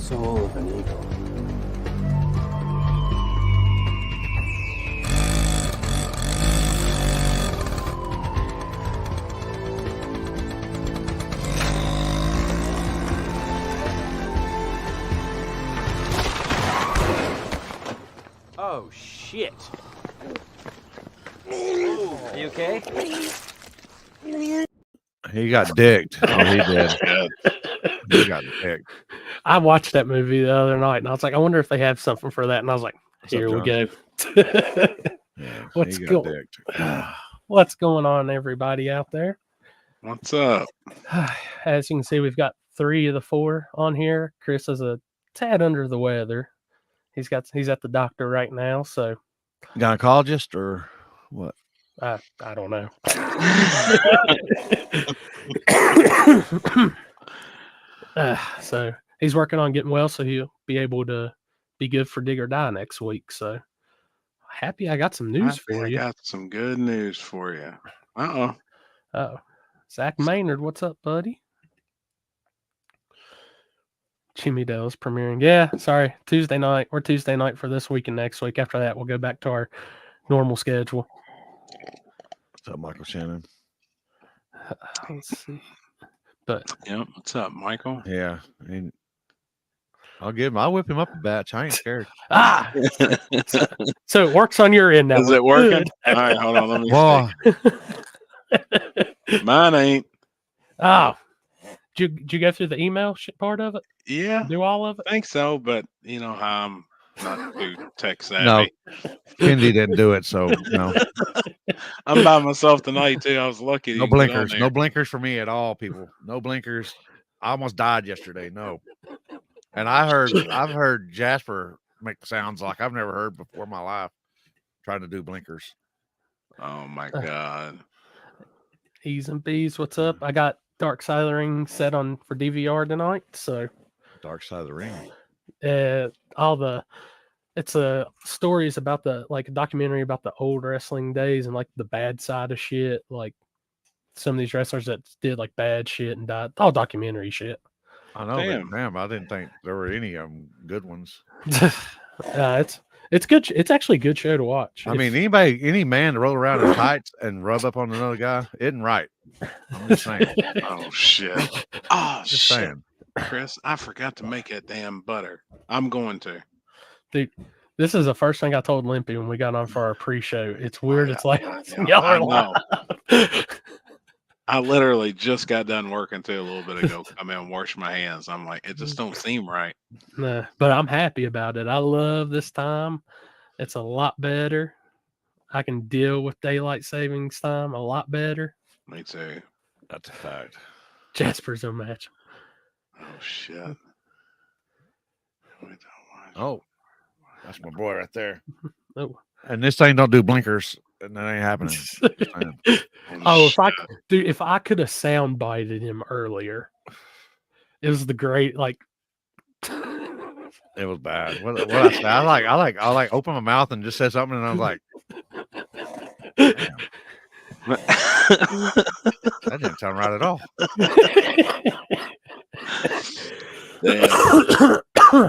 Soul of an eagle. Oh, shit. Are you okay? He got dicked. Oh, he did. He got dicked. I watched that movie the other night, and I was like, I wonder if they have something for that. And I was like, here we go. Yeah, What's he got dicked. What's going on, everybody out there? What's up? As you can see, we've got 3 of the 4 on here. Chris is a tad under the weather. He's at the doctor right now, so Gynecologist or what? I don't know. So he's working on getting well, so he'll be able to be good for Dig or Die next week. So happy I got some news for you. I got some good news for you. Oh, Zach Maynard, what's up, buddy? Jimmy Dell's premiering. Yeah, sorry. Tuesday night. We're Tuesday night for this week and next week. After that, we'll go back to our normal schedule. What's up, Michael Shannon? Let's see. But Yep. What's up, Michael? Yeah. I'll whip him up a batch. I ain't scared. So it works on your end now. Is it working? All right, hold on. Let me see. Mine ain't. Oh. Did you go through the email part of it? Yeah. Do all of it? I think so, but you know how I'm not too tech savvy. No. Kendi didn't do it, so no. I'm by myself tonight too. I was lucky. No blinkers. No blinkers for me at all, people. No blinkers. I almost died yesterday. No. And I've heard Jasper make sounds like I've never heard before in my life trying to do blinkers. Oh my God. E's and B's, what's up? I got Dark Side of the Ring set on for DVR tonight, so Dark Side of the Ring. It's stories about a documentary about the old wrestling days and like the bad side of shit, like some of these wrestlers that did like bad shit and died. All documentary shit. I know. Damn, I didn't think there were any good ones. It's good. It's actually a good show to watch. I mean, any man to roll around in tights and rub up on another guy isn't right. I'm just saying. Oh shit. Oh just shit. saying. Chris, I forgot to make that damn butter. I'm going to. Dude, this is the first thing I told Limpy when we got on for our pre-show. It's weird. It's like y'all are live. I literally just got done working too a little bit ago. Come in and wash my hands. I'm like, it just don't seem right. Nah, but I'm happy about it. I love this time. It's a lot better. I can deal with daylight savings time a lot better. Me too. That's a fact. Jasper's a match. Oh shit. Oh, that's my boy right there. Oh. And this thing don't do blinkers, and that ain't happening. If I could have sound bited him earlier, it was the great like. It was bad. What I say? I like open my mouth and just said something, and I was like, damn. That didn't sound right at all.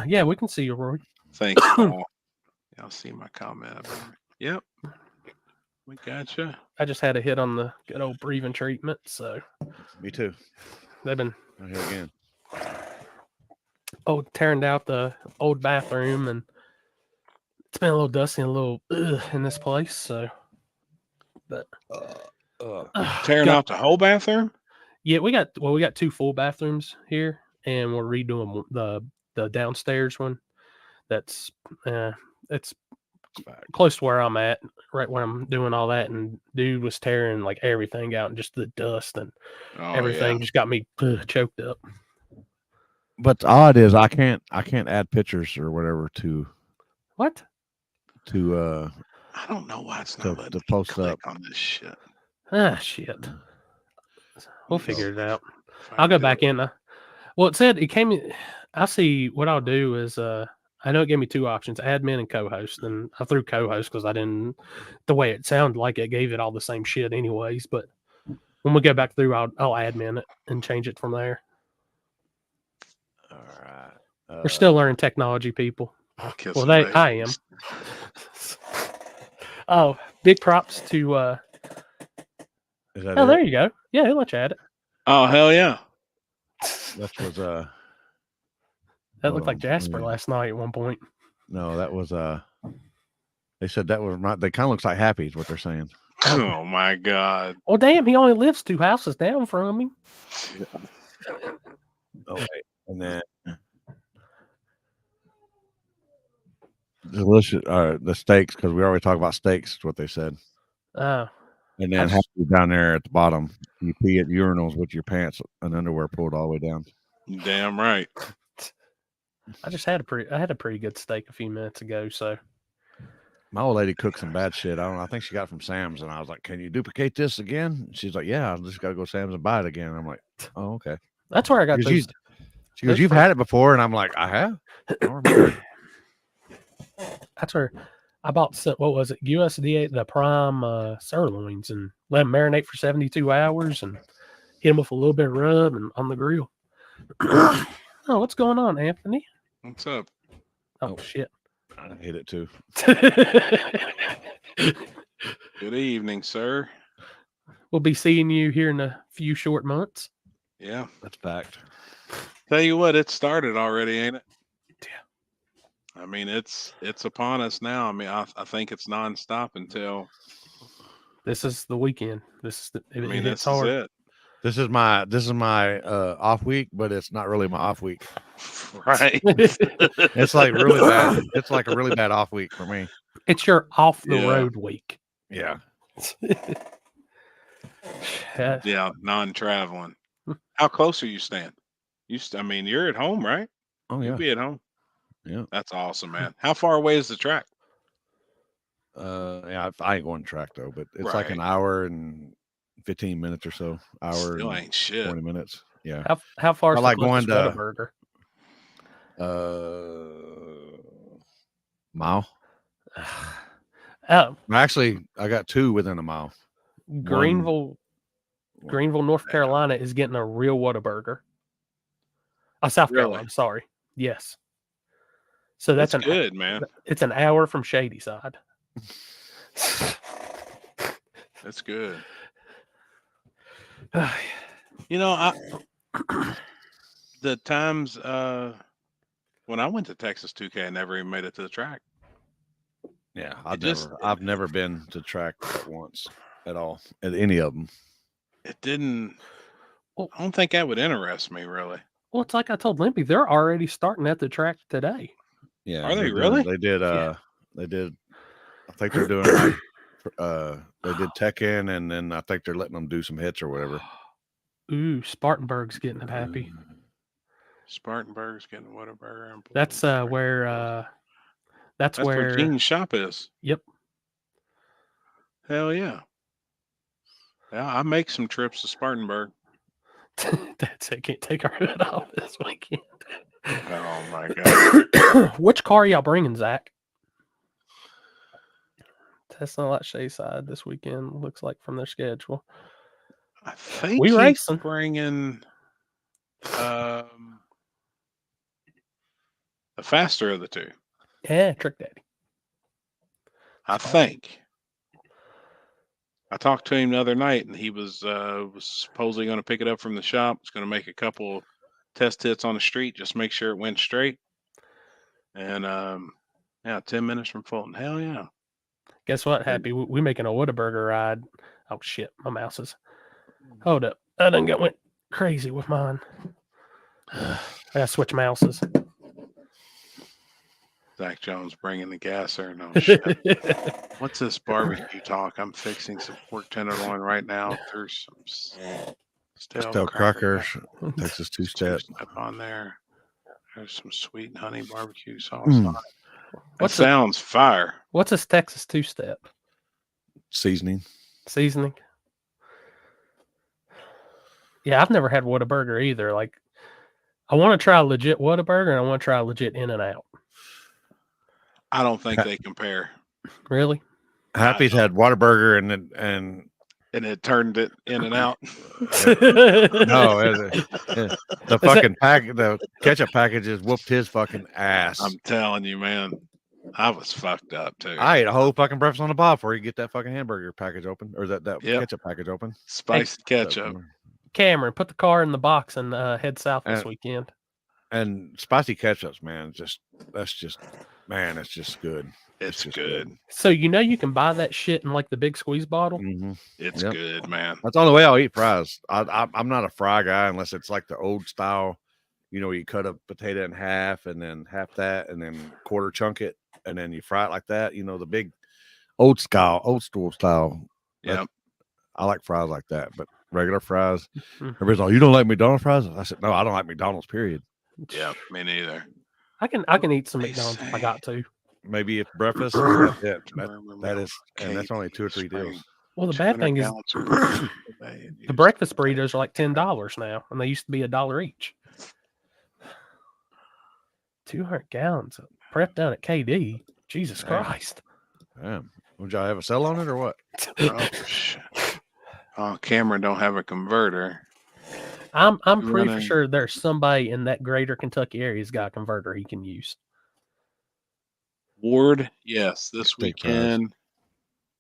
Yeah, we can see you, Roy. Thank you. Y'all see my comment. Yep. We gotcha. I just had a hit on the good old breathing treatment, so. Me too. They've been. I'm here again. Tearing out the old bathroom, and it's been a little dusty and a little in this place. So, but tearing out the whole bathroom. Yeah, we got 2 full bathrooms here, and we're redoing the downstairs one. That's it's close to where I'm at, right where I'm doing all that. And dude was tearing like everything out, and just the dust and everything just got me choked up. But the odd is I can't add pictures or whatever to what to I don't know why it's not to post up on this shit. Shit. We'll figure it out. I'll go back in. Well, it said it came in. I see what I'll do is I know it gave me 2 options, admin and co-host, and I threw co-host because I didn't the way it sounded like it gave it all the same shit anyways. But when we go back through, I'll admin it and change it from there. All right. We're still learning technology, people. Kiss Well, them I am. babies. Oh, big props to. Is that Oh, it? there you go. Yeah, he'll let you add it. Oh hell yeah! That was That hold looked like on, Jasper last night at one point. No, that was they said that was not. They kind of looks like Happy is what they're saying. Oh my god! Well, damn, he only lives 2 houses down from me. Oh wait, and then delicious. The steaks, because we already talked about steaks. Is what they said. Oh, And then Happy down there at the bottom. You pee at urinals with your pants and underwear pulled all the way down. Damn right. I just had a pretty good steak a few minutes ago. So My old lady cooked some bad shit. I think she got it from Sam's, and I was like, "Can you duplicate this again?" She's like, "Yeah, I just got to go to Sam's and buy it again." I'm like, "Oh, okay." that's where I got Because those. she goes, "You've had it before," and I'm like, "I have." I don't remember. That's where I bought what was it? USDA the prime sirloins and let them marinate for 72 hours and hit them with a little bit of rub and on the grill. Oh, what's going on, Anthony? What's up? Oh shit! I hit it too. Good evening, sir. We'll be seeing you here in a few short months. Yeah. That's fact. Tell you what, it started already, ain't it? Yeah. I mean, it's upon us now. I mean, I think it's nonstop until. This is the weekend. This This hits is hard. it. This is my off week, but it's not really my off week. Right. It's like really bad. It's like a really bad off week for me. It's your off the road week. Yeah. Yeah, non-traveling. How close are you staying? I mean, you're at home, right? Oh yeah. You'll be at home. Yeah. That's awesome, man. How far away is the track? Yeah, I ain't going to track though, but it's like an Right. hour and 15 minutes or so. Hour Still and ain't shit. 20 minutes. Yeah. How far is I like the closest going to Whataburger? mile. Oh, Actually, I got 2 within a mile. Greenville, North Carolina is getting a real Whataburger. South Carolina. I'm sorry. Yes. So that's good, man. It's an hour from Shadyside. That's good. You know, the times when I went to Texas 2K, I never even made it to the track. Yeah, I've never been to track once at all at any of them. It didn't. Well, I don't think that would interest me really. Well, it's like I told Limpy, they're already starting at the track today. Yeah, are they really? They did. They did. I think they're doing like they did tech in, and then I think they're letting them do some hits or whatever. Ooh, Spartanburg's getting it happy. Spartanburg's getting Whataburger. That's where. That's where Gene's shop is. Yep. Hell yeah. Yeah, I make some trips to Spartanburg. That's it. Can't take our hood off this weekend. Oh my god. Which car y'all bringing, Zach? Testing a lot Shayside this weekend. Looks like from their schedule. I think we racing. Bringing the faster of the two. Yeah, Trick Daddy. I think. I talked to him the other night, and he was supposedly going to pick it up from the shop. He's going to make a couple test hits on the street, just make sure it went straight. And 10 minutes from Fulton. Hell yeah! Guess what, Happy? We making a Whataburger ride. Oh shit, my mouse is. Hold up, I done went crazy with mine. I gotta switch mouses. Zach Jones bringing the gasser. No shit. What's this barbecue talk? I'm fixing some pork tenderloin right now. There's some stale crackers. Texas two-step on there. There's some sweet honey barbecue sauce. That sounds fire. What's this Texas two-step? Seasoning. Yeah, I've never had Whataburger either. Like, I want to try a legit Whataburger and I want to try a legit In-N-Out. I don't think they compare. Really? Happy's had Whataburger and and it turned it in and out. No, the fucking the ketchup packages whooped his fucking ass. I'm telling you, man, I was fucked up too. I ate a whole fucking breakfast on the bob before you get that fucking hamburger package open or that Yep. ketchup package open. Spicy ketchup. Cameron, put the car in the box and head south this And- weekend. And spicy ketchups, man, that's just good. It's just good. So you can buy that shit in like the big squeeze bottle. Mm-hmm. It's Yep. good, man. That's the only way I'll eat fries. I'm not a fry guy unless it's like the old style, you cut a potato in half and then half that and then quarter chunk it and then you fry it like that. The big old school style. Yeah. I like fries like that, but regular fries. Mhm. Everybody's like, you don't like McDonald's fries? I said, no, I don't like McDonald's, period. Yeah, me neither. I can eat some McDonald's if I got to. Maybe it's breakfast. That's it. Murmur That milk, is, and that's only 2 or 3 spring, deals. Well, the bad 200 thing is gallons of bread a day, the breakfast burritos are like $10 now, and they used to be $1 each. 200 gallons of prep down at KD. Jesus Damn. Christ! Damn. Would y'all have a sell on it or what? Oh, shit. Oh, Cameron don't have a converter. I'm pretty Running. sure there's somebody in that greater Kentucky area who's got a converter he can use. Ward, yes, this Steak fries. weekend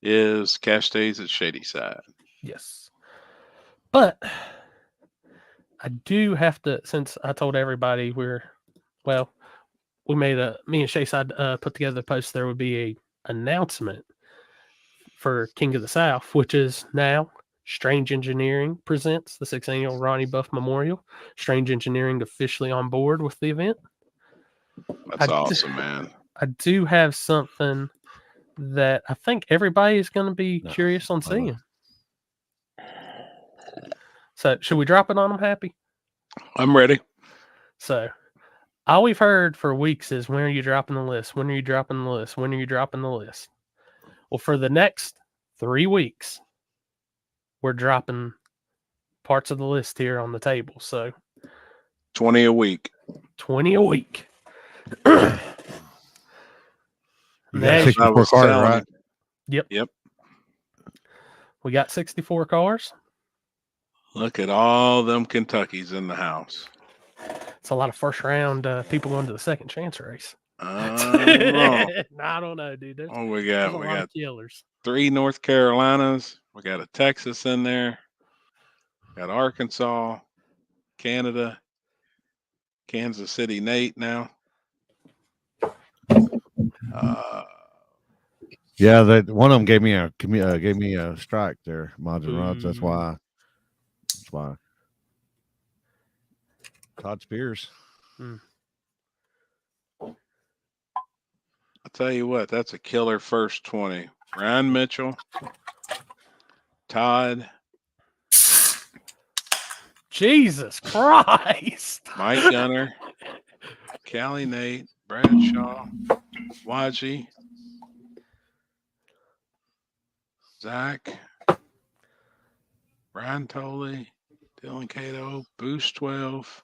is cash days at Shady Side. Yes. But I do have to, since I told everybody me and Chase had put together a post, there would be a announcement for King of the South, which is now Strange Engineering presents the 6th annual Ronnie Buff Memorial. Strange Engineering officially on board with the event. That's awesome, man. I do have something that I think everybody is going to be curious on seeing. So, should we drop it on them, Happy? I'm ready. So, all we've heard for weeks is, when are you dropping the list? When are you dropping the list? When are you dropping the list? Well, for the next 3 weeks, we're dropping parts of the list here on the table. So, 20 a week. 20 a week. You That got is- 64 cars, right? Yep. We got 64 cars. Look at all them Kentuckies in the house. It's a lot of first round people going to the second chance race. Oh, I don't know, dude. There's, we there's got a lot of killers. 3 North Carolinas. We got a Texas in there. Got Arkansas, Canada, Kansas City Nate now. Yeah, one of them gave me a strike there, mods and rods. That's why. Todd Spears. I'll tell you what, that's a killer first 20. Ryan Mitchell, Todd, Jesus Christ. Mike Gunner, Callie Nate, Bradshaw, Waji, Zach, Brian Tolley, Dylan Cato, Boost 12,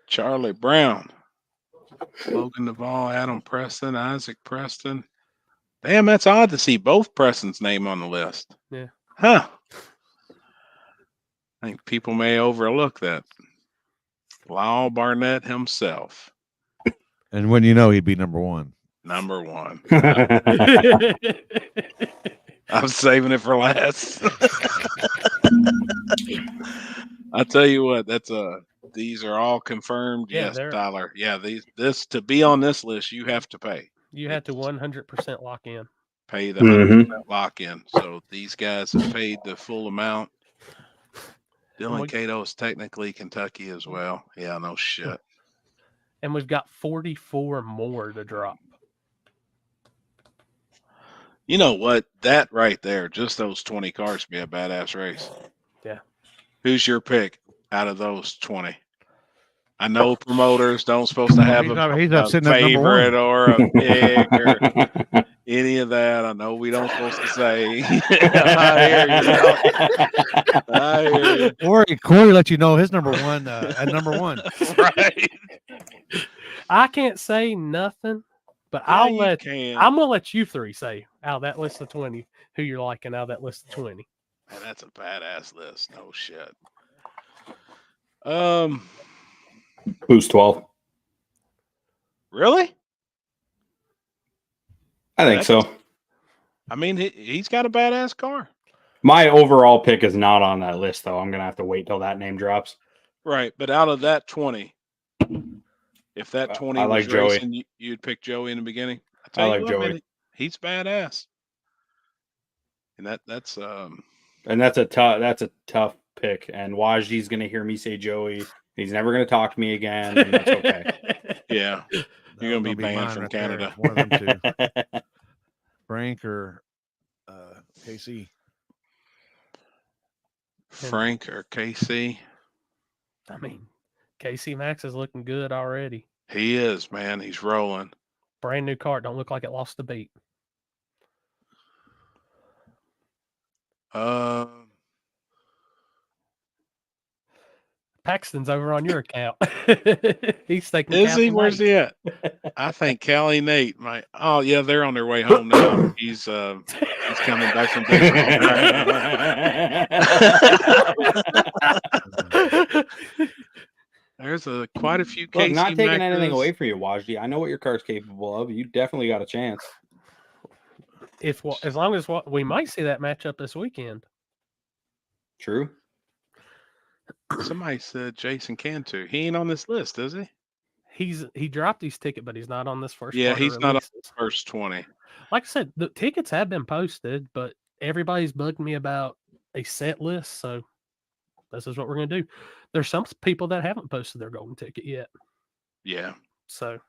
Charlie Brown, Logan Duvall, Adam Preston, Isaac Preston. Damn, that's odd to see both Preston's name on the list. Yeah. Huh. I think people may overlook that. Lyle Barnett himself, And when you know he'd be number 1. number 1. I'm saving it for last. I'll tell you what, these are all confirmed. Yeah, Yes, they're- Tyler. Yeah, this to be on this list, you have to pay. You had to 100% lock in. Pay the 100% lock in. So these guys have paid the full amount. Dylan Cato is technically Kentucky as well. Yeah, no shit. And we've got 44 more to drop. You know what? That right there, just those 20 cars be a badass race. Yeah. Who's your pick out of those 20? I know promoters don't supposed to have He's not a sitting at number 1. favorite or a pick or any of that. I know we don't supposed to say. I hear you. Corey let you know his number 1 at number 1. Right. I can't say nothing But Yeah, I'm you can. gonna let you three say out of that list of 20 who you're liking out of that list of 20. Man, that's a badass list. No shit. Who's 12? Really? I think so. I mean, he's got a badass car. My overall pick is not on that list, though. I'm going to have to wait till that name drops. Right. But out of that 20, if that 20 I like was Joey. racing, you'd pick Joey in the beginning. I like Joey. Man, he's badass. And that's And that's a tough pick. And Wajdi's going to hear me say Joey. He's never going to talk to me again. And that's okay. yeah. You're going to be banned from Canada. One of them two. Frank or KC. Frank or KC. I mean, KC Max is looking good already. He is, man. He's rolling. Brand new car. Don't look like it lost a beat. Paxton's over on your account. He's taking. Is he? Where's he at? I think Callie Nate might. Oh yeah, they're on their way home now. He's coming back from baseball. There's quite a few cases. Not taking anything away from you, Wajdi. I know what your car's capable of. You definitely got a chance. As long as we might see that matchup this weekend. True. Somebody said Jason Cantu. He ain't on this list, is he? He dropped his ticket, but he's not on this first. Yeah, he's not on the first 20. Like I said, the tickets have been posted, but everybody's bugged me about a set list. So this is what we're going to do. There's some people that haven't posted their golden ticket yet. Yeah. So,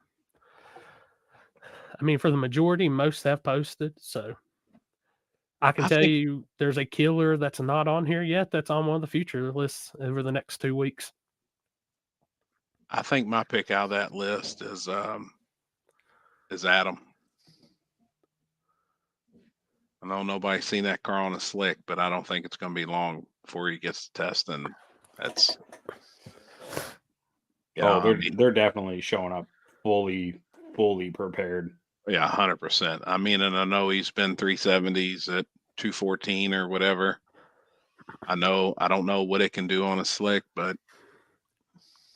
I mean, for the majority, most have posted. So I can tell you there's a killer that's not on here yet that's on one of the future lists over the next 2 weeks. I think my pick out of that list is Adam. I know nobody's seen that car on a slick, but I don't think it's going to be long before he gets to test. And that's they're definitely showing up fully prepared. Yeah, 100%. I mean, and I know he's been 370s at 214 or whatever. I don't know what it can do on a slick, but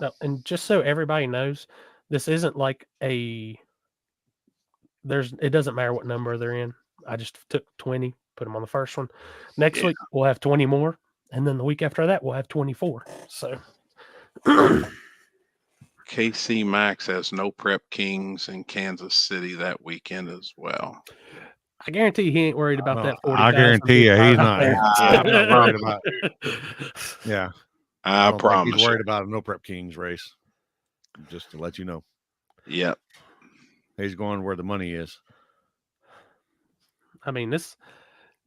no. And just so everybody knows, this isn't like it doesn't matter what number they're in. I just took 20, put them on the first one. Next week we'll have 20 more, and then the week after that we'll have 24. So KC Max has no Prep Kings in Kansas City that weekend as well. I guarantee he ain't worried about that 40. I guarantee you he's not. I'm not worried about it. Yeah. I promise. He's worried about a no Prep Kings race. Just to let you know. Yep. He's going where the money is. I mean,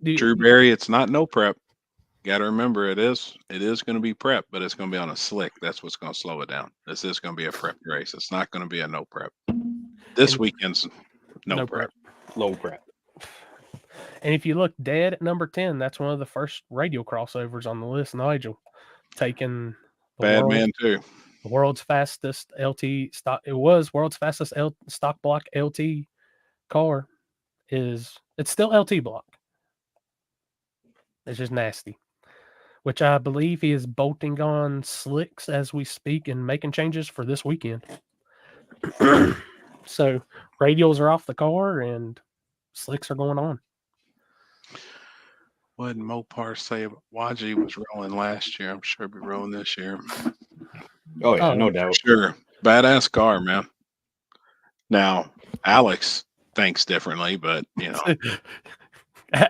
Drew Berry, it's not no prep. Got to remember, it is going to be prep, but it's going to be on a slick. That's what's going to slow it down. This is going to be a prep race. It's not going to be a no prep. This weekend's no prep. Low prep. And if you look dead at number 10, that's one of the first radio crossovers on the list. Nigel taking Man too. The world's fastest LT stock. It was world's fastest stock block LT car. It's still LT block. It's just nasty. Which I believe he is bolting on slicks as we speak and making changes for this weekend. So radials are off the car and slicks are going on. What did Mopar say? Wajdi was rolling last year. I'm sure he'll be rolling this year. Oh yeah, no doubt. Sure. Badass car, man. Now, Alex thinks differently, but you know.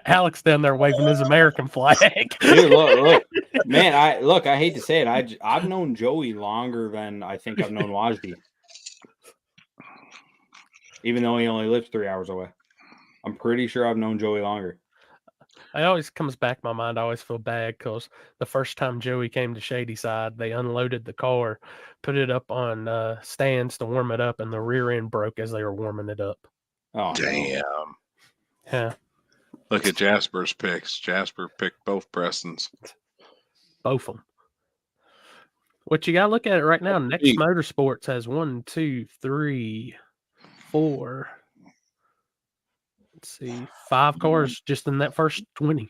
Alex down there waving his American flag. Dude, look, man. I hate to say it. I've known Joey longer than I think I've known Wajdi, even though he only lives 3 hours away. I'm pretty sure I've known Joey longer. It always comes back in my mind. I always feel bad because the first time Joey came to Shady Side, they unloaded the car, put it up on stands to warm it up, and the rear end broke as they were warming it up. Oh, damn. Yeah. Look at Jasper's picks. Jasper picked both Prestons. Both of them. What you got to look at it right now. Next Motorsports has 1, 2, 3, 4, let's see, 5 cars just in that first 20.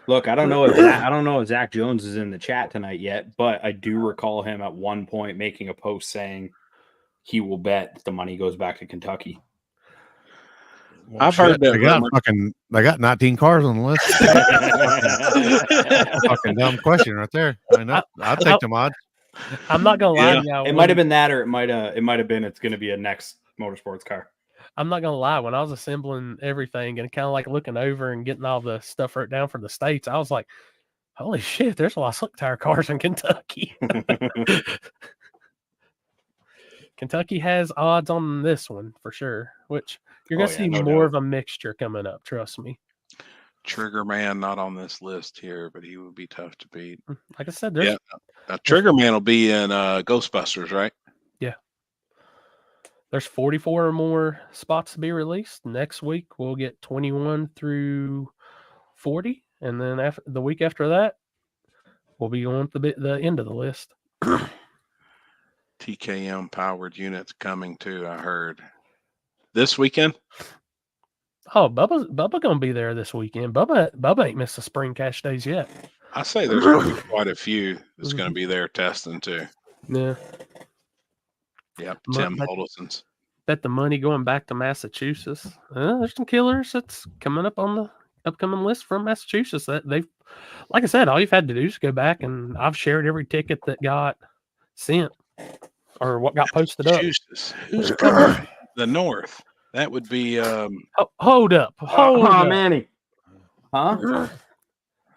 Look, I don't know if Zach Jones is in the chat tonight yet, but I do recall him at one point making a post saying he will bet the money goes back to Kentucky. Well, I've heard that they got rumor. they got 19 cars on the list. Fucking dumb question right there. I know. I'll take the odds. I'm not gonna lie to y'all. It might have been that, or it might have been it's going to be a next motorsports car. I'm not gonna lie. When I was assembling everything and kind of like looking over and getting all the stuff wrote down for the states, I was like, "Holy shit! There's a lot of slick tire cars in Kentucky." Kentucky has odds on this one for sure. Which you're gonna see more of a mixture coming up. Trust me. Trigger Man not on this list here, but he would be tough to beat. Like I said, there's Trigger Man will be in Ghostbusters, right? Yeah. There's 44 or more spots to be released. Next week we'll get 21 through 40, and then after the week after that, we'll be on to the end of the list. TKM powered units coming too, I heard. This weekend? Oh, Bubba gonna be there this weekend. Bubba ain't missed the spring cash days yet. I say there's going to be quite a few that's going to be there testing too. Yeah. Yep, Tim Holdeson's. Bet the money going back to Massachusetts. There's some killers that's coming up on the upcoming list from Massachusetts that they've, like I said, all you've had to do is go back, and I've shared every ticket that got sent or what got posted up. Who's coming from the north? That would be hold up. Manny. Huh?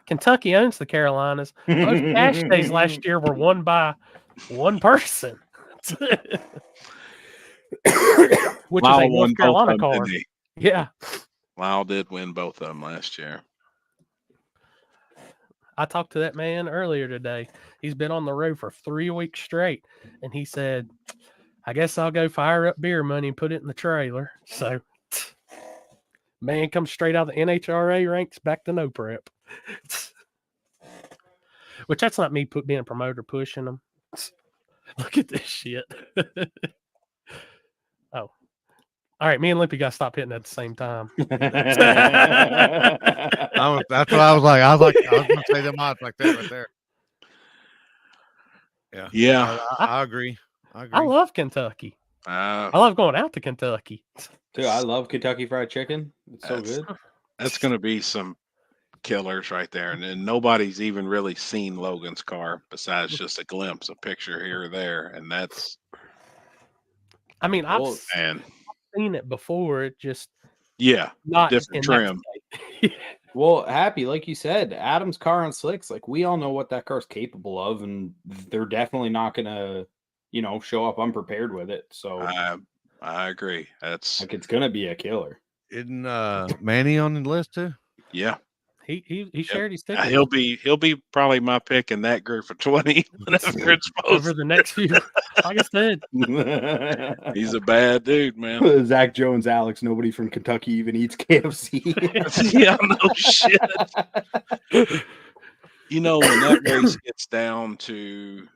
Kentucky owns the Carolinas. Both cash days last year were won by one person. Which Lyle is a North Carolina car. Yeah. Lyle did win both of them last year. I talked to that man earlier today. He's been on the road for 3 weeks straight. And he said, I guess I'll go fire up beer money and put it in the trailer. So, man comes straight out of the NHRA ranks back to no prep. Which that's not me being a promoter pushing them. Look at this shit. Oh. All right, me and Limpy got to stop hitting at the same time. That's what I was like. I was going to say them odds like that right there. Yeah. Yeah. I agree. I love Kentucky. I love going out to Kentucky. Dude, I love Kentucky Fried Chicken. It's so good. That's going to be some killers right there. And nobody's even really seen Logan's car besides just a glimpse, a picture here or there. And that's. I mean, I've seen it before. It just. Yeah. Not different trim. Well, Happy, like you said, Adam's car on slicks, like we all know what that car's capable of, and they're definitely not gonna, show up unprepared with it. So I agree. That's like it's gonna be a killer. Isn't Manny on the list too? Yeah. He shared his ticket. He'll be probably my pick in that group for 20 whenever it's over the next few. Like I said, he's a bad dude, man. Zach Jones, Alex. Nobody from Kentucky even eats KFC. Yeah, no shit. When that race gets down to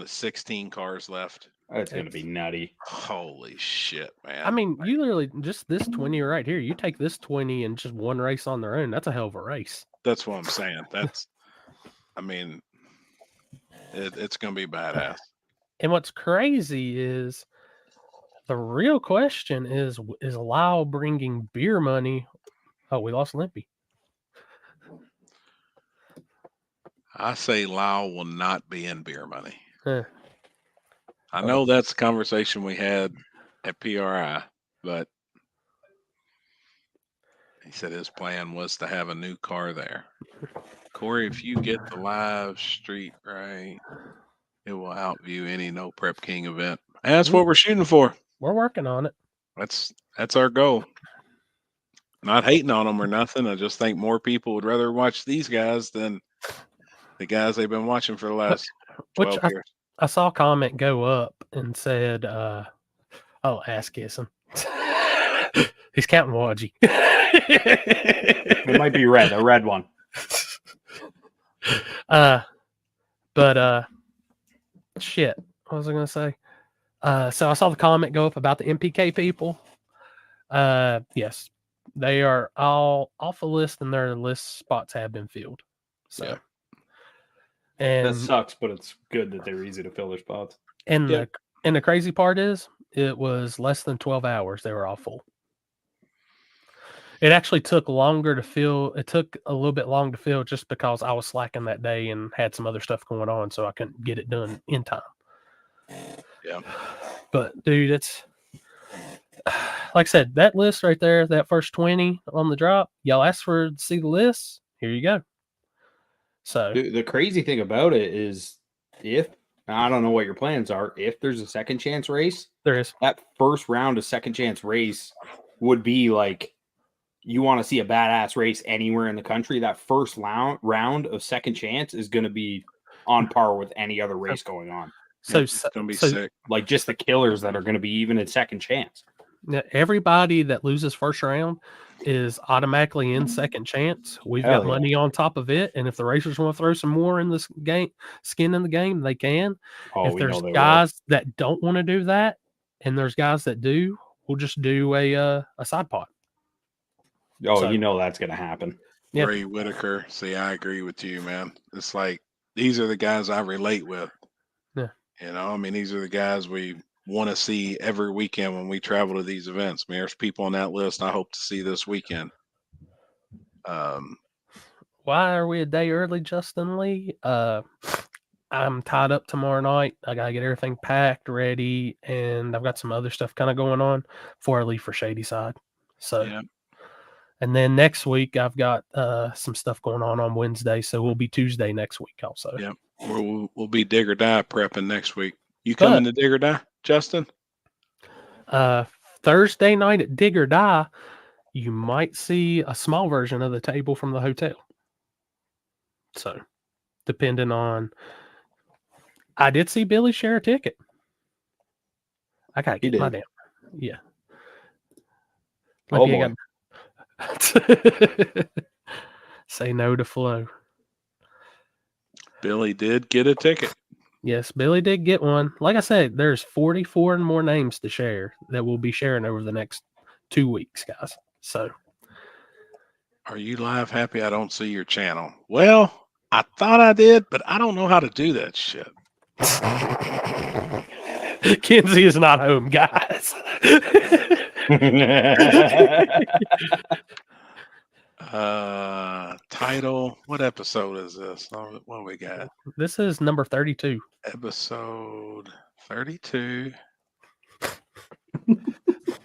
16 cars left. It's going to be nutty. Holy shit, man. I mean, you literally just this 20 right here. You take this 20 and just one race on their own. That's a hell of a race. That's what I'm saying. It's going to be badass. And what's crazy is the real question is Lyle bringing beer money? Oh, we lost Limpy. I say Lyle will not be in beer money. Huh. I know that's a conversation we had at PRI, but he said his plan was to have a new car there. Corey, if you get the live street right, it will outview any No Prep King event. And that's what we're shooting for. We're working on it. That's our goal. Not hating on them or nothing. I just think more people would rather watch these guys than the guys they've been watching for the last 12 years. I saw a comment go up and said, ass kissing. He's counting Wadgy. It might be red, a red one. Shit. What was I going to say? So I saw the comment go up about the MPK people. Yes, they are all off the list, and their list spots have been filled. So, Yep. That and sucks, but it's good that they're easy to fill their spots. and Yep. the crazy part is, it was less than 12 hours. They were all full. It actually took longer to fill. It took a little bit long to fill just because I was slacking that day and had some other stuff going on, so I couldn't get it done in time. Yeah. But dude, it's like I said, that list right there, that first 20 on the drop, y'all asked for to see the list. Here you go. So The crazy thing about it is, if I don't know what your plans are, if there's a second chance race, there is. that first round of second chance race would be like, you want to see a badass race anywhere in the country, that first round of second chance is going to be on par with any other race going on. So It's gonna be sick. Like just the killers that are going to be even in second chance. everybody that loses first round is automatically in second chance. We've Hell got yeah. money on top of it, and if the racers want to throw some more in this game, skin in the game, they can. Oh, If we know there's they will. guys that don't want to do that, and there's guys that do, we'll just do a side pot. Oh, So- you know that's going to happen. Yeah. Ray Whitaker. See, I agree with you, man. It's like these are the guys I relate with. Yeah. You know, I mean, these are the guys we want to see every weekend when we travel to these events. I mean, there's people on that list I hope to see this weekend. Why are we a day early, Justin Lee? I'm tied up tomorrow night. I gotta get everything packed, ready, and I've got some other stuff kind of going on before I leave for Shady Side. So, Yeah. and then next week I've got some stuff going on Wednesday, so we'll be Tuesday next week also. Yeah. We'll be dig or die prepping next week. You coming to dig or die, Justin? Thursday night at Dig or Die, you might see a small version of the table from the hotel. So, depending on, I did see Billy share a ticket. I gotta He get my did. damn, yeah. Oh, Maybe I boy. got- Say no to Flo. Billy did get a ticket. Yes, Billy did get one. Like I said, there's 44 more names to share that we'll be sharing over the next 2 weeks, guys. So, Are you live happy? I don't see your channel. Well, I thought I did, but I don't know how to do that shit. Kenzie is not home, guys. Title. What episode is this? What do we got? This is number 32. Episode 32.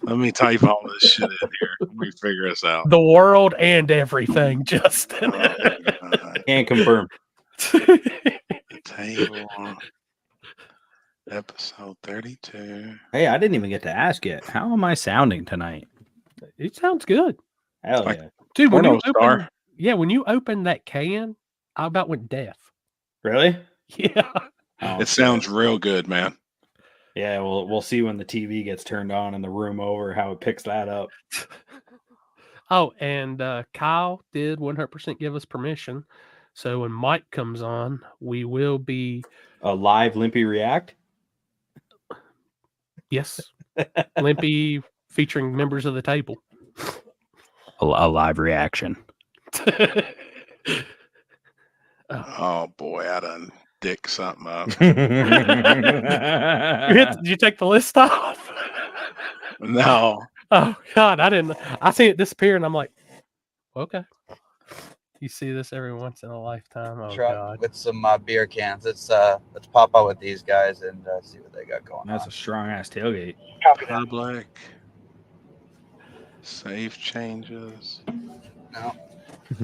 Let me type all this shit in here. Let me figure this out. The world and everything, Justin. Can't confirm. The table. Episode 32. Hey, I didn't even get to ask yet. How am I sounding tonight? It sounds good. Hell Like- yeah. Dude, when Porno you star. open, yeah, when you open that can, I about went deaf. Really? Yeah. Oh, It sounds real good, man. Yeah, we'll see when the TV gets turned on in the room over how it picks that up. Oh, and Kyle did 100% give us permission. So when Mike comes on, we will be, A live Limpy React? yes, Limpy featuring members of the table. A live reaction. Oh boy, I done dick something up. Did you take the list off? No. Oh God, I seen it disappear and I'm like, okay. You see this every once in a lifetime. Oh truck God. with some beer cans. Let's pop out with these guys and see what they got going That's on. a strong ass tailgate. Public. Save changes. No.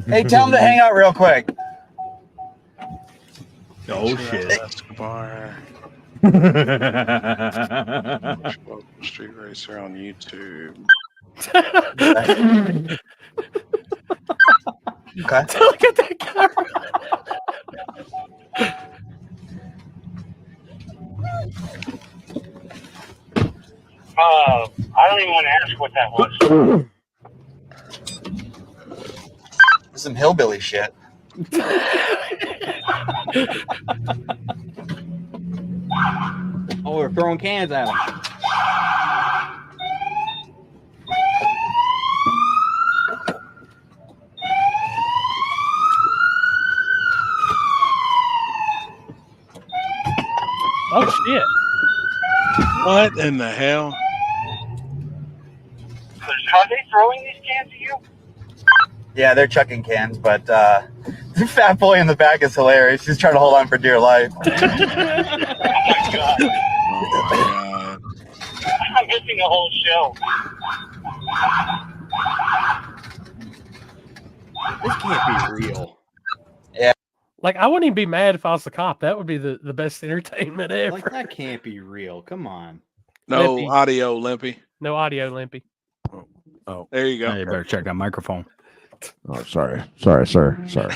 Hey, tell them to hang out real quick. Oh shit. Escobar. Street Racer on YouTube. Okay. Look at that camera. I don't even want to ask what that was. This is some hillbilly shit. Oh, we're throwing cans at him. Oh shit! What in the hell? Are they throwing these cans at you? Yeah, they're chucking cans, but the fat boy in the back is hilarious. He's trying to hold on for dear life. Oh my god. Oh my god. I'm missing a whole show. This can't be real. Like I wouldn't even be mad if I was the cop. That would be the best entertainment ever. Like that can't be real. Come on. No Limpy. audio, Limpy. No audio, Limpy. There you go. Hey, you better check that microphone. Oh, sorry, sir. Sorry.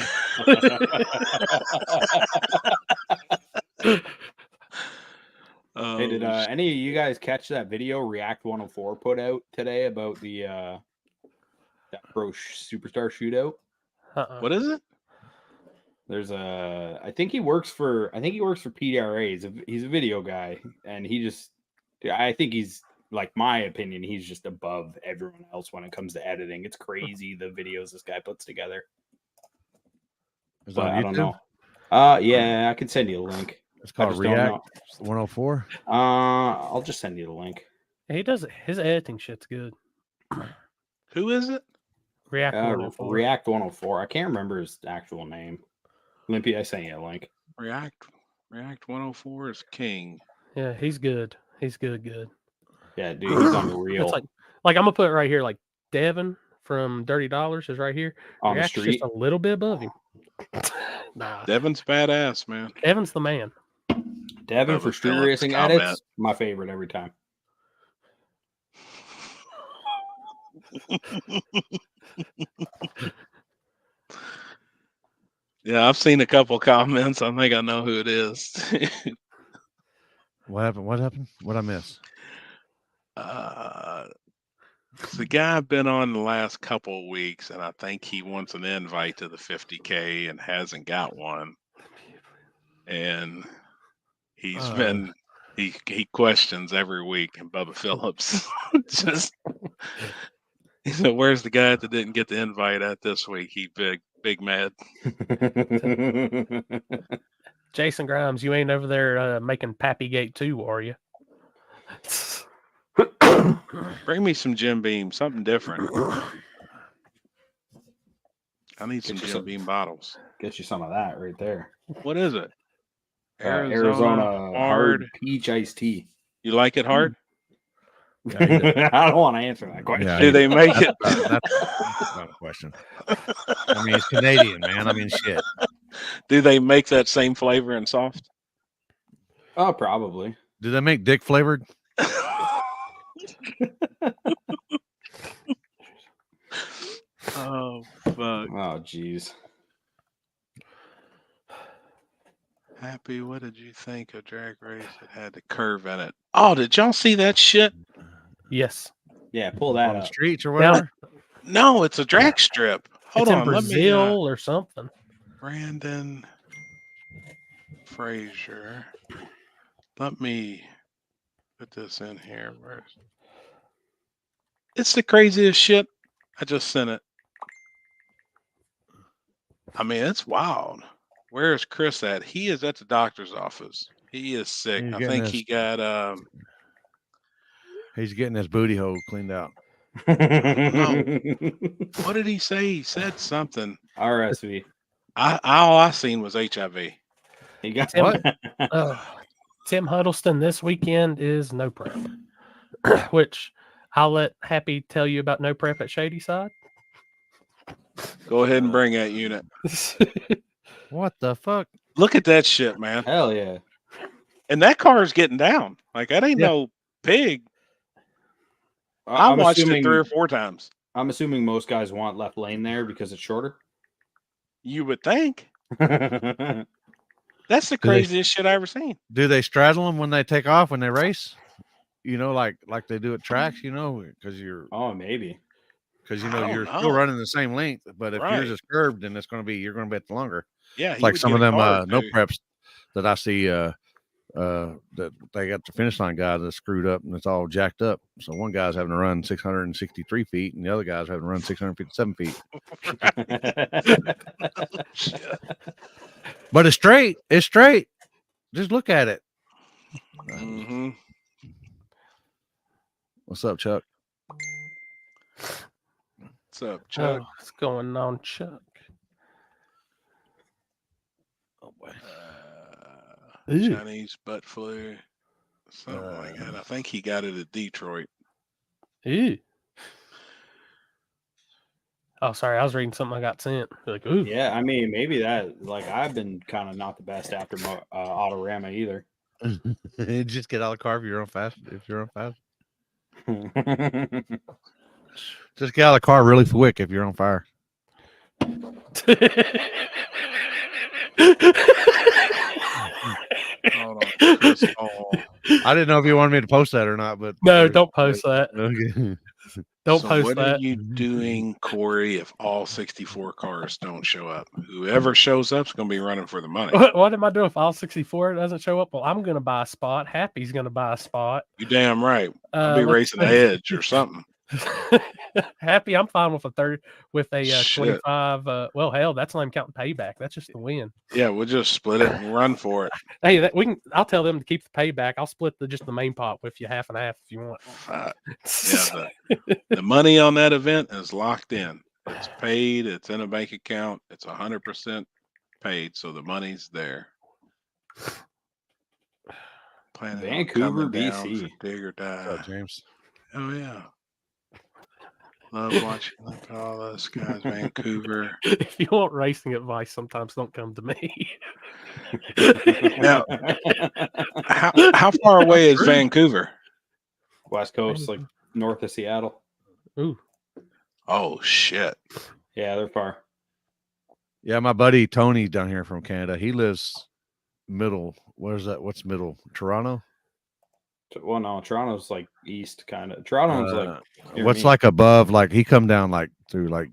Hey, did any of you guys catch that video React 104 put out today about the that pro superstar shootout? What is it? There's a I think he works for PDRA. He's a video guy, and I think he's, like, my opinion, he's just above everyone else when it comes to editing. It's crazy the videos this guy puts together. Is But that I on don't YouTube? know. Yeah, I can send you a link. It's I called just don't React know. 104. I'll just send you the link. He does it. His editing shit's good. Who is it? React 104. React 104. I can't remember his actual name. Limpy, I sent you a link. React 104 is king. Yeah, he's good. He's good. Yeah, dude, he's unreal. It's like I'm gonna put it right here. Like Devin from Dirty Dollars is right here. On the React's street. just a little bit above him. Nah, Devin's badass, man. Devin's the man. Devin Bubba for street Phillips racing comment. edits, my favorite every time. Yeah, I've seen a couple comments. I think I know who it is. What happened? What'd I miss? It's the guy I've been on the last couple of weeks, and I think he wants an invite to the 50K and hasn't got one. And he's been he questions every week, and Bubba Phillips just he said, "Where's the guy that didn't get the invite at this week? He big mad." Jason Grimes, you ain't over there making Pappy Gate 2, are you? Bring me some Jim Beam, something different. I need some Get you Jim some. Beam bottles. Get you some of that right there. What is it? Arizona hard peach iced tea. You like it hard? I don't want to answer that question. Yeah, Do they make it? That's not a question. I mean, it's Canadian, man. I mean, shit. Do they make that same flavor and soft? Oh, probably. Do they make dick flavored? Oh fuck! Oh, jeez. Happy, what did you think of drag race that had the curve in it? Oh, did y'all see that shit? Yes. Yeah, pull that On the up. streets or whatever? No, it's a drag strip. Hold It's on, in let me. Brazil or something. Brandon Frazier. Let me put this in here. It's the craziest shit. I just sent it. I mean, it's wild. Where is Chris at? He is at the doctor's office. He is sick. He's I getting think his- he got He's getting his booty hole cleaned out. what did he say? He said something. RSV. All I seen was HIV. He got What? Tim Huddleston this weekend is no prep, which I'll let Happy tell you about no prep at Shady Side. Go ahead and bring that unit. What the fuck? Look at that shit, man. Hell yeah. And that car is getting down. Like, that ain't no pig. I watched it 3 or 4 times. I'm assuming most guys want left lane there because it's shorter. You would think. Yeah, That's the craziest shit I ever seen. Do they straddle them when they take off when they race? You know, like they do at tracks. You know, because you're oh, maybe. because you I know don't you're know. still running the same length. But if Right. yours is curved, then you're going to be at the longer. Yeah, It's he like would some get of a them card, no too. preps that I see that they got the finish line guy that's screwed up and it's all jacked up. So one guy's having to run 663 feet and the other guy's having to run 657 feet. But it's straight. It's straight. Just look at it. Mm-hmm. What's up, Chuck? What's up, Chuck? Oh, what's going on, Chuck? Oh boy. Ew. Chinese butt flu, something like that. I think he got it at Detroit. Ew. Oh, sorry. I was reading something I got sent. Like, ooh. Yeah, I mean, maybe that. Like, I've been kind of not the best after Autorama either. Just get out of the car if you're on fast. If you're on fast, just get out of the car really quick if you're on fire. Hold on, Chris Hall. I didn't know if you wanted me to post that or not, but No, don't post that. Okay. Don't So post what that. are you doing, Corey, if all 64 cars don't show up? Whoever shows up is going to be running for the money. What am I doing if all 64 doesn't show up? Well, I'm going to buy a spot. Happy's going to buy a spot. You damn right. I'll be let's racing the edge or something. Happy, I'm fine with a Shit. 25. Well, hell, that's not even counting payback. That's just the win. Yeah, we'll just split it and run for it. Hey, we can. I'll tell them to keep the payback. I'll split just the main pot with you half and half if you want. Yeah, the money on that event is locked in. It's paid. It's in a bank account. It's 100% paid, so the money's there. Planning on Vancouver, coming down BC. for dig or die. What's up, James? Oh yeah. Love watching all those guys, Vancouver. If you want racing advice, sometimes don't come to me. Now, how far away is Vancouver? West Coast, like north of Seattle. Ooh, Oh shit! Yeah, they're far. Yeah, my buddy Tony down here from Canada. He lives middle. Where's that? What's middle? Toronto? Well, no, Toronto's like east, kind of. Toronto's like near what's me. like above? Like he come down like through like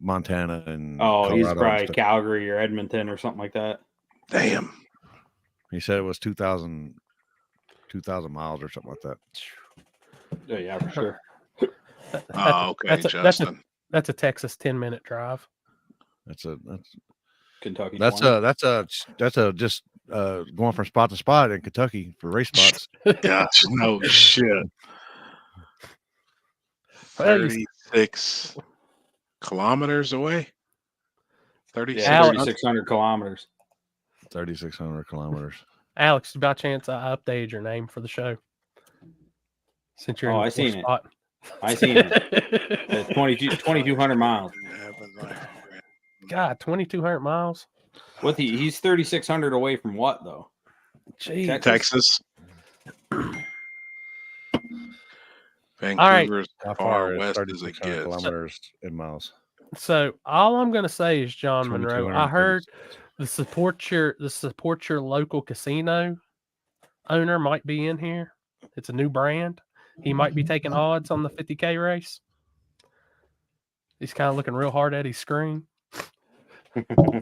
Montana and Oh, he's Colorado and probably stuff. Calgary or Edmonton or something like that. Damn. He said it was 2,000 miles or something like that. Oh, yeah, for sure. Oh, okay, Justin. That's a Texas 10-minute drive. That's Kentucky. that's 20. just going from spot to spot in Kentucky for race spots. Gosh, no shit. 36 kilometers away. 36. Yeah, 3,600 kilometers. 3,600 kilometers. Alex, by chance, I updated your name for the show. Since you're in I the seen it. spot. I seen it. It's 2,200 miles. God, 2,200 miles. What he's 3,600 away from what though? Jeez. Texas. right. Vancouver's How far is west as it 3,600 gets. kilometers in miles? So all I'm going to say is, John Monroe, I heard 2,236. the support your local casino owner might be in here. It's a new brand. He might be taking odds on the 50K race. He's kind of looking real hard at his screen.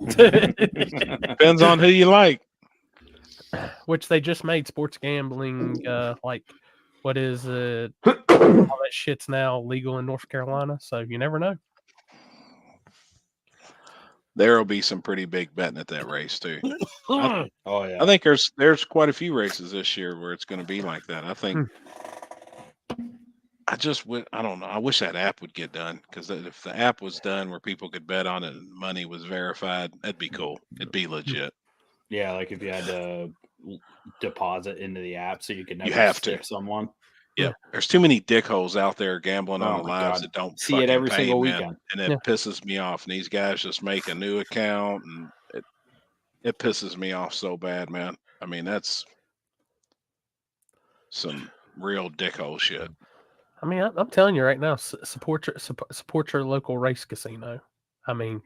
Depends on who you like. Which they just made sports gambling like what is it? All that shit's now legal in North Carolina, so you never know. There'll be some pretty big betting at that race too. Oh yeah. I think there's quite a few races this year where it's going to be like that. I think. I don't know. I wish that app would get done, because if the app was done where people could bet on it and money was verified, that'd be cool. It'd be legit. Yeah, like if you had to deposit into the app so you could never You have stick to. someone. Yeah, there's too many dickholes out there gambling on Oh the my lives God. that don't See it every fucking pay, single man. weekend. And it pisses me off. And these guys just make a new account, and it pisses me off so bad, man. I mean, that's some real dickhole shit. I mean, I'm telling you right now, support your local race casino. I mean,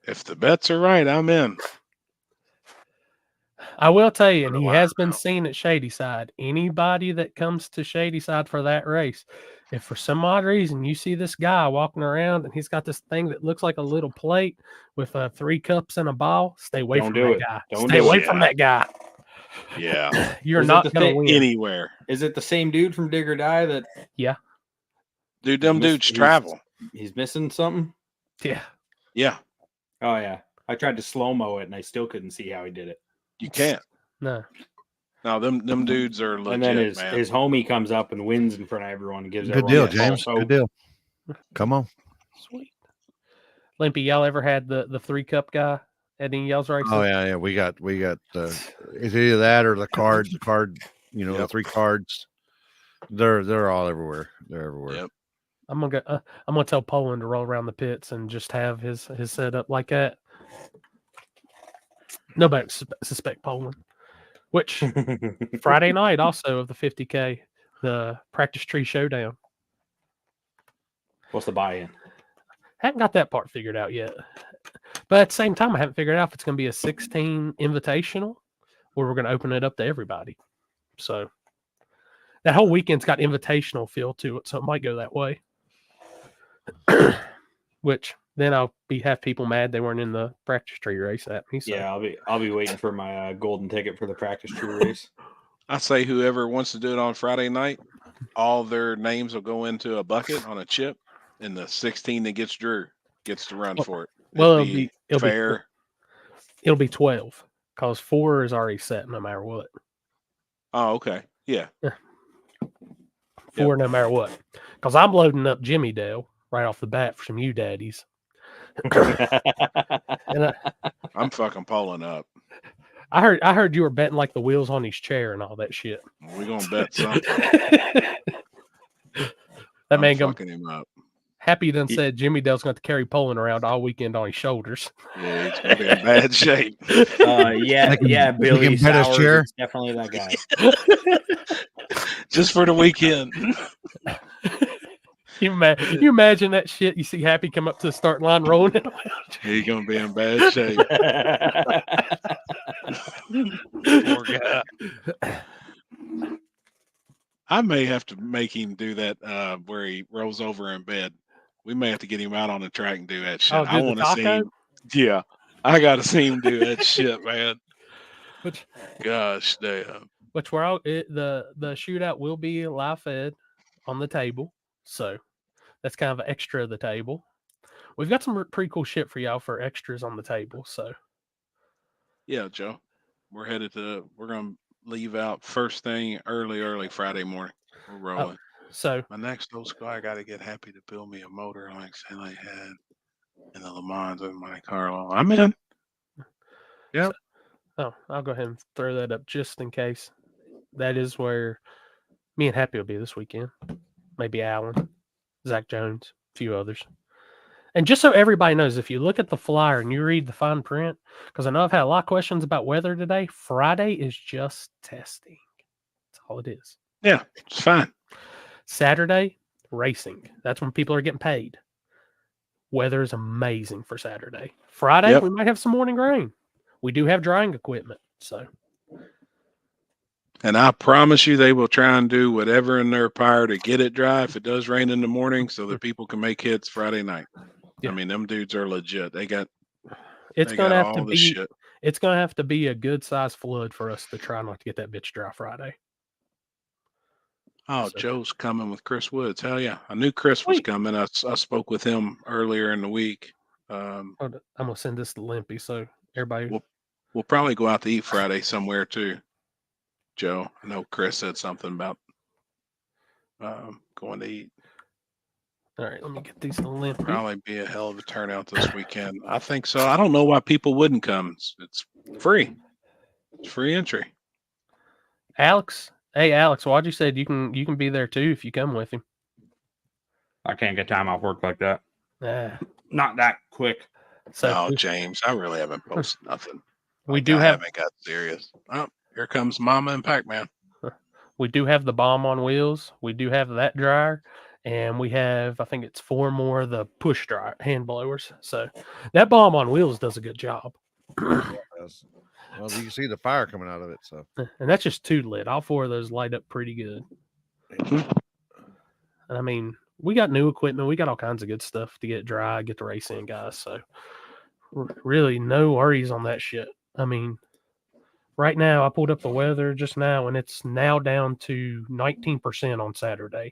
If the bets are right, I'm in. I will tell you, and he has been seen at Shady Side. Anybody that comes to Shady Side for that race, if for some odd reason you see this guy walking around and he's got this thing that looks like a little plate with 3 cups and a ball, stay away from that guy. Stay away from that guy. Yeah. You're not going to win anywhere. Is it the same dude from Dig or Die that? Yeah. Dude, them dudes travel. He's missing something. Yeah. Yeah. Oh yeah. I tried to slow-mo it and I still couldn't see how he did it. You can't. No. No, them dudes are legit, And then his man. his homie comes up and wins in front of everyone and gives Good everyone deal, a James. false Good deal. Come on. Sweet. Limpy, y'all ever had the 3-cup guy at any y'all's races? Oh yeah. We got it's either that or the card, the Yep. 3 cards. They're all everywhere. They're everywhere. Yep. I'm gonna tell Poland to roll around the pits and just have his setup like that. Nobody suspect Poland. Which Friday night also of the 50K, the practice tree showdown. What's the buy-in? Haven't got that part figured out yet. But at the same time, I haven't figured out if it's going to be a 16 invitational or we're going to open it up to everybody. So that whole weekend's got invitational feel to it, so it might go that way. Which then I'll have people mad they weren't in the practice tree race at me. So. Yeah, I'll be waiting for my golden ticket for the practice tree race. I say whoever wants to do it on Friday night, all their names will go into a bucket on a chip, and the 16 that gets drew gets to run for it. Well, Fair. It'll be 12 because 4 is already set no matter what. Oh, okay. Yeah. 4 no matter what. Because I'm loading up Jimmy Dale right off the bat for some you daddies. And I'm fucking pulling up. I heard you were betting like the wheels on his chair and all that shit. We're gonna bet something. That man fucking him up. Happy done said Jimmy Dale's going to carry Poland around all weekend on his shoulders. Yeah, he's gonna be in bad shape. Yeah, Billy bet his Sowers chair? is definitely that guy. Just for the weekend. You imagine that shit? You see Happy come up to the starting line rolling it. He's gonna be in bad shape. Poor guy. I may have to make him do that where he rolls over in bed. We may have to get him out on the track and do that shit. Oh, I want to see taco? him. Yeah, I got to see him do that shit, man. Which, Gosh damn. the shootout will be live fed on the table, so that's kind of an extra of the table. We've got some pretty cool shit for y'all for extras on the table. So Yeah, Joe, we're gonna leave out first thing early Friday morning. We're rolling. So My next old squad, I got to get Happy to build me a motor like Sally had in the Le Mans with Monte Carlo. I'm in. Yep. I'll go ahead and throw that up just in case. That is where me and Happy will be this weekend. Maybe Alan, Zach Jones, a few others. And just so everybody knows, if you look at the flyer and you read the fine print, because I know I've had a lot of questions about weather today, Friday is just testing. That's all it is. Yeah, it's fine. Saturday, racing. That's when people are getting paid. Weather is amazing for Saturday. Friday, we might have some morning rain. We do have drying equipment, so. And I promise you, they will try and do whatever in their power to get it dry if it does rain in the morning, so that people can make hits Friday night. Yeah. I mean, them dudes are legit. They got. It's gonna have to be. Shit. It's gonna have to be a good sized flood for us to try not to get that bitch dry Friday. Oh, so. Joe's coming with Chris Woods. Hell yeah. I knew Chris was coming. I spoke with him earlier in the week. I'm going to send this to Limpy so everybody. We'll probably go out to eat Friday somewhere too, Joe. I know Chris said something about going to eat. All right, let me get these to Limpy. Probably be a hell of a turnout this weekend. I think so. I don't know why people wouldn't come. It's free. It's free entry. Alex. Hey, Alex, Wadji said you can be there too if you come with him. I can't get time off work like that. Not that quick. So, James, I really haven't posted nothing. I haven't got serious. Oh, here comes Mama and Pac-Man. We do have the bomb on wheels. We do have that dryer. And we have, I think it's 4 more of the push dryer hand blowers. So that bomb on wheels does a good job. Well, you can see the fire coming out of it. So, and that's just 2 lit. All 4 of those light up pretty good. And I mean, we got new equipment. We got all kinds of good stuff to get dry, get the race in, guys. So really no worries on that shit. I mean, right now I pulled up the weather just now, and it's now down to 19% on Saturday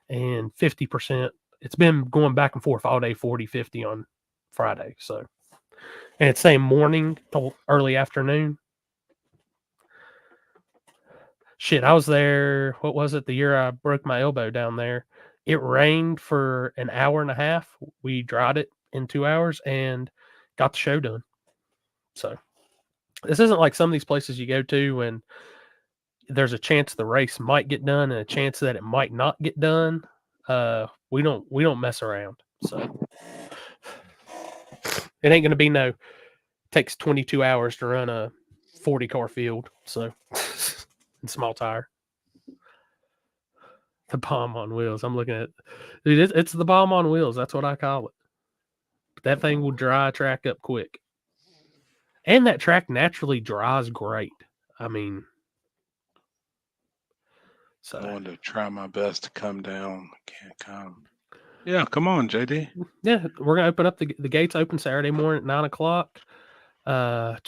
and 50%. It's been going back and forth all day, 40, 50 on Friday. So. And it's saying morning till early afternoon. Shit, I was there. What was it? The year I broke my elbow down there. It rained for an hour and a half. We dried it in 2 hours and got the show done. So this isn't like some of these places you go to and there's a chance the race might get done and a chance that it might not get done. We don't mess around. So it ain't gonna be no takes 22 hours to run a 40 car field. So and small tire. The bomb on wheels. I'm looking at dude, it's the bomb on wheels. That's what I call it. But that thing will dry a track up quick. And that track naturally dries great. I mean, I so wanted to try my best to come down. I can't come. Yeah, come on, JD. yeah, we're gonna open up the gates open Saturday morning at 9:00.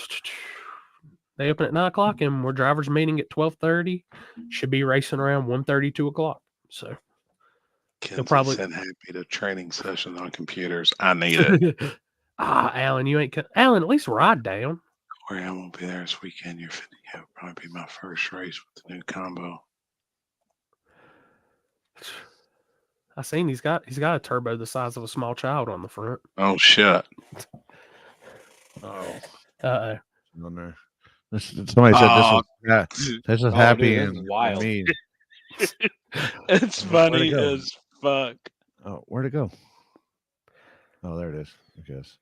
They open at 9:00 and we're drivers meeting at 12:30. Should be racing around 1:30, 2:00. So Kenzie probably- said happy to training sessions on computers. I need it. Alan, you ain't Alan, at least ride down. Corey, I won't be there this weekend. Your video will probably be my first race with the new combo. I seen he's got a turbo the size of a small child on the front. Oh shit. Oh, Uh on there. Somebody said this is Oh, happy dude, this is and wild. me. It's Where'd it funny go? as fuck. Oh, where'd it go? Oh, there it is. I guess.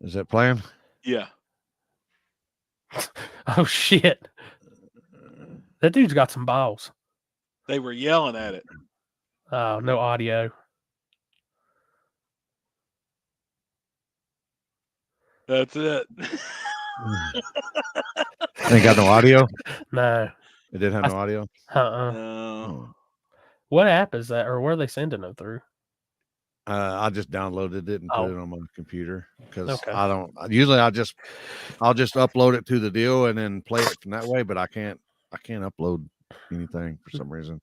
Is that playing? Yeah. oh shit. That dude's got some balls. They were yelling at it. Oh, no audio. That's it. Ain't got no audio. No. It did have no audio. No. What app is that, or where are they sending it through? I just downloaded it and put Oh. it on my computer because Okay. I don't. Usually, I'll just upload it to the deal and then play it from that way. But I can't upload anything for some reason.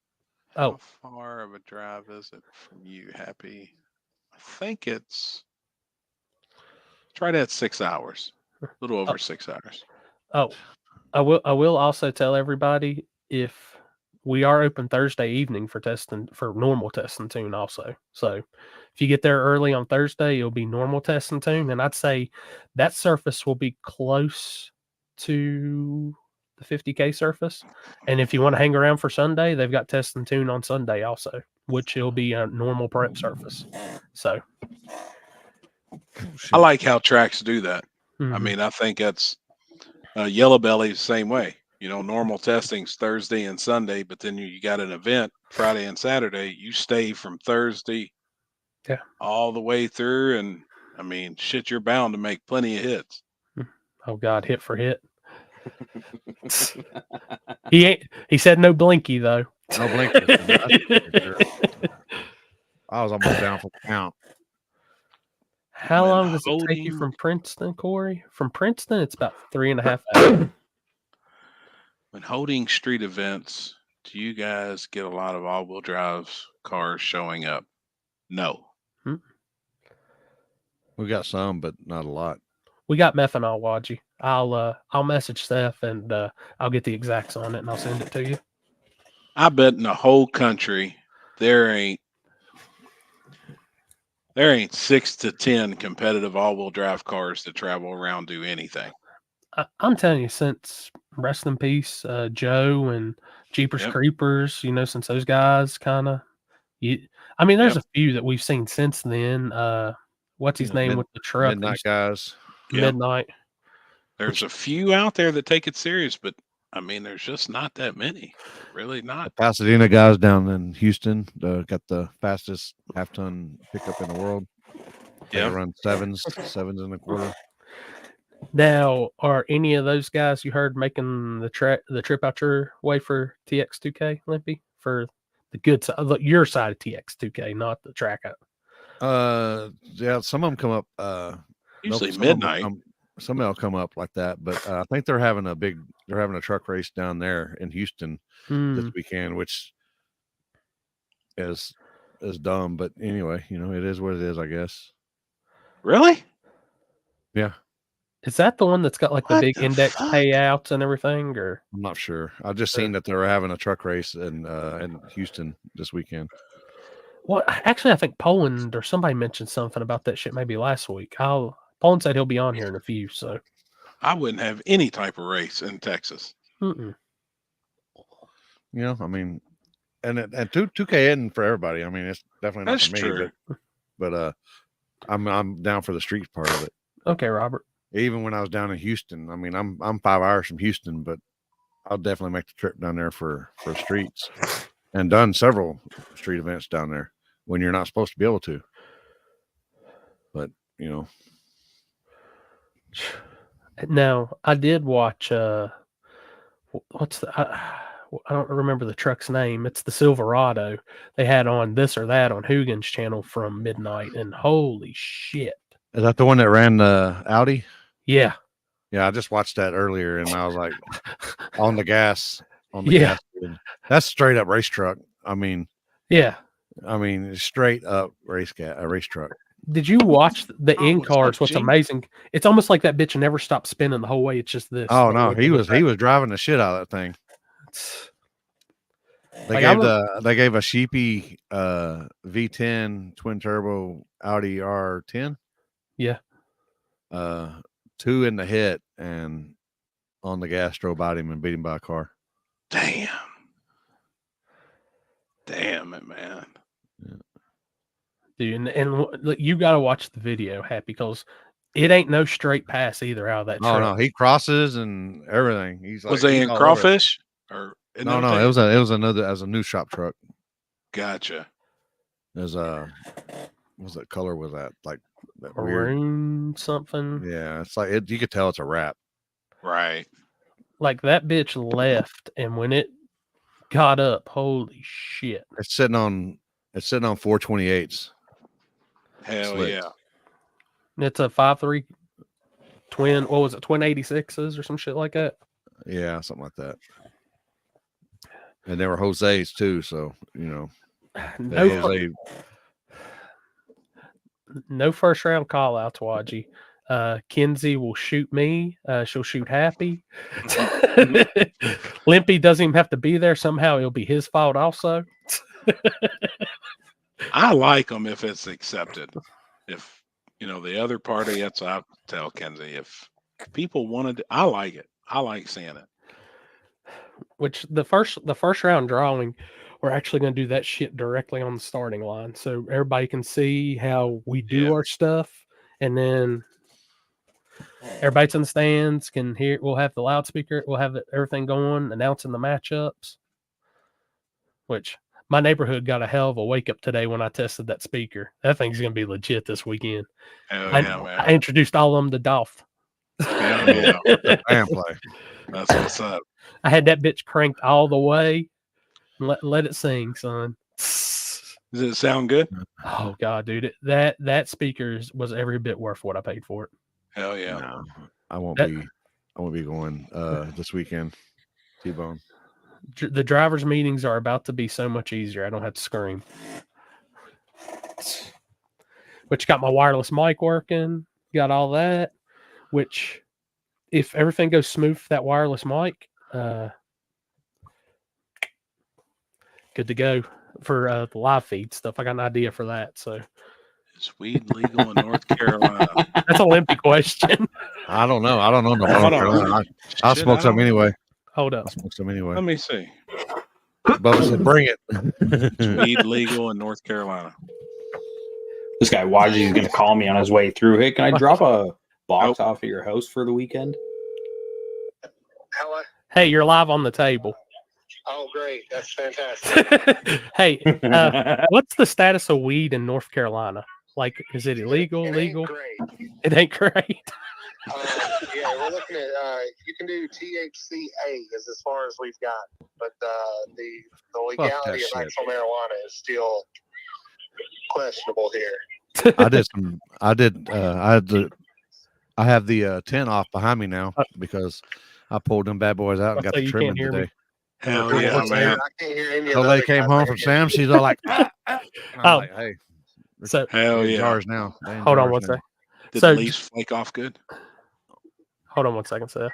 How far of a drive is it from you, Happy? I think it's right at 6 hours. A little over 6 hours. Oh, I will also tell everybody if we are open Thursday evening for normal test and tune also. So if you get there early on Thursday, it'll be normal test and tune. And I'd say that surface will be close to the 50K surface. And if you want to hang around for Sunday, they've got test and tune on Sunday also, which will be a normal prep surface. So I like how tracks do that. I mhm. mean, I think that's Yellow Belly's the same way. You know, normal testing's Thursday and Sunday, but then you got an event Friday and Saturday. You stay from Thursday all the way through. And I mean, shit, you're bound to make plenty of hits. Oh God, hit for hit. He said no blinky though. No blinker. That's for sure. I was almost down for the count. How Man, long does it take you holding- from Princeton, Corey? From Princeton, it's about 3.5 hours. When holding street events, do you guys get a lot of all-wheel drive cars showing up? No. We got some, but not a lot. We got methanol, Wadgy. I'll message Steph and I'll get the exacts on it and I'll send it to you. I bet in the whole country there ain't 6 to 10 competitive all-wheel drive cars that travel around do anything. I'm telling you, since rest in peace, Joe and Jeepers Creepers, since those guys kind of, I mean, there's a few that we've seen since then. What's his name with the truck? Midnight guys. Midnight. There's a few out there that take it serious, but I mean, there's just not that many. Really not. The Pasadena guys down in Houston got the fastest half-ton pickup in the world. They run sevens and a quarter. Now, are any of those guys you heard making the trip out your way for TX2K, Limpy? For the good side, your side of TX2K, not the track out. Yeah, some of them come up. Usually some of 'em midnight. Some of them come up like that, but I think they're having a truck race down there in Houston this weekend, which is dumb. But anyway, it is what it is, I guess. Really? Yeah. Is that the one that's got like the What big the index fuck? payouts and everything? Or I'm not sure. I just seen that they were having a truck race in Houston this weekend. well, actually, I think Poland or somebody mentioned something about that shit maybe last week. Poland said he'll be on here in a few. So I wouldn't have any type of race in Texas. mm-mm. You know, I mean, and 2K isn't for everybody. I mean, it's definitely not That's for me. true. But I'm down for the streets part of it. Okay, Robert. Even when I was down in Houston, I mean, I'm 5 hours from Houston, but I'll definitely make the trip down there for streets, and done several street events down there when you're not supposed to be able to. But you know, Now I did watch. What's the? I don't remember the truck's name. It's the Silverado. They had on This or That on Hugin's channel from midnight, and holy shit! is that the one that ran the Audi? Yeah, Yeah, I just watched that earlier, and I was like, on the gas, Yeah. gas. That's straight up race truck. I mean, yeah. straight up race truck. Did you watch the Oh, in what's cars? up, What's G? amazing? It's almost like that bitch never stopped spinning the whole way. It's just this. Oh the no, length he of the was track. driving the shit out of that thing. It's- They Like, I they gave a Sheepy V10 twin turbo Audi R10. Yeah. 2 in the hit, and on the gas drove by him and beat him by a car. Damn it, man. Dude, and look, you got to watch the video, Happy, because it ain't no straight pass either out of that Oh truck. no, he crosses and everything. He's like, Was they he's in all over it. crawfish or No, it was another as a new shop truck. Gotcha. There's what color was that? Like that weird. Maroon something. Yeah, it's like you could tell it's a wrap. Right. Like that bitch left, and when it got up, holy shit! It's sitting on 428s. Hell Slick. yeah. It's a 5.3 twin. What was it? Twin 86s or some shit like that. Yeah, something like that. And there were Jose's too, so you know. No, Jose, no first round call outs, Waji. Kinsey will shoot me. She'll shoot Happy. Limpy doesn't even have to be there. Somehow it'll be his fault also. I like them if it's accepted. If the other party, that's what I tell Kenzie. If people wanted to, I like it. I like seeing it. Which the first round drawing, we're actually going to do that shit directly on the starting line, so everybody can see how we do our stuff, and then everybody's in the stands can hear. We'll have the loudspeaker. We'll have everything going, announcing the matchups. Which my neighborhood got a hell of a wake up today when I tested that speaker. That thing's going to be legit this weekend. Hell yeah, man. I introduced all of them to Dolph. Hell yeah. band play. That's what's up. I had that bitch cranked all the way. Let it sing, son. Does it sound good? Oh god, dude, that speaker was every bit worth what I paid for it. Hell yeah. No, I won't be going this weekend. T-Bone. The drivers' meetings are about to be so much easier. I don't have to scream. Which got my wireless mic working, got all that. Which, if everything goes smooth for that wireless mic, good to go for the live feed stuff. I got an idea for that. So, is weed legal in North Carolina? That's an Olympic question. I don't know. I don't know. I'll smoke some anyway. Hold up. I'll smoke some anyway. Let me see. Bubba said, "Bring it." Is weed legal in North Carolina? This guy Waji is going to call me on his way through. Hey, can I drop a box off at your house for the weekend? Hello? Hey, you're live on the table. Oh, great. That's fantastic. Hey, what's the status of weed in North Carolina? Like, is it illegal, legal? Great. It ain't great. Yeah, we're looking at, you can do THCA is as far as we've got. But the legality of shit. actual marijuana is still questionable here. I have the tent off behind me now because I pulled them bad boys out and got So the you trimming can't hear me? today. Hell yeah, I man. can't hear any of So the they other came guys. home from Sam. She's all like, I'm like, hey, So Hell they're in yeah. jars now. They in hold on jars one now. second. Did So the leaves flake off good? Hold on one second, Seth.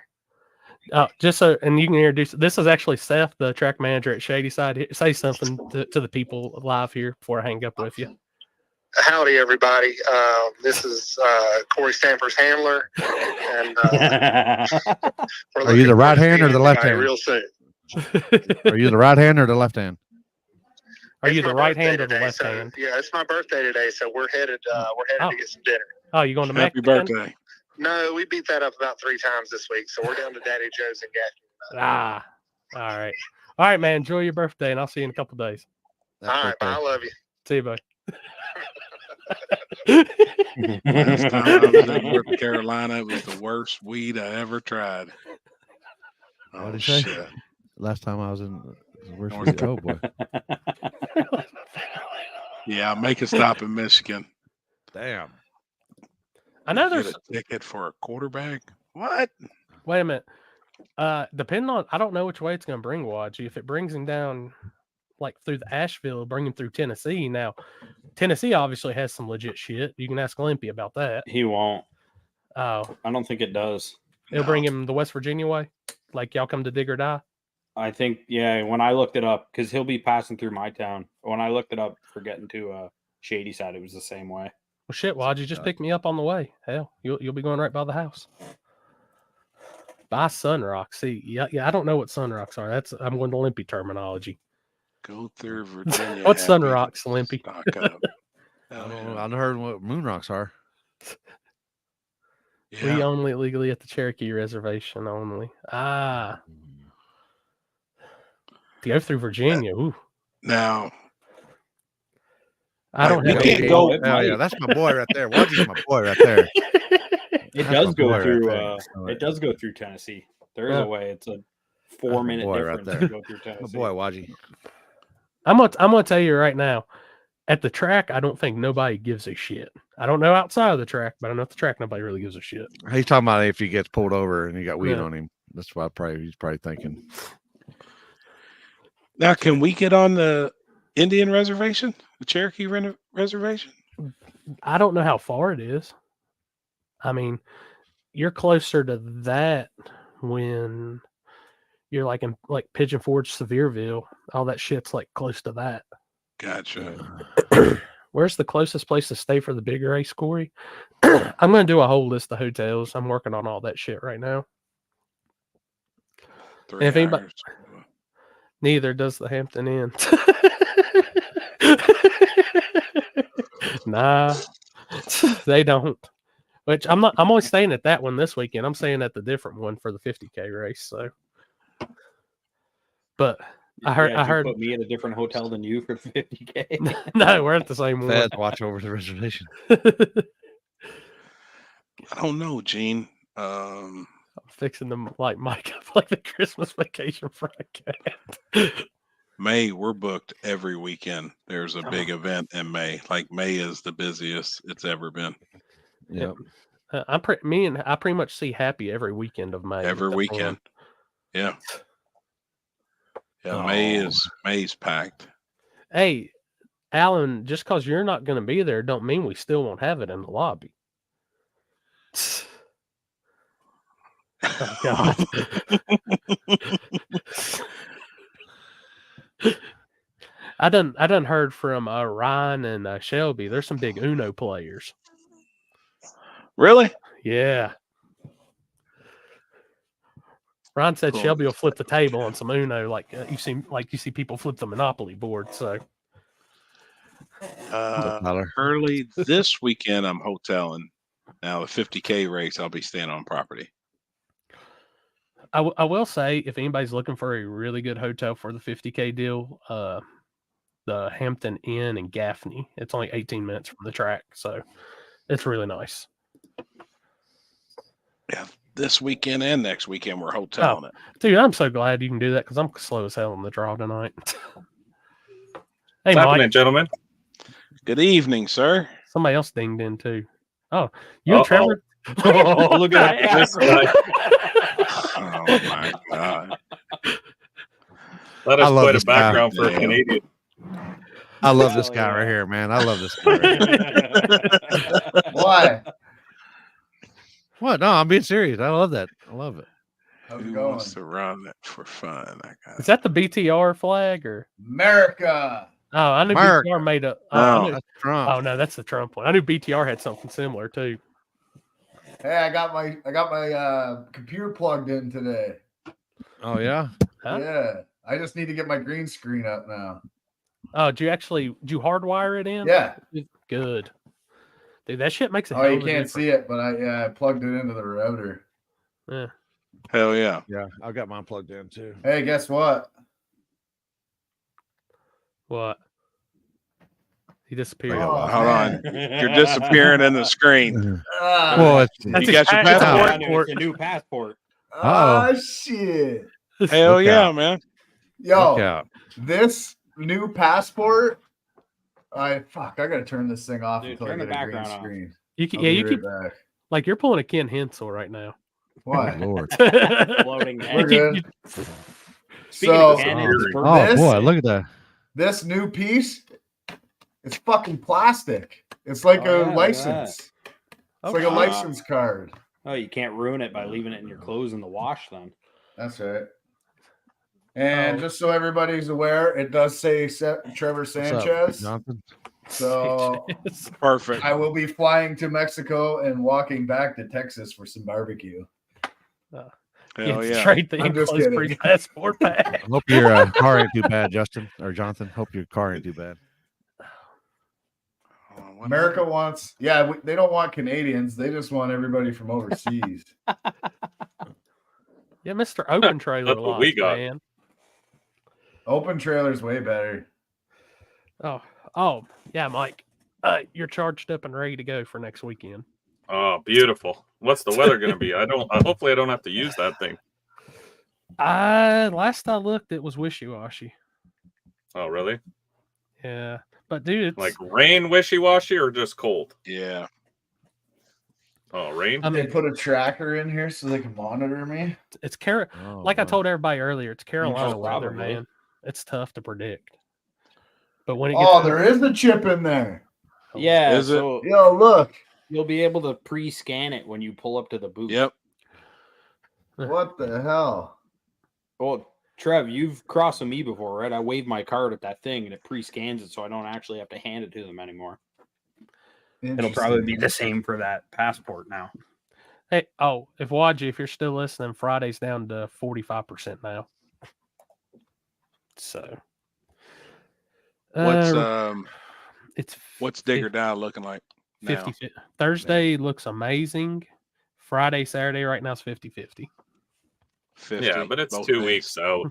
Just so, and you can introduce. This is actually Seth, the track manager at Shady Side. Say something to the people live here before I hang up with you. Howdy, everybody. This is Corey Stamper's handler, and Are you the right hand or the left hand? Real soon. Are you the right hand or the left hand? Are you It's the my right hand birthday or the today, left so, hand? Yeah, it's my birthday today, so we're headed. To get some dinner. Oh, you going to Happy Mexican? birthday. No, we beat that up about 3 times this week, so we're down to Daddy Joe's and Gaffney. Ah, all right, man. Enjoy your birthday, and I'll see you in a couple days. All right, bye. I love you. See you, bud. Last time I was in North Carolina, it was the worst weed I ever tried. What'd Oh, he say? shit. Last time I was in, where's North oh boy, Yeah, make a stop in Michigan. damn. I know Get there's. a ticket for a quarterback. What? Wait a minute. Depending on, I don't know which way it's going to bring Wadgy. If it brings him down, like through the Asheville, bring him through Tennessee. Now, Tennessee obviously has some legit shit. You can ask Limpy about that. He won't. Oh, I don't think it does. it'll bring him the West Virginia way. Like y'all come to dig or die. I think, yeah, when I looked it up, because he'll be passing through my town. When I looked it up for getting to Shady Side, it was the same way. Well, shit, Wadgy, just pick me up on the way. Hell, you'll be going right by the house. By Sunrock. See, yeah, I don't know what Sunrocks are. I'm going to Limpy terminology. Go through Virginia. What's Sunrocks, Limpy? Stock up. I heard what moon rocks are. Yeah. We only legally at the Cherokee Reservation only. Ah. To go through Virginia. Ooh. Now, I don't you have can't any- go. Oh yeah, that's my boy right there. Wadgy's my boy right there. It That's does my go boy right through. there. It does go through Tennessee. There is Yeah. a way. It's a 4-minute boy right difference there. to go through My Tennessee. boy Wadgy. I'm gonna tell you right now. At the track, I don't think nobody gives a shit. I don't know outside of the track, but I know at the track nobody really gives a shit. He's talking about if he gets pulled over and he got weed Yeah. on him. That's why he's probably thinking. Now, can we get on the Indian reservation, the Cherokee reservation? I don't know how far it is. I mean, you're closer to that when you're like in like Pigeon Forge, Sevierville. All that shit's like close to that. Gotcha. Where's the closest place to stay for the big race, Corey? I'm going to do a whole list of hotels. I'm working on all that shit right now. 3 if anybody- hours. Neither does the Hampton Inn. Nah, they don't. Which I'm only staying at that one this weekend. I'm staying at the different one for the 50K race. So, but I heard. Did you put me at a different hotel than you for 50K. No, we're at the same one. Feds watch over the reservation. I don't know, Gene. I'm fixing them like Mike up like the Christmas vacation podcast. May, we're booked every weekend. There's a big event in May. Like May is the busiest it's ever been. Yep. I pretty much see Happy every weekend of May. Every weekend. Yeah. Yeah, May's packed. Hey, Alan, just because you're not going to be there, don't mean we still won't have it in the lobby. Oh God. I done heard from Ryan and Shelby. There's some big Uno players. Really? Yeah. Ron said Cool. Shelby will flip the table on some Uno, like you see people flip the Monopoly board. So Early this weekend, I'm hoteling. Now the 50K race, I'll be staying on property. I will say, if anybody's looking for a really good hotel for the 50K deal, the Hampton Inn in Gaffney. It's only 18 minutes from the track, so it's really nice. Yeah, this weekend and next weekend we're hoteling it. Dude, I'm so glad you can do that because I'm slow as hell on the draw tonight. Hey, What's happening, Mike. gentlemen? Good evening, sir. Somebody else dinged in too. Oh, you and Trevor? Oh, look at that. This guy. Oh my God. That I is love quite a this guy. background for a Damn. Canadian. I love this Hell guy yeah. right here, man. I love this guy. Right here. Why? What? No, I'm being serious. I love that. I love it. How's it Who going? wants to run it for fun? I got Is that the BTR flag or? America. Oh, I knew America. BTR made a. No. That's Trump. Oh no, that's the Trump one. I knew BTR had something similar too. Hey, I got my computer plugged in today. Oh yeah. Huh? Yeah. I just need to get my green screen up now. Oh, did you hardwire it in? Yeah. Good. Dude, that shit makes a Oh, hell you of a can't difference. see it, but I plugged it into the router. Yeah. Hell yeah. Yeah, I've got mine plugged in too. Hey, guess what? What? He disappeared. Oh, Hold man. on. You're disappearing in the screen. Well, it's, That's You got your his passport? It's a new passport. Oh, shit. Hell Look yeah, out. man. Yo, look out. this new passport. I gotta turn this thing off Dude, until I turn the get a green background off. screen. You keep, I'll yeah, be you right keep back. like you're pulling a Ken Hensel right now. Why? Lord. Floating You head. We're keep- good. Speaking So of Ken, Oh, it's his oh birthday. This- boy, look at that. this new piece, it's fucking plastic. It's like Oh, a yeah, look at license. It's Oh, like a shit. license card. Oh, you can't ruin it by leaving it in your clothes in the wash then. That's right. And Oh. just so everybody's aware, it does say Trevor What's up, Sanchez. Jonathan? So Perfect. I will be flying to Mexico and walking back to Texas for some barbecue. Hell Get yeah. straight the I'm just enclosed kidding. free passport back. I hope your car ain't too bad, Justin or Jonathan. Hope your car ain't too bad. Oh, America wants, they don't want Canadians. They just want everybody from overseas. Yeah, Mr. Open Trailer That's what we Lodge, got. man. Open trailer's way better. Oh, yeah, Mike. You're charged up and ready to go for next weekend. Oh, beautiful. What's the weather going to be? Hopefully I don't have to use that thing. Last I looked, it was wishy-washy. Oh, really? Yeah, but dude, it's Like rain wishy-washy or just cold? Yeah. Oh, rain? I They mean, put a tracker in here so they can monitor me. it's Oh, like I wow. told everybody earlier, it's Carolina Oh, weather, probably. man. It's tough to predict. But when it Oh, gets there is a chip in there. Yeah, Is it? so Yo, look. you'll be able to pre-scan it when you pull up to the booth. Yep. What the hell? Well, Trev, you've crossed with me before, right? I wave my card at that thing and it pre-scans it, so I don't actually have to hand it to them anymore. It'll probably be the same for that passport now. Hey, if Wadji, if you're still listening, Friday's down to 45% now. So What's Digger Dow looking like now? 50. Thursday looks amazing. Friday, Saturday right now is 50-50. 50, Yeah, but it's both 2 days. weeks out.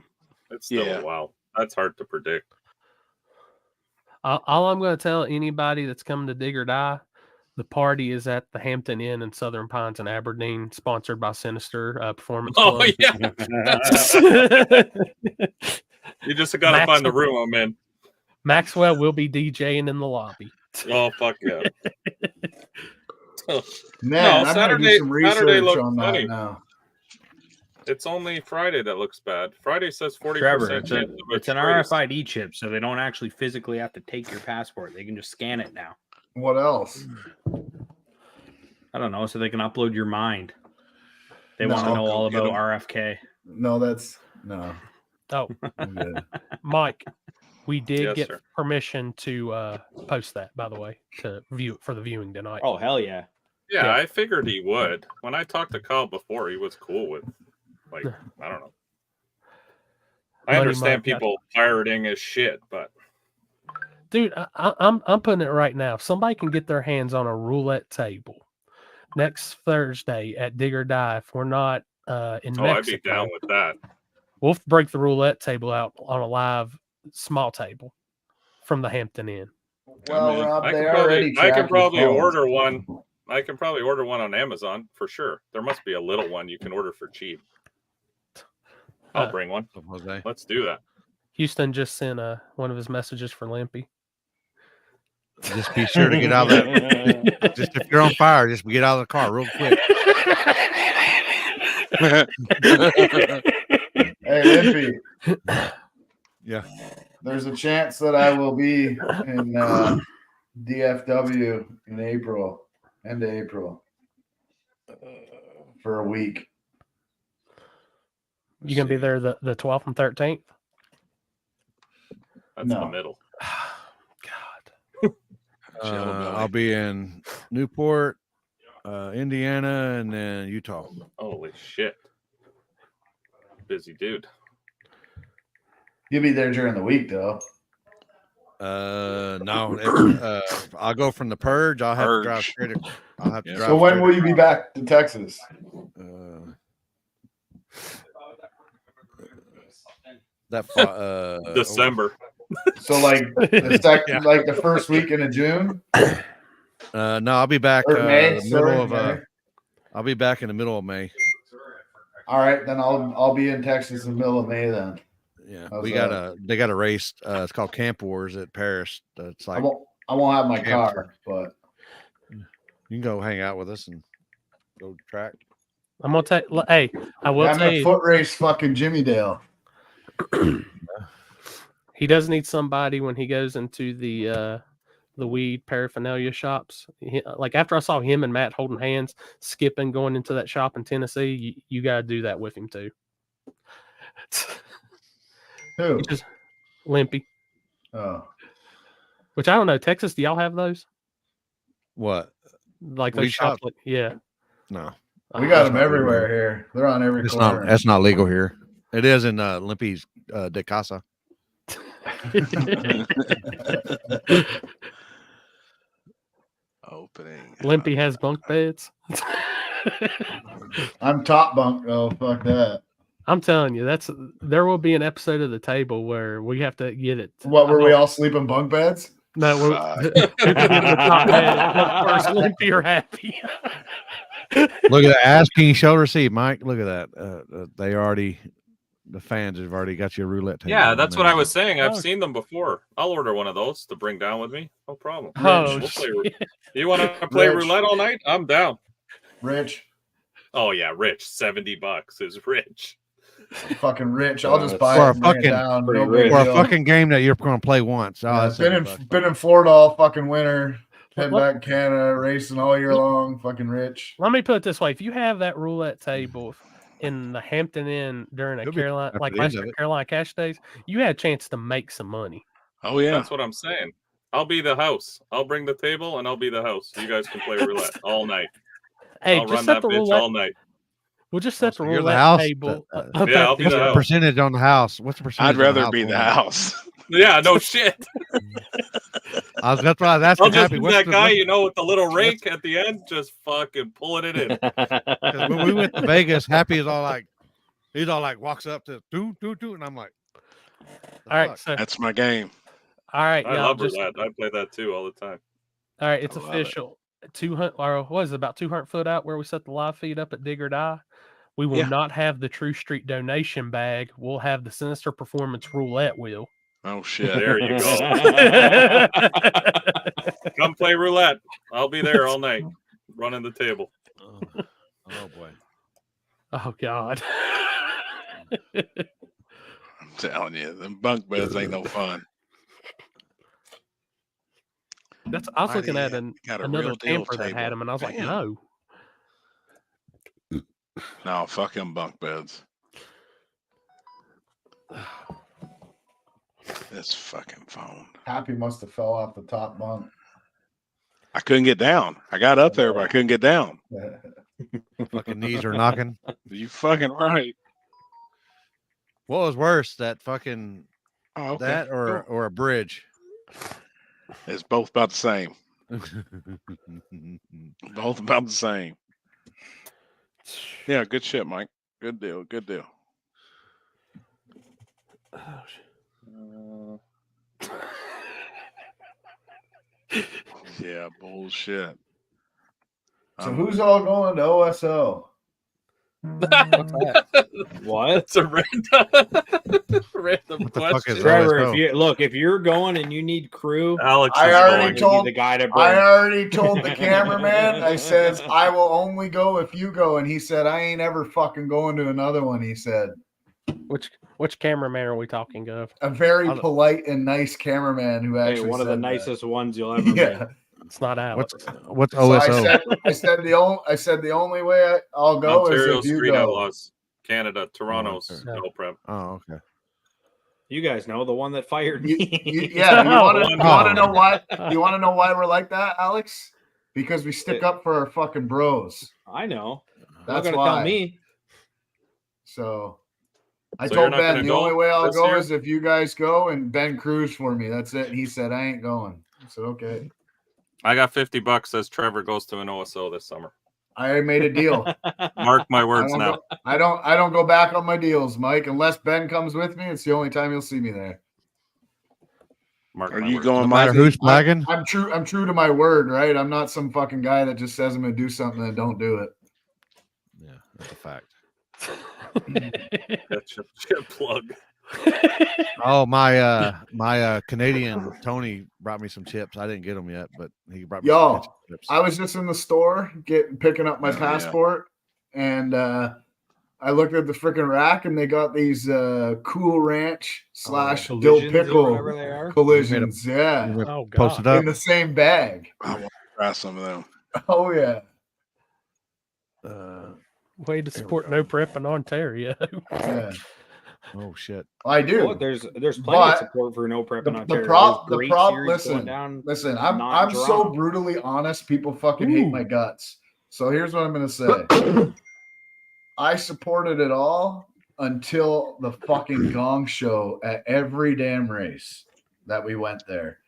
It's still Yeah. a while. That's hard to predict. All I'm going to tell anybody that's coming to Dig or Die, the party is at the Hampton Inn in Southern Pines in Aberdeen, sponsored by Sinister Performance Oh, Club. yeah. You just got to find the room I'm in. Maxwell will be DJing in the lobby. Oh, fuck yeah. Man, No, I'm gonna do some research looks on that funny. now. It's only Friday that looks bad. Friday says 40% Trevor, chance of a it's an trace. RFID chip, so they don't actually physically have to take your passport. They can just scan it now. What else? I don't know, so they can upload your mind. They No, want to know go all get about 'em. RFK. No, no. Oh, I'm good. Mike, we did Yes, get sir. permission to post that, by the way, to view it for the viewing tonight. Oh, hell yeah. Yeah, Yeah. I figured he would. When I talked to Kyle before, he was cool with, like, I don't know. I Money understand Mike got- people pirating his shit, but Dude, I'm putting it right now. If somebody can get their hands on a roulette table next Thursday at Dig or Die, if we're not in I'd be Mexico, down with that. we'll break the roulette table out on a live small table from the Hampton Inn. Well, in. Rob, I they can already probably order one. I can probably order one on Amazon for sure. There must be a little one you can order for cheap. I'll bring one. Jose. Let's do that. Houston just sent one of his messages for Limpy. Just be sure to get out of that. Just if you're on fire, just get out of the car real quick. Hey, Limpy, Yeah. there's a chance that I will be in DFW in April, end of April. for a week. You gonna be there the 12th and 13th? That's No. the middle. God. I'll be in Newport, Indiana, and then Utah. Holy shit. Busy dude. You'll be there during the week, though. No, if, I'll go from the purge. I'll have to drive straight. I'll have to drive. So when straight will you be back to Texas? December. So like the first weekend of June. No, I'll be back May. I'll be back in the middle of May. All right, then I'll be in Texas in the middle of May then. Yeah, they got a race. It's called Camp Wars at Paris. It's like I won't have my car, but you can go hang out with us and go track. I'm gonna take. Hey, I will I'm tell a you. foot race, fucking Jimmy Dale. He does need somebody when he goes into the weed paraphernalia shops. Like after I saw him and Matt holding hands, skipping, going into that shop in Tennessee, you got to do that with him too. Who? Just Limpy. Oh. Which I don't know. Texas, do y'all have those? What? Like those Weed shops? shop? Yeah. No. We got them everywhere here. They're on every corner. That's not legal here. It is in Limpy's de Casa. Opening. Limpy has bunk beds. I'm top bunk though. Fuck that. I'm telling you, there will be an episode of the table where we have to get it. What were we all sleep in bunk beds? No, we're the top bed. First, Limpy or Happy. Look at that. Ask King shall receive, Mike. Look at that. The fans have already got you a roulette table. Yeah, that's what I was saying. I've seen them before. I'll order one of those to bring down with me. No problem. Oh, you want to play roulette all night? I'm down. Rich. Oh yeah, Rich. $70 is Rich. Fucking Rich. I'll just buy for it and bring it down. No big for a deal. fucking game that you're going to play once. Oh, Yeah, that's been in Florida all fucking winter. Heading back to Canada, racing all year long. Fucking Rich. Let me put it this way: if you have that roulette table in the Hampton Inn during a Carolina, like last year, Carolina Cash Days, you had a chance to make some money. Oh yeah, that's what I'm saying. I'll be the house. I'll bring the table and I'll be the house. You guys can play roulette all night. Hey, I'll just run set that the bitch roulette all night. We'll just set the you're roulette the house. table. Yeah, I'll be What's the the house. percentage on the house? What's the percentage? I'd rather be the house. Yeah, no shit. That's why I was asking. I'll just Happy, be that guy, with the little rake at the end, just fucking pulling it in. When we went to Vegas, Happy is all like, he's all like, walks up to do, and I'm like, all right, so that's my game. All right, I love roulette. I play that too all the time. All right, it's official. 200, or what is it, about 200 foot out where we set the live feed up at Dig or Die. We will not have the True Street donation bag. We'll have the Sinister Performance roulette wheel. Oh shit! There you go. Come play roulette. I'll be there all night, running the table. Oh boy. Oh God. I'm telling you, them bunk beds ain't no fun. I was looking at another camper that had them, and I was like, no. No, fuck them bunk beds. This fucking phone. Happy must have fell off the top bunk. I couldn't get down. I got up there, but I couldn't get down. Fucking knees are knocking. You fucking right. What was worse, that fucking okay. that or a bridge? It's both about the same. Both about the same. Yeah, good shit, Mike. Good deal. Good deal. Yeah, bullshit. So who's all going to OSO? What? It's a random question. Trevor, if you're going and you need crew, Alex, I already told the guy to bring. I already told the cameraman. I says I will only go if you go, and he said I ain't ever fucking going to another one. He said, which cameraman are we talking of? A very polite and nice cameraman who actually one of said the nicest ones you'll ever meet. It's not Alex. What's So OSO? I said the only way I'll go Ontario is if you Street go. Outlaws, Canada, Toronto's okay. no prep. Oh, okay. You guys know the one that fired You, me. you want to Oh. know why? You want to know why we're like that, Alex? Because we stick up for our fucking bros. I know. That's Not gonna why. tell me. So I So you're told not Ben gonna the go only way I'll this go year? is if you guys go and Ben cruise for me. That's it. And he said I ain't going. I said okay. I got $50 as Trevor goes to an OSO this summer. I made a deal. Mark my words I now. don't I don't go back on my deals, Mike. Unless Ben comes with me, it's the only time you'll see me there. Mark Are my you words. going, No matter Mikey? who's flagging. I'm true to my word, right? I'm not some fucking guy that just says I'm gonna do something and don't do it. Yeah, that's a fact. That's your plug. Oh, my Canadian Tony brought me some chips. I didn't get them yet, but he brought me Yo, some ketchup chips. I was just in the store picking up my Oh, yeah. passport, and I looked at the freaking rack, and they got these Cool Ranch / dill Collisions or pickle whatever they are. collisions. Yeah, You Oh post God. it in the up. same bag. I want to try some of them. Oh yeah. Way to support no prep in Ontario. Yeah, Oh shit. I do. Well, there's plenty But of support for no prep in the Ontario. prop- There's the great prop- series listen, going down. Listen, not I'm in so Toronto. brutally honest. People fucking hate my guts. So here's what I'm gonna say. I supported it all until the fucking gong show at every damn race that we went there.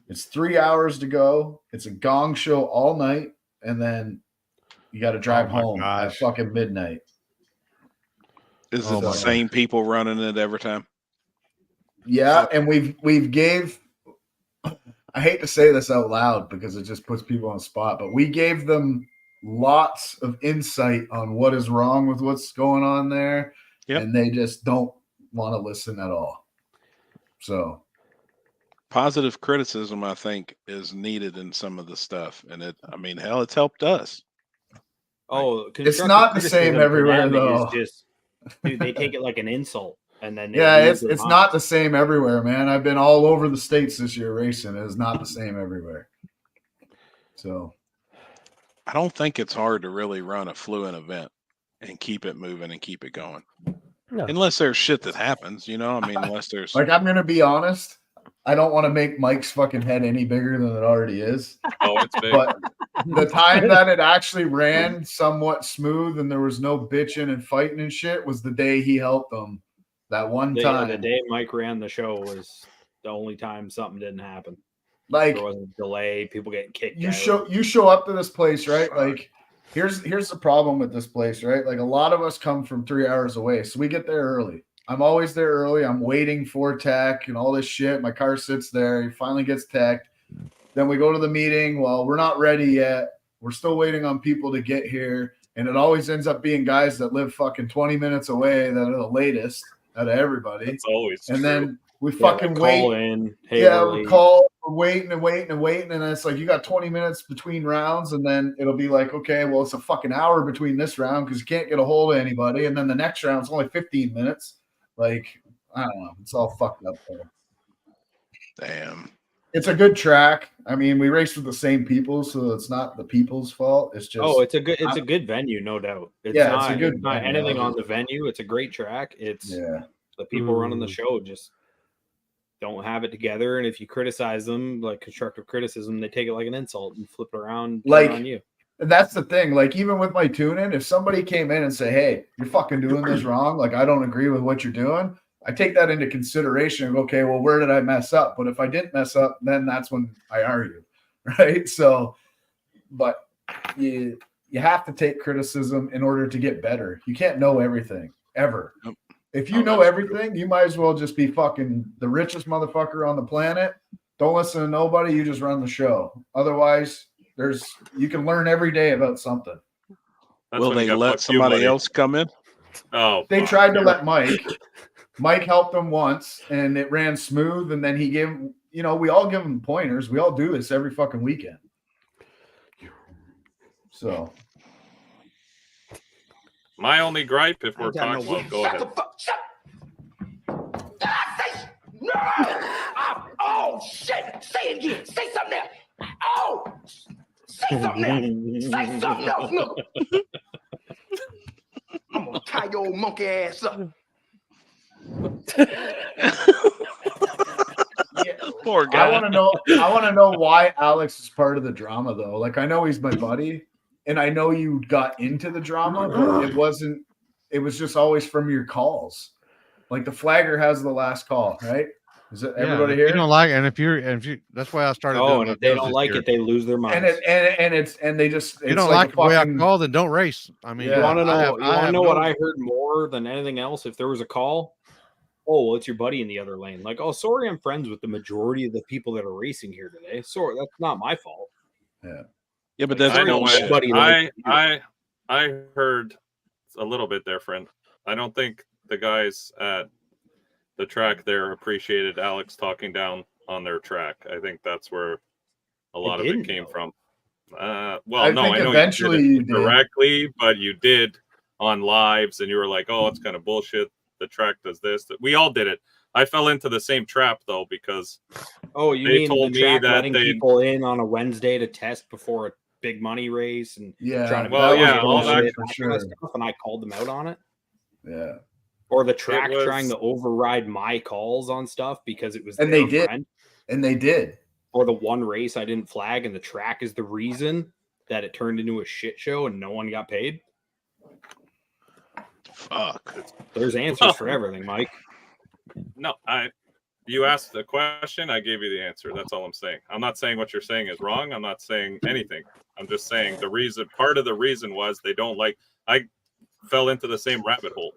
It's 3 hours to go. It's a gong show all night, and then you got to drive Oh my home at gosh. fucking midnight. Is Oh it the my same people running it every time? Yeah, and we've gave. I hate to say this out loud because it just puts people on the spot, but we gave them lots of insight on what is wrong with what's going on there, Yep. and they just don't want to listen at all. So Positive criticism, I think, is needed in some of the stuff, and hell, it's helped us. Oh, it's not the same constructive criticism for everywhere, them though. is just, dude, they take it like an insult, and then they Yeah, lose it's their not minds. the same everywhere, man. I've been all over the states this year racing. It is not the same everywhere. So I don't think it's hard to really run a fluent event and keep it moving and keep it going. No. Unless there's shit that happens, unless there's like I'm gonna be honest. I don't want to make Mike's fucking head any bigger than it already is. Oh, it's big. But the time that it actually ran somewhat smooth and there was no bitching and fighting and shit was the day he helped them. That one time. The day Mike ran the show was the only time something didn't happen. Like There wasn't a delay, people getting kicked you out. show up to this place, right? Like here's the problem with this place, right? Like a lot of us come from 3 hours away, so we get there early. I'm always there early. I'm waiting for tech and all this shit. My car sits there. He finally gets teched. Then we go to the meeting. Well, we're not ready yet. We're still waiting on people to get here. And it always ends up being guys that live fucking 20 minutes away that are the latest out of everybody. It's always And true. then we Yeah, fucking they wait. call in. Hey, Yeah, we're we late. call, we're waiting, and it's like you got 20 minutes between rounds, and then it'll be like, okay, well, it's a fucking hour between this round because you can't get a hold of anybody, and then the next round's only 15 minutes. Like, I don't know, it's all fucked up there. damn. It's a good track. I mean, we race with the same people, so it's not the people's fault. It's just Oh, it's a good venue, no doubt. It's Yeah, not, it's a good it's not venue. anything on the venue. It's a great track. It's yeah. the people running the show just don't have it together. And if you criticize them, like constructive criticism, they take it like an insult and flip it around Like, on you. That's the thing. Like, even with my tuning, if somebody came in and say, hey, you're fucking doing this wrong, like, I don't agree with what you're doing, I take that into consideration and go, okay, well, where did I mess up? But if I didn't mess up, then that's when I argue, right? So, but you have to take criticism in order to get better. You can't know everything, ever. If you know everything, you might as well just be fucking the richest motherfucker on the planet. Don't listen to nobody. You just run the show. Otherwise, you can learn every day about something. That's Will when you they got let fuck you somebody money. else come in? Oh, They fuck. tried to let Mike. Mike helped them once, and it ran smooth. And then he gave, we all give him pointers. We all do this every fucking weekend. So My only gripe, if we're talking, well, go ahead. No! Oh, shit! Say it again. Say something else. Oh, Say something else. Say something else, nigga. I'm gonna tie your old monkey ass up. Poor I guy. want to know why Alex is part of the drama though. Like I know he's my buddy, and I know you got into the drama, but it wasn't. It was just always from your calls. Like the flagger has the last call, right? Is it everybody if here? you don't like, and if you, that's why I started. Oh, doing and my if they deals don't this like year. it, they lose their minds. And they just If you don't like the way I call, then don't race. I mean, Yeah. You want to know? I have what no- I heard more than anything else? If there was a call, oh, well, it's your buddy in the other lane. Like, oh, sorry, I'm friends with the majority of the people that are racing here today. Sorry, that's not my fault. Yeah, but Like, that's I know sorry, what buddy. I heard a little bit there, friend. I don't think the guys at the track there appreciated Alex talking down on their track. I think that's where a lot of it didn't, came though. from. I I think know eventually you you did did. directly, but you did on lives, and you were like, "Oh, it's kind of bullshit. The track does this." We all did it. I fell into the same trap though because Oh, you they mean told the me track that letting they- people in on a Wednesday to test before a big money race and Yeah, trying to Well, that was yeah, all bullshit that for kind of sure. stuff, and I called them out on it. Yeah, Or the track was- trying to override my calls on stuff because it was And their they did. friend. and they did. Or the one race I didn't flag, and the track is the reason that it turned into a shit show and no one got paid. Fuck. There's answers for everything, Mike. No, you asked the question, I gave you the answer. That's all I'm saying. I'm not saying what you're saying is wrong. I'm not saying anything. I'm just saying part of the reason was they don't like. I fell into the same rabbit hole.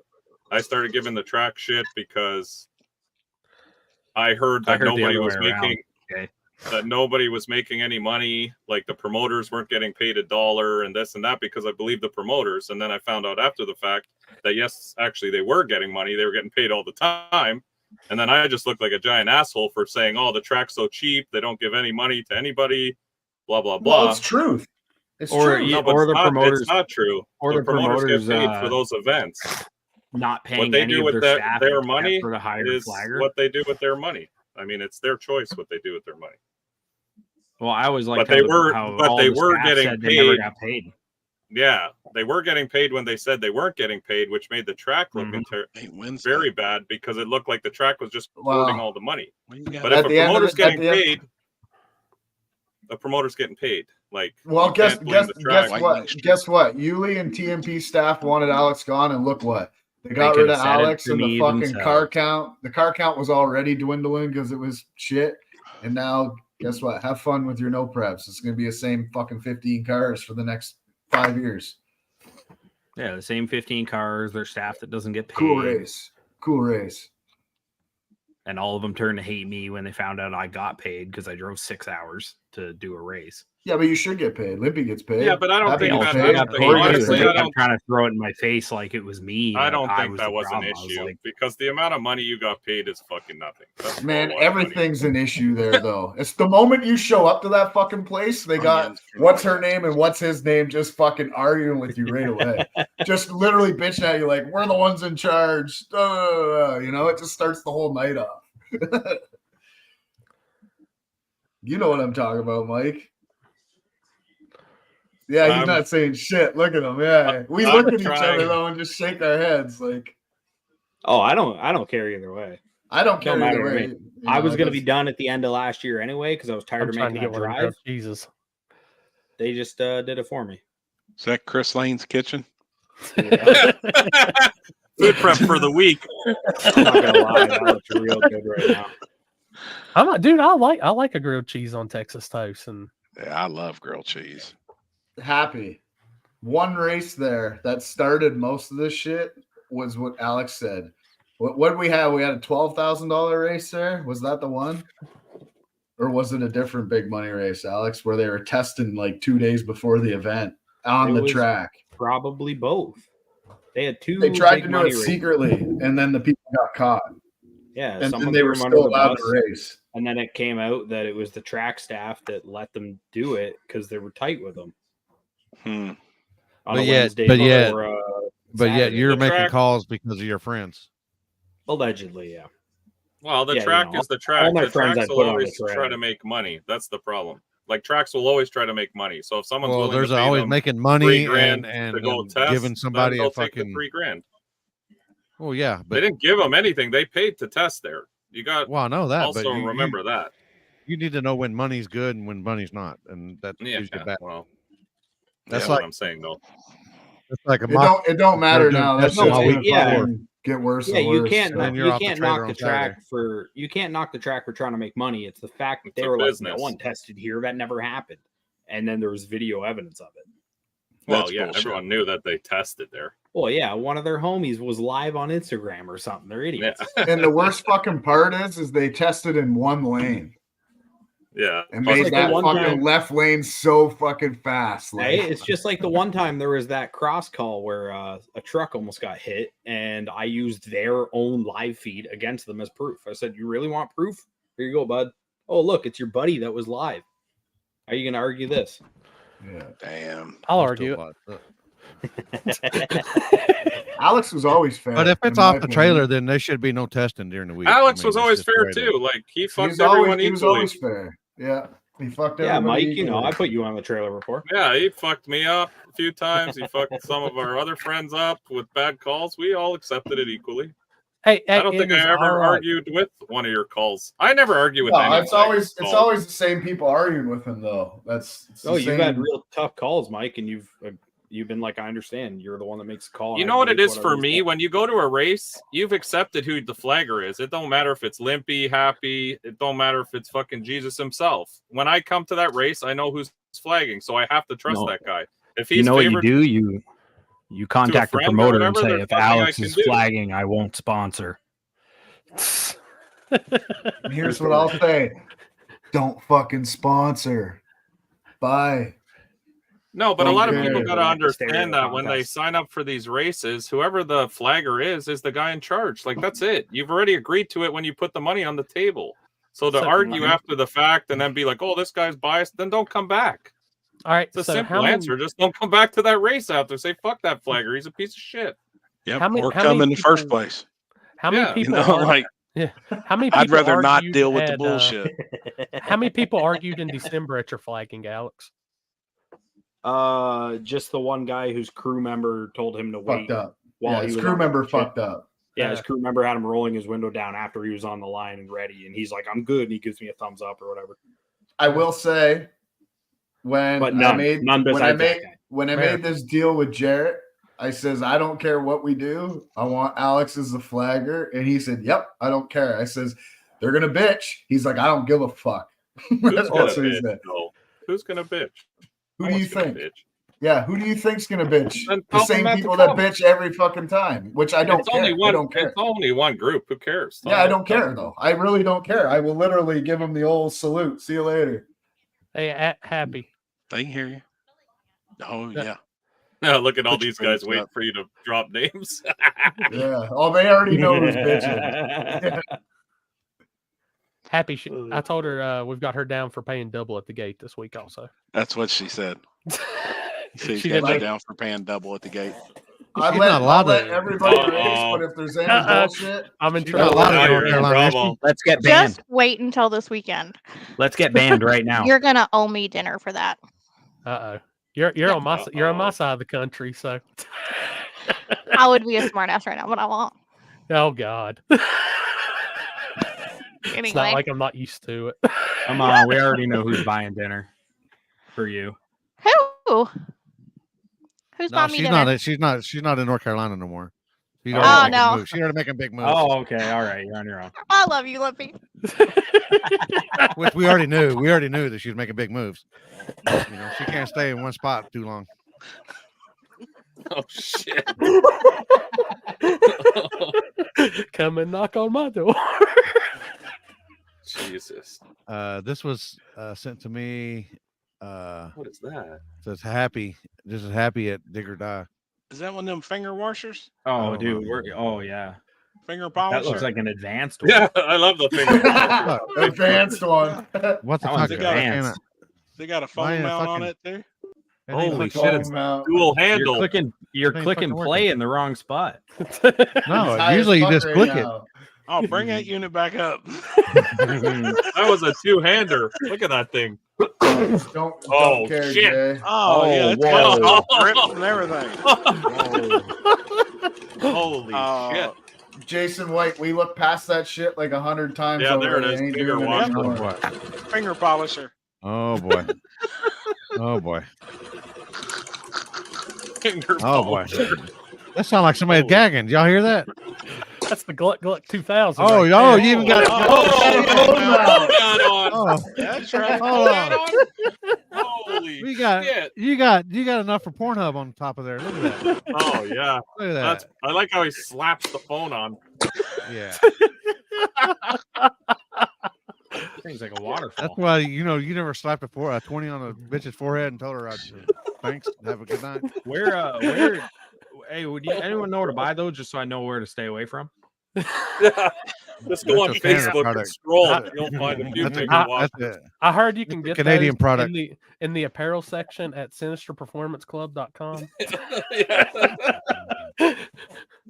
I started giving the track shit because I heard that nobody was making any money. Like the promoters weren't getting paid $1 and this and that because I believe the promoters. And then I found out after the fact that yes, actually they were getting money. They were getting paid all the time. And then I just looked like a giant asshole for saying, "Oh, the track's so cheap. They don't give any money to anybody." Blah blah blah. Well, it's truth. It's Or true. No, but or it's the not, promoters, it's not true. or the the promoters get promoters, paid for those events. not paying What they any do of with their staff their except money for the hired is flagger. what they do with their money. I mean, it's their choice what they do with their money. Well, I always like But they were getting they never paid. got paid. Yeah, they were getting paid when they said they weren't getting paid, which made the track look Hey, Wednesday. very bad because it looked like the track was just Wow. hoarding all the money. What do you got? But At if a the end of promoter's the- at getting the end- paid, the promoter's getting paid. Like, Well, you guess can't blame the track. what? Yuli and TMP staff wanted Alex gone, and look what they got could rid of have said it Alex, to and the me fucking themselves. car count. The car count was already dwindling because it was shit, and now guess what? Have fun with your no preps. It's going to be the same fucking 15 cars for the next 5 years. Yeah, the same 15 cars. Their staff that doesn't get paid. Cool race. And all of them turned to hate me when they found out I got paid because I drove 6 hours to do a race. Yeah, but you should get paid. Limpy gets paid. Yeah, but I don't Happy think gets that- paid. I don't think- Corey gets honestly, paid. I don't- I'm trying to throw it in my face like it was me. I don't think was that the was an problem. I was issue like, because the amount of money you got paid is fucking nothing. That's Man, a lot of money. everything's an issue there, though. It's the moment you show up to that fucking place, they got what's her name and what's his name just fucking arguing with you right away. Just literally bitching at you like, we're the ones in charge. You know, it just starts the whole night off. You know what I'm talking about, Mike. Yeah, he's I'm- not saying shit. Look at him. Yeah. We I'm look at each trying. other, though, and just shake our heads like, oh, I don't care either way. I don't care Don't either matter to way. me. You I know, was it going to be does- done at the end of last year anyway because I was tired I'm of trying making to get that one of drive. them. Jesus. They just did it for me. Is that Chris Lane's kitchen? Yeah. Food prep for the week. I'm not gonna lie, that looks real good right now. I'm not, dude. I like a grilled cheese on Texas toast, and Yeah, I love grilled cheese. Happy. One race there that started most of this shit was what Alex said. What did we have? We had a $12,000 race there. Was that the one? Or was it a different big money race, Alex, where they were testing like 2 days before the event on It the was track? Probably both. They had two. They tried big to do money it races. secretly, and then the people got caught. Yeah, And some then of they them were threw 'em under still the allowed bus, to race. and then it came out that it was the track staff that let them do it because they were tight with them. Hmm. On But a yet- Wednesday but yet- before, But yet Saturday. you're The making track- calls because of your friends. Allegedly, yeah. Well, the Yeah, you track know, is the track. all my The friends tracks I will put on the always try track. to make money. That's the problem. Like tracks will always try to make money. So if someone's Well, willing there's to pay always them making money $3,000 and to go test, giving somebody then a they'll take the fucking. $3,000. Oh yeah, They but didn't give them anything. They paid to test there. You got well, I know that. also but you, remember that. you need to know when money's good and when money's not, and that's Yeah. usually bad. Well, That's that's like what I'm saying though. it's like a It don't matter doing now. That's testing just all gonna week before. fucking get worse Yeah, and you worse. can't And then you you're off the can't trailer knock the on track Saturday. for trying to make money. It's the fact that It's they a were like, business. no one tested here. That never happened. And then there was video evidence of it. Well, That's yeah, bullshit. everyone knew that they tested there. Well, yeah, one of their homies was live on Instagram or something. They're Yeah, idiots. And the worst fucking part is they tested in one lane yeah. and Plus made like it's the that one fucking time- left lane so fucking fast. Like, Hey, it's just like the one time there was that cross call where a truck almost got hit, and I used their own live feed against them as proof. I said, "You really want proof? Here you go, bud. Oh, look, it's your buddy that was live. How are you going to argue this?" yeah. Damn. I'll I'm argue still it. Alex was always fair. But if it's in my off the opinion. trailer, then there should be no testing during the week. Alex I mean, was that's always just the fair way it is. too. Like he fucked He everyone was equally. always fair. Yeah. He fucked Yeah, everybody Mike, you know, equally. I put you on the trailer before. Yeah, he fucked me up a few times. He fucked some of our other friends up with bad calls. We all accepted it equally. Hey, I don't think it I is ever all right. argued with one of your calls. I never argue with No, any. it's always the same people arguing with him though. It's the Oh, you've had same- real tough calls, Mike, and you've been like, I understand. You're the one that makes the call. You and know I what it believe is whatever for you me? say. When you go to a race, you've accepted who the flagger is. It don't matter if it's Limpy, Happy. It don't matter if it's fucking Jesus himself. When I come to that race, I know who's flagging, so I have to trust No. that guy. If he's You know what you favored, do? You contact the friend or promoter and whatever, say, there's if nothing I Alex can is do." flagging, I won't sponsor. And here's what I'll say. Don't fucking sponsor. Bye. No, but a Don't lot of care. people got to Like the stereo understand that when they contest. sign up for these races, whoever the flagger is the guy in charge. Like, that's it. You've already agreed to it when you put the money on the table. So to So- argue after the fact and then be like, oh, this guy's biased, then don't come back. All right. It's a So simple answer. Just don't come back to that race after. Say, fuck that flagger. He's a piece of shit. Yep. How many- or how come many in the first people- place. How many Yeah, You people? know, argue- like how many? People I'd rather not argued deal with the had, bullshit. How many people argued in December at your flagging, Alex? Just the one guy whose crew member told him to wait Fucked up. while Yeah, he his was crew on the member shit. fucked up. Yeah, his crew member had him rolling his window down after he was on the line and ready, and he's like, "I'm good," and he gives me a thumbs up or whatever. I will say when But I none made besides that guy. when I Rare. made this deal with Jarrett, I says, I don't care what we do. I want Alex as the flagger. And he said, yep, I don't care. I says, they're gonna bitch. He's like, I don't give a fuck. Who's That's gonna what he bitch? said. though? Who's gonna bitch? Who No do you one's gonna think? bitch. Yeah, who do you think's gonna bitch? Then The tell them same not to people that come. bitch every fucking time, which I don't It's care. only one. I don't care. It's only one group. Who cares? Yeah, I don't care though. I really don't care. I will literally give him the old salute. See you later. Hey, Happy. They can hear you. Oh yeah. No, look at all Put your these guys fingers waiting up. for you to drop names. Yeah. Oh, they already know who's bitching. Happy. I told her we've got her down for paying double at the gate this week. Also, That's what she said. She's She got didn't you like- down for paying double at the gate. I She's let, not allowed I'll let to- everybody race, Uh-oh. but if there's any Uh-uh. bullshit, I'm in she's not trouble. allowed to Now go you're in Carolina, is she? trouble. Let's get banned. Just wait until this weekend. Let's get banned right now. You're gonna owe me dinner for that. Uh oh. You're on my you're on my side of the country, so. I would be a smartass right now, but I won't. Oh God. It's not Anyway, like I'm not used to it. Come on, we already know who's buying dinner for you. who? Who's No, buying me she's dinner? not. She's not in North Carolina no more. She's Oh, already making no. moves. She's already making big moves, Oh, okay, all right, you're on your own. I love you, Lippy. which we already knew. We already knew that she was making big moves. You know, she can't stay in one spot too long. Oh shit! Come and knock on my door. Jesus, This was sent to me. what is that? Says happy. This is happy at Dig or Die. Is that one of them finger washers? Oh, don't dude, know. oh yeah, Finger that polisher? looks like an advanced one. Yeah, I love the thing. advanced one. What the That one's fuck? advanced. They got a Why phone ain't it mount on fucking- it too. Holy fucking- shit, it's Mount. Dual You're handle. clicking, Ain't fucking play working. in the wrong spot. No, It's high as usually you fuck just right click it. now. Oh, bring that unit back up. That was a two-hander. Look at that thing. Don't care, shit. Jay. Oh, yeah, it's got all grips and everything. Holy shit. Jason White, we look past that shit like 100 times Yeah, there already. it is. Ain't Finger doing it washer. anymore. Finger polisher. Oh boy. Oh boy. Finger Oh boy. polisher. That sounds like somebody gagging. Did y'all hear that? That's the Gluck Gluck 2000. Oh, right oh, there. you even got on. That's right. Hold on. Holy You got shit. you got enough for Pornhub on top of there. Look at that. Oh yeah. Look at that. That's I like how he slaps the phone on. Yeah. Things like a waterfall. That's why you never slapped a 20 on a bitch's forehead and told her thanks. Have a good night. Where hey, would anyone know where to buy those just so I know where to stay away from? Just go on That's a Canada Facebook and product. scroll. You'll find a few That's finger washers. it. I heard you can It's a get Canadian those product. in the apparel section at sinisterperformanceclub.com.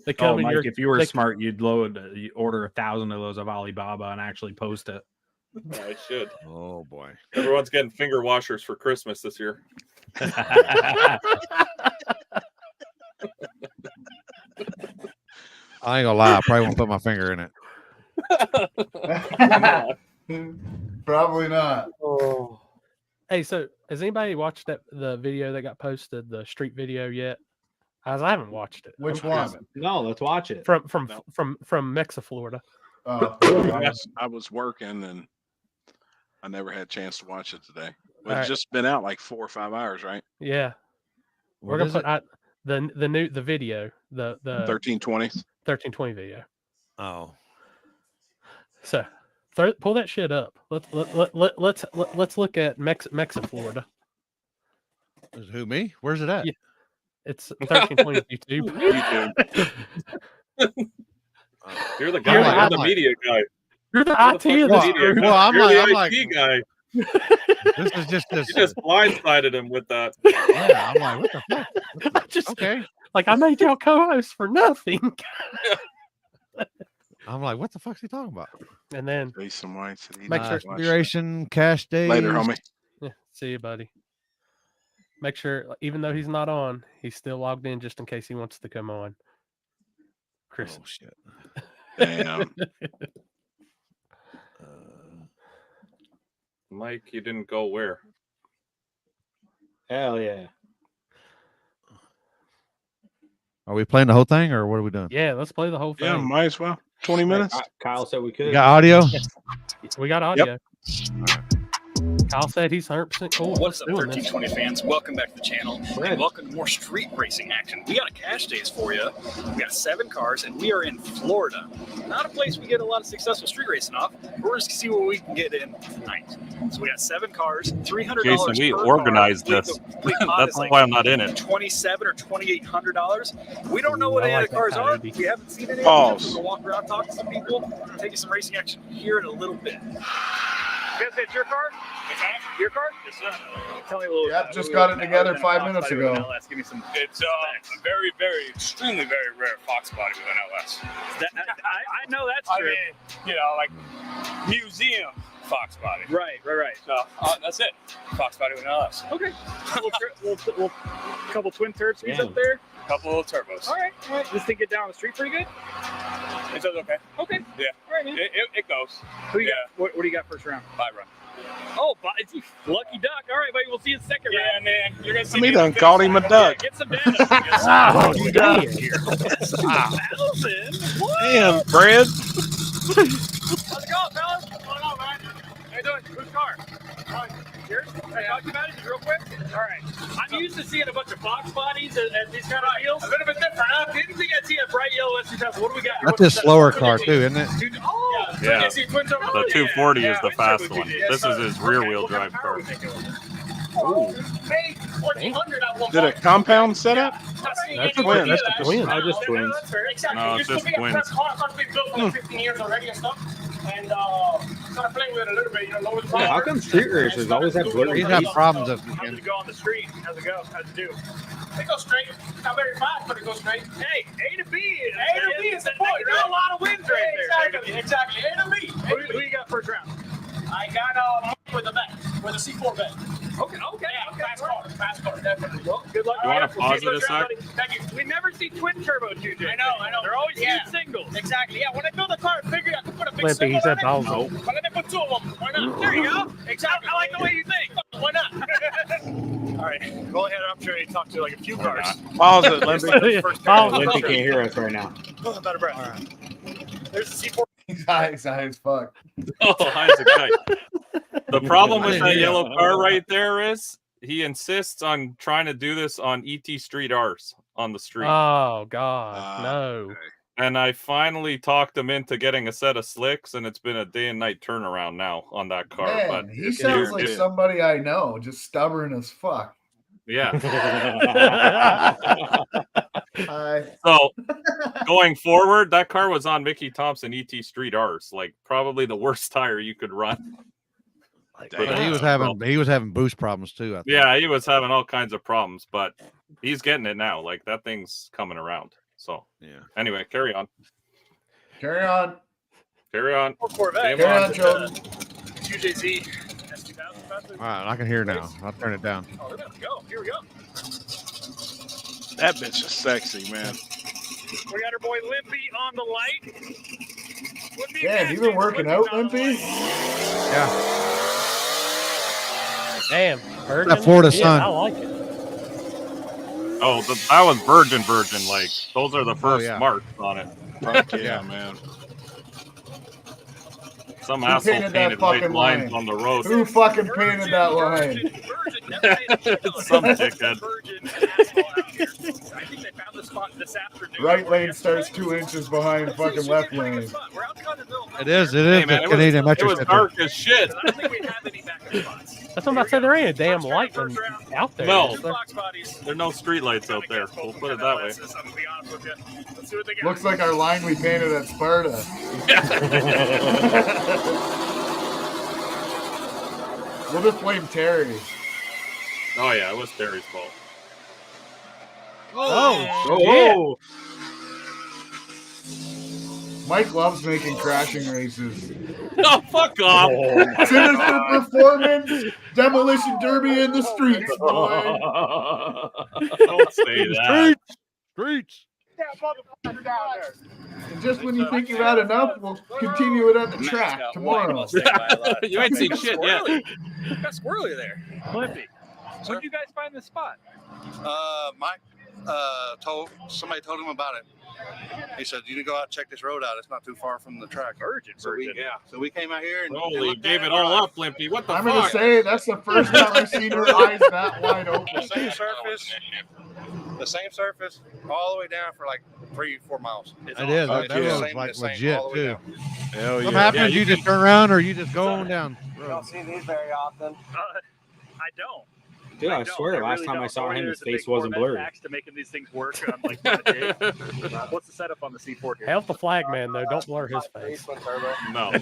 They come in Mike, your, if you were they- smart, you order 1,000 of those of Alibaba and actually post it. I should. Oh boy. Everyone's getting finger washers for Christmas this year. I ain't gonna lie. I probably won't put my finger in it. Probably not. Oh. Hey, so has anybody watched the video that got posted, the street video yet? As I haven't watched it. Which I'm one? curious. No, let's watch it. From Mexa, Florida. I was working and I never had a chance to watch it today. But All it's right. just been out like 4 or 5 hours, right? Yeah. We're What gonna is put it? out the video, the 1320s. 1320 video. Oh. So pull that shit up. Let's look at Mexa, Florida. Who, me? Where's it at? Yeah. It's 1320 YouTube. You're the guy. You're the media guy. You're the You're IT the of this fucking group. media Well, guy. I'm You're like- the I'm IT like- guy. This is just this. You just blindsided him with that. Yeah, I'm like, what the fuck? I just Okay. like I made y'all co-host for nothing. I'm like, what the fuck's he talking about? And then Jason White said he Make didn't sure- watch Configuration, cache days. Later, homie. yeah, see you, buddy. Make sure, even though he's not on, he's still logged in just in case he wants to come on. Chris, Oh shit. Damn. Mike, you didn't go where? Hell yeah. Are we playing the whole thing or what are we doing? yeah, let's play the whole thing. Yeah, might as well. 20 minutes. Kyle said we You could. got audio? We got audio. Kyle said he's 100% cool. What's up, doing this. 1320 fans? Welcome back to the channel, and welcome to more street racing action. We got a cash days for you. We got 7 cars, and we are in Florida. Not a place we get a lot of successful street racing off. We're just see what we can get in tonight. So we got 7 cars, $300. Jason, we per organized car. this. The pot That's is like why I'm not in it. $2,700 or $2,800. We don't know what I any like of the cars that, are. Andy. We haven't seen any. Pause. We're gonna walk around, talk to some people, take you some racing action here in a little bit. Guys, that's your car? Your car? Yes, sir. Tell me a little. Yep, just got it together 5 minutes ago. Give me some. It's a very, very, extremely, very rare fox body with an LS. I know that's true. I mean, you know, like museum fox body. Right. So that's it. Fox body with an LS. Okay. little couple twin turd skis Damn. up there. Couple little turbos. All right. This thing get down the street pretty good. It does okay. Okay. Yeah. All right, man. It goes. Who you got? What do you got first round? Bye, run. Oh, it's lucky duck. All right, buddy. We'll see you in second round. Yeah, man. You're gonna see Me me done called him a duck. Get some data. Get some Oh, data damn. here. 2,000. What? Damn, Fred. How's it going, fellas? What's going on, man? How you doing? Whose car? Yours? Can I talk to you about it just real quick? All right. I'm used to seeing a bunch of fox bodies at these kind of deals. A bit of a different, huh? Didn't think I'd see a bright yellow S2000. What do we got? That's this slower car too, isn't it? Oh, Yeah. you see twins over The there? 240 is Yeah, the yeah. fast one. This is his rear wheel What kind drive of power car. we making? Oh, hey, 1400 at one Did a point. compound setup? That's That's a twin. That's a twin. No, just twins. that's fair. Exactly. No, it's just twins. That car's been built for like 15 years already and stuff. And kind of playing with it a little bit, you know, lower the Yeah, how come street racers always have blurry He's had faces? problems of How's it go on the street? How's it go? How's it do? It goes straight. Not very fast, but it goes straight. Hey, A to B. A to B is the point. There's a lot of wins right there. Exactly. A to B. Who you got first round? I got with the back. With C4 bed. Okay. Fast car, definitely. Well, good luck. You wanna We'll see pause you it a later, sec? buddy. Thank you. We never see twin turbo, TJ. I know. They're always singles. Exactly. Yeah. When I build a car, I figured I could put a big Limpy, he symbol said on it. pause. But let me put 2 of them. Why not? There you go. Exactly. I like the way you think. Why not? All right. Go ahead. I'm sure you talk to like a few cars. Pause it, Limpy. Limpy can't hear us right now. Go ahead, better breath. All right. There's the C4. He's high as fuck. Oh, high as a kite. The problem with that yellow car right there is he insists on trying to do this on ET Street R's on the street. Oh God, no. And I finally talked him into getting a set of slicks, and it's been a day and night turnaround now on that car. Man, but he sounds like somebody I know, just stubborn as fuck. Yeah. Hi. So going forward, that car was on Mickey Thompson ET Street R's, like probably the worst tire you could run. But he was having boost problems too. I think. Yeah, he was having all kinds of problems, but he's getting it now. Like that thing's coming around. So yeah. Anyway, carry on. Carry on. Carry on. Corvette. Carry on, children. QJZ. S2000. All right, I can hear now. I'll turn it down. Oh, there we go. Here we go. That bitch is sexy, man. We got our boy Limpy on the light. Limpy Yeah, you been working out, Limpy? Yeah. Damn. Virgin? That Florida Yeah, sun. I like it. Oh, that was virgin. Like those are the first yeah. marks on it. Fuck yeah, man. Some Who asshole painted that painted white fucking lines line? on the road. Who fucking painted that line? Some dickhead. I think they found the spot this afternoon. Right lane starts 2 inches behind fucking left lane. We're out kind of the middle. It is. Hey, man, the Canadian it metric was system. dark as shit. I don't think we have any backup spots. That's what I'm about to say. There ain't a damn light one out there. No. is there? There are no street lights out there. We'll put it that way. I'm gonna be honest with you. Let's see what they got. Looks like our line we painted at Sparta. We'll just blame Terry. Oh yeah, it was Terry's fault. Oh, Mike loves making crashing races. Oh, fuck off! Sinister performance, demolition derby in the streets, boy. Don't say that. Streets. And just when you think you've had enough, we'll continue it at the track tomorrow. You ain't seen shit yet. Got squirrely there. Limpy. When did you guys find this spot? Mike somebody told him about it. He said, "You need to go out and check this road out. It's not too far from the track." Virgin. So we came out here and Holy, looked gave at it all up, Limpy. What the I'm fuck? gonna say that's the first time I've seen her eyes that wide open. The same surface, all the way down for like 3-4 miles. It is. That It's was like legit all the way too. down. Hell What yeah. happens? You just turn around, or you just go on down. You don't see these very often. I don't. Dude, I swear, last time I saw him, his face wasn't blurry. To making these things work, like what's the setup on the C4 here? Help the flag man though. Don't blur his face. No,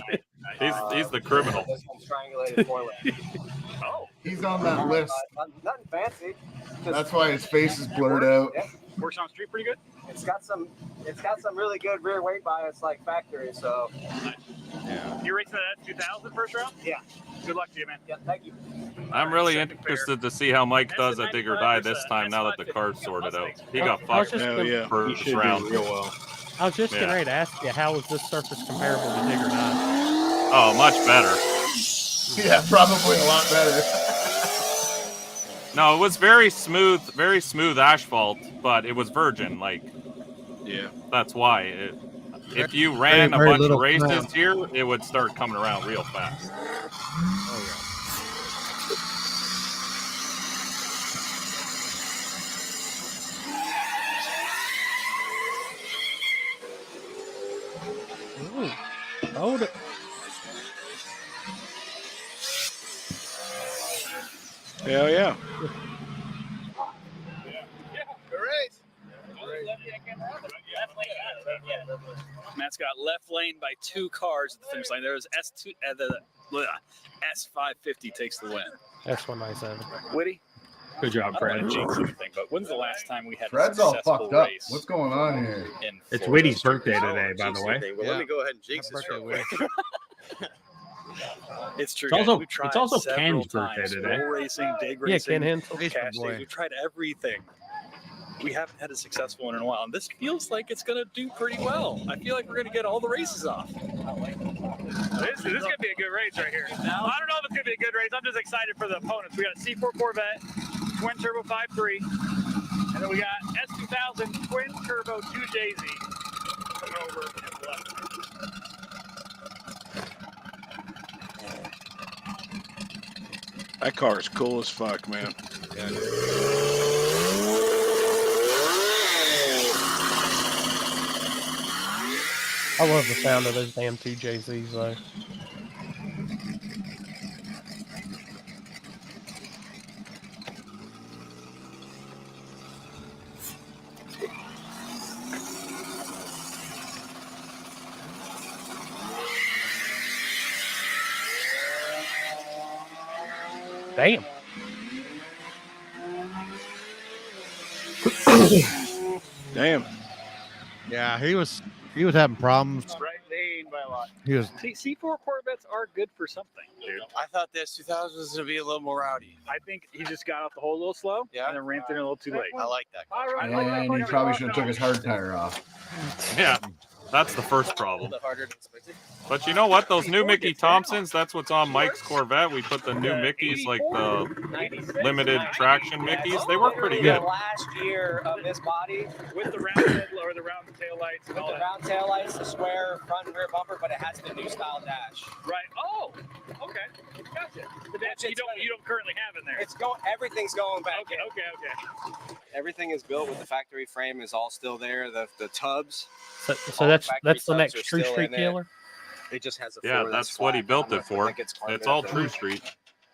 he's the criminal. This one's triangulated forward. Oh, He's on that list. Nothing fancy. That's why his face is blurred out. Yeah. works on street pretty good. It's got some really good rear weight bias like factory. So yeah. You're racing that 2000 first round? Yeah. Good luck to you, man. Yeah, thank you. I'm really interested to see how Mike does at Dig or Die this time. Now that the car's sorted out, he got fucked first round. Real well. I was just getting ready to ask you, how is this surface comparable to Dig or Die? Oh, much better. Yeah, probably a lot better. No, it was very smooth asphalt, but it was virgin. Like, yeah, that's why. If you ran a bunch of races here, it would start coming around real fast. Oh yeah. Ooh, hold it. Hell yeah. Matt's got left lane by 2 cars at the finish line. There was S2, the S550 takes the win. S197. Witty. Good job, I Fred. don't want to jinx anything, but when's the last time we had Fred's a all successful fucked up. race? What's going on here? It's Witty's birthday today, by the way. Well, let me go ahead and jinx this real quick. It's true. It's guys. also- We've tried it's also several Ken's birthday times. today. Roll racing, dig Yeah, racing, Ken Hensel. cash days. We've tried everything. We haven't had a successful one in a while, and this feels like it's going to do pretty well. I feel like we're going to get all the races off. This is going to be a good race right here. I don't know if it's going to be a good race. I'm just excited for the opponents. We got a C4 Corvette, twin turbo 5.3, and then we got S2000 twin turbo 2JZ coming over and left. That car is cool as fuck, man. I love the sound of those damn 2JZs though. Damn. Damn. Yeah, he was having problems. Right lane by a lot. He was. See, C4 Corvettes are good for something, dude. I thought this 2000 was going to be a little more rowdy. I think he just got off the hole a little slow and then ramped in a little too late. I like that. And he probably should have took his hard tire off. Yeah, that's the first problem. Harder than expected. But you know what? Those new Mickey Thompsons, that's what's on Mike's Corvette. We put the new Mickeys, like the limited traction Mickeys. They work pretty good. Last year of this body with the round head or the round tail lights and all that. Round tail lights, the square front and rear bumper, but it has the new style dash. Right. Oh, okay. Gotcha. The dash you don't currently have in there. It's going. Everything's going back. Okay. Everything is built with the factory frame. Is all still there. The tubs. So that's the next True Street killer. It just has a Yeah, that's what he built it for. It's all True Street.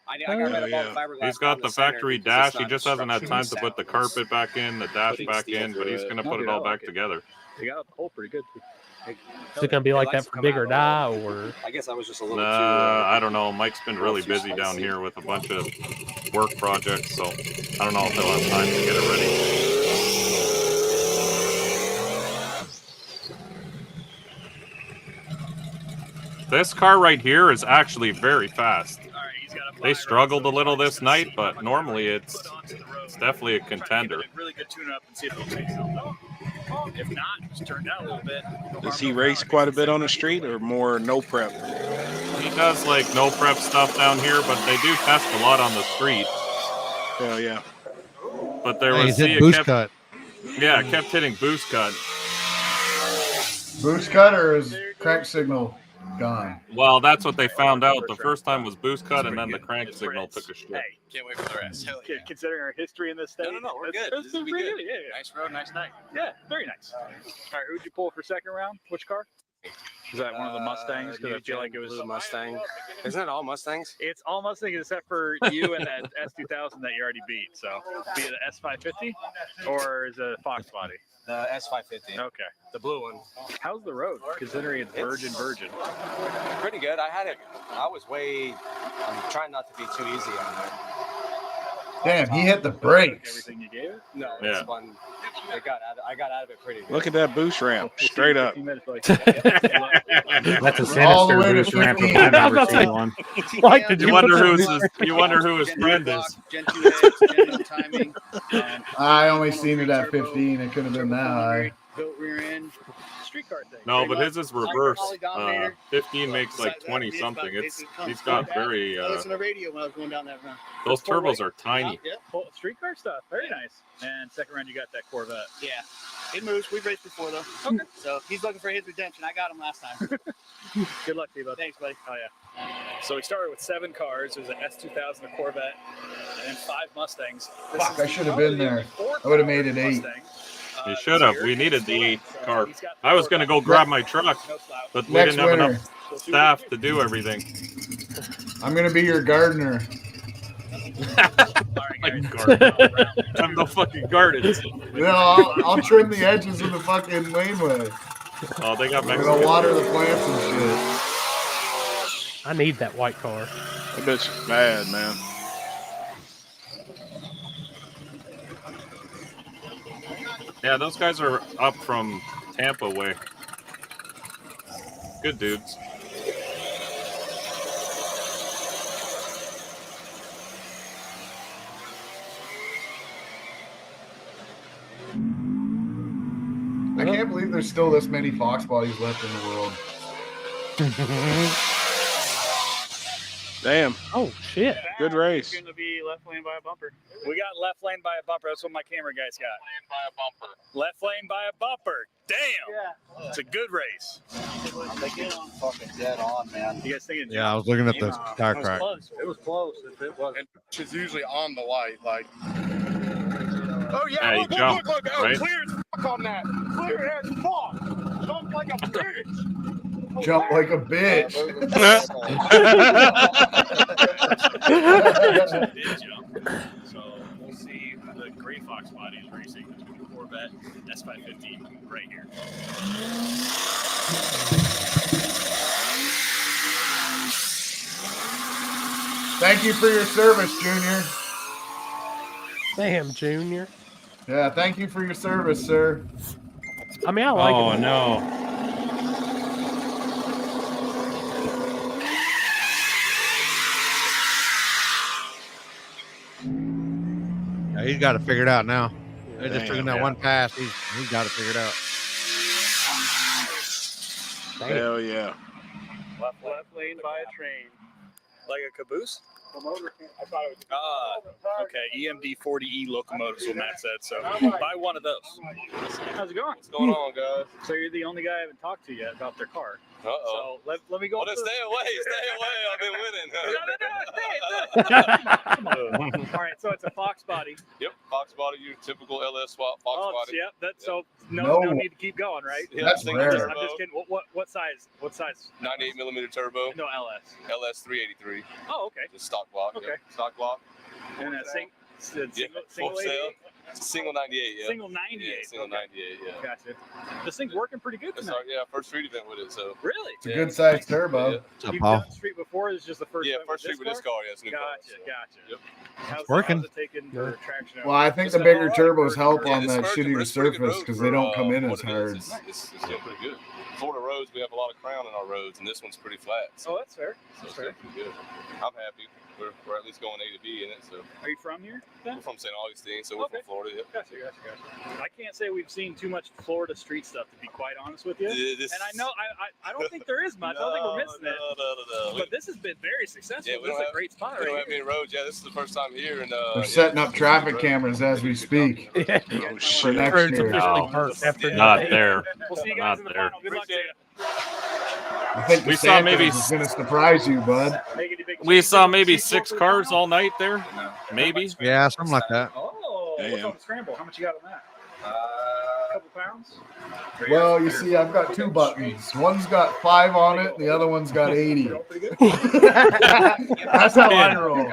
I got rid of all the fiberglass. He's got the factory dash. He just hasn't had time to put the carpet back in, the dash back in, but he's going to put it all back together. They got the hole pretty good. Is it going to be like that for big or die, or? I guess I was just a little too. I don't know. Mike's been really busy down here with a bunch of work projects, so I don't know if he'll have time to get it ready. This car right here is actually very fast. They struggled a little this night, but normally it's definitely a contender. Really good tune up and see if it'll take something. If not, just turn down a little bit. Does he race quite a bit on the street or more no prep? He does like no prep stuff down here, but they do test a lot on the street. Hell yeah. But there was he's hit boost cut. Yeah, it kept hitting boost cut. Boost cut or is crank signal gone? Well, that's what they found out. The first time was boost cut, and then the crank signal took a shit. Hey, can't wait for the rest. Hell yeah. Considering our history in this state. No, we're good. That's This will be pretty good. good. Yeah. Nice road, nice night. Yeah, very nice. All right, who'd you pull for second round? Which car? Is that one of the Mustangs? Because I feel like it was a Mustang. Isn't it all Mustangs? It's all Mustangs except for you and that S2000 that you already beat. So, be it an S550 or is it a Fox body? The S550. Okay. The blue one. How's the road? Considering it's virgin. Pretty good. I was I'm trying not to be too easy on there. Damn, he hit the brakes. Everything you gave? No, Yeah. it's fun. I got out of it pretty good. Look at that boost ramp, straight up. That's a All the sinister way to boost ramp if 15. I've ever seen one. Like, did You wonder who his friend is. Gen 2 heads, gen timing. I only seen it at 15. It could have been that high. Built rear end. Streetcar thing. No, but his is reverse. 15 makes like 20 something. He's got very. Listen to radio when I was going down that run. Those turbos are tiny. Yeah, streetcar stuff. Very nice. And second round, you got that Corvette. Yeah, it moves. We've raced before though. Okay. So he's looking for his redemption. I got him last time. Good luck to you, bud. Thanks, buddy. Oh yeah. So we started with 7 cars. There was an S2000, a Corvette, and then 5 Mustangs. Fuck, I should have been there. I would have made it 8. You should have. We needed the 8 car. I was going to go grab my truck, but we Next didn't have winter. enough staff to do everything. I'm gonna be your gardener. Like garden. I'm the fucking garden. I'll trim the edges of the fucking laneway. Oh, they got I'm Mexican. gonna water the plants and shit. I need that white car. That bitch is bad, man. Yeah, those guys are up from Tampa way. Good dudes. believe there's still this many Fox bodies left in the world. Damn. Oh shit! Good race. It's going to be left lane by a bumper. We got left lane by a bumper. That's what my camera guys got. Left lane by a bumper. Damn. Yeah. It's a good race. Fucking dead on, man. You guys thinking? Yeah, I was looking at the tire crack. It was close. If it was. It's usually on the light, like. Oh Yeah, you jumped, look. Oh, right? clear as fuck on that. Clear as fuck. Jump like a bitch. Jump like a bitch. Did jump. So we'll see the gray Fox body is racing between the Corvette S550 right here. Thank you for your service, Junior. Damn, Junior. Yeah, thank you for your service, sir. I mean, I like it. Oh no. Yeah, he's got it figured out now. They just took him that Damn. one pass. He's got it figured out. Hell yeah. Left lane by a train. Like a caboose? I thought it was. Okay. EMD 40E locomotives, what Matt said. So buy one of those. How's it going? What's going on, guys? So you're the only guy I haven't talked to yet about their car. Uh-oh. So let me go. Well, then stay away. I've been winning. No, All right, so it's a Fox body. Yep, Fox body, your typical LS swap Fox body. Yep. So no need to keep going, right? Yeah, That's single rare. turbo, I'm just kidding. What size? 98 millimeter turbo, No LS. LS 383. Oh, okay. Just stock block. Okay. Yeah. Stock block. And a Yeah, single full sale. 88? Single 98. Yeah. Single 98. Yeah, single Okay. 98. Yeah. Gotcha. This thing's working pretty good That's tonight. our, yeah, first street event with it. So Really? It's a good sized turbo. Yeah. What's up, You've Paul? done street before. This is just the first. Yeah, time first street with this car. Yeah, it's a new car. Gotcha. Yep. How's working. How's it taking for traction? Well, I think Is the it bigger all right? turbos help Yeah, on it's that working. shittier It's pretty good surface road because for, they don't come in what as it hard. is. It's doing pretty good. Florida roads, we have a lot of crown in our roads, and this one's pretty flat. Oh, that's fair. So That's it's fair. doing pretty good. I'm happy. We're at least going A to B in it. So Are you from here? Then? we're from St. Augustine, so we're Okay. from Florida. Yep. Gotcha. I can't say we've seen too much Florida street stuff, to be quite honest with you. This- And I know I don't think there is much. I don't think we're missing it. No. But this has been very successful. Yeah, we This don't is a have- great spot We right don't have here. any roads. Yeah, this is the first time here, and They're setting up traffic cameras as we speak Yeah. Oh, for shit. next Roads year. officially No. burnt after Not today. there. We'll see you Not guys in the there. final. Good luck to you. I think We the saw maybe is going to surprise you, bud. Make any big We changes saw on the maybe C4 6 for the cars final? all night there. Maybe. Yeah, something like that. Oh, what's Damn. on the scramble? How much you got on that? A couple pounds? Well, you see, I've got two buttons. One's got 5 on it, and the other one's got 80. Pretty good. That's how I roll.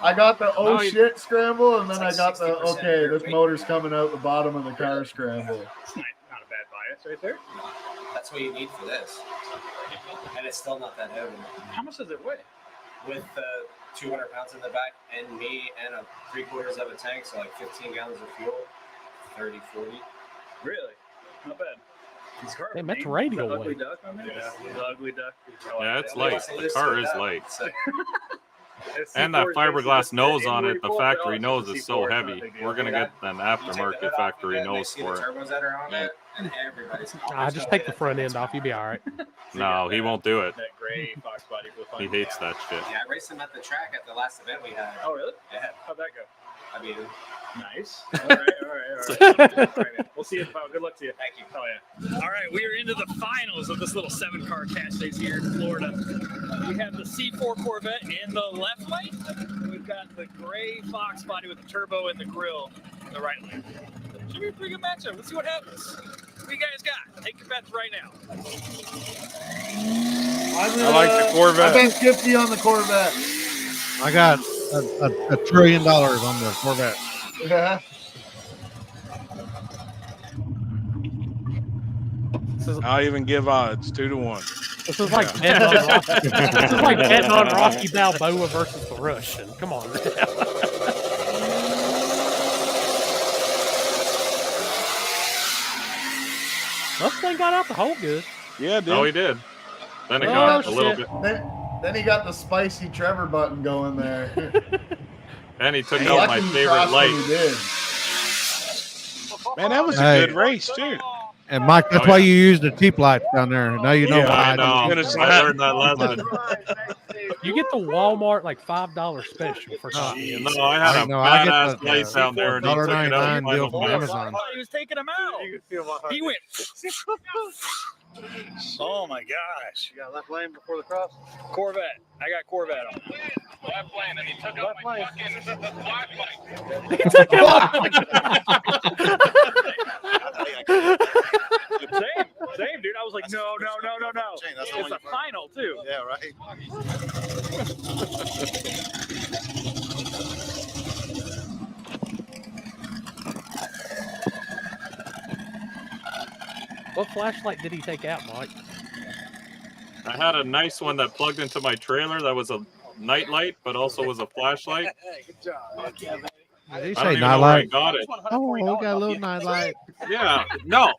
I got the oh shit scramble, and then I got the okay, this motor's coming out the bottom of the car scramble. It's not a bad bias right there. That's what you need for this. And it's still not that heavy. How much does it weigh? With 200 pounds in the back and me and a 3/4 of a tank, so like 15 gallons of fuel, 30, 40. Really? Not bad. These cars Damn, are that's named radio the ugly weight. duck on there? Yeah, the ugly duck. Yeah, it's light. The car is light. It's And that C4 is fiberglass basically nose the on inward it, the pull, factory but nose also is C4 so is not a heavy. big deal. We're gonna get an aftermarket factory nose for it. Turbos that are on it, and everybody's. Just take the front end off. You'll be all right. No, he won't do it. That gray Fox body for the He final. hates that shit. Yeah, I raced them at the track at the last event we had. Oh, really? Yeah. How'd that go? I mean, Nice. All right. All right, man. We'll see you tomorrow. Good luck to you. Thank you. Oh, yeah. All right, we are into the finals of this little 7-car cash race here in Florida. We have the C4 Corvette in the left lane. We've got the gray Fox body with the turbo and the grill in the right lane. Should be a pretty good matchup. Let's see what happens. What do you guys got? Take your bets right now. I like the Corvette. I bet 50 on the Corvette. I got $1 trillion on the Corvette. Yeah. I'll even give odds 2-1. This is like betting on Rocky. This is like betting on Rocky Balboa versus the Russian. Come on. Mustang got out the hole good. Yeah, dude. Oh, he did. Then it Oh, got a little shit. bit. Then he got the spicy Trevor button going there. And he took Hey, out my lucky he favorite crossed when he light. did. Man, that was a Hey. good race too. And Mike, that's why you use the cheap lights down there. Now you know Yeah, why. I know. Finish I line. learned that lesson. You get the Walmart like $5 special for coffee. No, I had a I get badass the light down there, and he took it out. $1.99 deal from Amazon. He was taking him out. He went. Oh my gosh! You got left lane before the cross? Corvette. I got Corvette on. Left lane, and he took out my fucking flashlight. He took it off. Same, dude. I was like, no. It's a final too. Yeah, right. What flashlight did he take out, Mike? I had a nice one that plugged into my trailer that was a night light, but also was a flashlight. Good job. Did he I don't say even night know where I light? got it. Oh, we got a little night light. Yeah, no.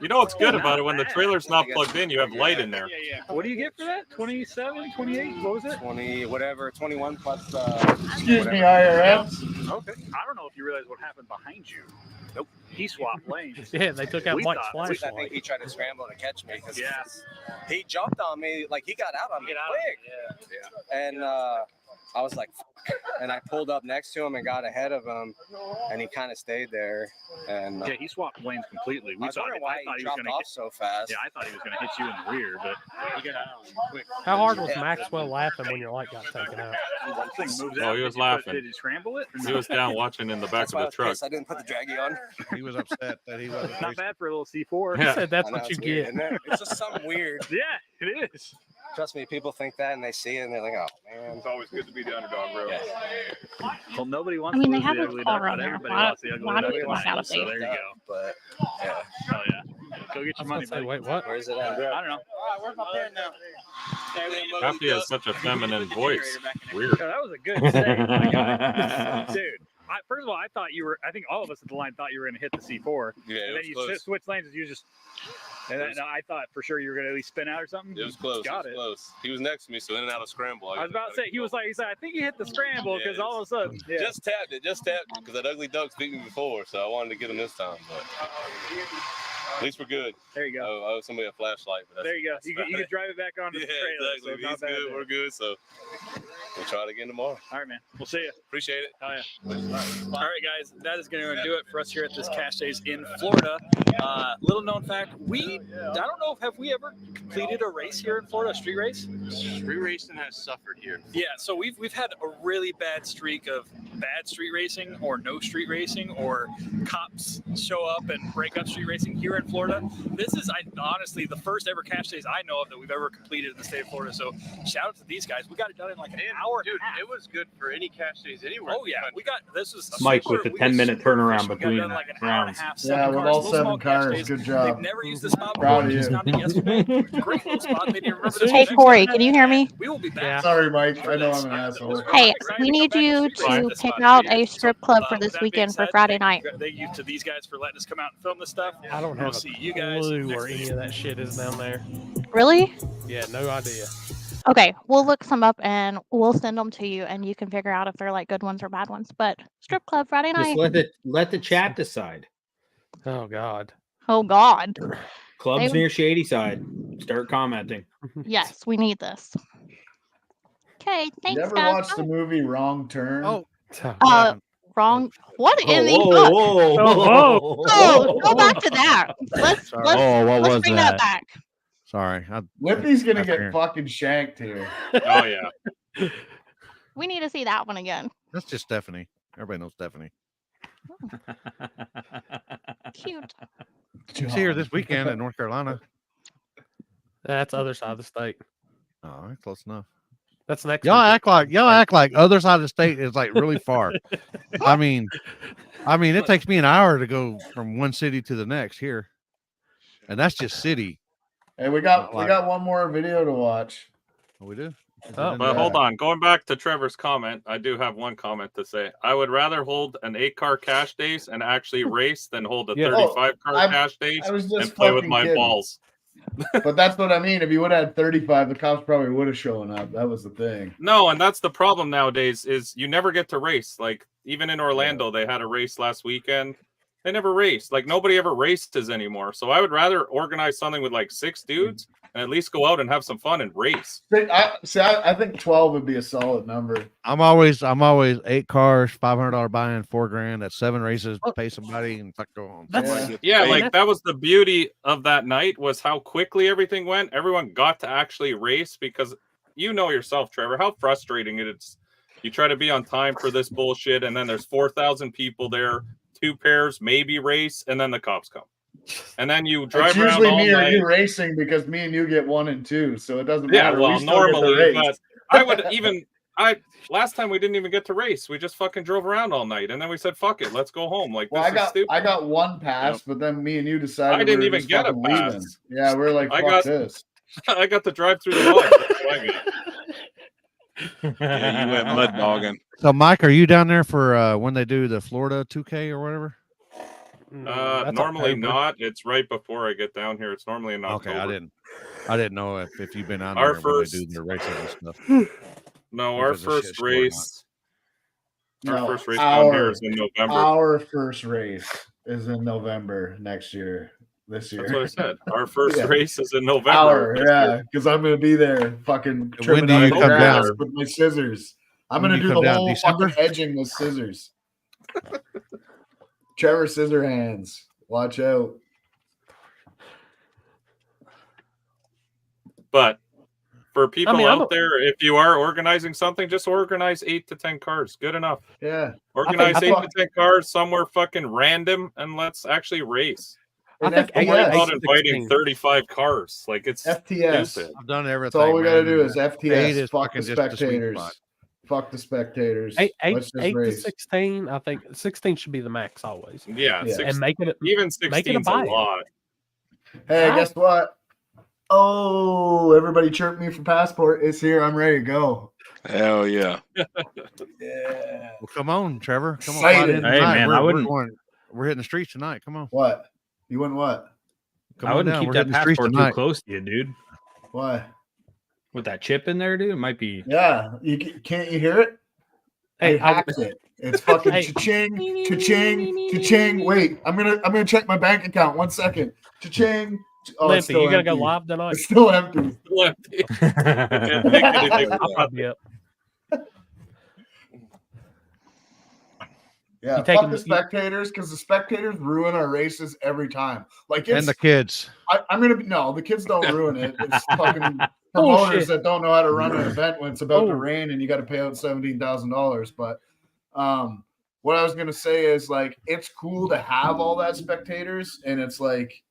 You know what's good about it? When the trailer's not plugged in, you have light in there. Yeah. What do you get for that? 27, 28? What was it? 20, whatever, 21 plus. Excuse me, IRS. Okay. I don't know if you realize what happened behind you. Nope. He swapped lanes. Yeah, they took out We Mike's thought- I flashlight. think he tried to scramble to catch me. Yeah. He jumped on me, like he got out on me quick. Yeah. And I was like, fuck. And I pulled up next to him and got ahead of him, and he kind of stayed there. And Yeah, he swapped lanes completely. I was wondering why he dropped off so fast. Yeah, I thought he was going to hit you in the rear, but he got out quick. How hard was Maxwell laughing when your light got taken out? That thing moves Oh, out. he was Did you laughing. Did he scramble it? He was down watching in the back That's why I of the was truck. pissed I didn't put the draggy on. He was upset that he wasn't. Not bad for a little C4. He Yeah. said that's I know, what you it's weird, get. isn't it? It's just something weird. Yeah, it is. Trust me, people think that and they see it and they're like, oh man. It's always good to be the underdog, bro. Yeah. Well, nobody wants I mean, to they lose have the a ugly car duck, on but there. everybody Why- wants the ugly why duck. do we tonight, want out of so there you go. But yeah. Oh yeah. Go get I your money, was gonna say, buddy. wait, what? Where's it at? I don't know. Where's my pen now? Happy has such a feminine voice. Weird. Yeah, that was a good save, my guy. Dude. First of all, I thought you were. I think all of us at the line thought you were going to hit the C4. Yeah, and it then was you close. switch lanes and you just. And then I thought for sure you were going to at least spin out or something. It was close. Got it it. was close. He was next to me, so in and out of scramble. I was about to say he said I think you hit the scramble because all of a sudden. Yeah. Just tapped it, because that ugly duck's beat me before, so I wanted to get him this time. But at least we're good. There you go. I owe somebody a flashlight. But There you go. You about can it. drive it back onto Yeah, the trailer. exactly. So If not he's bad good, there. we're good. So we'll try it again tomorrow. All right, man. We'll see you. Appreciate it. Oh, yeah. All right, guys. That is going to do it for us here at this Cash Days in Florida. Little known fact, I don't know if have we ever completed a race here in Florida, a street race? Street racing has suffered here. Yeah, so we've had a really bad streak of bad street racing or no street racing or cops show up and break up street racing here in Florida. This is honestly the first ever Cash Days I know of that we've ever completed in the state of Florida. So shout out to these guys. We got it done in like an hour. Dude, it was good for any Cash Days anywhere. Oh yeah, we got this was Mike with the 10-minute turnaround between done like an hour and rounds. a half. Yeah, with all 7 cars. Good job. They've never used this spot Proud before. of Just you. found it yesterday. Great little spot. They didn't remember this. Hey, Corey, can you hear me? We will be back. Yeah. Sorry, Mike. I know I'm an asshole. Hey, we need you to pick out a strip club for this weekend for Friday night. Thank you to these guys for letting us come out and film this stuff. I don't We'll have see a you guys clue next where any week. of that shit is down there. Really? Yeah, no idea. Okay, we'll look some up and we'll send them to you, and you can figure out if they're like good ones or bad ones. But strip club Friday Just night. let the chat decide. Oh God. Oh God. Clubs They- near Shady Side. Start commenting. Yes, we need this. Okay, thanks, You ever guys. watched the movie Wrong Turn? Wrong. What in the whoa, fuck? whoa, Oh, go back to that. Let's Sorry. let's, Oh, what let's was bring that? that back. Sorry. Lippy's gonna After- get fucking shanked here. Oh yeah. We need to see that one again. That's just Stephanie. Everybody knows Stephanie. Cute. You see her this weekend in North Carolina. That's other side of the state. Oh, close enough. That's next. Y'all weekend. act like other side of the state is like really far. I mean, it takes me an hour to go from one city to the next here, and that's just city. Hey, we got one more video to watch. We do. But hold on. Going back to Trevor's comment, I do have one comment to say. I would rather hold an 8-car cash days and actually race than hold a 35-car cash days I was just and play with fucking my kidding. balls. But that's what I mean. If you would have had 35, the cops probably would have shown up. That was the thing. No, and that's the problem nowadays is you never get to race. Like even in Orlando, they had a race last weekend. They never raced. Like nobody ever races anymore. So I would rather organize something with like 6 dudes and at least go out and have some fun and race. I think 12 would be a solid number. I'm always 8 cars, $500 buy-in, $4,000. That's 7 races. Pay somebody and fuck go home. Yeah, like that was the beauty of that night was how quickly everything went. Everyone got to actually race because you know yourself, Trevor, how frustrating it is. You try to be on time for this bullshit, and then there's 4,000 people there, 2 pairs, maybe race, and then the cops come. And then you drive It's around usually all me or night. you racing because me and you get 1 and 2, so it doesn't Yeah, matter. well, We still get to normally, race. but I would even last time we didn't even get to race. We just fucking drove around all night, and then we said, "Fuck it, let's go home." Like Well, this is stupid. I got 1 pass, but then me and you decided I didn't we were even just get a fucking pass. leaving. Yeah, we're like, fuck this. I got to drive through the mud. That's what I got. Yeah, you went mud dogging. So, Mike, are you down there for when they do the Florida 2K or whatever? Normally not. It's right before I get down here. It's normally in October. Okay, I didn't know if you've been on Our there first- when they do their races and stuff. No, If our it's a shit first show or not. race. Our No, first race down here is in November. Our first race is in November next year. This year. That's what I said. Our first Yeah. race is in November. Yeah, because I'm gonna be there, fucking When trimming do out you the come grass down? with my scissors. I'm When gonna do do you the come down? whole December? fucking edging with scissors. Trevor Scissorhands, watch out. But for people I'm out there, if you are organizing something, just organize 8 to 10 cars. Good enough. Yeah. Organize I 8 think- to 10 cars somewhere fucking random, and let's actually race. I think Don't worry about 8 to inviting 16. 35 cars. Like it's FTS. stupid. I've done everything. That's all we gotta man. do is 8 FTS. is Fuck the fucking just the sweet spectators. spot. Fuck the spectators. Eight Let's just to race. 16. I think 16 should be the max always. Yeah, and make it even make it a 16's a buy-in. lot. Hey, guess what? Oh, everybody chirp me for passport. It's here. I'm ready to go. Hell yeah. Yeah. Well, come on, Trevor. Come on. Excited. fly in Hey, tonight. man, we're, I we're wouldn't- going. We're hitting the streets tonight. Come on. What? You wouldn't what? Come I on wouldn't down. keep We're that hitting the streets passport too tonight. close to you, dude. Why? With that chip in there, dude, it might be. Yeah. Can't you hear it? Hey, I hacked it. It's fucking Hey. cha-ching, cha-ching, cha-ching. Wait, I'm gonna check my bank account. 1 second. Cha-ching. Oh, it's Limpy, still you gotta go empty. live tonight. It's still empty. Still empty. Can't make anything I'll probably be up. Yeah, You taking fuck the the- spectators because the spectators ruin our races every time. Like it's, And the kids. I'm gonna be no, the kids don't ruin it. It's fucking Bullshit. promoters that don't know how to run an event when it's about to Oh. rain and you got to pay out $17,000. But what I was gonna say is like it's cool to have all that spectators, and it's like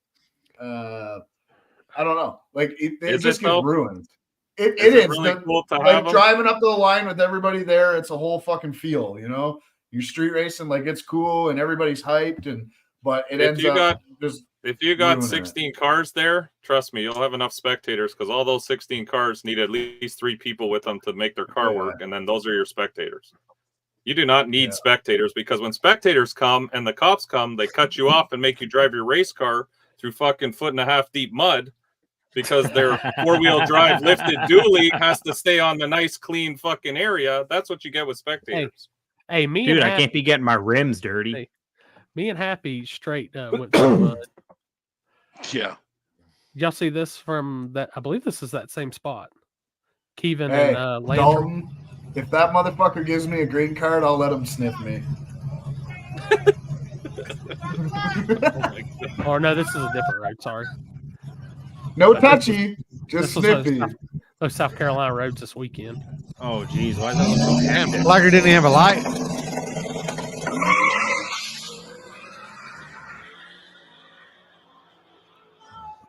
I don't know, like it Is just it, gets though? ruined. It Is it is really The- cool to like have 'em? driving up the line with everybody there. It's a whole fucking feel, you know. You're street racing, like it's cool and everybody's hyped, but it If ends you up got- just If you got ruining it. 16 cars there, trust me, you'll have enough spectators because all those 16 cars need at least 3 people with them to make their car Yeah. work, and then those are your spectators. You do not need spectators because when spectators come and the cops come, they cut you off and make you drive your race car through fucking 1.5 foot deep mud because their 4-wheel drive lifted dually has to stay on the nice, clean fucking area. That's what you get with spectators. Hey, me Dude, and I Happy, can't be getting my rims dirty. Hey. Me and Happy straight went through the mud. Yeah. Y'all see this from that? I believe this is that same spot. Kevin hey, and Landrum. Dalton. If that motherfucker gives me a green card, I'll let him sniff me. Or no, this is a different road. Sorry. No But this touchy, just this was those sniffy. Those South Carolina roads this weekend. Oh, geez. Why is that so Damn, hectic? Flagger didn't have a light.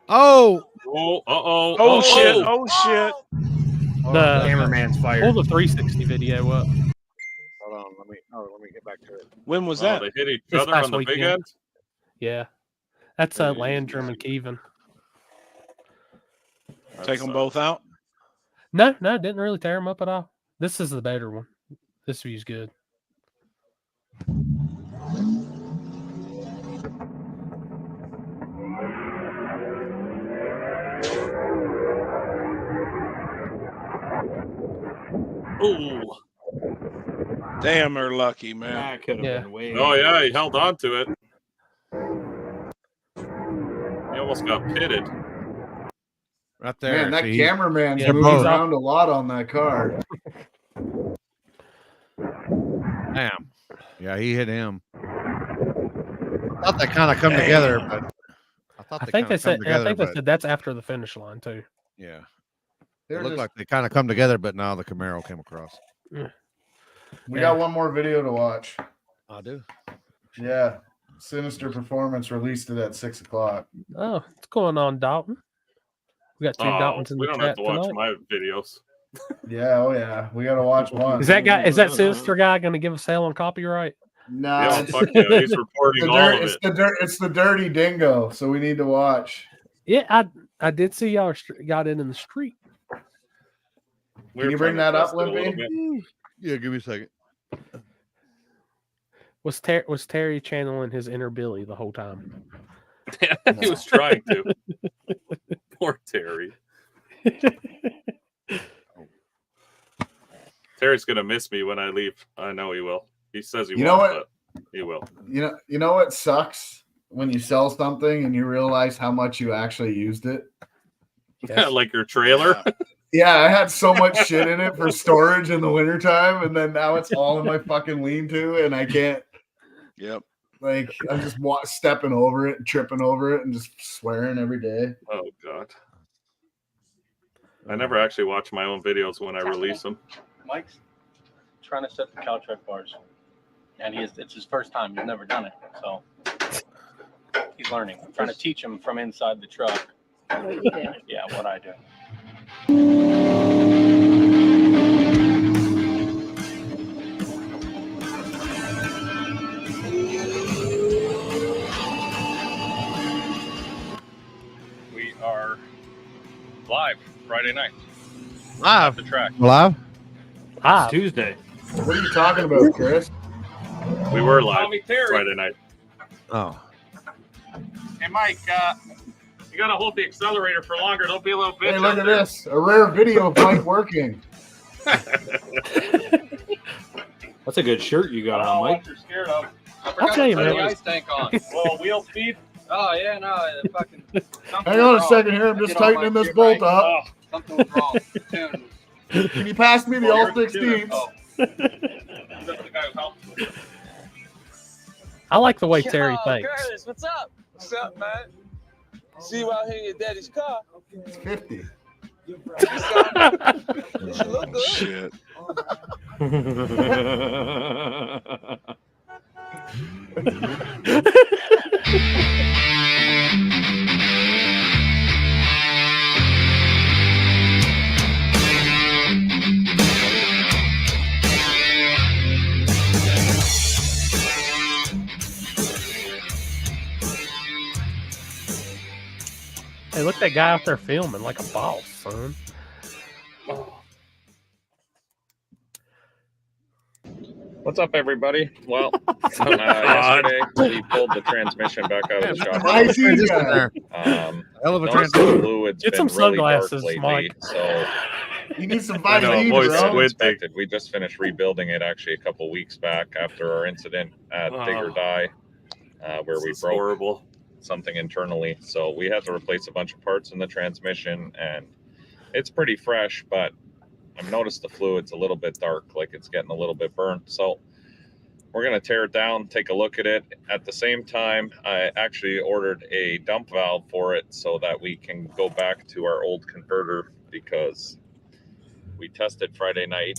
Oh, Oh, shit. Oh, shit. The cameraman's fired. Pull the 360 video up. hold on. Let me get back to it. When was Oh, that? they hit each This other past on the big weekend. end? Yeah, that's Landrum and Kevin. Take them both out? No, didn't really tear them up at all. This is the better one. This view's good. Ooh. Damn, they're lucky, man. That could have Yeah. been way. Oh, yeah, he held on to it. almost got pitted. Right there. Man, that see, cameraman's they're moving both- around a lot on that car. Damn. Yeah, he hit him. I thought they kind of come together, but I think they said. I think they said that's after the finish line too. Yeah. They're It looked just- like they kind of come together, but now the Camaro came across. We got one more video to watch. I do. Yeah. Sinister Performance released it at 6 o'clock. Oh, what's going on, Dalton? We got two Daltons in we the don't chat have to watch tonight. my videos. Yeah, oh yeah. We gotta watch one. Is that guy? Is that Sinister guy going to give a sale on copyright? No, Yeah, fuck yeah, he's reporting all of it. It's the dirty dingo, so we need to watch. Yeah, I did see y'all got it in the street. Can you bring that up, Limpy? Yeah, give me a second. Was Terry channeling his inner Billy the whole time? Yeah, he was trying to. Poor Terry. Terry's gonna miss me when I leave. I know he will. He says he You know won't, what? but he will. You know what sucks when you sell something and you realize how much you actually used it. Like your trailer. Yeah, I had so much shit in it for storage in the wintertime, and then now it's all in my fucking lean-to, and I can't. Yep. Like, I'm just stepping over it, tripping over it, and just swearing every day. Oh God. I never actually watch my own videos when I release them. Mike's trying to set the cow truck bars, and it's his first time. He's never done it, so he's learning. I'm trying to teach him from inside the truck. What you do? Yeah, what I do. We are live Friday night. Live. The track. Live? Ah, Tuesday. What are you talking about, Chris? We were live Call me Terry. Friday night. Oh. Hey, Mike, you got to hold the accelerator for longer. Don't be a little bitch. Hey, look out at there. this. A rare video of Mike working. That's a good shirt you got I don't on, know Mike. what you're scared of. I I'll forgot tell to you, turn man. the ice tank on. Well, wheel speed. Oh yeah, no, fucking. Hang on a second here. I'm just tightening this bolt up. Something was wrong. Tune. Can you pass me the all 16s? Oh. That's the guy who helped. I like the way Terry thinks. Curtis, what's up? What's up, man? See you out here in your daddy's car. It's 50. You should look good. Shit. Hey, look at that guy out there filming like a boss, son. What's up, everybody? Well, yesterday we pulled the transmission back out of the shop. I see you Hell of a noticed transition. the fluid's Get been some really sunglasses, dark lately, Mike. so You need some I know, vitamin, voice bro. squinting. We just finished rebuilding it actually a couple weeks back after our incident at Dig or Die, where we broke horrible. something internally. So we had to replace a bunch of parts in the transmission, and it's pretty fresh, but I've noticed the fluid's a little bit dark, like it's getting a little bit burnt. So we're going to tear it down, take a look at it. At the same time, I actually ordered a dump valve for it so that we can go back to our old converter, because we tested Friday night.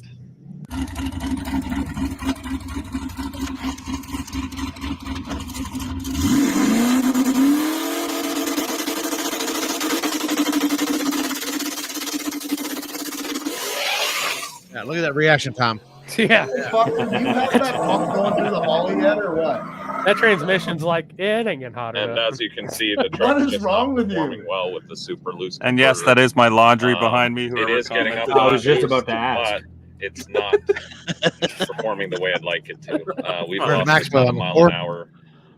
Yeah, look at that reaction time. Yeah. Fuck, do you have that pump going through the Holly yet, or what? That transmission's like, yeah, it ain't getting hotter. And up. as you can see, the What truck is just wrong not with you? performing well with the super loose. And yes, converter. that is my laundry behind me. It whoever is getting up. commented. I was just boost, about to ask. but it's not performing the way I'd like it to. We've Where's lost Maxwell about a on the mile board? an hour.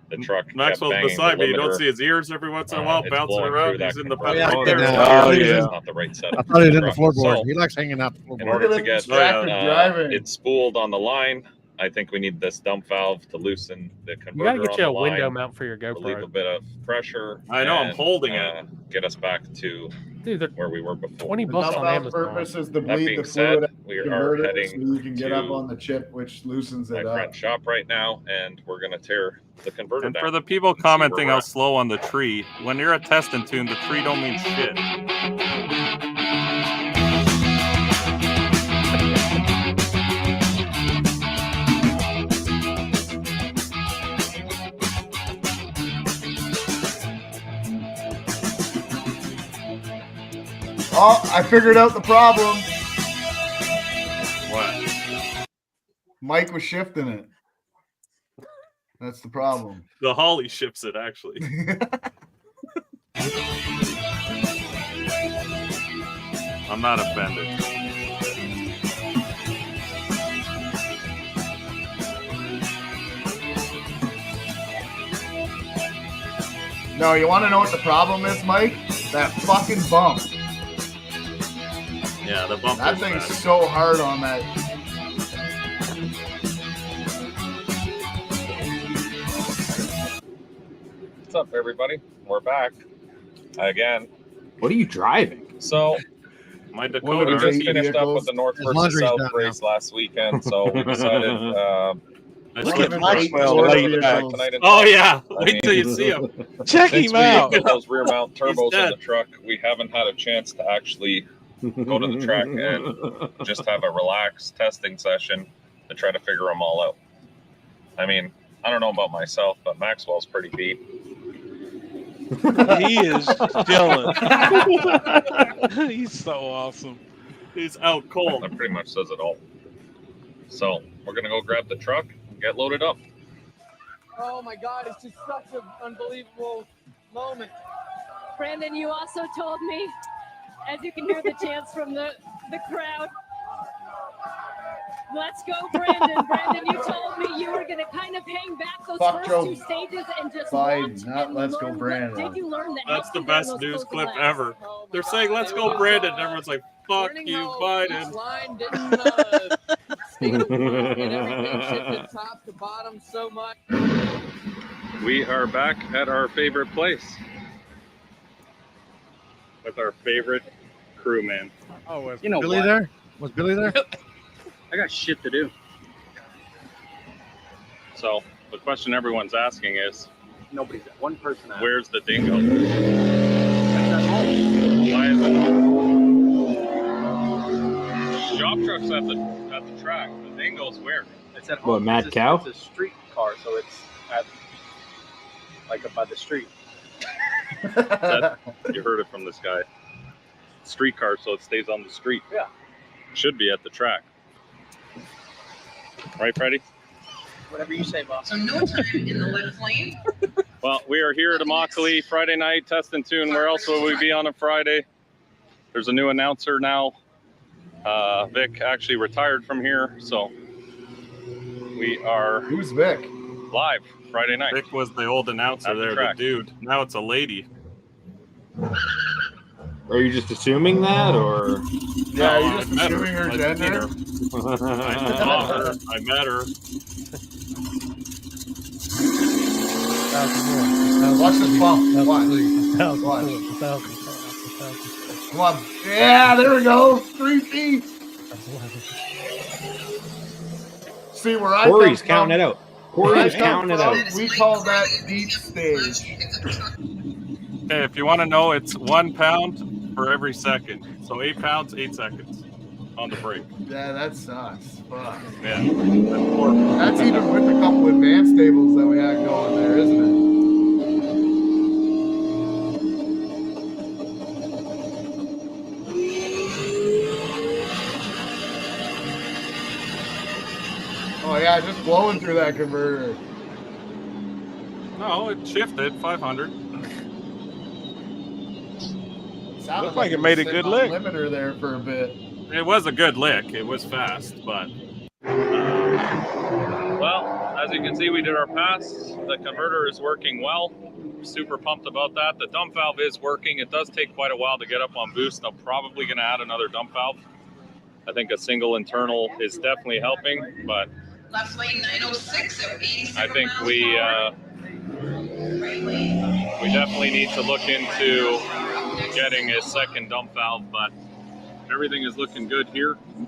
The truck Maxwell's kept banging beside the me. You don't limiter. see his ears every once in a while It's bouncing blowing around. through that He's in the converter. back Oh, there. yeah. It's Yeah. not the right setup. I thought he was in the Truck. floorboard. So, He likes hanging out the in floorboard. order to get Distracted driving. it spooled on the line, I think we need this dump valve to loosen the converter. You gotta get you on a the window line, mount for your relieve a GoPro. bit of pressure. I know, I'm and, holding it. Get us back to Dude, where we were before. 20 The bucks dump on valve Amazon. purpose is to That bleed being the fluid said, out we of the are converter heading so you can get up to on the chip, which loosens my it up. friend's shop right now, and we're gonna tear the converter And down. for the people and see where commenting we're how at. slow on the tree, when you're at test and tune, the tree don't mean shit. Oh, I figured out the problem. What? Mike was shifting it. That's the problem. The Holly ships it, actually. I'm not offended. No, you want to know what the problem is, Mike? That fucking bump. Yeah, the bump That is thing's bad. so hard on that. What's up, everybody? We're back again. What are you driving? So My we Dakota. just finished up with the North His versus laundry's South done race last weekend, so we decided. Look at Maxwell tonight. Oh yeah, I wait till you see him. Check Since him we out. put those rear mount He's turbos in dead. the truck, we haven't had a chance to actually go to the track and just have a relaxed testing session to try to figure them all out. I mean, I don't know about myself, but Maxwell's pretty beat. He is chilling. He's so awesome. He's out cold. That pretty much says it all. So we're gonna go grab the truck and get loaded up. Oh my God, it's just such an unbelievable moment. Brandon, you also told me, as you can hear the chants from the crowd, let's go, Brandon. Brandon, you told me you were going to kind of hang back those Fuck first Joe two stages and just Biden, watch not and let's go learn. Brandon. What did you learn that That's helped the you during best those news closing clip laps? ever. They're saying, let's go, Brandon. And everyone's like, fuck Learning you, how Biden. each line didn't stay to one and everything shifted top to bottom so much. We are back at our favorite place. With our favorite crewman. Oh, was You know Billy what? there? Was Billy there? I got shit to do. So the question everyone's asking is, Nobody's at one person out. where's the dingo? That's at home. Why is it? Shop truck's at the track. The dingo's where? It's at What, home. Mad It's Cow? It's a street car, so it's at like up by the street. You heard it from this guy. Streetcar, so it stays on the street. Yeah. Should be at the track. Right, Freddie? Whatever you say, boss. So no time in the left lane. Well, we are here at Immokalee Friday night, test and tune. Where else will we be on a Friday? There's a new announcer now. Vic actually retired from here, so we are Who's Vic? live Friday night. Vic was the old announcer At the there, the track. dude. Now it's a lady. Are you just assuming that, or? Yeah, No, you're I just met assuming her I've seen gender? I saw her. I met her. Watch this bump. Watch. Watch. Come on. Yeah, there we go. 3 feet. See where I Corey's come counting it from? out. Where I Corey's come counting it from, out. we call that deep stage. Hey, if you want to know, it's 1 pound for every second. So 8 pounds, 8 seconds on the brake. Yeah, that sucks. Fuck. Yeah. That's even with a couple advanced tables that we had going there, isn't it? Oh yeah, just blowing through that converter. No, it shifted 500. Sounded Looks like it made a good lick. lick. Limiter there for a bit. It was a good lick. It was fast, but Well, as you can see, we did our pass. The converter is working well. Super pumped about that. The dump valve is working. It does take quite a while to get up on boost. I'm probably going to add another dump valve. I think a single internal is definitely helping, but Left lane 906 at 87 I think miles we per hour. we definitely need to look into getting a second dump valve, but everything is looking good here. And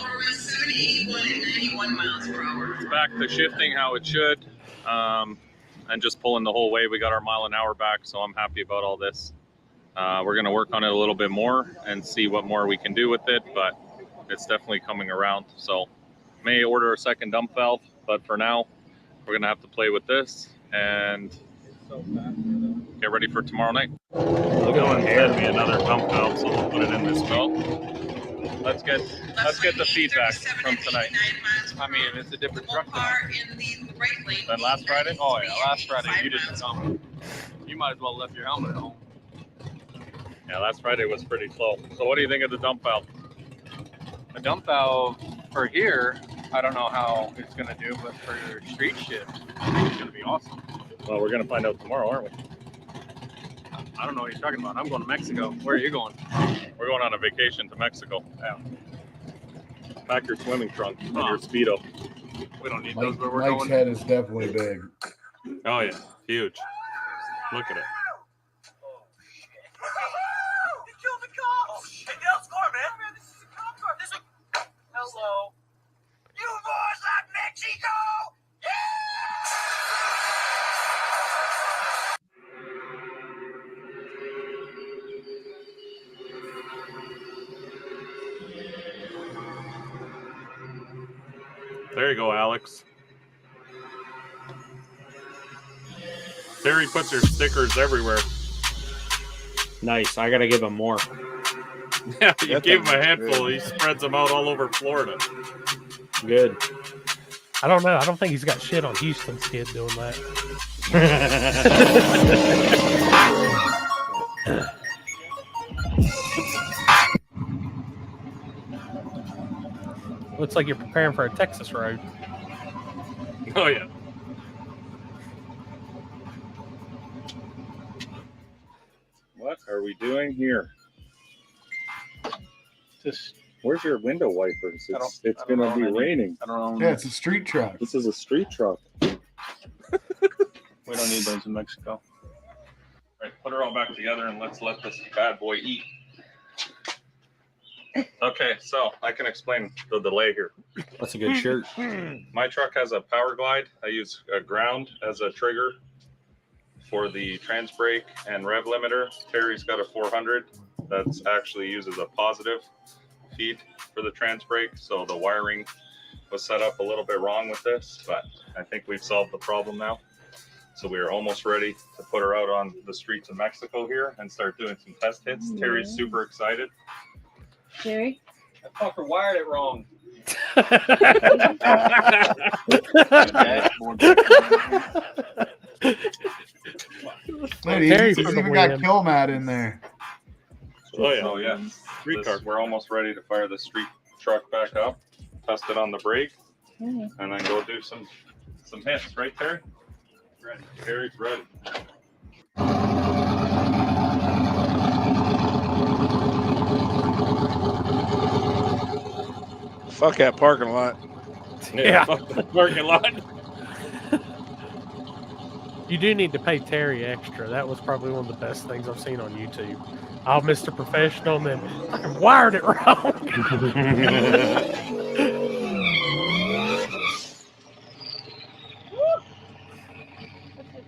over 781 at 91 miles per hour. It's back to shifting how it should, and just pulling the whole way. We got our mile an hour back, so I'm happy about all this. We're going to work on it a little bit more and see what more we can do with it, but it's definitely coming around. So may order a second dump valve, but for now, we're going to have to play with this and get ready for tomorrow night. Dylan sent me another dump valve, so we'll put it in this belt. Let's get the feedback from tonight. I mean, it's a different truck than last Friday. Oh yeah, last Friday you didn't come. You might as well left your helmet at home. Yeah, last Friday was pretty slow. So what do you think of the dump valve? A dump valve for here, I don't know how it's going to do, but for your street shift, I think it's going to be awesome. Well, we're going to find out tomorrow, aren't we? I don't know what you're talking about. I'm going to Mexico. Where are you going? We're going on a vacation to Mexico. Yeah. Pack your swimming trunk and your Speedo. We don't need those where we're Mike's going. head is definitely big. Oh, yeah. Huge. Look at it. Hello. You boys like Mexico? There you go, Alex. Terry puts her stickers everywhere. Nice. I got to give him more. Yeah, you gave him a handful. He spreads them out all over Florida. Good. I don't know. I don't think he's got shit on Houston's kid doing that. Looks like you're preparing for a Texas road. Oh, yeah. What are we doing here? Where's your window wipers? It's going to be raining. I don't know. Yeah, it's a street truck. This is a street truck. We don't need those in Mexico. All right, put her all back together and let's let this bad boy eat. Okay, so I can explain the delay here. That's a good shirt. My truck has a power glide. I use a ground as a trigger for the trans brake and rev limiter. Terry's got a 400 that's actually uses a positive feed for the trans brake. So the wiring was set up a little bit wrong with this, but I think we've solved the problem now. So we are almost ready to put her out on the streets of Mexico here and start doing some test hits. Terry's super excited. Jerry? That fucker wired it wrong. He's even got kill mat in there. Oh yeah. Street car. We're almost ready to fire the street truck back up, test it on the brake, and then go do some hits. Right, Terry? Ready. Terry's ready. Fuck that parking lot. Yeah. Fuck the parking lot. You do need to pay Terry extra. That was probably one of the best things I've seen on YouTube. Oh, Mr. Professional, and then fucking wired it wrong.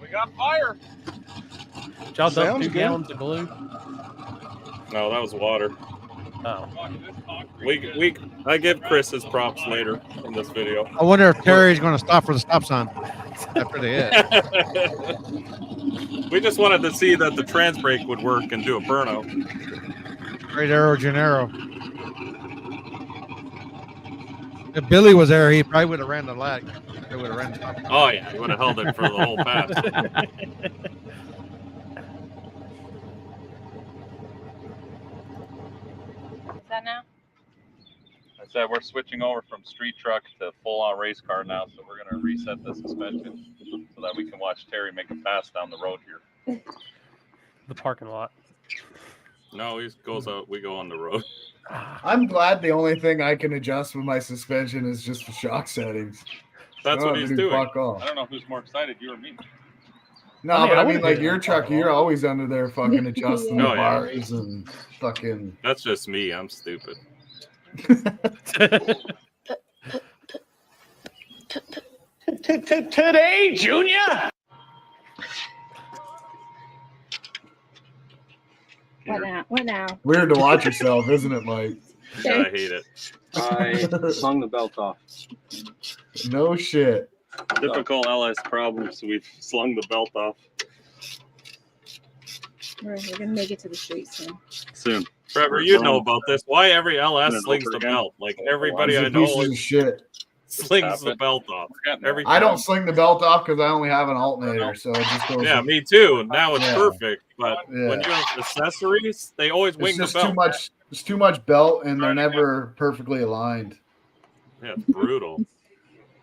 We got fire. Did y'all dump Sounds 2 good. gallons of glue? No, that was water. Oh. I give Chris his props later in this video. I wonder if Terry's going to stop for the stop sign after they hit. We just wanted to see that the trans brake would work and do a burnout. Great Aero Gennaro. If Billy was there, he probably would have ran the lag. He would have ran the stop. Oh yeah, he would have held it for the whole pass. Is that now? I said we're switching over from street truck to full-on race car now, so we're going to reset the suspension so that we can watch Terry make a pass down the road here. The parking lot. No, he goes out. We go on the road. I'm glad the only thing I can adjust with my suspension is just the shock settings. That's I what don't he's have to do doing. fuck all. I don't know who's more excited, you or me. No, I mean, but I I mean, wouldn't like do your that truck, fuck you're all. always under there fucking adjusting the Oh, yeah. bars and fucking. That's just me. I'm stupid. Today, Junior. What now? What now? Weird to watch yourself, isn't it, Mike? Yeah, I hate it. I slung the belt off. No shit. Typical LS problems. We've slung the belt off We're gonna make it to the street soon. soon. Trevor, you know about this. Why every LS slings the belt? Like everybody I know Pieces of shit. slings the belt off. Every I don't time. sling the belt off because I only have an alternator, so it just goes. Yeah, me too. Now it's Yeah. perfect. But when Yeah. you have accessories, they always It's wing the just belt. too much. It's too much belt, and they're never perfectly aligned. Yeah, it's brutal.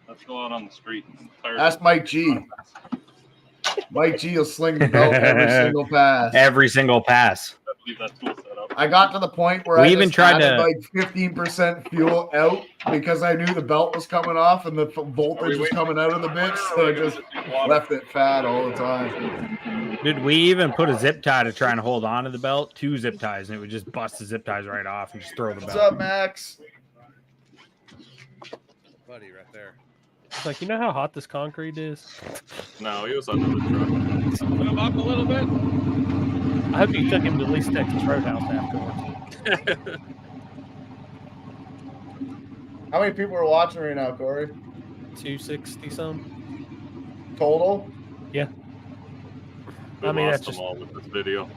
Let's go out on the street. Ask Mike G. Mike G will sling the belt every single pass. Every single pass. I got to the point where We I even just tried added to- like 15% fuel out because I knew the belt was coming off and the voltage was coming out of the bitch, so I just left it fat all the time. Dude, we even put a zip tie to try and hold on to the belt, 2 zip ties, and it would just bust the zip ties right off and just throw the What's belt. up, Max? Buddy, right there. It's like, you know how hot this concrete is? No, he was under the truck. Put him up a little bit. I hope you took him to at least Texas Roadhouse afterwards. How many people are watching right now, Corey? 260 some. Total? Yeah. We I mean, lost that's them all with this video.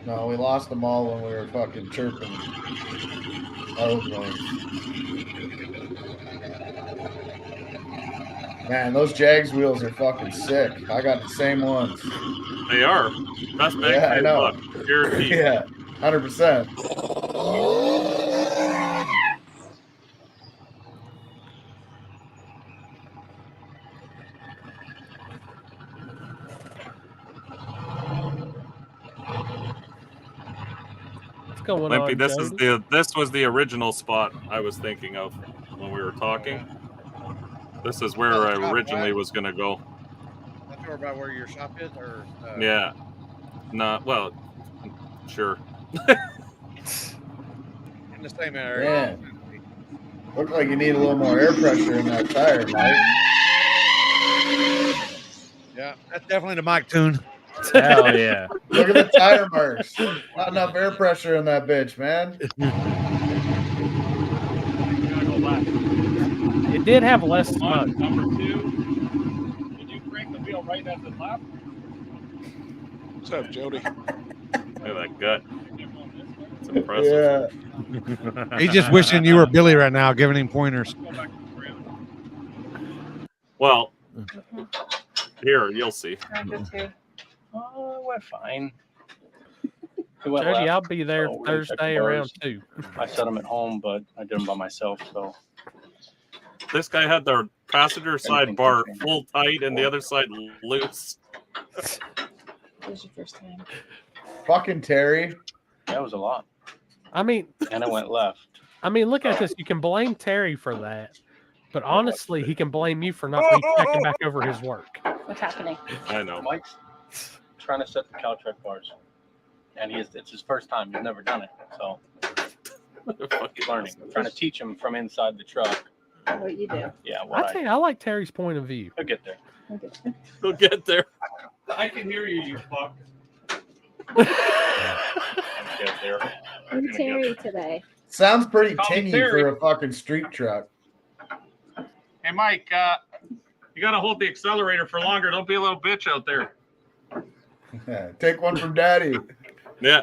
No, we lost them all when we were fucking chirping. Man, those Jags wheels are fucking sick. I got the same ones. They are. Best bang Yeah, for I your know. buck. Guaranteed. Yeah, 100%. What's going Limpy, on, this was the original spot I was thinking of when we were talking. This is where I originally was gonna go. That's more about where your shop is, or Yeah. Not well. Sure. in the same area. Man. Look like you need a little more air pressure in that tire, Mike. Yeah, that's definitely the mic tune. Hell yeah. Look at the tire marks. Not enough air pressure in that bitch, man. It did have less smoke. Number 2. Did you crank the wheel right at the lap? What's up, Jody? Look at that gut. It's impressive. Yeah. He's just wishing you were Billy right now, giving him pointers. Well, here, you'll see. Oh, we're fine. He went Jody, left, I'll be there so we're gonna check Thursday the around bars. 2. I set them at home, but I did them by myself. So This guy had the passenger side bar full tight and the other side loose. This was your first time. Fucking Terry. that was a lot. I mean, And it went left. I mean, look at this. You can blame Terry for that, but honestly, he can blame you for not checking back over his work. What's happening? I know. Mike's trying to set the cow track bars, and it's his first time. He's never done it, so he's learning. I'm trying to teach him from inside the truck. What you do? Yeah, what I tell you, I like Terry's point of view. He'll get there. We'll get there. I can hear you, you fuck. He'll get there. Who's Terry today? Sounds pretty Call me tinny Terry. for a fucking street truck. Hey, Mike, you got to hold the accelerator for longer. Don't be a little bitch out there. Take one from Daddy. Yeah.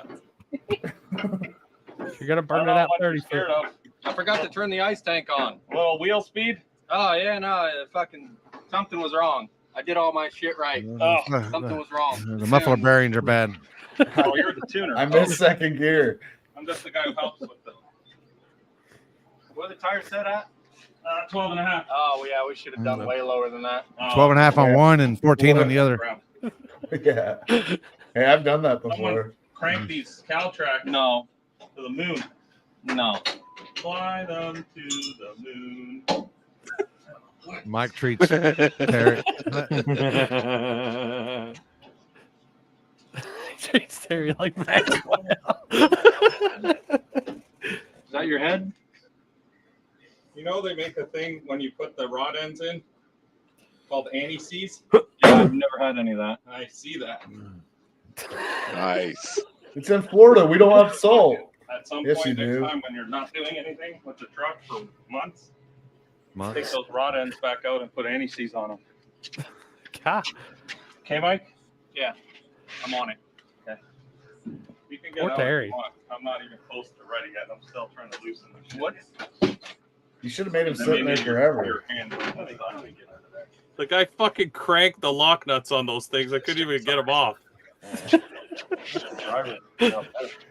You're gonna burn it out 30 foot. I forgot to turn the ice tank on. Little wheel speed? Oh yeah, no, fucking something was wrong. I did all my shit right. Oh, something was wrong. The muffler bearings are bad. Oh, you're the tuner. I missed second gear. I'm just the guy who helps with the What are the tires set at? 12 and a half. Oh yeah, we should have done way lower than that. 12 and a half on one and 14 on the other. Yeah. Hey, I've done that before. Someone crank these cow tracks to the moon. No. Fly them to the moon. Mike treats Terry. Treats Terry like Maxwell. Is that your head? You know they make a thing when you put the rod ends in called anti-seize? Yeah, I've never had any of that. I see that. Nice. It's in Florida. We don't have salt. At some Yes, point you next do. time when you're not doing anything with the truck for months, take Months. those rod ends back out and put anti-seize on them. God. Okay, Mike? Yeah, I'm on it. Okay. You can get Poor out Terry. if you want. I'm not even close to ready yet. I'm still trying to loosen the shit. What? You should have made him And then sit there maybe forever. your hand. The guy fucking cranked the lock nuts on those things. I couldn't even get them off.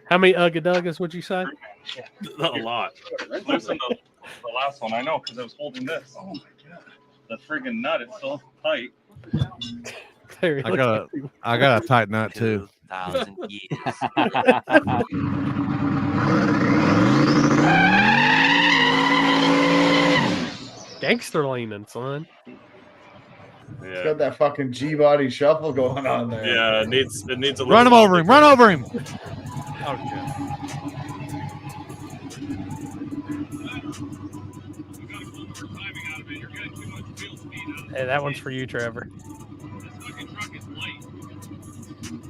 How many Ugga would you say? A lot. Loosen the last one. I know because I was holding this. Oh my god. The friggin' nut is so tight. Terry, I got a tight nut too. 1,000 years. Gangster leaning, son. It's got that fucking G-body shuffle going on there. Yeah, it needs a little. Run him over him! Run over him! Oh Hey, that one's for you, Trevor.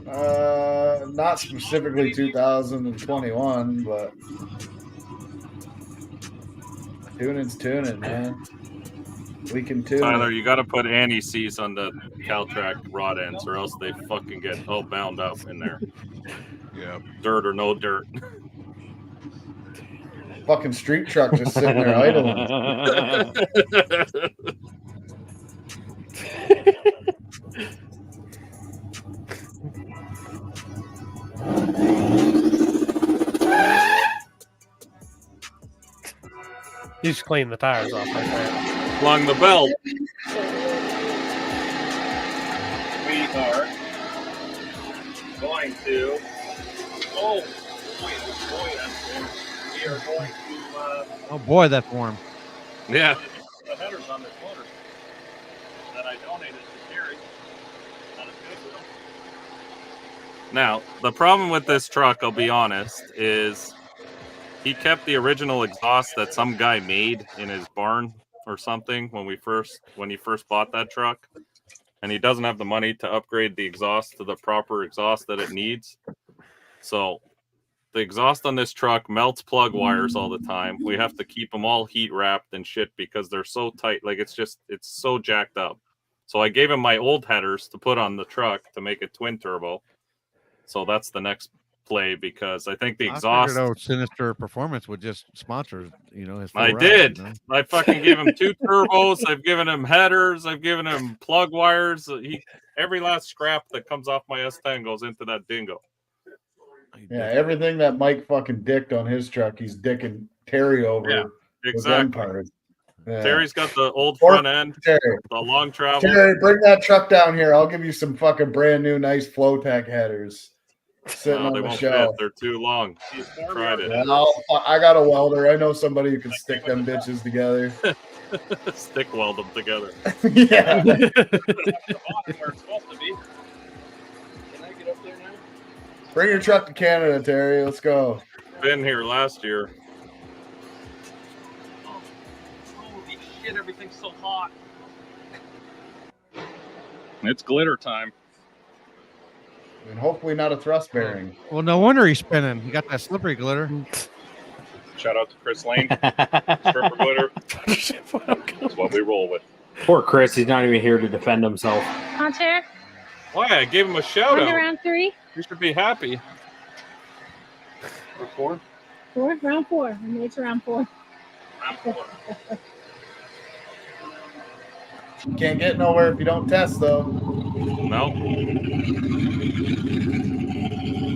Not specifically 2021, but tuning's tuning, man. We can tune. Tyler, you got to put anti-seize on the Caltrac rod ends, or else they fucking get all bound up in there. Yeah. Dirt or no dirt. Fucking street truck just sitting there idling. You just clean the tires off like that. Along the belt. We are going to. Oh, boy, that's warm. We are going to. Oh boy, that's warm. Yeah. The headers on this motor that I donated to Terry. Not as good as them. Now, the problem with this truck, I'll be honest, is he kept the original exhaust that some guy made in his barn or something when he first bought that truck, and he doesn't have the money to upgrade the exhaust to the proper exhaust that it needs. So the exhaust on this truck melts plug wires all the time. We have to keep them all heat wrapped and shit because they're so tight. Like it's so jacked up. So I gave him my old headers to put on the truck to make it twin turbo. So that's the next play because I think the exhaust. I figured Sinister Performance would just sponsor, his. I did. You know? I fucking gave him 2 turbos. I've given him headers. I've given him plug wires. Every last scrap that comes off my S10 goes into that dingo. Yeah, everything that Mike fucking dicked on his truck, he's dicking Terry over. Yeah, exactly. Yeah. Terry's got the old front end, Terry. The long travel. Terry, bring that truck down here. I'll give you some fucking brand new, nice Flowtech headers. Sitting on they the won't shelf. fit. They're too long. He's tried it. Yeah, I got a welder. I know somebody who can stick them bitches together. Stick weld them together. Yeah. Where it's supposed to be. Can I get up there now? Bring your truck to Canada, Terry. Let's go. Been here last year. Holy shit, everything's so hot. It's glitter time. And hopefully not a thrust bearing. Well, no wonder he's spinning. He got that slippery glitter. Shout out to Chris Lane. Stripper glitter. That's what we roll with. Poor Chris. He's not even here to defend himself. Hunter, Why? I gave him a shout on to out. round 3. You should be happy. Or 4? Round 4. I made it to round 4. You can't get nowhere if you don't test, though. No.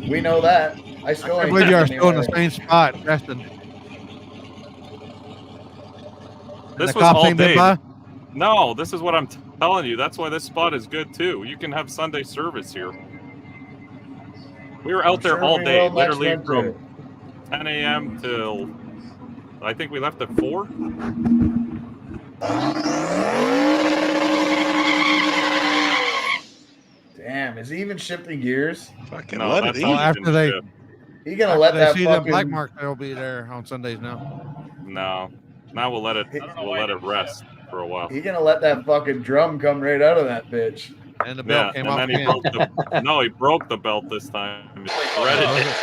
We know that. I still I ain't believe you are testing still in the anywhere. same spot, Preston. This the was cop all ain't been day. by? No, this is what I'm telling you. That's why this spot is good too. You can have Sunday service here. We were out there Sure all we day, will next literally winter. 10 a.m. till I think we left at 4. Damn, is he even shifting gears? Fucking No, let that's it all eat. he After can they shift. He gonna after let they that see them black fucking marks, they'll be there on Sundays now. No. Now we'll let it rest for a while. he gonna let that fucking drum come right out of that bitch. And the belt came and off then he again. broke he broke the belt this time. He shredded it.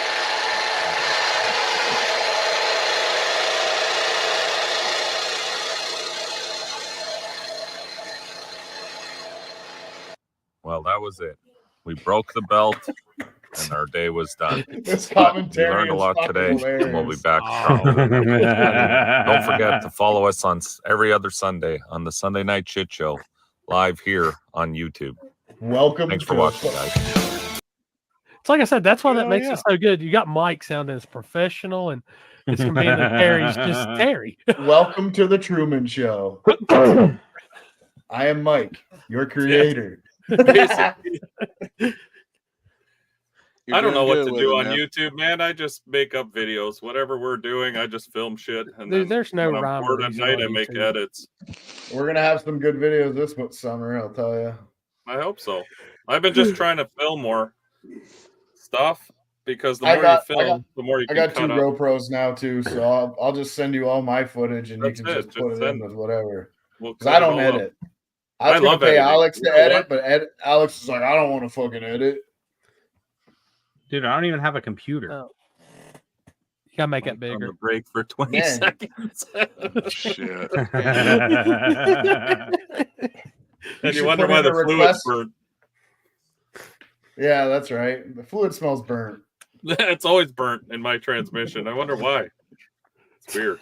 Well, that was it. We broke the belt, and our day was done. This We commentary learned a is lot fucking today, and we'll be hilarious. back stronger. Don't forget to follow us on every other Sunday on the Sunday Night Shit Show, live here on YouTube. Welcome. Thanks for watching, guys. It's like I said, that's why that makes it so good. You got Mike sounding as professional, and it's convenient that Terry's just Terry. Welcome to the Truman Show. I am Mike, your creator. I don't know what to do on YouTube, man. I just make up videos. Whatever we're doing, I just film shit. And Dude, then there's no when I'm rhyme or bored at reason night, on I make YouTube. edits. We're gonna have some good videos this summer, I'll tell you. I hope so. I've been just trying to film more stuff because the I more got- you film, the more you I can got 2 cut up. GoPros now too, so I'll just send you all my footage and That's you can it. just put Just it in send- with whatever. We'll Because cut I it don't all up. edit. I was I gonna love pay editing. Alex You to know edit, what? but Alex is like, I don't want to fucking edit. Dude, I don't even have a computer. Oh. You gotta make it On bigger. the break for 20 Man. seconds. Shit. And you should wonder put why in the a fluid's request. burnt. Yeah, that's right. The fluid smells burnt. It's always burnt in my transmission. I wonder why. It's weird.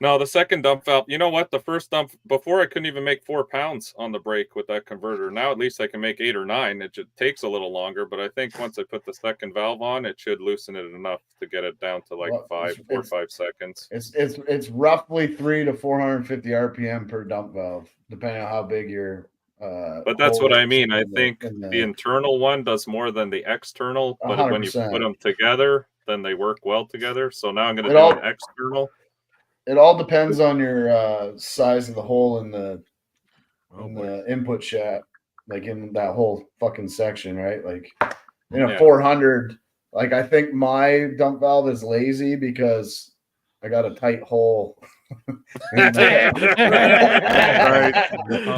No, the second dump valve. You know what? The first dump before I couldn't even make 4 pounds on the brake with that converter. Now at least I can make 8 or 9. It just takes a little longer, but I think once I put the second valve on, it should loosen it enough to get it down to like Well, 4 or 5 seconds. It's roughly 300 to 450 RPM per dump valve, depending on how big your. But that's what hole I is mean. I in think the internal one does more than the external, but when you 100%. put them together, then they work well together. So now I'm going to It do all- an external. It all depends on your size of the hole in the input shaft, like in that whole fucking section, right? Like in a Yeah. 400, like I think my dump valve is lazy because I got a tight hole. in there.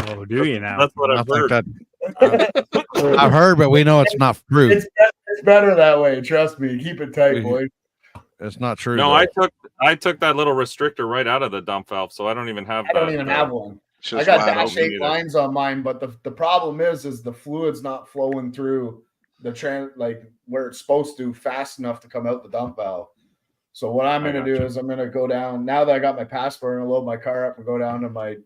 Oh, do you now? That's what I I've think heard. that I've heard, but we know it's not true. It's better that way. Trust me. Keep it tight, boy. It's not true. No, though. I took that little restrictor right out of the dump valve, so I don't even have. I don't that, even have one. It's I just got wide dash open 8 either. lines on mine, but the problem is the fluid's not flowing through the like where it's supposed to fast enough to come out the dump valve. So what I'm I going to got do you. is I'm going to go down now that I got my passport. I'm going to load my car up and go down to my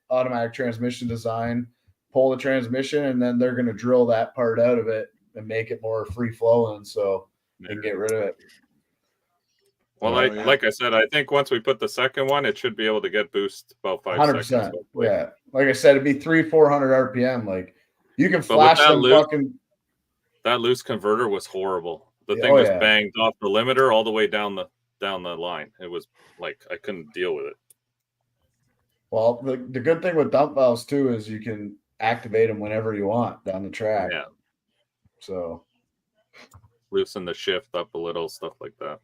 automatic transmission design, pull the transmission, and then they're going to drill that part out of it and make it more free flowing so they can get rid of it. Well, like I said, I think once we put the second one, it should be able to get boost about 5 100%. seconds. hopefully. Yeah. Like I said, it'd be 300-400 RPM. Like you can But with flash that them loop- fucking. That loose converter was horrible. The Yeah, thing oh, just yeah. banged off the limiter all the way down the line. It was like I couldn't deal with it. Well, the good thing with dump valves too is you can activate them whenever you want down the track. Yeah, So, loosen the shift up a little, stuff like that.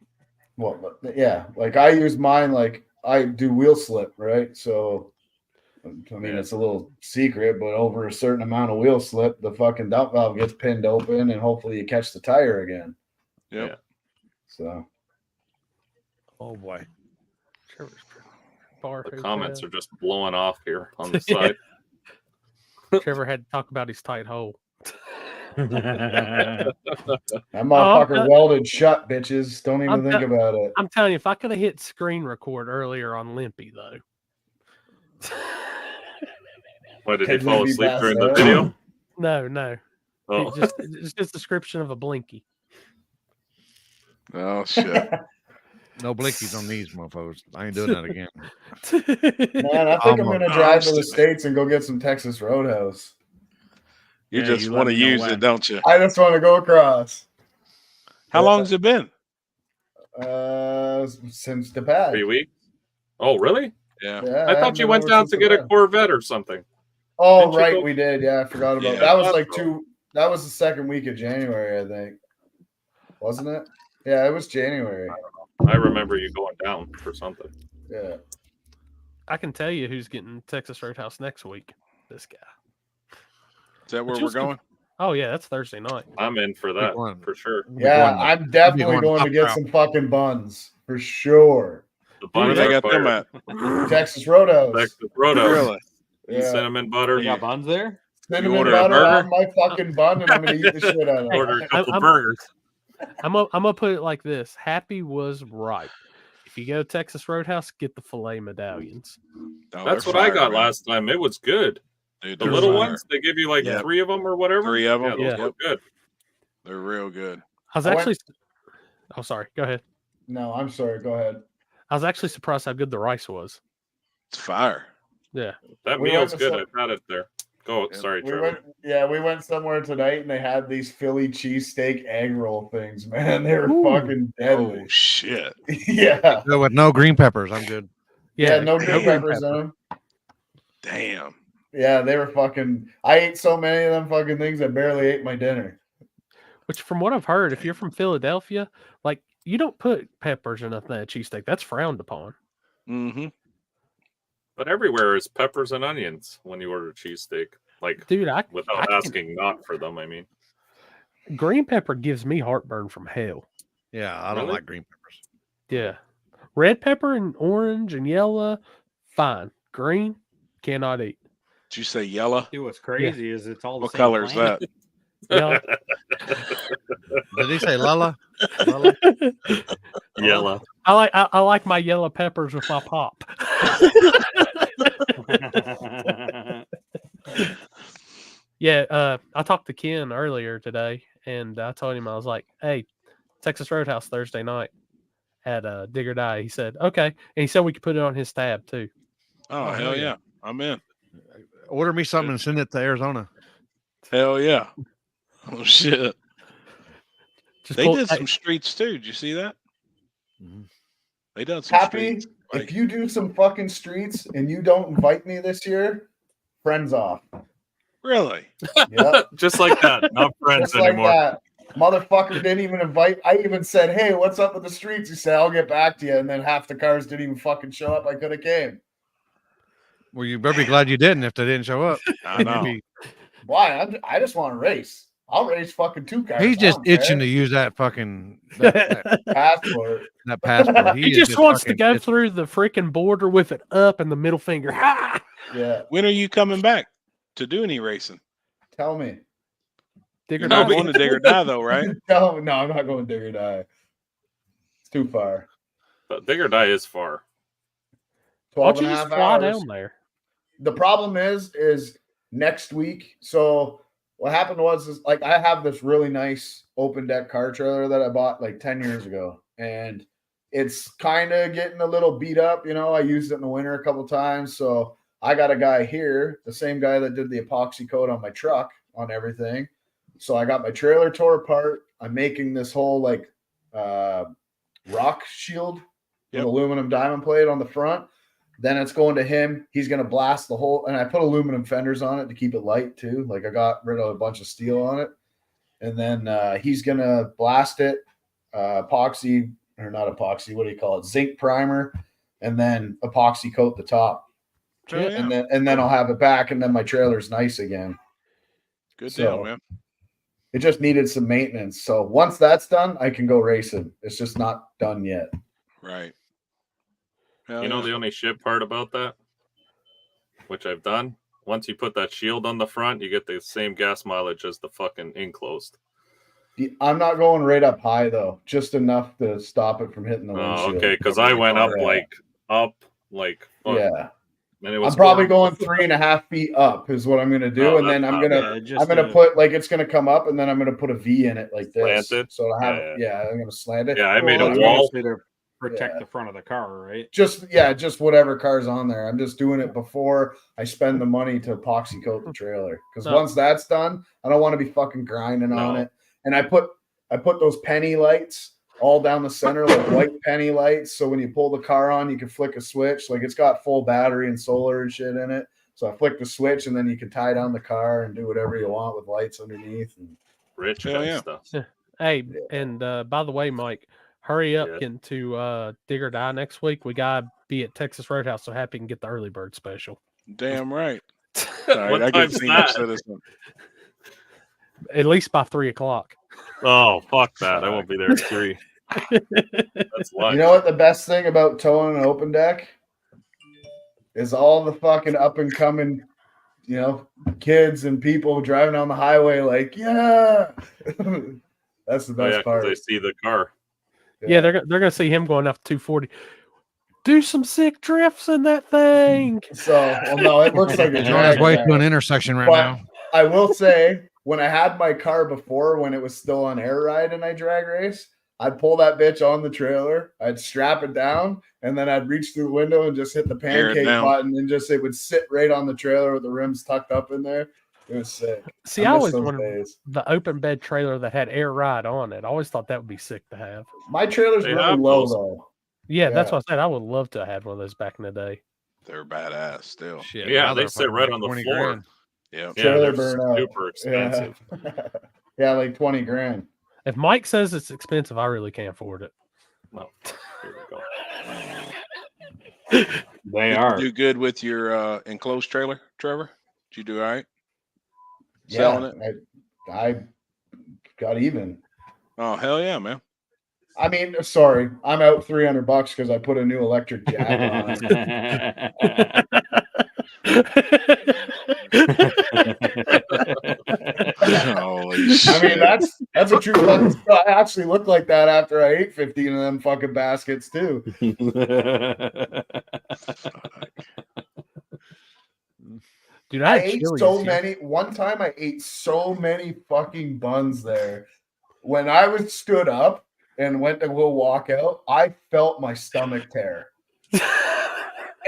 well, yeah, like I use mine, like I do wheel slip, right? So, I mean, it's a little secret, but over a certain amount of wheel slip, the fucking dump valve gets pinned open and hopefully you catch the tire again. Yep. Yeah. So, Oh boy. The comments are just blowing off here on the side. Trevor had to talk about his tight hole. that motherfucker welded shut, bitches. Don't even think about it. I'm telling you, if I could have hit screen record earlier on Limpy, though. What, did he Could fall we be asleep past during the that? video? No. Oh. It's just description of a Blinky. Oh shit. No blinkies on these mofos. I ain't doing that again. Man, I think I'm going to drive to the States and go get some Texas Roadhouse. You Yeah, just you want let to me know use when. it, don't you? I just want to go across. How long has it been? Since the pad. 3 weeks. Oh, really? Yeah. I thought you went down to get a Corvette or something. Oh, Didn't you right, go- we did. Yeah, I forgot about Yeah, that. Was I like thought That was the second week of January, I think. Wasn't it? Yeah, it was January. I remember you going down for something. Yeah. I can tell you who's getting Texas Roadhouse next week. This guy. Is that where Which we're is good. going? Oh yeah, that's Thursday night. I'm in for that for sure. Yeah, I'm definitely going to get some fucking buns for sure. The Where buns they are got them fire. at? Texas Roadhouse. Texas Roadhouse. Really? Yeah. Cinnamon butter. They got buns there? Cinnamon order a butter burger? on my fucking bun, and I'm going to eat the shit out of Order a it. couple I'm- burgers. I'm gonna put it like this: Happy was right. If you go to Texas Roadhouse, get the filet medallions. Oh, That's they're what I fire, got man. last time. It was good. Dude, The they're little fire. ones, they give you like Yep. 3 of them or whatever. 3 of them? Yeah, those Yeah. were good. They're real good. I was I went- actually. Oh, sorry. Go ahead. No, I'm sorry. Go ahead. I was actually surprised how good the rice was. It's fire. Yeah. That We meal's went to good. some- I've had it there. Go. Sorry, We Trevor. went somewhere tonight, and they had these Philly cheesesteak egg roll things. Man, they were Ooh. fucking deadly. Oh shit. Yeah. No, with no green peppers, I'm good. Yeah, no green peppers in them. Damn. Yeah, they were fucking. I ate so many of them fucking things, I barely ate my dinner. Which, from what I've heard, if you're from Philadelphia, like you don't put peppers in a cheesesteak. That's frowned upon. Mm-hmm. But everywhere is peppers and onions when you order cheesesteak. Like, Dude, I without can- asking not for them, I mean. green pepper gives me heartburn from hell. Yeah, I don't Really? like green peppers. Yeah, red pepper and orange and yellow, fine. Green, cannot eat. Did you say yellow? Dude, what's crazy is it's all the What same color is plant. that? Yellow. Did he say Lala? Lala? Yellow. I like my yellow peppers with my pop. Yeah, I talked to Ken earlier today, and I told him I was like, "Hey, Texas Roadhouse Thursday night at Dig or Die." He said, "Okay," and he said we could put it on his tab too. Oh, hell yeah. I'm in. Order me something and send it to Arizona. Hell yeah. Oh shit. Just They pull- did hey, some streets too. Did you see that? Mhm. They done some Happy, streets. Like, if you do some fucking streets and you don't invite me this year, friends off. really? Yep. Just like that. Not friends Just like anymore. that. Motherfucker didn't even invite. I even said, "Hey, what's up with the streets?" He said, "I'll get back to you." And then half the cars didn't even fucking show up. I could have came. Well, you better be glad you didn't if they didn't show up. I know. You'd Why? I just want to race. I'll race fucking 2 cars. He's I just don't care. itching to use that fucking that passport. passport. he is just wants to fucking go itching. through the freaking border with it up and the middle finger. Ha! Yeah. When are you coming back to do any racing? Tell me. Dig or You're not die. going to Dig or Die though, right? No, I'm not going Dig or Die. It's too far. But Dig or Die is far. Why 12 don't you and a just half fly hours. down there? The problem is next week. So what happened was like I have this really nice open deck car trailer that I bought like 10 years ago, and it's kind of getting a little beat up. You know, I used it in the winter a couple times, so I got a guy here, the same guy that did the epoxy coat on my truck on everything. So I got my trailer tore apart. I'm making this whole like rock shield with aluminum diamond plate on the front. Then it's going to him. He's going to blast the whole, and I put aluminum fenders on it to keep it light too. Like I got rid of a bunch of steel on it. And then he's going to blast it, epoxy, or not epoxy, what do you call it? Zinc primer, and then epoxy coat the top. Oh, yeah. And then I'll have it back, and then my trailer's nice again. Good So, deal, man. It just needed some maintenance. So once that's done, I can go racing. It's just not done yet. Right. You know the only shit part about that, which I've done? Once you put that shield on the front, you get the same gas mileage as the fucking enclosed. I'm not going right up high though, just enough to stop it from hitting the Oh, windshield. okay, because I went up Yeah. like fuck. Yeah. And it was I'm probably horrible. going 3.5 feet up is what I'm gonna do, Oh, and then that's I'm not gonna bad. Just put like it's gonna come up, and then I'm gonna put a V in it like this. Slant it? So I have Yeah. I'm gonna slant it. Yeah, I made a Well, wall. To protect Yeah. the front of the car, right? Just whatever car's on there. I'm just doing it before I spend the money to epoxy coat the trailer. Because No. once that's done, I don't want to be fucking grinding on No. it. And I put I put those penny lights all down the center, like white penny lights. So when you pull the car on, you can flick a switch. Like it's got full battery and solar and shit in it. So I flick the switch and then you can tie down the car and do whatever you want with lights underneath. And Rich Hell guy yeah. stuff. Hey, and by the way, Mike, hurry up getting to Dig or Die next week. We gotta be at Texas Roadhouse so Happy can get the early bird special. Damn right. Sorry, What I get time's senior that? citizen. At least by 3 o'clock. Oh, fuck that. I won't be there at 3. That's lunch. you know what the best thing about towing an open deck is? All the fucking up and coming, kids and people driving on the highway like, yeah. That's the best part. They see the car. Yeah, they're gonna see him going up 240. Do some sick drifts in that thing. So, well, no, it looks like a On his drag way track. to an intersection right But now. I will say, when I had my car before, when it was still on air ride and I drag race, I'd pull that bitch on the trailer, I'd strap it down, and then I'd reach through the window and just hit the Air it pancake down. button, and it would sit right on the trailer with the rims tucked up in there. It was sick. See, I miss always those wanted days. the open bed trailer that had air ride on it. I always thought that would be sick to have. My trailer's They really have low those. though. Yeah, that's what I said. I would love to have had one of those back in the day. They're badass still. Shit, Yeah, now they they're sit fucking right like on the 20 floor. grand. Yeah. Yeah, Trailer they're burnout. super expensive. Yeah, like 20 grand. If Mike says it's expensive, I really can't afford it. No. Here we go. They Did are. you do good with your enclosed trailer, Trevor? Did you do all right? Yeah, Selling it? I got even. Oh, hell yeah, man. I mean, sorry, I'm out $300 because I put a new electric jack on Holy shit. I mean, that's a true fucking story. I actually looked like that after I ate 15 of them fucking baskets too. Dude, I had ate Chili's so here. many. One time I ate so many fucking buns there. When I was stood up and went to go walk out, I felt my stomach tear.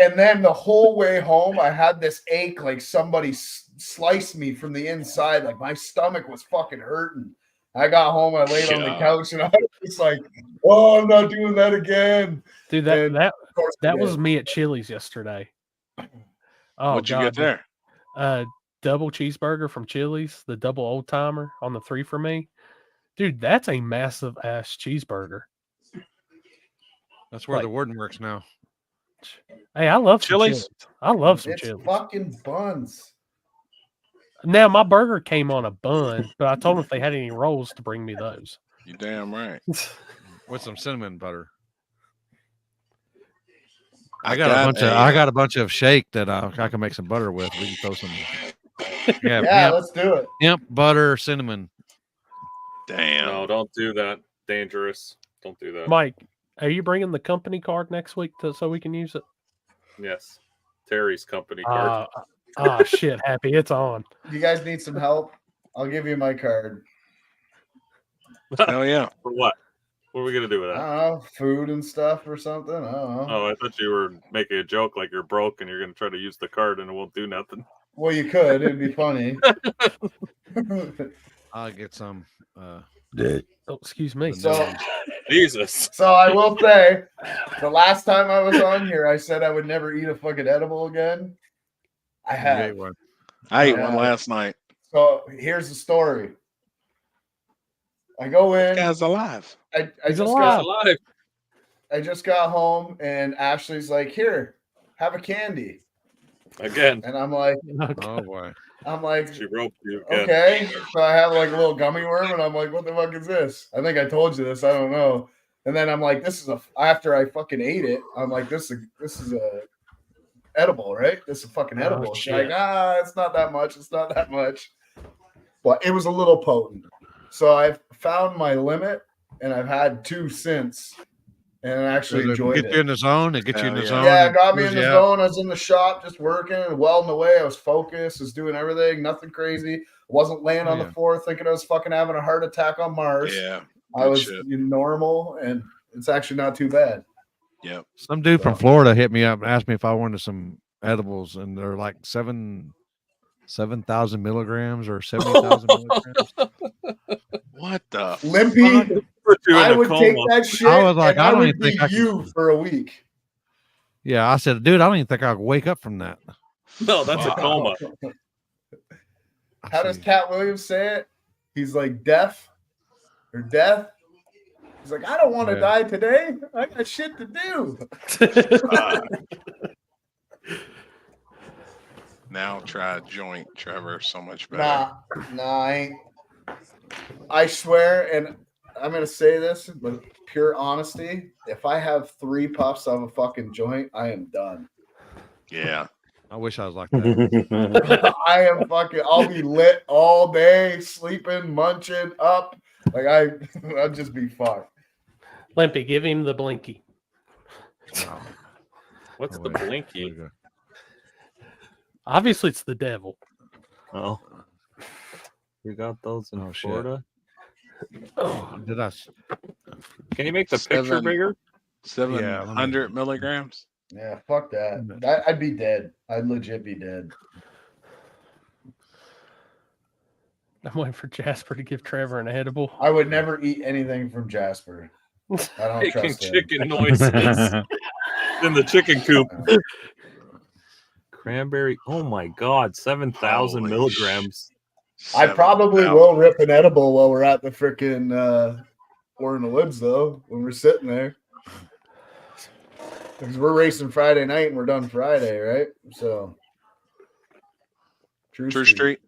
And then the whole way home, I had this ache like somebody sliced me from the inside. Like my stomach was fucking hurting. I got home, I laid on the couch, and I was just like, "Oh, I'm not doing that again." Dude, And that of course I that was did. me at Chili's yesterday. Oh, What'd you God, get there? double cheeseburger from Chili's, the double old timer on the 3 for me. Dude, that's a massive ass cheeseburger. That's where Like- the warden works now. Hey, I love some Chili's? Chili's. I love some It's Chili's. fucking buns. Now my burger came on a bun, but I told them if they had any rolls to bring me those. You damn right. With some cinnamon butter. I I got a bunch of shake that I can make some butter with. We can throw some. Yeah, Yeah, let's do it. hemp butter, cinnamon. Damn. No, don't do that. Dangerous. Don't do that. Mike, are you bringing the company card next week so we can use it? Yes. Terry's company card. Shit, Happy, it's on. You guys need some help? I'll give you my card. Hell yeah. For what? What are we gonna do with I that? don't know, food and stuff or something. I don't know. Oh, I thought you were making a joke like you're broke and you're gonna try to use the card and it won't do nothing. Well, you could. It'd be funny. I'll get some. Oh, excuse me. So, Jesus. so I will say, the last time I was on here, I said I would never eat a fucking edible again. I have. I ate one last night. So here's the story. I go in. Guy's alive. I He's just alive. got I just got home and Ashley's like, "Here, have a candy." Again. And I'm like, Oh boy. I'm like, She roped you again. okay. So I have like a little gummy worm, and I'm like, "What the fuck is this?" I think I told you this. I don't know. And then I'm like, "This is a." After I fucking ate it, I'm like, "This is a edible, right? This is a fucking edible." She's like, "It's not that much. It's not that much." But it was a little potent. So I've found my limit, and I've had 2 since, and I actually enjoyed Get it. you in the zone. It gets you in the zone. Yeah, it and got me clears in the you out. zone. I was in the shop just working and welding away. I was focused, was doing everything, nothing crazy. I wasn't laying on the floor thinking I was fucking having a heart attack on Mars. Yeah. I was normal, and it's actually not too bad. Yep. Some dude from Florida hit me up and asked me if I wanted some edibles, and they're like 7,000 milligrams or 70,000 milligrams. What the Limpy? Put you in I a would take coma. that shit. I was like, and I don't would even think be I can. you for a week. Yeah, I said, dude, I don't even think I could wake up from that. No, that's a coma. How does Cat Williams say it? He's like deaf or death. He's like, I don't want to Yeah. die today. I got shit to do. Now try a joint, Trevor. So much better. Nah, I ain't. I swear, and I'm gonna say this with pure honesty. If I have 3 puffs of a fucking joint, I am done. Yeah. I wish I was like that. I am fucking. I'll be lit all day, sleeping, munching, up. Like I'll just be fucked. Limpy, give him the blinky. What's the blinky? Obviously, it's the devil. Oh, you got those in Florida? Did I? Can you make the picture bigger? 700 milligrams. Yeah, fuck that. I'd be dead. I'd legit be dead. I'm waiting for Jasper to give Trevor an edible. I would never eat anything from Jasper. I don't Making trust him. chicken noises in the chicken coop. Cranberry. Oh my God, 7,000 milligrams. I probably will rip an edible while we're at the freaking we're in the woods though, when we're sitting there. Because we're racing Friday night and we're done Friday, right? So True Street.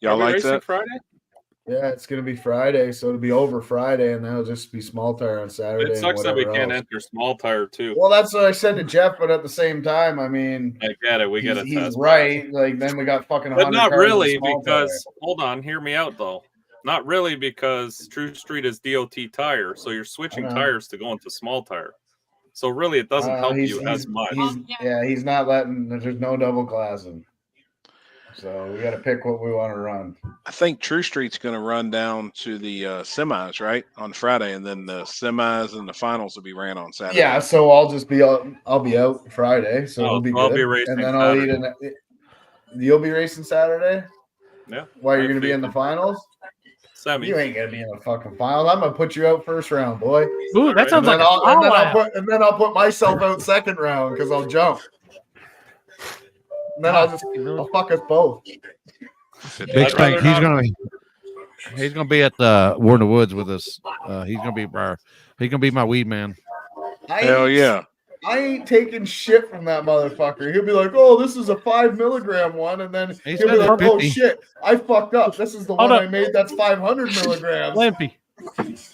Y'all like that? Friday? Yeah, it's gonna be Friday, so it'll be over Friday, and then it'll just be small tire on Saturday. It sucks and that we whatever can't else. enter small tire too. Well, that's what I said to Jeff, but at the same time, I mean, I get it. We get he's test. right. Like then we got fucking. But 100 not cars in really, small because tire. hold on, hear me out though. Not really, because True Street is DOT tire, so you're switching I know. tires to go into small tire. So really, it doesn't help you as much. He's not letting. There's no double glassing. So we got to pick what we want to run. I think True Street's going to run down to the semis, right, on Friday, and then the semis and the finals will be ran on Saturday. Yeah, so I'll just be I'll be out Friday, so it'll be so I'll good. be racing and then I'll eat Saturday. You'll be racing Saturday. Yeah. Why you're I going to be think- in the finals? Semis. You ain't gonna be in the fucking finals. I'm gonna put you out first round, boy. Ooh, that sounds like a and then I'll put myself out second round because I'll jump. And then I'll fuck us both. Big Spank, he's gonna be at the War in the Woods with us. He's gonna be my weed man. Hell yeah. I ain't taking shit from that motherfucker. He'll be like, "Oh, this is a 5 milligram one," and then He he'll be said like, "Oh 50. shit, I fucked up. This is the Hold one up. I made. That's 500 milligrams."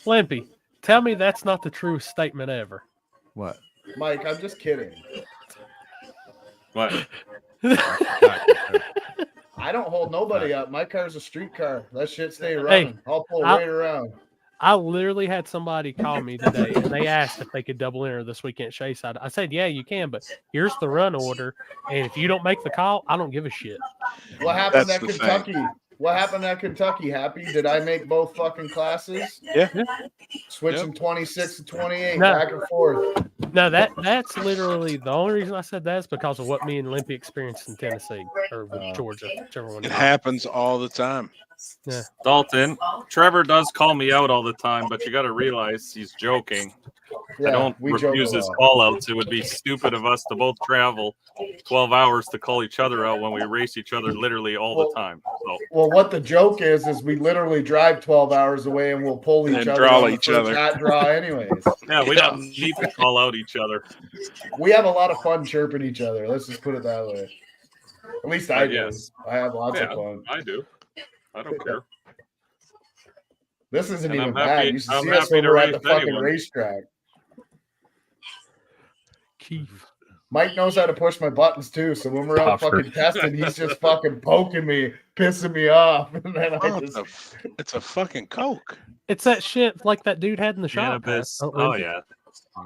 Limpy, tell me that's not the truest statement ever. What? Mike, I'm just kidding. What? I don't hold nobody up. My car's a street car. That shit stay running. I'll pull right around. I literally had somebody call me today, and they asked if they could double enter this weekend at Shayside. I said, "Yeah, you can, but here's the run order, and if you don't make the call, I don't give a shit." What happened That's at the thing. Kentucky? What happened at Kentucky, Happy? Did I make both fucking classes? Yeah. Switching 26 to 28, No. back and forth. No, that's literally the only reason I said that is because of what me and Limpy experienced in Tennessee or with Georgia, whichever one. It happens all the time. Yeah. Dalton, Trevor does call me out all the time, but you got to realize he's joking. Yeah, I don't we joke refuse a his lot. call outs. It would be stupid of us to both travel 12 hours to call each other out when we race each other literally all the time. So Well, what the joke is we literally drive 12 hours away and we'll pull each And other draw on the each first other. hat draw anyways. yeah, we don't need to call out each other. We have a lot of fun chirping each other. Let's just put it that way. At least I do. Yes. I have lots Yeah, of fun. I do. I don't care. This isn't And even I'm bad. happy- You should I'm see us happy when to we're at the race fucking anyone. racetrack. Keith. Mike knows how to push my buttons too. So when we're out Oscar. fucking testing, he's just fucking poking me, pissing me off. And then I Oh, just it's a fucking Coke. It's that shit like that dude had in the shop. Cannabis. Pat. Oh yeah,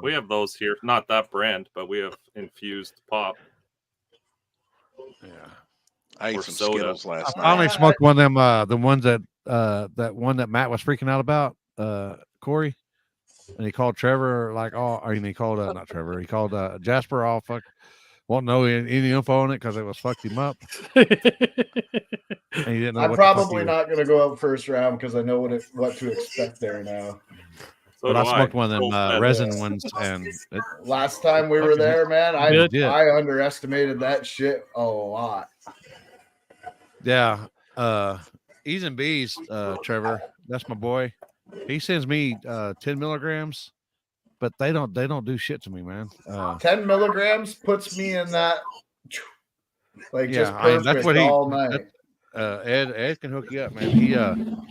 we have those here. Not that brand, but we have infused pop. Yeah. I ate Or some soda. Skittles last I night. finally smoked one of them, the ones that one that Matt was freaking out about, Corey, and he called Trevor he called not Trevor, he called Jasper all fuck won't know any info on it because it was fucked him up. And he didn't know I'm what the fuck probably he was. not going to go out first round because I know what to expect there now. But I smoked one of them resin ones, and last time we were fucking there, man, I legit. underestimated that shit a lot. Yeah. E's and B's, Trevor. That's my boy. He sends me 10 milligrams, but they don't do shit to me, man. 10 milligrams puts me in that like just I mean, perfect that's what all night. Ed can hook you up, man.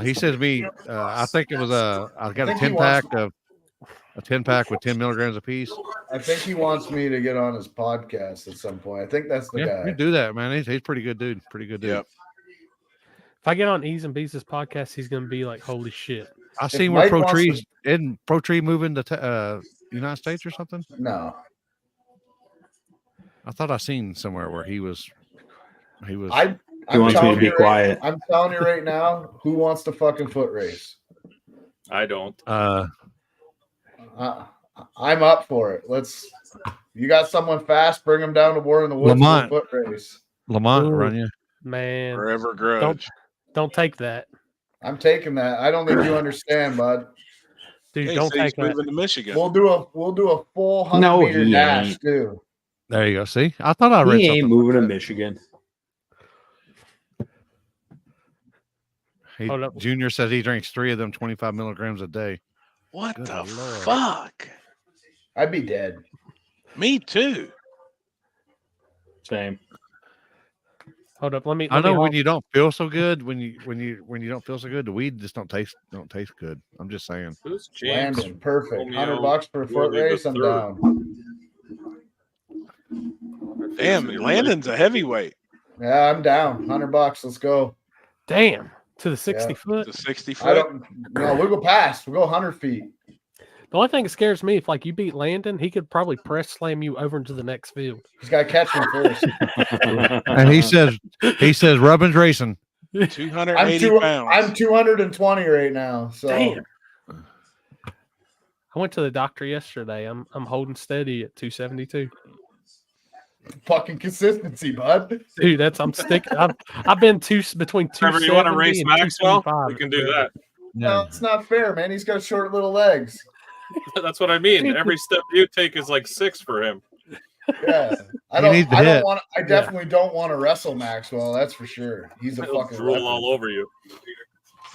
He sends me I think it was I got a 10-pack with 10 milligrams apiece. I think he wants me to get on his podcast at some point. I think that's the guy. You do that, man. He's pretty good dude. Pretty good dude. Yep. If I get on E's and B's podcast, he's gonna be like, "Holy shit!" I seen where Pro Tree moving to United States or something. No, I thought I seen somewhere where he was. He wants me to be quiet. I'm telling you right now, who wants to fucking foot race? I don't. I'm up for it. You got someone fast, bring him down to War in the Woods Lamont. for a foot race. Lamont, run you. Man, Forever grudge. Don't take that. I'm taking that. I don't think you understand, bud. Dude, don't take that. Moving to Michigan. We'll do a full 100-meter dash too. There you go. See, I thought I read He something. ain't moving to Michigan. Junior says he drinks 3 of them 25 milligrams a day. What Good the Lord. fuck? I'd be dead. Me too. Same. Hold up, let me. I know when you don't feel so good, when you don't feel so good, the weed just don't taste good. I'm just saying. Who's James? Landon, perfect. Romeo, $100 for a foot Romeo race. I'm III. down. Damn, Landon's a heavyweight. Yeah, I'm down. $100. Let's go. Damn, to the 60 foot. The 60 I foot. don't. No, we'll go past. We'll go 100 feet. The only thing that scares me, if like you beat Landon, he could probably press slam you over into the next field. He's got to catch me first. And he says Rubbin's racing. 280 pounds. I'm 220 right now. So Damn. I went to the doctor yesterday. I'm holding steady at 272. Fucking consistency, bud. Dude, I'm sticking. I've been between 270 Trevor, you want to race and Maxwell? 275. We can do that. No, it's not fair, man. He's got short little legs. That's what I mean. Every step you take is like 6 for him. Yeah, I definitely don't want to wrestle Maxwell. That's for sure. He's a He'll fucking drool weapon. all over you.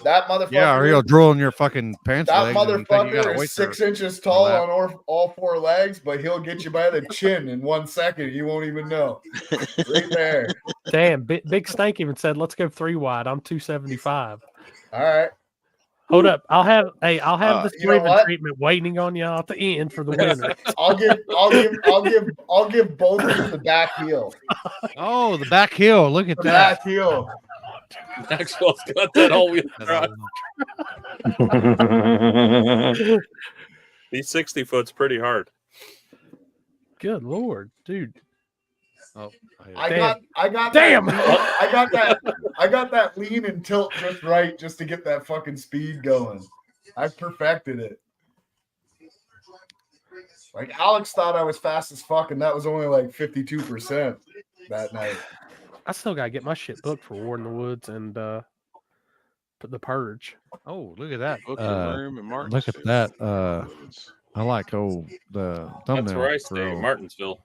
That motherfucker. Yeah, or he'll drool in your fucking pants. That legs and you think you gotta motherfucker wait is for 6 inches tall lap. on all 4 legs, but he'll get you by the chin in 1 second. You won't even know. Right there. Damn, Big Stank even said, "Let's go 3 wide." I'm 275. All right. Hold up, I'll have this you know breathing what? treatment waiting on y'all at the end for the winner. I'll give both of you the back heel. Oh, the back heel. Look at The that. back heel. Maxwell's got that all-wheel drive. These 60 foot's pretty hard. Good Lord, dude. Oh, I got Damn. I got that lean and tilt just right just to get that fucking speed going. I perfected it. Like Alex thought I was fast as fuck, and that was only like 52% that night. I still gotta get my shit booked for War in the Woods and the Purge. Oh, look at that. Book your room in Martinsville. Look at that. I like the thumbnail. That's where I stay, for- Martinsville.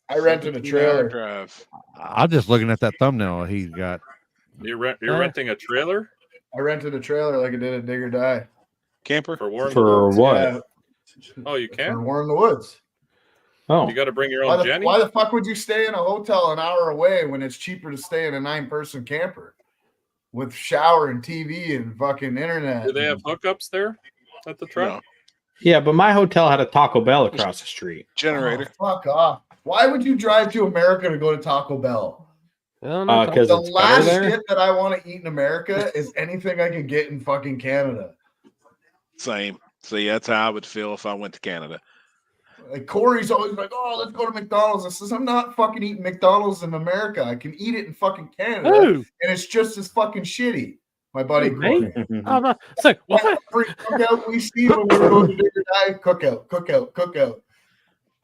I rented a trailer. Drive. I'm just looking at that thumbnail he's got. You're renting a trailer I rented a trailer like I did at Dig or Die. Camper for War in the For Woods? what? Yeah, Oh, you for can? War in the Woods. Oh, You got to bring your Why own the, Jenny? why the fuck would you stay in a hotel an hour away when it's cheaper to stay in a 9-person camper with shower and TV and fucking internet? Do they have hookups there at the truck? No. yeah, but my hotel had a Taco Bell across the street. Generator. Oh, fuck off. Why would you drive to America to go to Taco Bell? Because The it's better last there. shit that I want to eat in America is anything I can get in fucking Canada. Same. See, that's how I would feel if I went to Canada. Like Corey's always like, "Oh, let's go to McDonald's." I says, "I'm not fucking eating McDonald's in America. I can eat it in fucking Canada, Who? and it's just as fucking shitty." My buddy Me? Corey. So what? Every cookout we see when we were going to Dig or Die, cookout.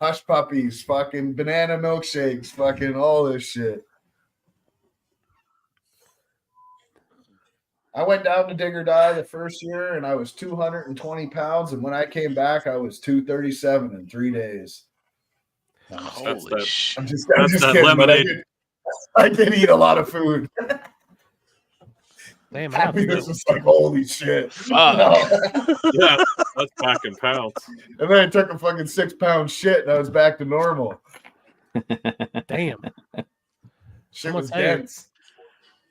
hush puppies, fucking banana milkshakes, fucking all this shit. I went down to dig or die the first year and I was 220 pounds. And when I came back, I was 237 in 3 days. Holy shit. I'm just that's that kidding, but lemonade. I did eat a lot of food. Damn, Happy was just like, holy shit. Fuck. Yeah, that's back in pounds. And then I took a fucking 6-pound shit and I was back to normal. Damn. Shit I'm was gonna tell you. dense.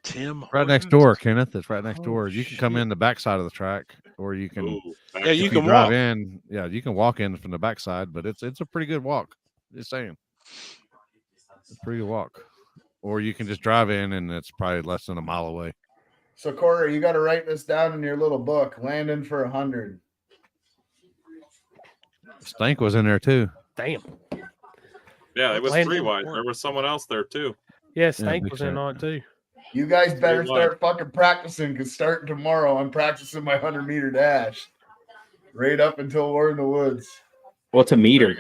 Tim. Right next door, Kenneth. It's right next door. You can come in the backside of the track, or you can. Yeah, you if can drive walk. in. Yeah, you can walk in from the backside, but it's a pretty good walk. Just saying, it's a pretty good walk. Or you can just drive in, and it's probably less than a mile away. So Corey, you got to write this down in your little book. Landon for 100. Stank was in there too. Damn. Yeah, it was Landon. 3 wide. There was someone else there too. Yeah, Yeah, Stank big was in shot. on it too. You guys better Pretty wide. start fucking practicing because starting tomorrow, I'm practicing my 100-meter dash. Right up until we're in the woods. What's a meter?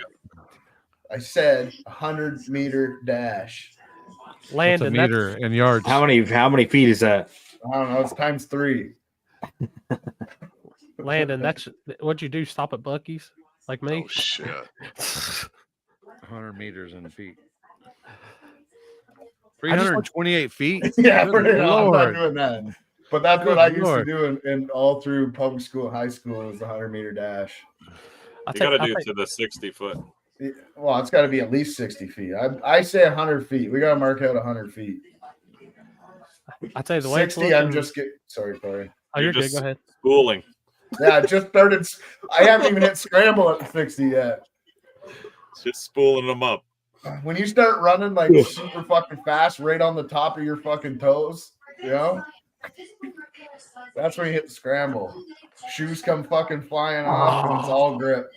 I said 100-meter dash. What's a Landon, meter in yards? How many feet is that? I don't know. It's times 3. Landon, that's what'd you do? Stop at Bucky's like me? Oh shit. 100 meters in feet. I just 328 feet. Yeah, Good I'm not Lord. doing that. But that's Good what I used Lord. to do in all through public school and high school was the 100-meter dash. You got to do to the 60-foot. Well, it's got to be at least 60 feet. I say 100 feet. We got to mark out 100 feet. I tell you the way it's 60, I'm looking- just getting. Sorry, Corey. Oh, you're good. just Go ahead. schooling. Yeah, I just started. I haven't even hit scramble at the 60 yet. Just spooling them up. When you start running like super fucking fast, right on the top of your fucking toes, you know, that's when you hit the scramble. Shoes come fucking flying off, and it's all grip.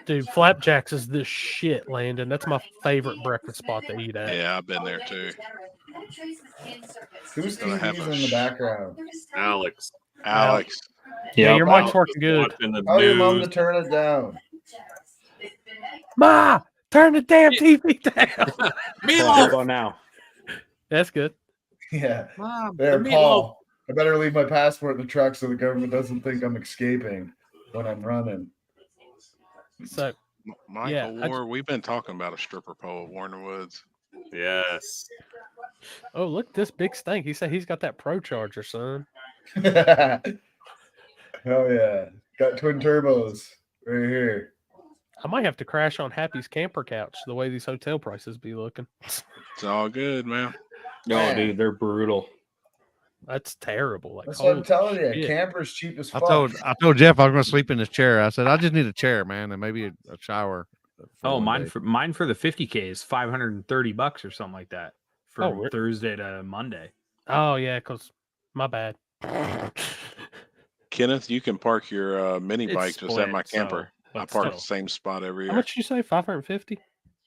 Dude, Flapjacks is this shit, Landon. That's my favorite breakfast spot to eat at. Yeah, I've been there too. Who's Gonna have TVs a in the background? Alex. Alex. Yeah, your mic's working good. Watching the Tell your mom news. to turn it down. Ma, turn the damn TV down. How about now? That's good. Yeah. Mom, There, the Paul. I better leave my passport in the truck so the government doesn't think I'm escaping when I'm running. So, Michael yeah, Ward, we've been talking about a stripper pole at Warner Woods. Yes. oh, look, this big Stank. He said he's got that Pro Charger, son. Hell yeah. Got twin turbos right here. I might have to crash on Happy's camper couch the way these hotel prices be looking. It's all good, man. No, Man. dude, they're brutal. That's terrible. Like, That's what I'm holy telling you. shit. Camper's cheap as I fuck. told Jeff I was going to sleep in this chair. I said I just need a chair, man, and maybe a shower. for Oh, one mine day. for the 50K is $530 or something like that from Oh, really? Thursday to Monday. Oh, yeah, because my bad. Kenneth, you can park your mini It's bike just at my split, so, camper. I but park still. the same spot every How year. much you say? 550?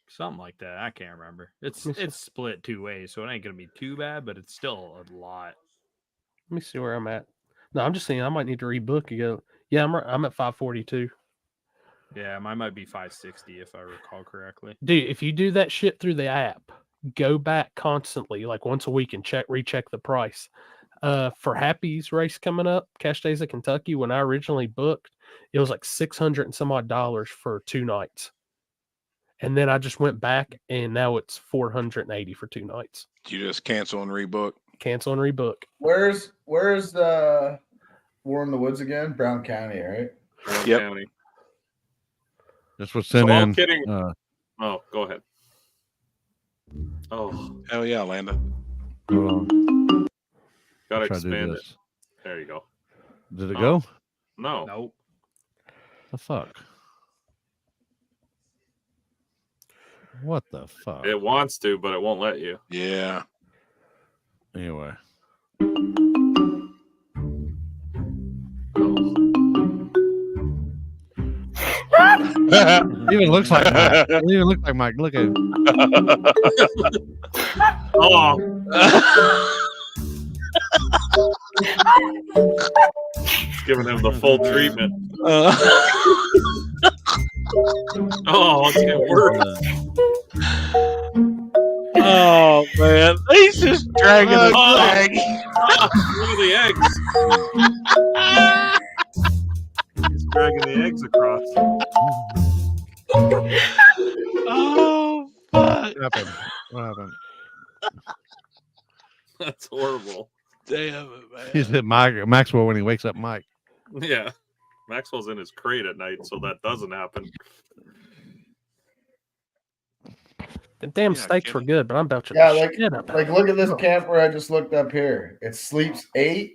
Something like that. I can't remember. It's Let me see. it's split 2 ways, so it ain't gonna be too bad, but it's still a lot. Let me see where I'm at. No, I'm just saying I might need to rebook again. Yeah, I'm at 542. Yeah, mine might be 560 if I recall correctly. Dude, if you do that shit through the app, go back constantly, like once a week, and recheck the price. For Happy's race coming up, Cash Days of Kentucky, when I originally booked, it was like $600 and some odd for 2 nights. And then I just went back and now it's $480 for 2 nights. You just cancel and rebook. Cancel and rebook. Where's the War in the Woods again? Brown County, right? Yep. County. This was So sent all in. kidding. Oh, go ahead. Oh, Hell yeah, Landon. Hold on. gotta Try to do expand it. this. There you go. Did it Oh. go? No. Nope. The fuck? What the fuck? It wants to, but it won't let you. Yeah. Anyway. It even looks like Mike. It even looks like Mike. Look at him. Oh. It's giving him the full treatment. Oh, it's getting worse. Oh man, he's just dragging the Oh, bag. look at the eggs. He's dragging the eggs across. Oh fuck! What happened? What happened? That's horrible. Damn it, man. He said Maxwell when he wakes up Mike. Yeah. Maxwell's in his crate at night, so that doesn't happen. The damn steaks were good, but I'm about to Yeah, shit up. like look at this camper I just looked up here. It sleeps 8.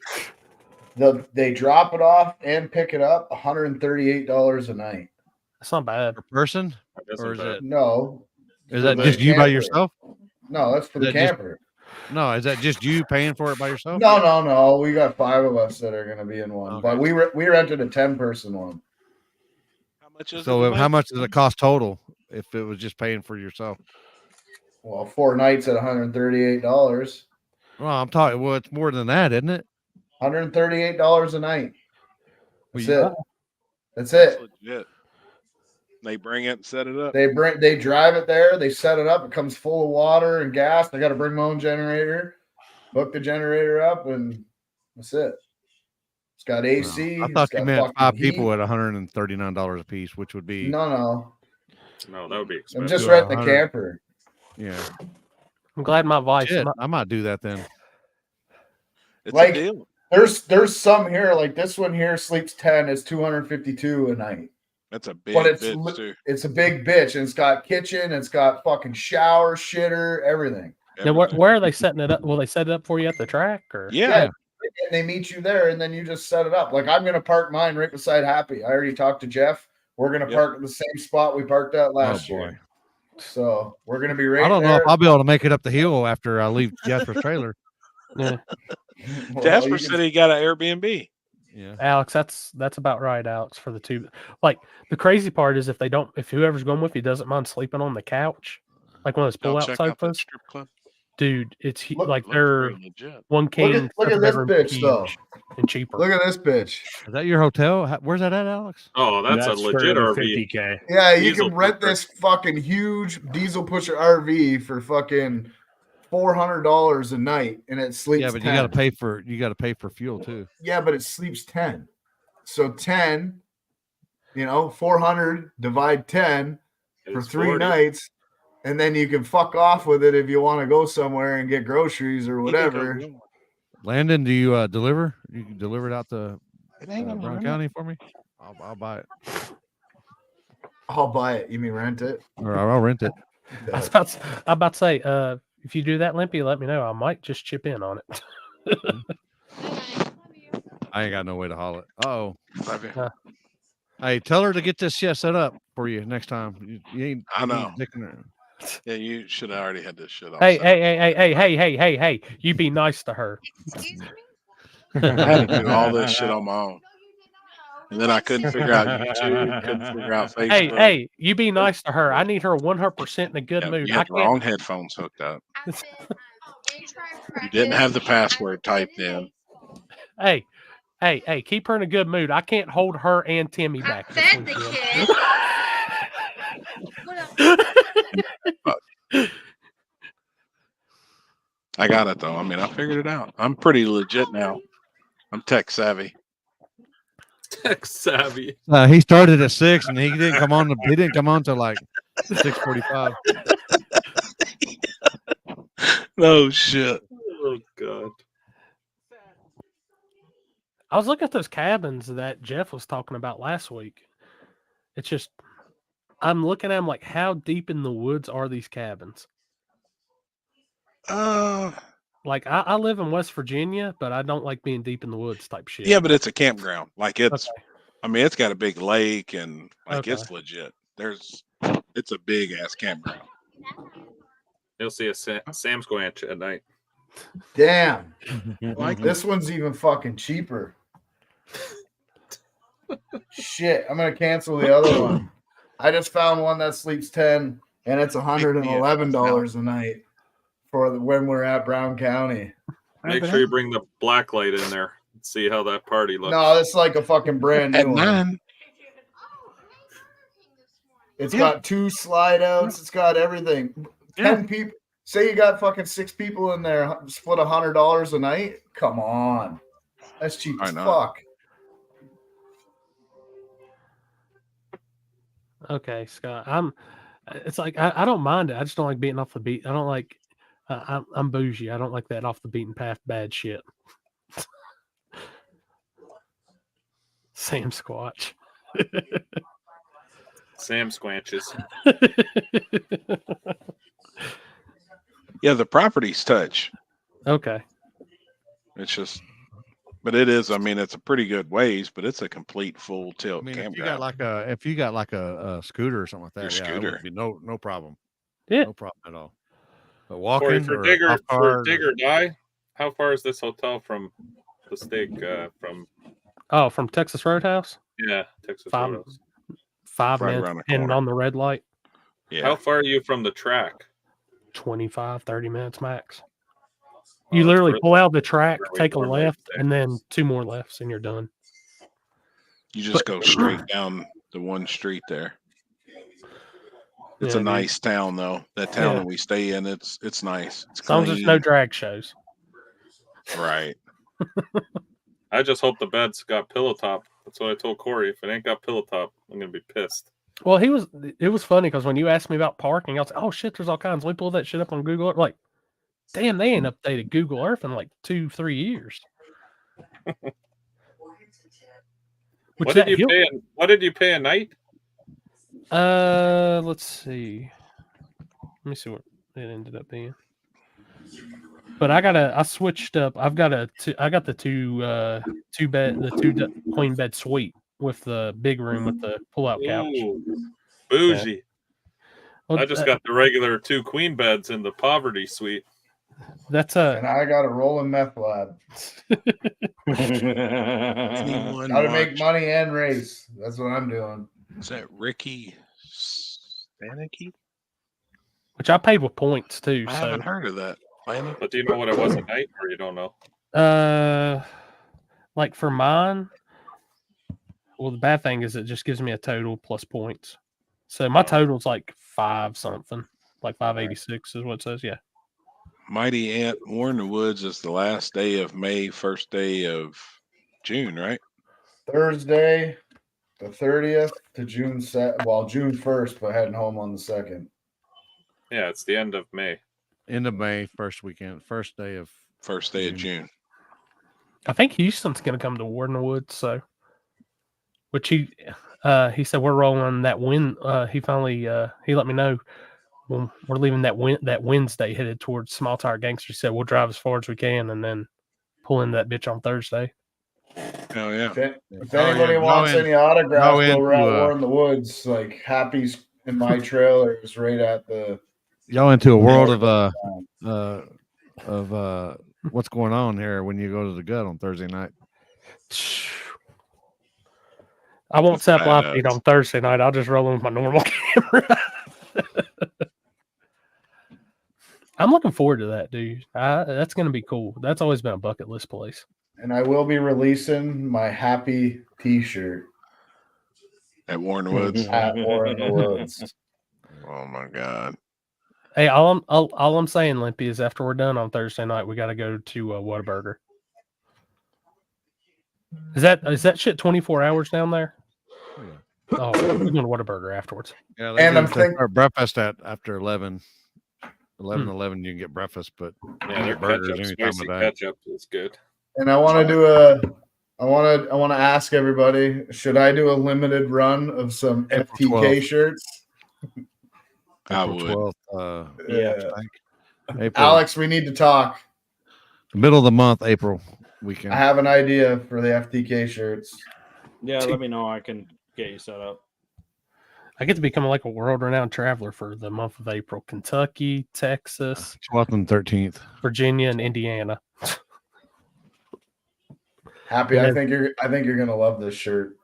They drop it off and pick it up, $138 a night. That's not bad per person, That or is isn't it? No. Is For that the just you by camper. yourself? No, that's for Is the that just- camper. No, is that just you paying for it by yourself? No. We got 5 of us that are going to be in one, but we rented a 10-person one. How much is So it? how much does it cost total if it was just paying for yourself? Well, 4 nights at $138. Well, I'm talking. Well, it's more than that, isn't it? $138 a night. That's Well, it. That's it. Legit. They bring it and set it up. They drive it there. They set it up. It comes full of water and gas. They got to bring my own generator. Hook the generator up, and that's it. It's got AC. I thought it's got you meant fucking 5 heat. people at $139 a piece, which would be No. No, that would be I'm expensive. just renting the camper. Yeah. I'm glad my wife. Shit, I might do that then. It's Like, a deal. There's some here, like this one here sleeps 10, is $252 a night. That's a big But bitch too. it's a big bitch, and it's got kitchen, it's got fucking shower, shitter, everything. Now, where are they setting it up? Will they set it up for you at the track, or Yeah. And they meet you there, and then you just set it up. Like, I'm gonna park mine right beside Happy. I already talked to Jeff. We're gonna park at the same spot we parked at last year. So we're gonna be right I don't know there. if I'll be able to make it up the hill after I leave Jasper's trailer. Yeah. Jasper said he got an Airbnb. Yeah. Alex, that's about right, Alex, for the two. Like, the crazy part is if whoever's going with you doesn't mind sleeping on the couch, like one of those Y'all pull-out check out that sofas. strip club? Dude, it's like looks they're very legit. one king. Look at this bedroom bitch, each though. and cheaper. Look at this bitch. Is that your hotel? Where's that at, Alex? Oh, that's a legit RV. 50K. Yeah, you Diesel can rent pusher. this fucking huge diesel pusher RV for fucking $400 a night, and it sleeps. Yeah, but 10. you got to pay for fuel too. Yeah, but it sleeps 10. So 10, 400 divide 10 for It's 3 40. nights, and then you can fuck off with it if you want to go somewhere and get groceries or whatever. Landon, do you deliver? You can deliver it out to ain't gonna Brown run County for me. I'll buy it, I'll buy it. You mean rent it? or I'll rent it. I was about to say, if you do that, Limpy, let me know. I might just chip in on it. I ain't got no way to haul it. Oh, Uh, hey, tell her to get this shit set up for you next time. You ain't. I know. Dicking her. Yeah, you should have already had this shit on. hey, you be nice to her. I had to do all this shit on my own. And then I couldn't figure out YouTube, couldn't figure out Facebook. Hey, you be nice to her. I need her 100% in a good mood. You I had the can't. wrong headphones hooked up. You didn't have the password typed in. Hey, keep her in a good mood. I can't hold her and Timmy back. This weekend. I got it though. I mean, I figured it out. I'm pretty legit now. I'm tech savvy. Tech savvy. He started at 6, and he didn't come on. He didn't come on till like 6:45. No shit. Oh god. I was looking at those cabins that Jeff was talking about last week. It's just, I'm looking at them like, how deep in the woods are these cabins? Like I live in West Virginia, but I don't like being deep in the woods type shit. Yeah, but it's a campground. Like it's, Okay. I mean, it's got a big lake and like Okay. it's legit. It's a big ass campground. You'll see a Sam's Ranch at night. Damn. Like This one's even fucking cheaper. Shit, I'm gonna cancel the other one. I just found one that sleeps 10, and it's $111 a night for when we're at Brown County. Make sure you bring the black light in there and see how that party looks. No, it's like a fucking brand new At one. 9. It's got 2 slide outs. It's got everything. 10 people. Say you got fucking 6 people in there, split $100 a night. Come on, that's cheap as fuck. Okay, Scott. It's like I don't mind it. I just don't like beating off the beat. I don't like. I'm bougie. I don't like that off the beaten path bad shit. Sam Squatch. Sam Squanches. Yeah, the property's touch. Okay. It's just, but it is. I mean, it's a pretty good ways, but it's a complete full tilt I mean, campground. if you got like a scooter or something like that, Your yeah, it scooter. would be no problem. Yeah, no problem at all. But Corey, walking for or Digger, off for car, Digger Die, how far is this hotel from the stake? From Texas Roadhouse. Yeah, Texas 5 Roadhouse. 5 Right minutes, around the and corner. on the red light. Yeah. How far are you from the track? 25, 30 minutes max. Oh, You that's literally further- pull out the track, further take a away from left, there. and then 2 more lefts, and you're done. You just go straight down the one street there. It's Yeah, a dude. nice town, though. That town Yeah. that we stay in, it's nice. It's As long as clean. there's no drag shows. Right. I just hope the bed's got pillow top. That's what I told Corey. If it ain't got pillow top, I'm gonna be pissed. Well, it was funny because when you asked me about parking, I was like, oh shit, there's all kinds. Let me pull that shit up on Google Earth. Like, damn, they ain't updated Google Earth in like 2-3 years. What did you pay a night? Let's see. Let me see what it ended up being. But I switched up. I got the two queen bed suite with the big room with the pull out couch. Ooh, bougie. Yeah. Well, I just got the regular 2 queen beds in the poverty suite. That's And I got a rolling meth lab. Anyone Got to make watch- money and race. That's what I'm doing. Is that Ricky Stanicky? which I paid with points too. I so haven't heard of that. But do you know what it was at night, or you don't know? Like for mine, well, the bad thing is it just gives me a total plus points. So my total's like 5 something, like 586 is what it says. Yeah. Mighty Ant War in the Woods is the last day of May, first day of June, right? Thursday, the 30th to June June 1st, but heading home on the 2nd. Yeah, it's the end of May. End of May, first weekend, first day of June. I think Houston's going to come to War in the Woods. So, which he said we're rolling that win. He finally he let me know when we're leaving that Wednesday headed towards Small Tire Gangster. He said we'll drive as far as we can and then pull in that bitch on Thursday. Oh yeah. If anybody wants any autographs, we're at War in the Woods. Like Happy's in my trailer is right at the. Y'all into a world of what's going on here when you go to the gut on Thursday night? I won't set up live feed on Thursday night. I'll just roll in with my normal camera. I'm looking forward to that, dude. That's going to be cool. That's always been a bucket list place. And I will be releasing my Happy T-shirt at War in the Woods. At War in the Woods. Oh my God! Hey, all I'm saying, Limpy, is after we're done on Thursday night, we got to go to Whataburger. Is that shit 24 hours down there? Oh, we're going to Whataburger afterwards. Yeah, And I'm they thinking start breakfast at after 11. 11 you can get breakfast, but Yeah, you their get burgers ketchup, any time spicy of day. ketchup is good. And I want to do I want to ask everybody, should I do a limited run of some April FTK 12th. shirts? I April would. 12th, Yeah. April, Alex, we need to talk. middle of the month, April weekend. I have an idea for the FTK shirts. Yeah, let me know. I can get you set up. I get to become like a world-renowned traveler for the month of April. Kentucky, Texas, 12th and 13th. Virginia, and Indiana. Happy, I think you're gonna love this shirt.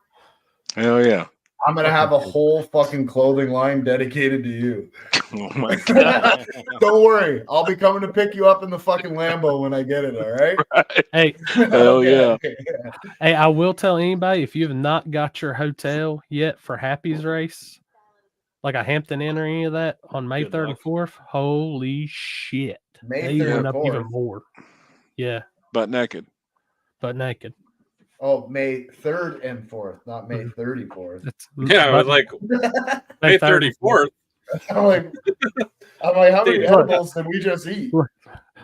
Hell yeah! I'm gonna have a whole fucking clothing line dedicated to you. Oh my God! Don't worry, I'll be coming to pick you up in the fucking Lambo when I get it. All right? Hey, Hell yeah! Hey, I will tell anybody if you have not got your hotel yet for Happy's race, like a Hampton Inn or any of that on May Good 3rd luck. and 4th. Holy shit. May They 3rd went and up even 4th. more. Yeah, Butt naked. but naked. Oh, May 3rd and 4th, not May 34th. It's Yeah, I was like, May 34th. I'm like, how many Dude, edibles did we just eat?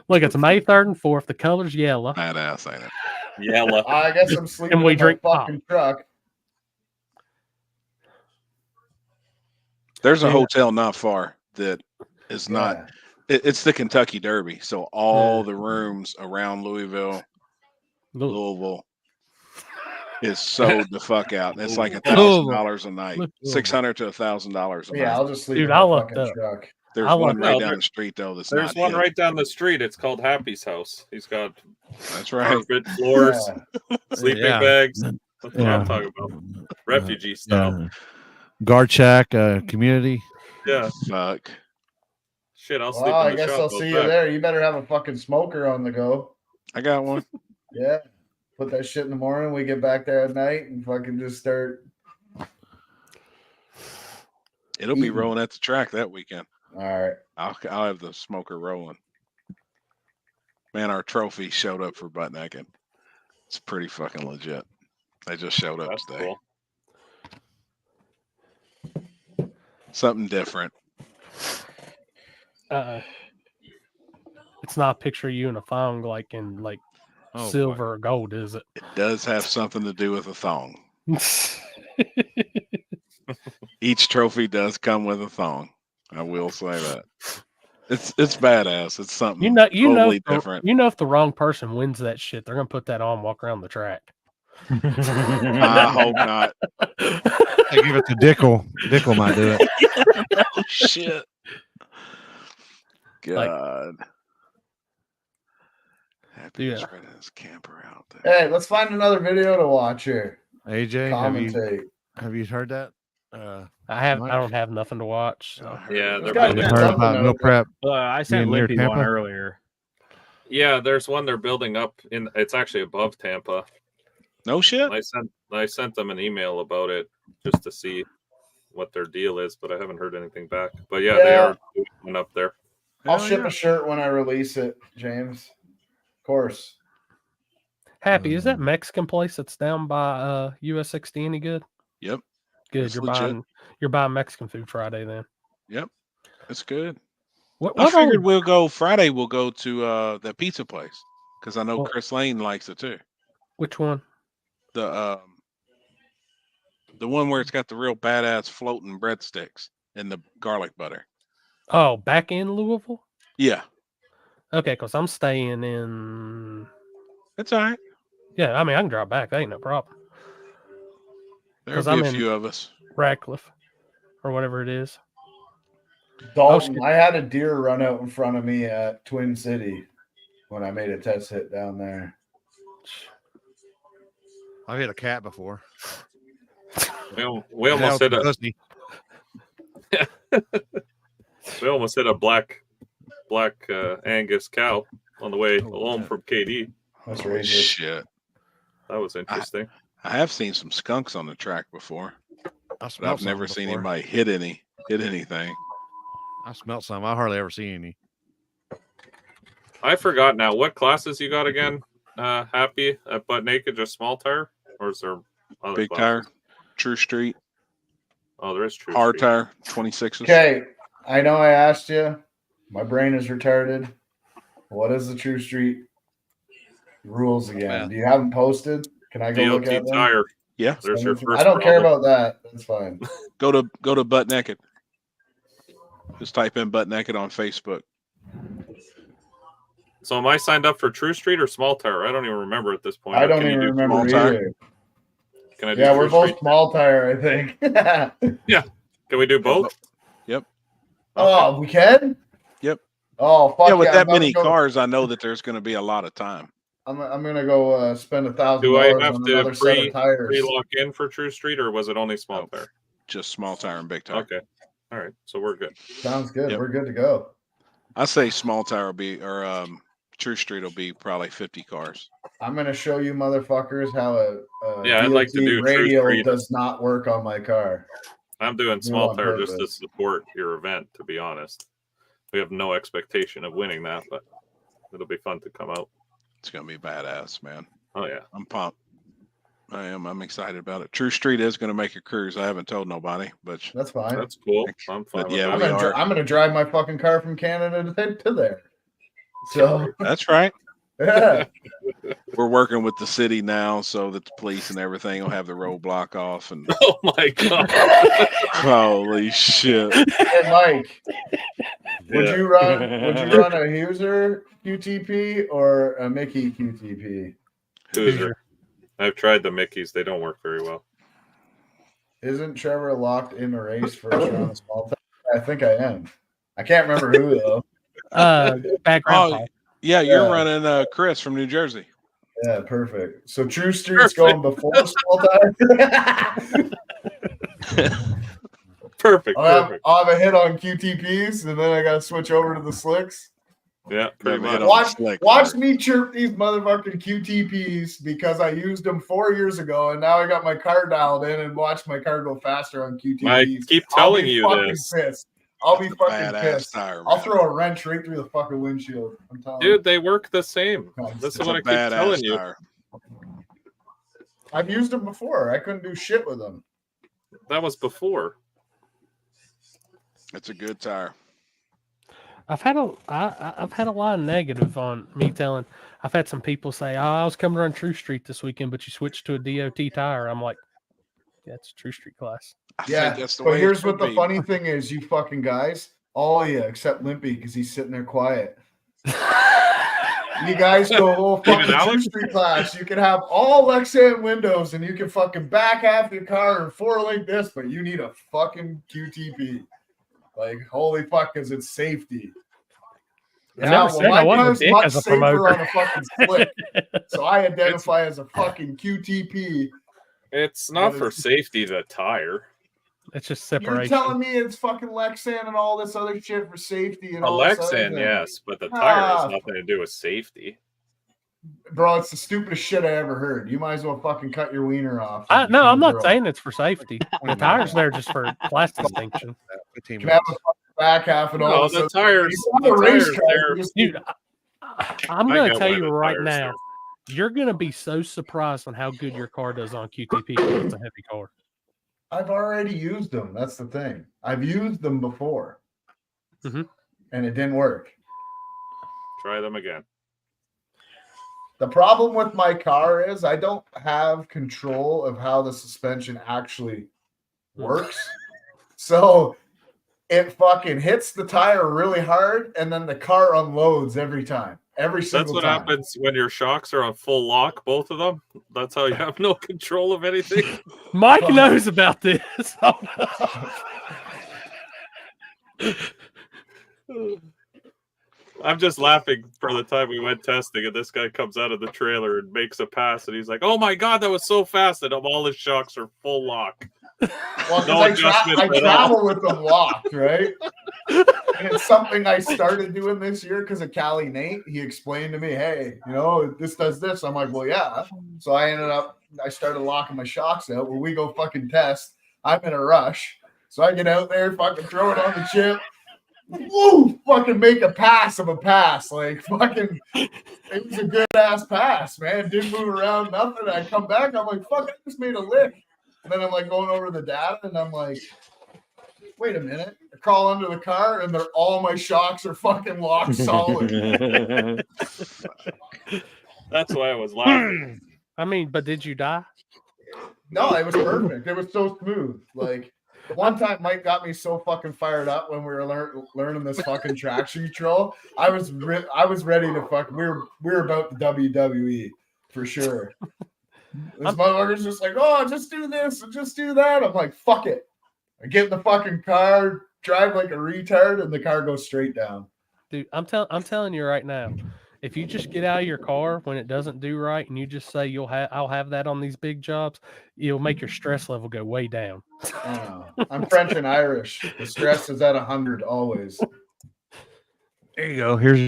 Look, it's May 3rd and 4th. The color's yellow. Badass, ain't it? Yellow. I guess I'm sleeping And we in drink my pop. fucking truck. There's a Yeah. hotel not far that is not. It's the Kentucky Derby, so all the rooms around Louisville, Louisville, is sold the fuck out. It's like $1,000 a night, $600 to $1,000 a night. Yeah, I'll just sleep Dude, in I my looked fucking up. truck. There's I one looked right up. down the street though. That's There's not one hit. right down the street. It's called Happy's House. He's got That's right. carpet, floors, sleeping Yeah. bags. That's what Yeah. I'm talking about. Refugee style. Yeah. Guard shack, community. Yeah. Fuck. Shit, I'll Well, sleep I in the guess shop. I'll see you there. You better have a fucking smoker on the go. I got one. Yeah. Put that shit in the morning. We get back there at night and fucking just start. It'll be rolling at the track that weekend. All right. I'll have the smoker rolling. Man, our trophy showed up for butt naked. It's pretty fucking legit. They just showed up That's today. cool. Something different. It's not a picture of you in a thong like in like silver or gold, is it? It does have something to do with a thong. Each trophy does come with a thong. I will say that. It's badass. It's something totally different. You know, if the wrong person wins that shit, they're gonna put that on, and walk around the track. I hope not. They give it to Dickel. Dickel might do it. Oh shit. God. Happy Yeah. spreading his camper out there. Hey, let's find another video to watch here. AJ, Commentate. have you heard that? I don't have nothing to watch. So. Yeah, they're gotta building. be Heard something about out meal there. prep. I sent being near Lippy one Tampa? earlier. Yeah, there's one they're building up in. It's actually above Tampa. No shit. I sent them an email about it just to see what their deal is, but I haven't heard anything back. But yeah, they are doing one up there. I'll ship a shirt when I release it, James. Of course. Happy, is that Mexican place that's down by US 60 any good? Yep. Good. It's You're legit. buying Mexican food Friday then. Yep. It's good. What I figured we'll go Friday. We'll go to the pizza place because I know Well- Chris Lane likes it too. Which one? The one where it's got the real badass floating breadsticks and the garlic butter. Oh, back in Louisville? Yeah, Okay, because I'm staying in. it's all right. Yeah, I mean, I can drive back. That ain't no problem. There'll 'Cause I'm be a in- few of us. Radcliffe or whatever it is. Dalton, I had a deer run out in front of me at Twin City when I made a test hit down there. I've hit a cat before. We almost hit a. Pussy. We almost hit a black Angus cow on the way home from KD. That's Holy racist. shit. That was interesting. I have seen some skunks on the track before, I but smelled I've never some seen before. anybody hit anything. I smelled some. I hardly ever see any. I forgot now. What classes you got again? Happy at butt naked, just small tire, or is there other Big classes? tire, True Street, Oh, there is true. hard Street. tire, 26s. Okay, I know I asked you. My brain is retarded. What is the True Street rules again? Yeah. Do you have them posted? Can I go look DLT at them? tire. Yeah. There's your first. I don't care problem. about that. That's fine. Go to butt naked. Just type in butt naked on Facebook. So am I signed up for True Street or small tire? I don't even remember at this point. I don't Can you even do remember small tire? either. Can I do Yeah, True we're both Street? small tire, I think. Yeah. Can we do both? Yep. Oh, we can? Yep. Oh, fuck Yeah, with I'm that about to many go- cars, I know that there's going to be a lot of time. I'm gonna go spend $1,000 Do I have on to another set of tires. pre-lock in for True Street, or was it only small tire? Just small tire and big tire. Okay. All right. So we're good. Sounds good. Yep. We're good to go. I say small tire will be, or True Street will be probably 50 cars. I'm gonna show you motherfuckers how a Yeah, I'd like to DLT do True radio Street. does not work on my car. I'm doing Do small on tire just to purpose. support your event. To be honest, we have no expectation of winning that, but it'll be fun to come out. It's gonna be badass, man. Oh yeah, I'm pumped. I am. I'm excited about it. True Street is going to make a cruise. I haven't told nobody, but That's fine. that's cool. I'm fine but with yeah, that. we are. I'm gonna drive my fucking car from Canada to there. So That's right. yeah. We're working with the city now, so that the police and everything will have the roadblock off. And Oh my god! holy shit! Hey Mike, would Yeah. you run a Huser QTP or a Mickey QTP? Hoosier. I've tried the Mickeys. They don't work very well. Isn't Trevor locked in a race first round of small time? I think I am. I can't remember who though. Bad grandpa. Yeah, you're Yeah. running Chris from New Jersey. Yeah, perfect. So True Street's going before small time. Perfect. I'll have a hit on QTPs, and then I got to switch over to the slicks. Yeah, pretty much. Watch me chirp these motherfucking QTPs because I used them 4 years ago, and now I got my car dialed in, and watch my car go faster on QTPs. I keep telling you this. Pissed. I'll be fucking Badass pissed. tire, I'll man. throw a wrench right through the fucking windshield. I'm telling you. Dude, they work the same. This is It's what a I keep telling badass you. tire. I've used them before. I couldn't do shit with them. That was before. It's a good tire. I've had a lot of negative on me telling. I've had some people say, "Oh, I was coming to run True Street this weekend, but you switched to a DOT tire." I'm like, "Yeah, it's a True Street class." I Yeah, think that's the but way here's it what should the be. funny thing is, you fucking guys, all of you except Limpy because he's sitting there quiet. You guys go, oh, Even fucking True Alex? Street class. You can have all Lexan windows and you can fucking back half your car and 4-link this, but you need a fucking QTP. Like, holy fuck, because it's safety. I never said I my wasn't a car's dick much as a safer promoter. on a fucking slick. So I identify as a fucking QTP. It's not for safety, the tire. It's just You're separation. telling me it's fucking Lexan and all this other shit for safety and A all this other Lexan, thing. yes, but the tire Ah, has nothing to do with safety. Bro, it's the stupidest shit I ever heard. You might as well fucking cut your wiener off. No, and become I'm a not girl. saying it's for safety. The tire's there just for class distinction. You can have a fucking back half and all No, this the other- tires. You have The a race tires car, there. you just- Dude, I'm I going to get tell why you the right tire's now, there. you're going to be so surprised on how good your car does on QTP because it's a heavy car. I've already used them. That's the thing. I've used them before. Mhm. And it didn't work. Try them again. The problem with my car is I don't have control of how the suspension actually works. So it fucking hits the tire really hard and then the car unloads every time. Every single That's what time. happens when your shocks are on full lock, both of them. That's how you have no control of anything. Mike knows about this. I'm just laughing for the time we went testing, and this guy comes out of the trailer and makes a pass, and he's like, "Oh my god, that was so fast!" And all his shocks are full lock. Well, No I adjustment at travel all. with them locked, right? And it's something I started doing this year because of Cali Nate. He explained to me, hey, you know, this does this. I'm like, well, yeah. So I started locking my shocks out. When we go fucking test, I'm in a rush. So I get out there, fucking throw it on the chip. Woo! Fucking make a pass of a pass. Like, fucking, it was a good ass pass, man. Didn't move around, nothing. I come back, I'm like, fuck, I just made a lick. And then I'm like going over the data and I'm like, wait a minute. I crawl under the car and all my shocks are fucking locked solid. That's why I was laughing. I mean, but did you die? No, it was perfect. It was so smooth. Like, one time Mike got me so fucking fired up when we were learning this fucking traction control. I was ready to fuck. We were about the WWE for sure. This motherfucker's just like, oh, just do this and just do that. I'm like, fuck it. I get in the fucking car, drive like a retard, and the car goes straight down. Dude, I'm telling you right now, if you just get out of your car when it doesn't do right and you just say I'll have that on these big jobs, you'll make your stress level go way down. I know. I'm French and Irish. The stress is at 100 always. There you go. Here's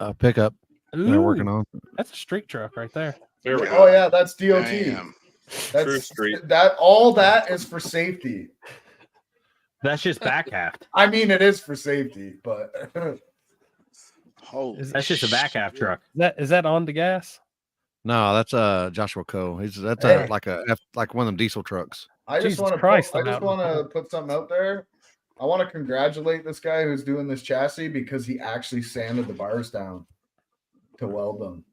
a pickup they're working on. That's a street truck right there. There we Oh yeah, that's DOT. Damn. True Street. All that is for safety. That's just back half. I mean, it is for safety, but That's just a back half truck. Is that on the gas? No, that's Joshua Coe. That's Hey. like one of them diesel trucks. I just want to put something out there. I want to congratulate this guy who's doing this chassis because he actually sanded the bars down to weld them.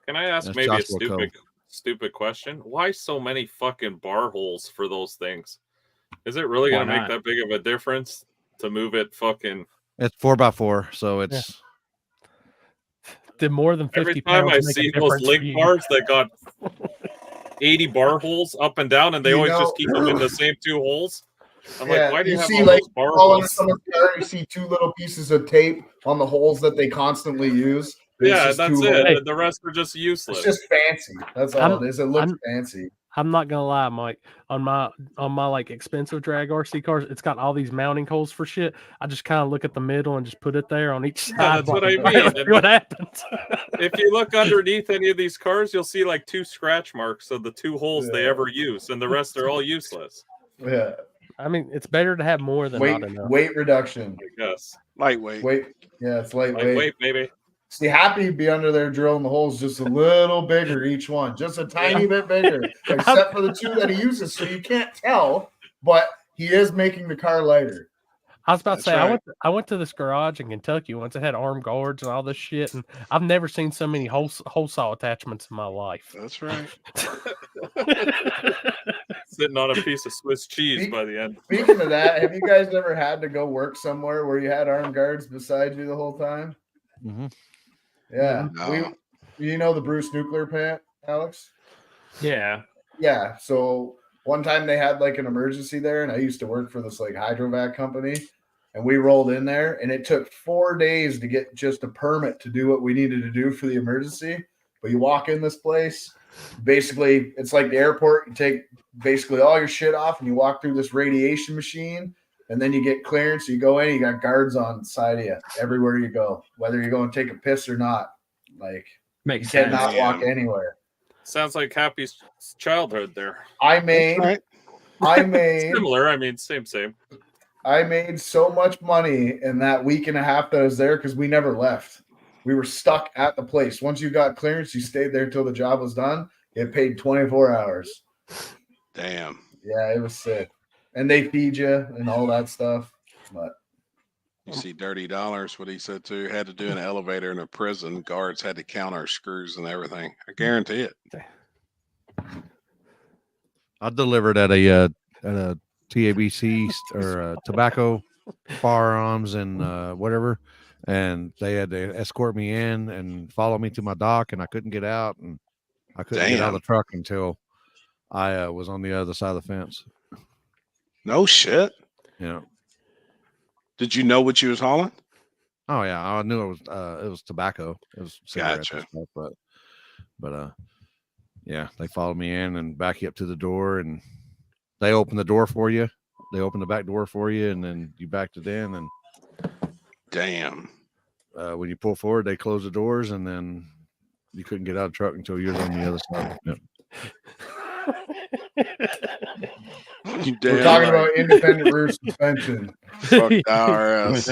Can I ask That's maybe a Joshua stupid question? Why so many fucking bar holes for those things? Is it really Why gonna make not? that big of a difference to move it fucking? It's 4x4, so it's Did more than 50 Every time pounds I make a see those difference for link you? bars that got 80 bar holes up and down, and they You always know- just keep them in the same two holes. I'm Yeah, like, why do you have see all like those bar all in holes? someone's car, you see two little pieces of tape on the holes that they constantly use. It's Yeah, just that's two it. holes. The rest are just useless. It's just fancy. That's all it is. It looks fancy. I'm not gonna lie, Mike. On my like expensive drag RC cars, it's got all these mounting holes for shit. I just kind of look at the middle and just put it there on each side. Yeah, that's what I Right, mean. let's see what happens? If you look underneath any of these cars, you'll see like 2 scratch marks of the 2 holes they ever use, and the rest are all useless. Yeah. I mean, it's better to have more than not enough. Weight reduction. Yes. Lightweight. Yeah, it's lightweight. Lightweight, baby. See, Happy be under there drilling the holes just a little bigger each one, just a tiny bit bigger, except for the 2 that he uses. So you can't tell, but he is making the car lighter. I was about to That's say, right. I went to this garage in Kentucky once. It had armed guards and all this shit, and I've never seen so many hole saw attachments in my life. That's right. Sitting on a piece of Swiss cheese by the end. Speaking of that, have you guys ever had to go work somewhere where you had armed guards beside you the whole time? Mhm. Yeah. No. You know the Bruce nuclear plant, Alex? Yeah. Yeah. So one time they had like an emergency there, and I used to work for this like hydrovac company, and we rolled in there, and it took 4 days to get just a permit to do what we needed to do for the emergency. But you walk in this place, basically it's like the airport. You take basically all your shit off, and you walk through this radiation machine, and then you get clearance. You go in, you got guards on the side of you everywhere you go, whether you're going to take a piss or not. Like Makes you cannot sense. walk anywhere. Sounds like Happy's childhood there. I made Similar. I mean, same. I made so much money in that week and a half that I was there because we never left. We were stuck at the place. Once you got clearance, you stayed there until the job was done. It paid 24 hours. Damn. Yeah, it was sick. And they feed you and all that stuff. But You see Dirty Dollars, what he said too, had to do an elevator in a prison. Guards had to count our screws and everything. I guarantee it. I delivered at a TABC or tobacco firearms and whatever, and they had to escort me in and follow me to my dock, and I couldn't get out, and I couldn't get out of the truck until I was on the other side of the fence. No shit. Yeah. Did you know what you was hauling? Oh yeah, I knew it was tobacco. It was cigarettes and Gotcha. stuff, but yeah, they followed me in and back you up to the door, and they open the door for you. They open the back door for you, and then you backed it in. And damn, when you pull forward, they close the doors, and then you couldn't get out of the truck until you're on the other side. Yep. we're talking about independent rear suspension. Fuck IRS.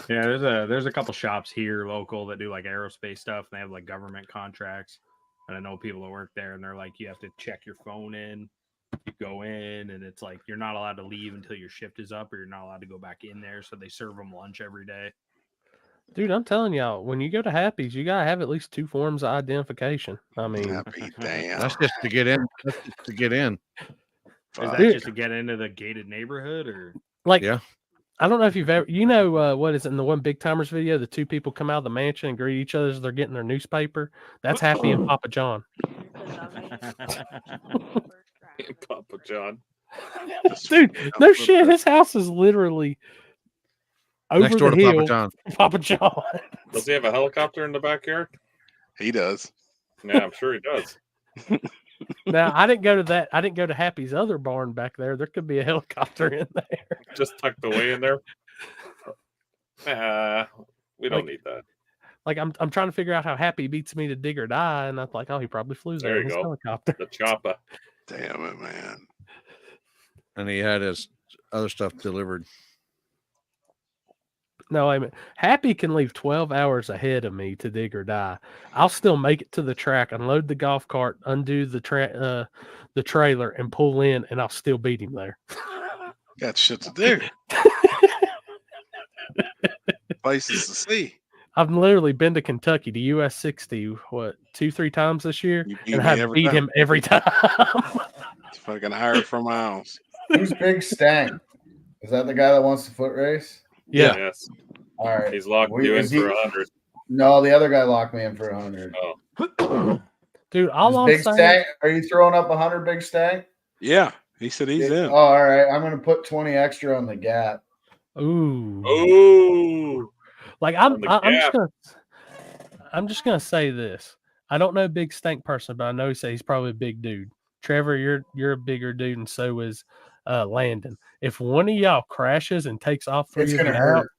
Yeah, there's a couple shops here local that do like aerospace stuff, and they have like government contracts. And I know people that work there, and they're like, you have to check your phone in. You go in, and it's like you're not allowed to leave until your shift is up, or you're not allowed to go back in there. So they serve them lunch every day. Dude, I'm telling y'all, when you go to Happy's, you gotta have at least 2 forms of identification. I mean, Happy, damn. That's just to get in. That's just to get in. Is that Dude. just to get into the gated neighborhood, or like, yeah. I don't know if you've ever, what is it in the one Big Timers video? The 2 people come out of the mansion and greet each other as they're getting their newspaper. That's Happy and Papa John. Papa John. Dude, no shit. His house is literally over Next door the to hill. Papa John. Papa John. Does he have a helicopter in the backyard? He does. Yeah, I'm sure he does. Now, I didn't go to that. I didn't go to Happy's other barn back there. There could be a helicopter in there. Just tucked away in there. We don't need that. Like I'm trying to figure out how Happy beats me to dig or die, and I'm like, oh, he probably flew there There in you his go. helicopter. The chopper. Damn it, man. And he had his other stuff delivered. No, I mean, Happy can leave 12 hours ahead of me to dig or die. I'll still make it to the track, unload the golf cart, undo the trailer, and pull in, and I'll still beat him there. Got shit to do. Places to see. I've literally been to Kentucky to US 60, 2-3 times this year, and I beat him every time. It's fucking higher for miles. Who's Big Stank? Is that the guy that wants to foot race? Yeah. Yes. All right. He's locked you in for 100. No, the other guy locked me in for 100. Oh. Dude, all I'm Big saying. Stank, are you throwing up 100, Big Stank? Yeah, he said he's in. Oh, all right. I'm gonna put 20 extra on the gap. Ooh. Ooh. Like I'm just gonna say this. I don't know Big Stank personally, but I know he's probably a big dude. Trevor, you're a bigger dude, and so is Landon. If one of y'all crashes and takes off It's you gonna out, hurt.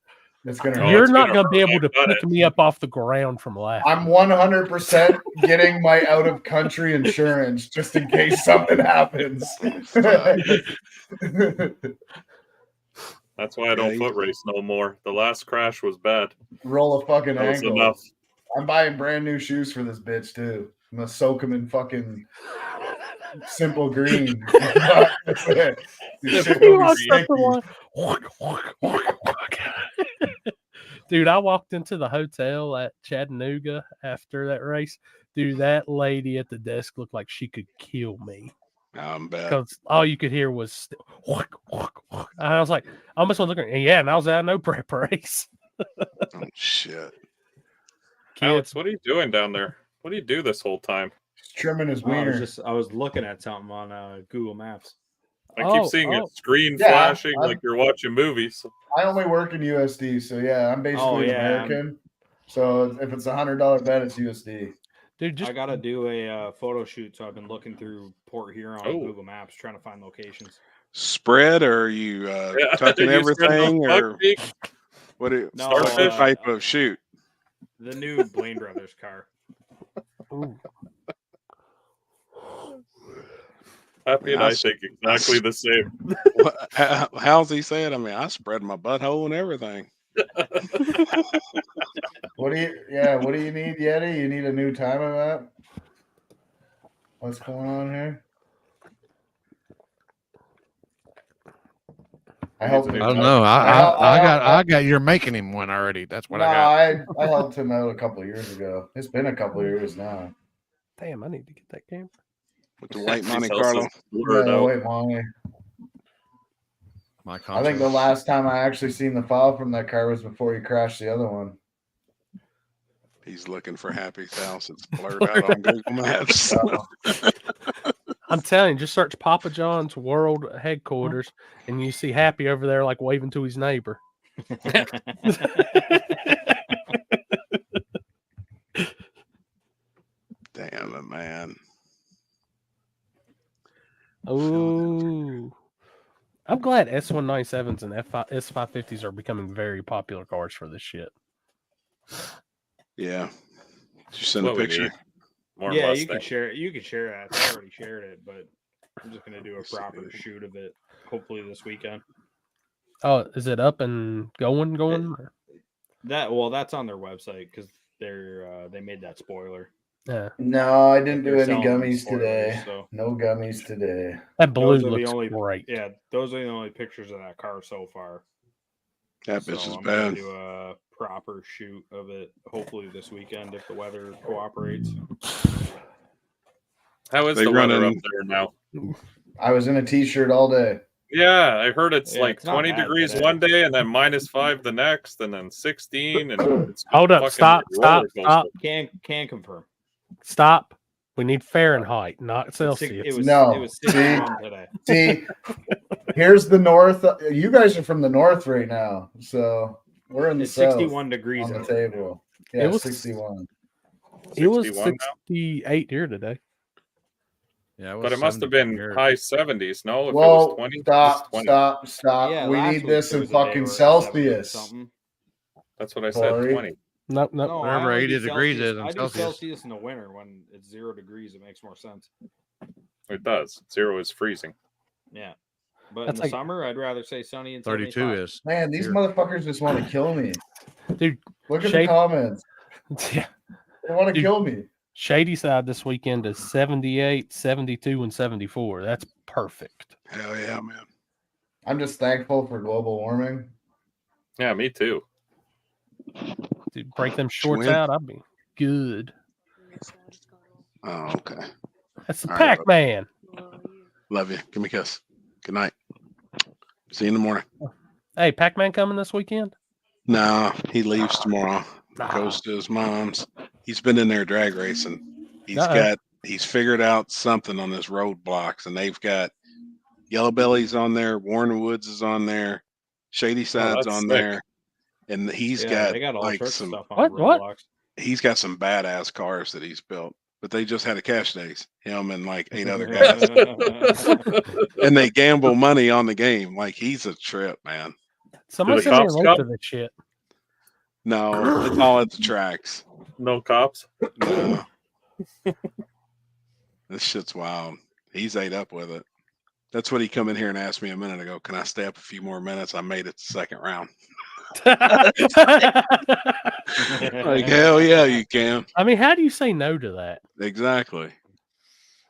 It's gonna hurt. you're not gonna be able to pick me up off the ground from laughing. I'm 100% getting my out of country insurance just in case something happens. That's why I don't foot race no more. The last crash was bad. Roll a fucking That was ankle. enough. I'm buying brand new shoes for this bitch too. I'm gonna soak them in fucking simple green. That's it. This shit will be sticky. Dude, I walked into the hotel at Chattanooga after that race. Dude, that lady at the desk looked like she could kill me. I'm bad. Because all you could hear was, and I was like, I almost was looking, yeah, and I was at no prep race. Oh, shit. Alex, what are you doing down there? What do you do this whole time? Just trimming his I wiener. was looking at something on Google Maps. I keep seeing a screen Yeah, flashing like you're watching movies. I only work in USD, so yeah, I'm basically Oh, yeah. American. So if it's $100 bet, it's USD. Dude, I gotta do a photo shoot, so I've been looking through Port Huron on Google Maps trying to find locations. Spread, or are you tucking You spread everything, those or buck cheeks? what No, type of shoot? The new Blaine Brothers car. Ooh. Happy and I think exactly the same. How's he said? I mean, I spread my butthole and everything. What do you need, Yeti? You need a new time map? What's going on here? I helped him. I don't know. I got you're making him one already. That's what I got. I helped him out a couple of years ago. It's been a couple of years now. Damn, I need to get that camera. With the white Monte Carlo. Yeah, the white Monte. I think the last time I actually seen the file from that car was before he crashed the other one. He's looking for Happy's house. It's blurred out on Google Maps. I'm telling you, just search Papa John's World Headquarters, and you see Happy over there, like waving to his neighbor. Damn it, man. Oh, I'm glad S197s and S550s are becoming very popular cars for this shit. Yeah. Did you send a What we picture? need. More Yeah, Mustang. you can share it. You can share that. I already shared it, but I'm just gonna do a proper shoot of it. Hopefully this weekend. Oh, is it up and going? That's on their website because they made that spoiler. Yeah. No, I didn't do They're any selling them gummies spoilers, today. so. No gummies today. That blue Those are the looks only, great. Yeah, those are the only pictures of that car so far. That bitch is I'm gonna bad. do a proper shoot of it. Hopefully this weekend if the weather cooperates. How is They the weather running- up there now? I was in a t-shirt all day. Yeah, I heard it's Yeah, like it's not 20 bad degrees today. one day and then -5 the next, and then 16. And it's Hold up! fucking Stop! roller Stop! coaster. Can confirm. Stop! We need Fahrenheit, not Celsius. It was No. 61 today. See, here's the north. You guys are from the north right now, so we're in the It's south 61 degrees on the out right table. It Yeah, was- 61. It was 61 now? 68 here today. Yeah, But it must have been high 70s, no? If it Whoa, was 20, stop, it's 20. stop. Yeah, We last need week this there in was a day where fucking it was 70 Celsius. something. That's what I said, Corey. 20. Nope. No, Wherever I only 80 do degrees Celsius. is in I do Celsius. Celsius in the winter when it's 0 degrees. It makes more sense. It does. 0 is freezing. Yeah. But That's in the like- summer, I'd rather say sunny and 32 75. is. Man, these here. motherfuckers just want to kill me. Dude, Look at the comments. Yeah. They want to Dude, kill me. Shady Side this weekend is 78, 72, and 74. That's perfect. Hell yeah, man. I'm just thankful for global warming. Yeah, me too. Dude, break them shorts win? out, I'd be good. Oh, okay. That's the All right, Pac-Man. Love you. Give me a kiss. Good night. See you in the morning. Hey, Pac-Man coming this weekend? No, he leaves tomorrow. Goes to his mom's. He's been in there drag racing. He's figured out something on this roadblocks, and they've got Yellow Belly's on there, Warren Woods is on there, Shady Side's that's on sick. there, and he's They got all like sorts some. of stuff on roadblocks. He's got some badass cars that he's built, but they just had a cash days. Him and like 8 other guys, and they gamble money on the game. Like he's a trip, man. Somebody send me a link to this shit. No, it's all at the tracks. No cops. No. This shit's wild. He's ate up with it. That's what he come in here and asked me a minute ago. Can I stay up a few more minutes? I made it the second round. Like hell yeah, you can. I mean, how do you say no to that? Exactly.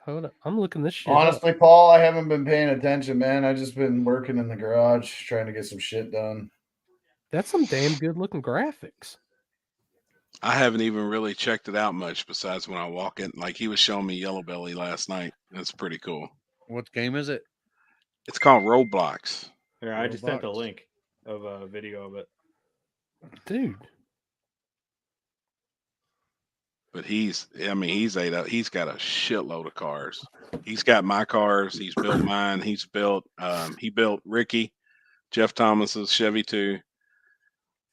Hold up. I'm looking this shit Honestly, Paul, I haven't been paying attention, man. I just been working in the garage trying to get some shit done. That's some damn good looking graphics. I haven't even really checked it out much besides when I walk in. Like he was showing me Yellow Belly last night. That's pretty cool. What game is it? It's called Roadblocks. Yeah, I just sent a Roadblocks. link of a video of it. Dude. But he's ate up. He's got a shitload of cars. He's got my cars. He's built mine. He built Ricky, Jeff Thomas's Chevy 2.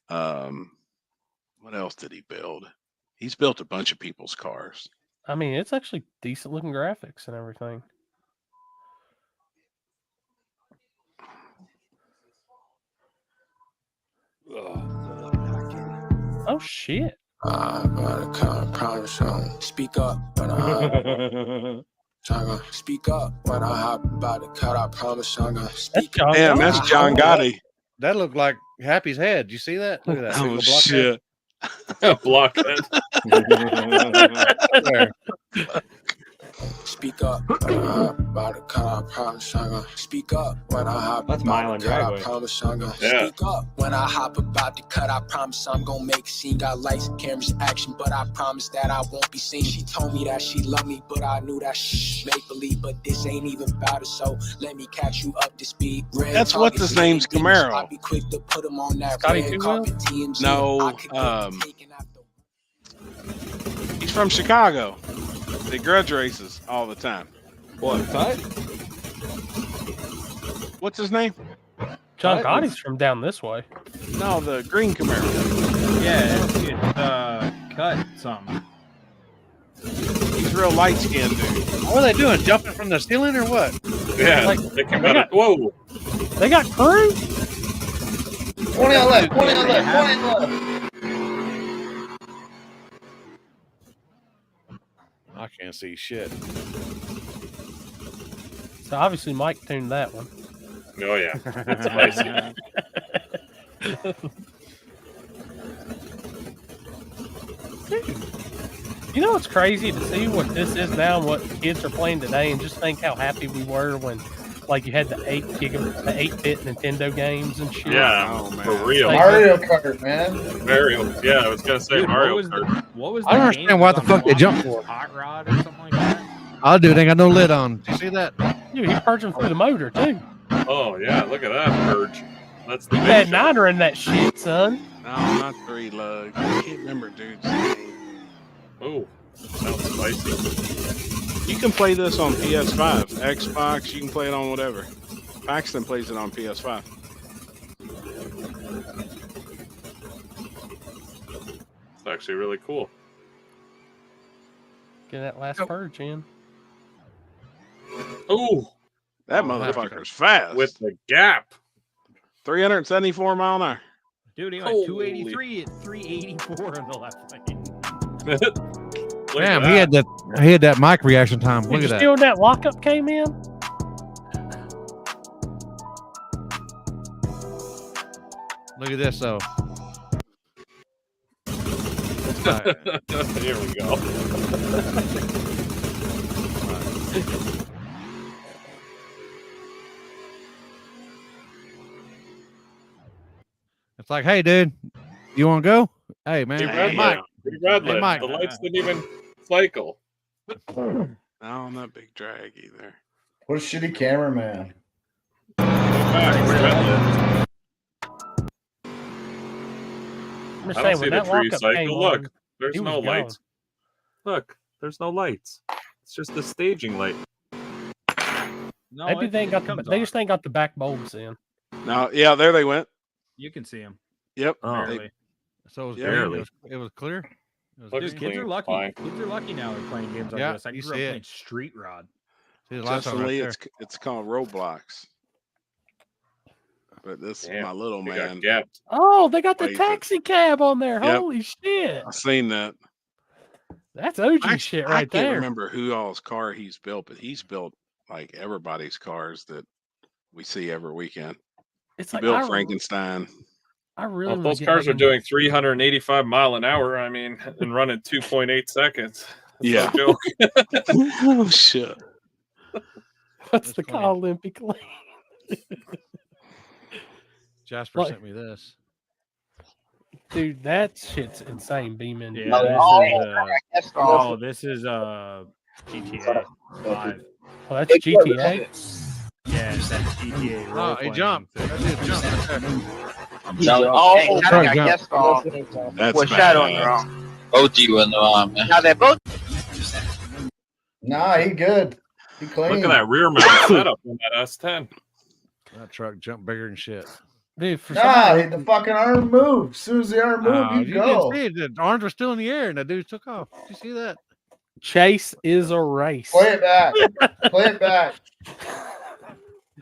What else did he build? He's built a bunch of people's cars. I mean, it's actually decent looking graphics and everything. Oh shit. Speak up when I speak up when I hop about to cut. I promise I'm gonna speak up. Damn, that's John Gotti. That looked like Happy's head. You see that? Look at that. Oh single blockhead. Blockhead. There. Speak up when I hop about to cut. I promise I'm gonna speak up when I hop That's about Milan to cut. I Dragway. promise I'm gonna Yeah. speak up when I hop about to cut. I promise I'm gonna make a scene. Got lights, cameras, action, but I promise that I won't be seen. She told me that she loved me, but I knew that she make believe. But this ain't even about it, so let me catch you up to speed. Red That's what's his name's Camaro. I'll be quick to put him on that Scotty red Two carpet. TMZ. No, I could get taken out the he's from Chicago. They grudge races all the time. What? Cut? What's his name? John What? Gotti's from down this way. No, the green Camaro. Yeah, it's cut something. He's real light skinned dude. What are they doing? Jumping from the ceiling or what? Yeah. Like, they came out of, whoa. They got crew? 20 on left, 20 on left, 20 on left. I can't see shit. So obviously Mike tuned that one. Oh yeah. That's spicy. You know what's crazy to see what this is now and what kids are playing today, and just think how happy we were when, like, you had the 8-bit Nintendo games and shit. Yeah, for real. Mario Kart, man. Mario. Yeah, I was gonna say Dude, Mario what Kart. was I don't understand what the fuck they jumped for. Hot rod or something like that? Oh, dude, they got no lid on. Did you see that? Dude, he's purging through the motor too. Oh yeah, look at that purge. That's the You big had shot. niner in that shit, son. No, not 3 lug. I can't remember dude's name. Oh, sounds spicy. You can play this on PS5, Xbox. You can play it on whatever. Paxton plays it on PS5. It's actually really cool. Get that last purge in. Oh, That motherfucker's fast. with the gap. 374 mile an hour. Dude, he went 283 at 384 in the left lane. Damn, he had that mic reaction time. Did Look you at see that. when that lockup came in? Look at this though. Here we go. It's like, hey, dude, you want to go? Hey, man. He Hey, red Mike. lit. He red Hey, lit. Mike. The lights didn't even cycle. Not on that big drag either. What a shitty cameraman. I I'm just don't saying, see when the that tree lockup cycle. came Look, on, there's he was no gone. lights. Look, there's no lights. It's just the staging light. No, Maybe they ain't got comes they on. just ain't got the back bulbs in. No, yeah, there they went. You can see them. Yep. Barely. So it was, Yeah. clean? Barely. It was clear. It was Looks Dude, green? kids are clean, lucky. fine. Kids are lucky now. They're playing games like Yeah, this. I you grew up see it. playing Street Rod. See the lights on Justin right Lee, there. it's called Roblox. But this Damn, my little they man. got gapped. Oh, they got the Plays it. taxi cab on there. Yep. Holy shit. I seen that. That's OG shit I right can't there. remember who all's car he's built, but he's built like everybody's cars that we see every weekend. It's He like built Frankenstein. I really Well, if wanna those get cars back are into- doing 385 mile an hour, I mean, and running 2.8 seconds. That's Yeah. no joke. Oh shit. What's the call, Olympic Lane? Jasper Like- sent me this. Dude, that shit's insane, Beeman. Yeah, this is GTA 5. Oh, that's GTA. Yeah, it's that GTA role Oh, he jumped. That dude jumped right there. Oh, Truck I jump. guess wrong. That's With shadowing bad. wrong. OG wasn't wrong, man. Now they both. Nah, he good. He clean. Look at that rear mount setup on that S10. That truck jumped bigger than shit. Dude, for Nah, the fucking arm moved. As soon as the arm moved, Oh, you you go. didn't see it. The arms were still in the air, and the dude took off. Did you see that? Chase is a race. Play it back. Play it back.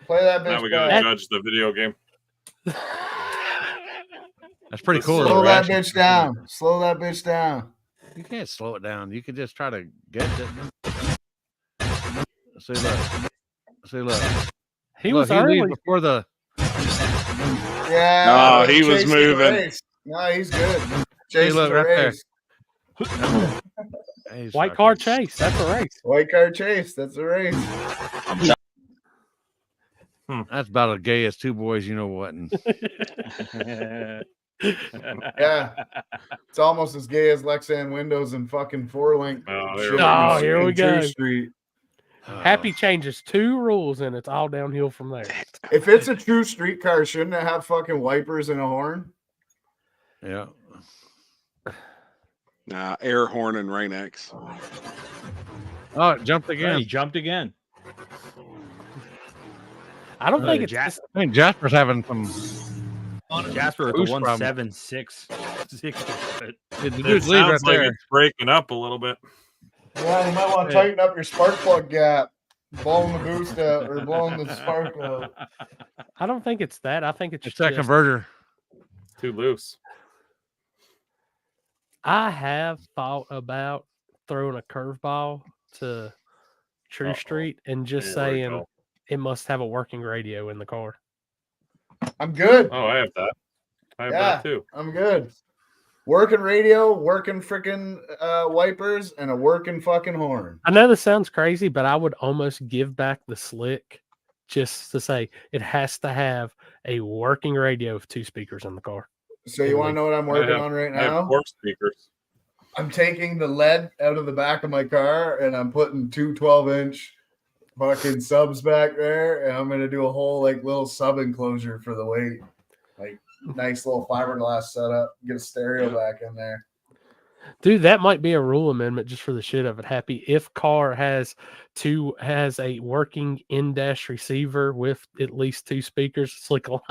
Play that bitch Now we gotta back. judge the video game. That's pretty cool. Slow the that reaction. bitch down. Slow that bitch down. You can't slow it down. You can just try to get it. See, look. See, look. He Look, was early. leaves before the. Yeah. No, but he was chasing the moving. race. No, he's good. See, Chasing look the right there. race. He's White fucking- car chase. That's a race. White car chase. That's a race. That's about as gay as two boys, you know what? And Yeah. It's almost as gay as Lexan windows and fucking four link. Oh, shit Oh, in- here we in True go. Street. Happy changes 2 rules, and it's all downhill from there. If it's a true street car, shouldn't it have fucking wipers and a horn? yeah. Nah, air horn and rain X. Oh, it jumped Right, again. he jumped again. I don't think it's Ja- just, I think Jasper's having some. Jasper with Boost the problem. 1.76. The It dude's lead right sounds like there. it's breaking up a little bit. Yeah, you might want to tighten up your spark plug gap. Blowing the boost out or blowing the spark out. I don't think it's that. I think it's It's that just, converter. Too loose. I have thought about throwing a curveball to True Street and just Here we saying go. it must have a working radio in the car. I'm good. Oh, I have that. I have Yeah, that too. I'm good. Working radio, working freaking wipers, and a working fucking horn. I know this sounds crazy, but I would almost give back the slick just to say it has to have a working radio with 2 speakers in the car. So you want to know what I'm working on right I have now? 4 speakers. I'm taking the lead out of the back of my car and I'm putting 2 12-inch fucking subs back there, and I'm gonna do a whole like little sub enclosure for the weight. Like nice little fiberglass setup, get a stereo back in there. Dude, that might be a rule amendment just for the shit of it. Happy if car has a working in-dash receiver with at least 2 speakers, it's like allowed.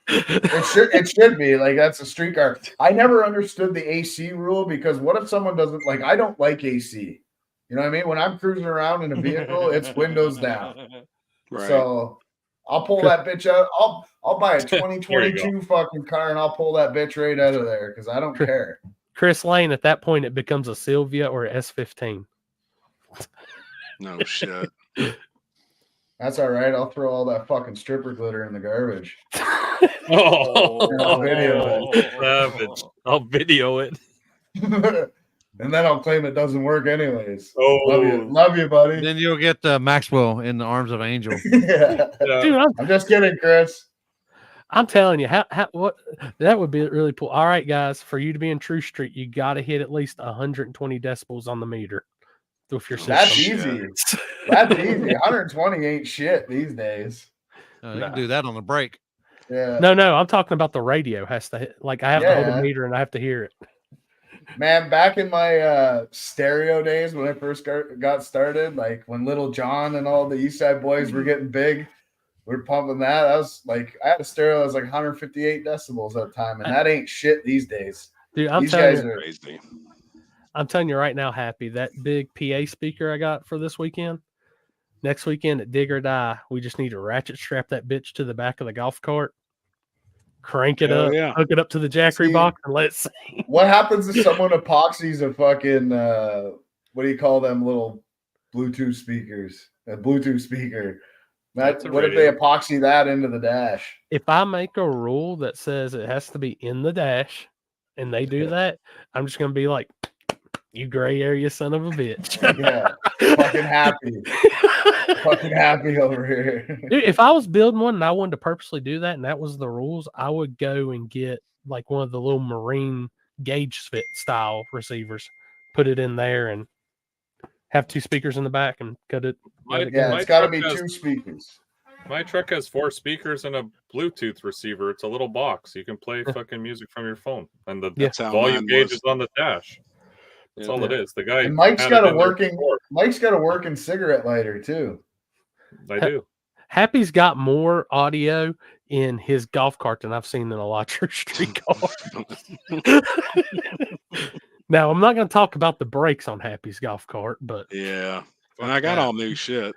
It should be like that's a street car. I never understood the AC rule because what if someone doesn't like? I don't like AC. You know what I mean? When I'm cruising around in a vehicle, it's windows down. Right. So I'll pull that bitch out. I'll buy a There you 2022 fucking car and I'll pull that bitch right out of there because I don't care. Chris Lane, at that point, it becomes a Sylvia or a S15. No shit. That's all right. I'll throw all that fucking stripper glitter in the garbage. Oh, I'll video savage! I'll video it. it. And then I'll claim it doesn't work anyways. Oh. Love you, buddy. Then you'll get Maxwell in the arms of Angel. Yeah. Dude, I'm just kidding, Chris. I'm telling you, what that would be really cool. All right, guys, for you to be in True Street, you got to hit at least 120 decibels on the meter with your system. That's easy. That's easy. 120 ain't shit these days. You can do that on the break. Yeah. No, I'm talking about the radio has to hit, like I have to hold Yeah. a meter and I have to hear it. Man, back in my stereo days when I first got started, like when Little John and all the East Side Boys were getting big, we were pumping that. I was like, I had a stereo that was like 158 decibels at the time, and that ain't shit these days. Dude, I'm These telling guys you, are crazy. I'm telling you right now, Happy, that big PA speaker I got for this weekend, next weekend at Dig or Die, we just need to ratchet strap that bitch to the back of the golf cart, crank it Hell up, yeah. hook it up to the Jackery box, and let it sing. What happens if someone epoxies a fucking what do you call them little Bluetooth speakers? A Bluetooth speaker. That's a What if they radio. epoxy that into the dash? If I make a rule that says it has to be in the dash and they do that, I'm just going to be like, you gray area son of a bitch. Yeah. Fucking happy. Fucking happy over here. Dude, if I was building one and I wanted to purposely do that and that was the rules, I would go and get like one of the little marine gauge fit style receivers, put it in there and have two speakers in the back and cut it. let it Yeah, go. it's got to truck be has- 2 speakers. My truck has 4 speakers and a Bluetooth receiver. It's a little box. You can play fucking music from your phone, and the That's how volume mine gauge was. is on the dash. That's all it is. The guy. And Mike's had got it a in there working before. Mike's got a working cigarette lighter too. I do. Happy's got more audio in his golf cart than I've seen in a lot of True Street cars. Now, I'm not going to talk about the brakes on Happy's golf cart, but Yeah. And I got all new shit.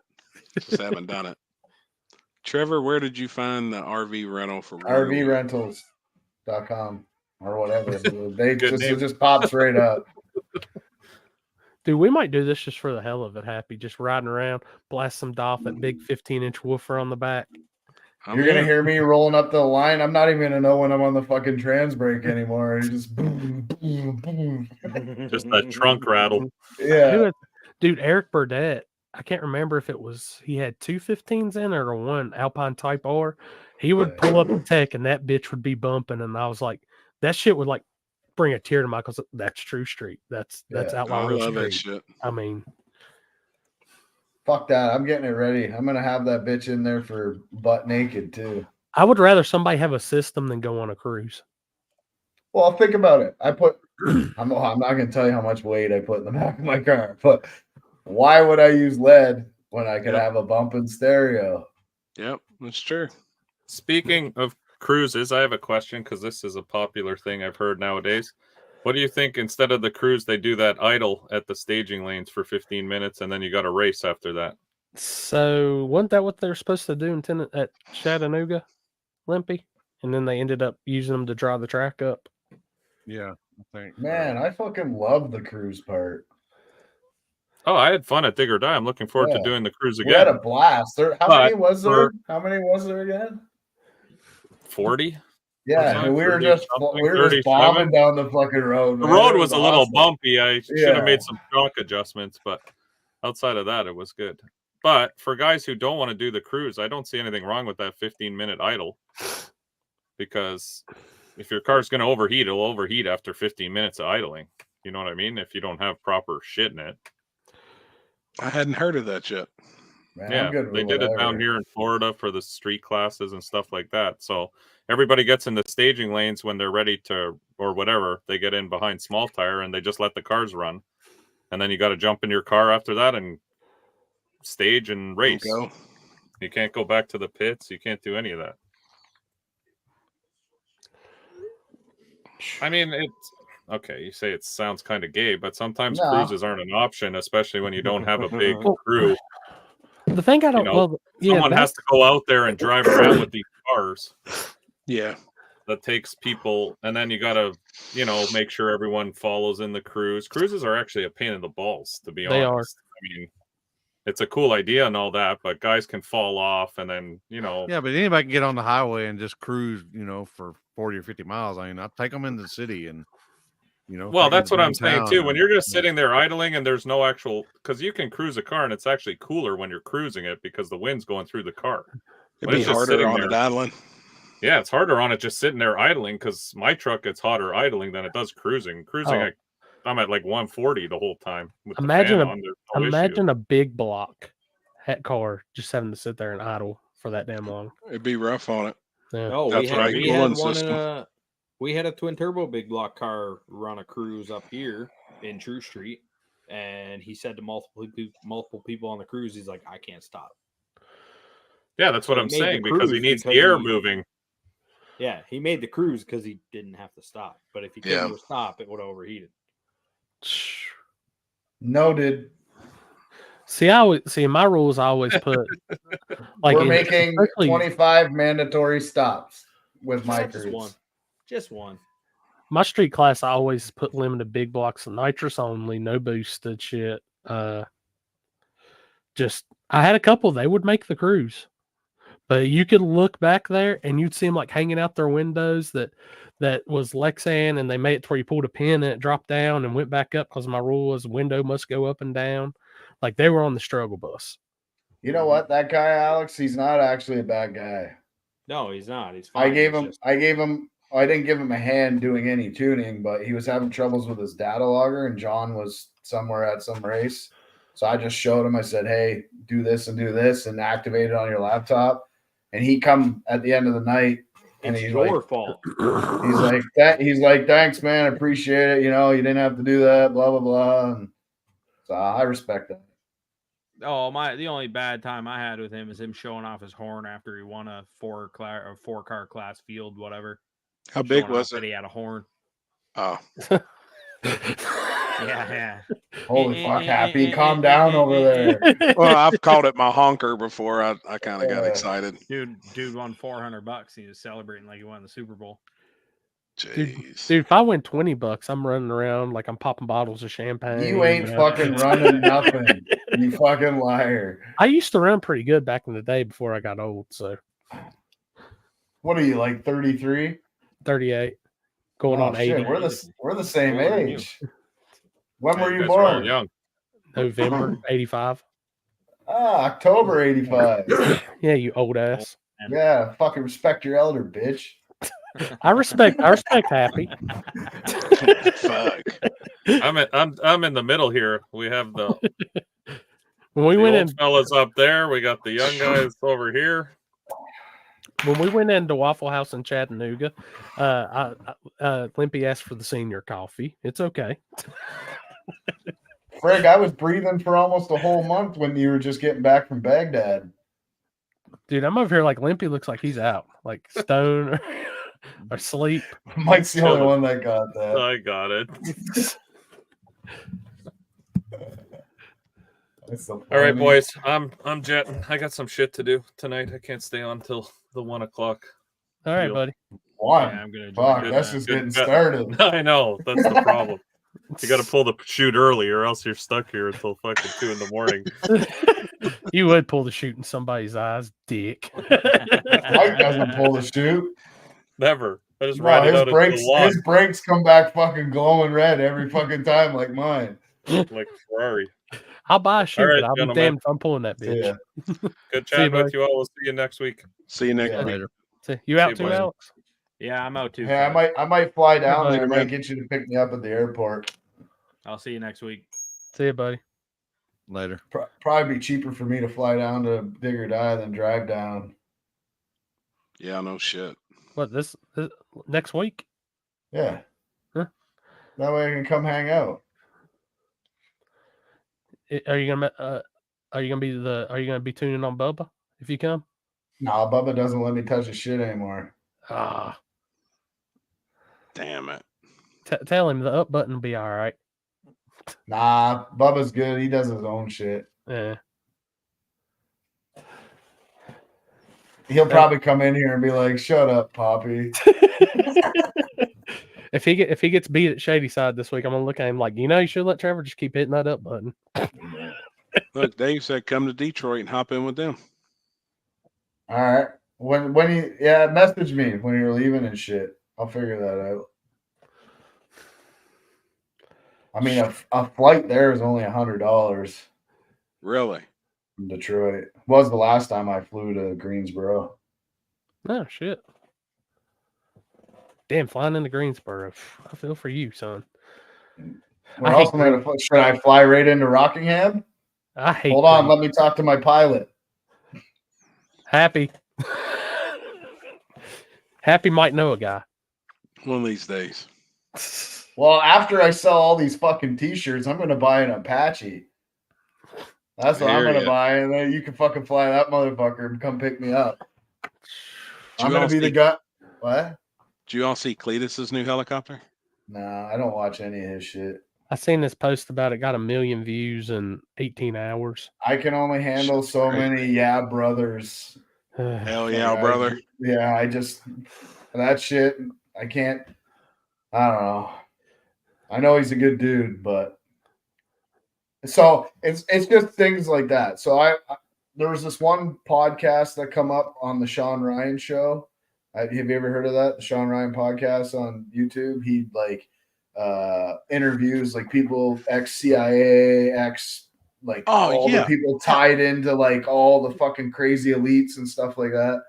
Just haven't done it. Trevor, where did you find the RV rental for RVrentals.com or whatever. They Good name. it just pops right up. dude, we might do this just for the hell of it, Happy. Just riding around, blast some Dolph, that big 15-inch woofer on the back. You're gonna hear me rolling up the line. I'm not even gonna know when I'm on the fucking trans brake anymore. It's just boom, boom, boom. Just that trunk rattle. Yeah. Dude, Eric Burdett, I can't remember if it was he had 2 15s in or one Alpine Type R. He would pull up the tech and that bitch would be bumping, and I was like, that shit would like bring a tear to my eyes. That's True Street. That's Outlaw I Road love that Street. shit. I mean, Fuck that. I'm getting it ready. I'm gonna have that bitch in there for butt naked too. I would rather somebody have a system than go on a cruise. Well, think about it. I'm not gonna tell you how much weight I put in the back of my car, but why would I use lead when I could have a bumping stereo? Yep, that's true. Speaking of cruises, I have a question because this is a popular thing I've heard nowadays. What do you think instead of the cruise, they do that idle at the staging lanes for 15 minutes and then you got to race after that? So wasn't that what they were supposed to do at Chattanooga, Limpy? And then they ended up using them to draw the track up. Yeah, I think. Man, I fucking love the cruise part. Oh, I had fun at Dig or Die. I'm looking forward to Yeah. doing the cruise We had again. a blast. How many was there? How many was there again? 40? Yeah, and we were 30 just something, we were just 37. bombing down the fucking road. The man. road It was a little awesome. bumpy. I should Yeah. have made some shock adjustments, but outside of that, it was good. But for guys who don't want to do the cruise, I don't see anything wrong with that 15-minute idle, because if your car's going to overheat, it'll overheat after 15 minutes of idling. You know what I mean? If you don't have proper shit in it. I hadn't heard of that yet. Man, Yeah, I'm good with they did it down whatever. here in Florida for the street classes and stuff like that. So everybody gets in the staging lanes when they're ready to, or whatever, they get in behind small tire and they just let the cars run. And then you got to jump in your car after that and stage and race. Go. You can't go back to the pits. You can't do any of that. I mean, it's okay. You say it sounds kind of gay, but sometimes No. cruises aren't an option, especially when you don't have a big crew. The thing I don't, You know, well, yeah, someone has that's, to go out there and drive around with these cars. Yeah. that takes people, and then you gotta, make sure everyone follows in the cruise. Cruises are actually a pain in the balls, to be They are. honest. I mean, it's a cool idea and all that, but guys can fall off, and then Yeah, but anybody can get on the highway and just cruise, for 40 or 50 miles. I mean, I'll take them into the city and, Well, that's what I'm saying too. When you're just sitting. sitting there idling and there's no actual, because you can cruise a car and it's actually cooler when you're cruising it because the wind's going through the car. It'd When be it's just harder sitting on there- it idling. Yeah, it's harder on it just sitting there idling because my truck gets hotter idling than it does cruising. Cruising, Oh. I'm at like 140 the whole time with the Imagine fan a on. There's no issue. imagine a big block hat car just having to sit there and idle for that damn long. It'd be rough on it. Yeah. Oh, That's right. we had Cooling one in system. we had a twin turbo big block car run a cruise up here in True Street, and he said to multiple people on the cruise, he's like, I can't stop. Yeah, that's So what he I'm made the saying because he cruise needs the because air he- moving. Yeah, he made the cruise because he didn't have to stop. But if he Yeah. couldn't stop, it would have overheated. Noted. See, my rules I always put like We're in- making especially- 25 mandatory stops with my Just cruise. one. Just one. my street class. I always put limited big blocks of nitrous only, no boosted shit. Just I had a couple. They would make the cruise, but you could look back there and you'd see them like hanging out their windows. That was Lexan, and they made it to where you pulled a pin and it dropped down and went back up because my rule was window must go up and down. Like they were on the struggle bus. You know what? That guy, Alex, he's not actually a bad guy. No, he's not. He's fine. I gave He's him, just- I didn't give him a hand doing any tuning, but he was having troubles with his data logger, and John was somewhere at some race. So I just showed him, I said, hey, do this and activate it on your laptop. And he come at the end of the night and It's he's your like, fault. he's like, thanks, man. I appreciate it. You didn't have to do that, blah, blah, blah. And so I respect that. Oh, the only bad time I had with him is him showing off his horn after he won a four car class field, whatever. How big Showing was off that it? he had a horn. Oh, Yeah. Holy fuck, Happy. Calm down over there. well, I've called it my honker before. I kind of got excited. Dude won $400. He was celebrating like he won the Super Bowl. Dude, Jeez. if I win $20, I'm running around like I'm popping bottles of champagne. You ain't fucking running nothing. You fucking liar. I used to run pretty good back in the day before I got old. So What are you, like 33? 38, going on 80. We're the same Older than you. age. When were You you guys are all born? young. November 85. October 85. Yeah, you old ass. Yeah, fucking respect your elder, bitch. I respect Happy. Fuck. I'm in the middle here. We have the When we the went old in, fellas up there. We got the young guys over here. when we went into Waffle House in Chattanooga, Limpy asked for the senior coffee. It's okay. Frig, I was breathing for almost a whole month when you were just getting back from Baghdad. Dude, I'm over here like Limpy looks like he's out, like stone or asleep. Mike's the only one that got that. I got it. That's so All right, funny. boys. I'm jetting. I got some shit to do tonight. I can't stay on till the 1 o'clock. All right, deal. buddy. One. Yeah, I'm gonna Fuck, join that's that. just Good getting bet. started. I know. That's the problem. You got to pull the chute early, or else you're stuck here until fucking 2 in the morning. You would pull the shoot in somebody's eyes, dick. Mike doesn't pull the chute. Never. I just No, ride it out into the lawn his brakes come back fucking glowing red every fucking time, like mine. like Ferrari. I'll buy a shoot, right, but I'll be gentlemen. damned if I'm pulling that bitch. Yeah. Good See you, chatting with buddy. you all. We'll see you next week. See you next Yeah. week. Later. See, you out you, too, boys. Alex? Yeah, I'm out too. Hey, fellas. I might fly down buddy, there. I man. might get you to pick me up at the airport. I'll see you next week. See you, buddy. Later. Probably be cheaper for me to fly down to Dig or Die than drive down. Yeah, no shit. What this next week? Yeah. Huh? That way I can come hang out. Are you gonna be tuning on Bubba if you come? Nah, Bubba doesn't let me touch his shit anymore. Ah, Damn it. tell him the up button will be all right. Nah, Bubba's good. He does his own shit. Yeah. He'll probably come in here and be like, "Shut up, Poppy." If he gets beat at Shady Side this week, I'm gonna look at him like, you should let Trevor just keep hitting that up button. Look, Dave said come to Detroit and hop in with them. All right. When you message me when you're leaving and shit. I'll figure that out. I mean, a flight there is only $100. Really? From Detroit. Was the last time I flew to Greensboro. Oh shit. Damn, flying into Greensboro. I feel for you, son. Where else am I gonna fly? Should I fly right into Rockingham? I hate. Hold on, let me talk to my pilot. Happy. Happy might know a guy. One of these days. Well, after I sell all these fucking t-shirts, I'm gonna buy an Apache. That's what I'm gonna buy, and then you can fucking fly that motherfucker and come pick me up. I'm gonna be the guy. What? Did you all see Cletus's new helicopter? Nah, I don't watch any of his shit. I seen this post about it. Got 1 million views in 18 hours. I can only handle so many brothers. Hell yeah, brother. I just that shit. I can't. I don't know. I know he's a good dude, but so it's just things like that. So I there was this one podcast that come up on the Sean Ryan show. Have you ever heard of that? The Sean Ryan podcast on YouTube. He interviews like people ex-CIA, all the people tied into like all the fucking crazy elites and stuff like that.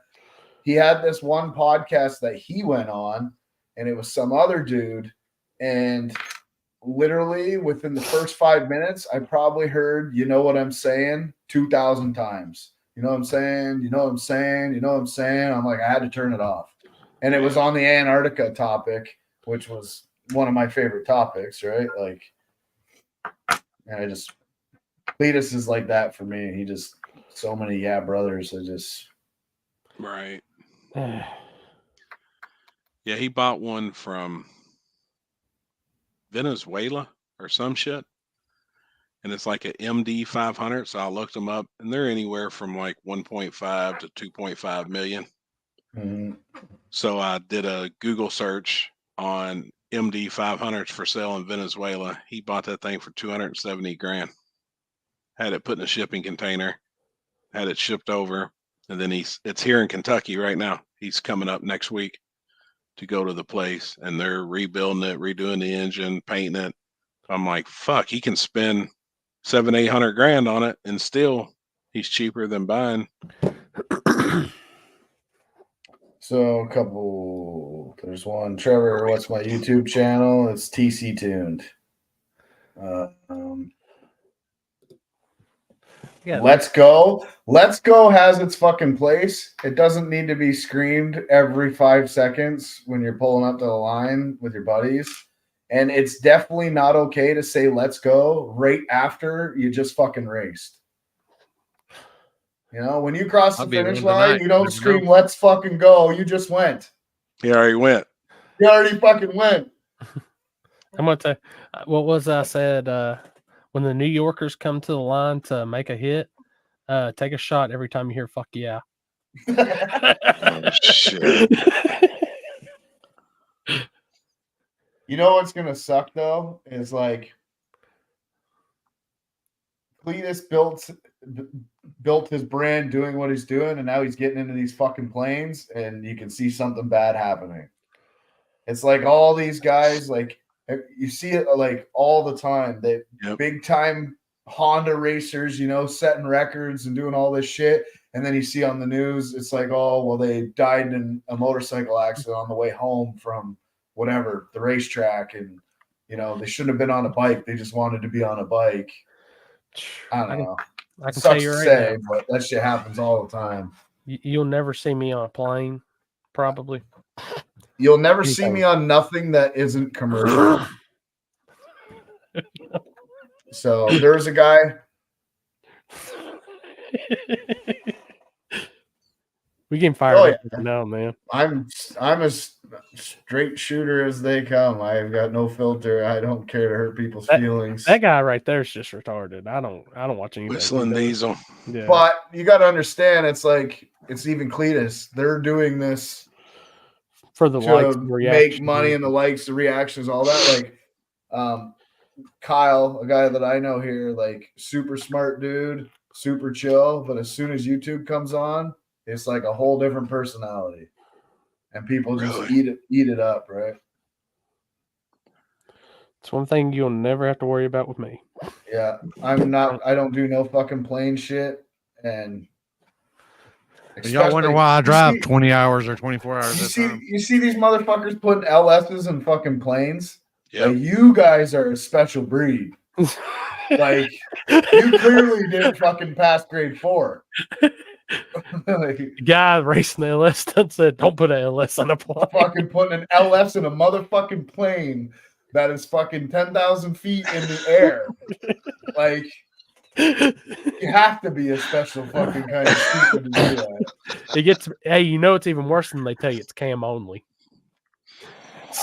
He had this one podcast that he went on, and it was some other dude, and literally within the first 5 minutes, I probably heard, you know what I'm saying, 2,000 times. You know what I'm saying? You know what I'm saying? You know what I'm saying? I'm like, I had to turn it off. And it was on the Antarctica topic, which was one of my favorite topics, right? Like, and Cletus is like that for me. He just, so many brothers. Right. Yeah, he bought one from Venezuela or some shit. And it's like an MD 500. So I looked them up, and they're anywhere from like 1.5 to 2.5 million. Mm-hmm. So I did a Google search on MD 500s for sale in Venezuela. He bought that thing for 270 grand. Had it put in a shipping container, had it shipped over, and then it's here in Kentucky right now. He's coming up next week to go to the place, and they're rebuilding it, redoing the engine, painting it. I'm like, fuck, he can spend 700-800 grand on it, and still he's cheaper than buying. So there's one, Trevor, what's my YouTube channel? It's TC Tuned. Let's Go. Let's Go has its fucking place. It doesn't need to be screamed every 5 seconds when you're pulling up to the line with your buddies. And it's definitely not okay to say let's go right after you just fucking raced. You know, when you cross the finish line, you don't scream, let's fucking go. You just went. He already went. You already fucking went. I'm going to tell you, what was I said? When the New Yorkers come to the line to make a hit, take a shot every time you hear fuck yeah. Oh, shit. You know what's going to suck, though, is like Cletus built his brand doing what he's doing, and now he's getting into these fucking planes, and you can see something bad happening. It's like all these guys, like you see it like all the time. They big time Honda racers, you know, setting records and doing all this shit. And then you see on the news, it's like, oh, well, they died in a motorcycle accident on the way home from whatever, the racetrack. And, you know, they shouldn't have been on a bike. They just wanted to be on a bike. I don't know. I can Sucks tell you to right say, now, but that shit happens all the time. You'll never see me on a plane, probably. You'll never see me on nothing that isn't commercial. So there's a guy. We getting fired up now, man. I'm as straight shooter as they come. I've got no filter. I don't care to hurt people's feelings. That guy right there is just retarded. I don't watch anything. Whistling Diesel. Yeah. But you got to understand, it's like it's even Cletus. They're doing this for the to likes, and make reactions. money and the likes, the reactions, all that. Like Kyle, a guy that I know here, like super smart dude, super chill. But as soon as YouTube comes on, it's like a whole different personality, and people just eat it up, right? It's one thing you'll never have to worry about with me. Yeah, I don't do no fucking plane shit, and y'all wonder why I drive 20 hours or 24 hours. You see these motherfuckers putting LSs in fucking planes. Yeah, like, you guys are a special breed. Like, you clearly didn't fucking pass grade 4. The guy racing the LS said, "Don't put an LS on a plane." Fucking putting an LS in a motherfucking plane that is fucking 10,000 feet in the air. Like, you have to be a special fucking kind of stupid to do that. It gets, hey, you know it's even worse than they tell you it's cam only.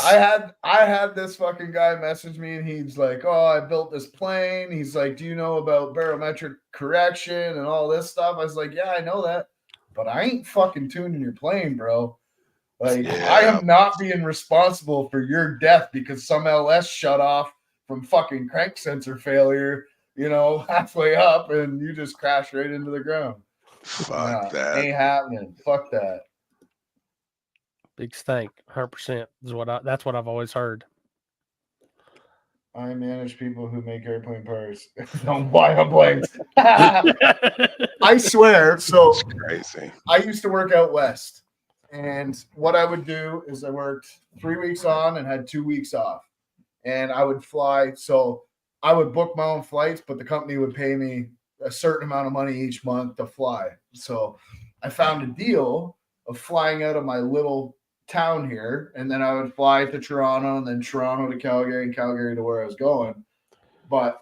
I had this fucking guy message me, and he's like, "Oh, I built this plane." He's like, "Do you know about barometric correction and all this stuff?" I was like, "Yeah, I know that, but I ain't fucking tuning your plane, bro. Like, I am not being responsible for your death because some LS shut off from fucking crank sensor failure, halfway up, and you just crash right into the ground." Fuck that. Ain't happening. Fuck that. Big stank, 100% is that's what I've always heard. I manage people who make airplane parts. Don't buy them planes. I swear. So that's crazy. I used to work out west, and what I would do is I worked 3 weeks on and had 2 weeks off, and I would fly. So I would book my own flights, but the company would pay me a certain amount of money each month to fly. So I found a deal of flying out of my little town here, and then I would fly to Toronto, and then Toronto to Calgary, and Calgary to where I was going. But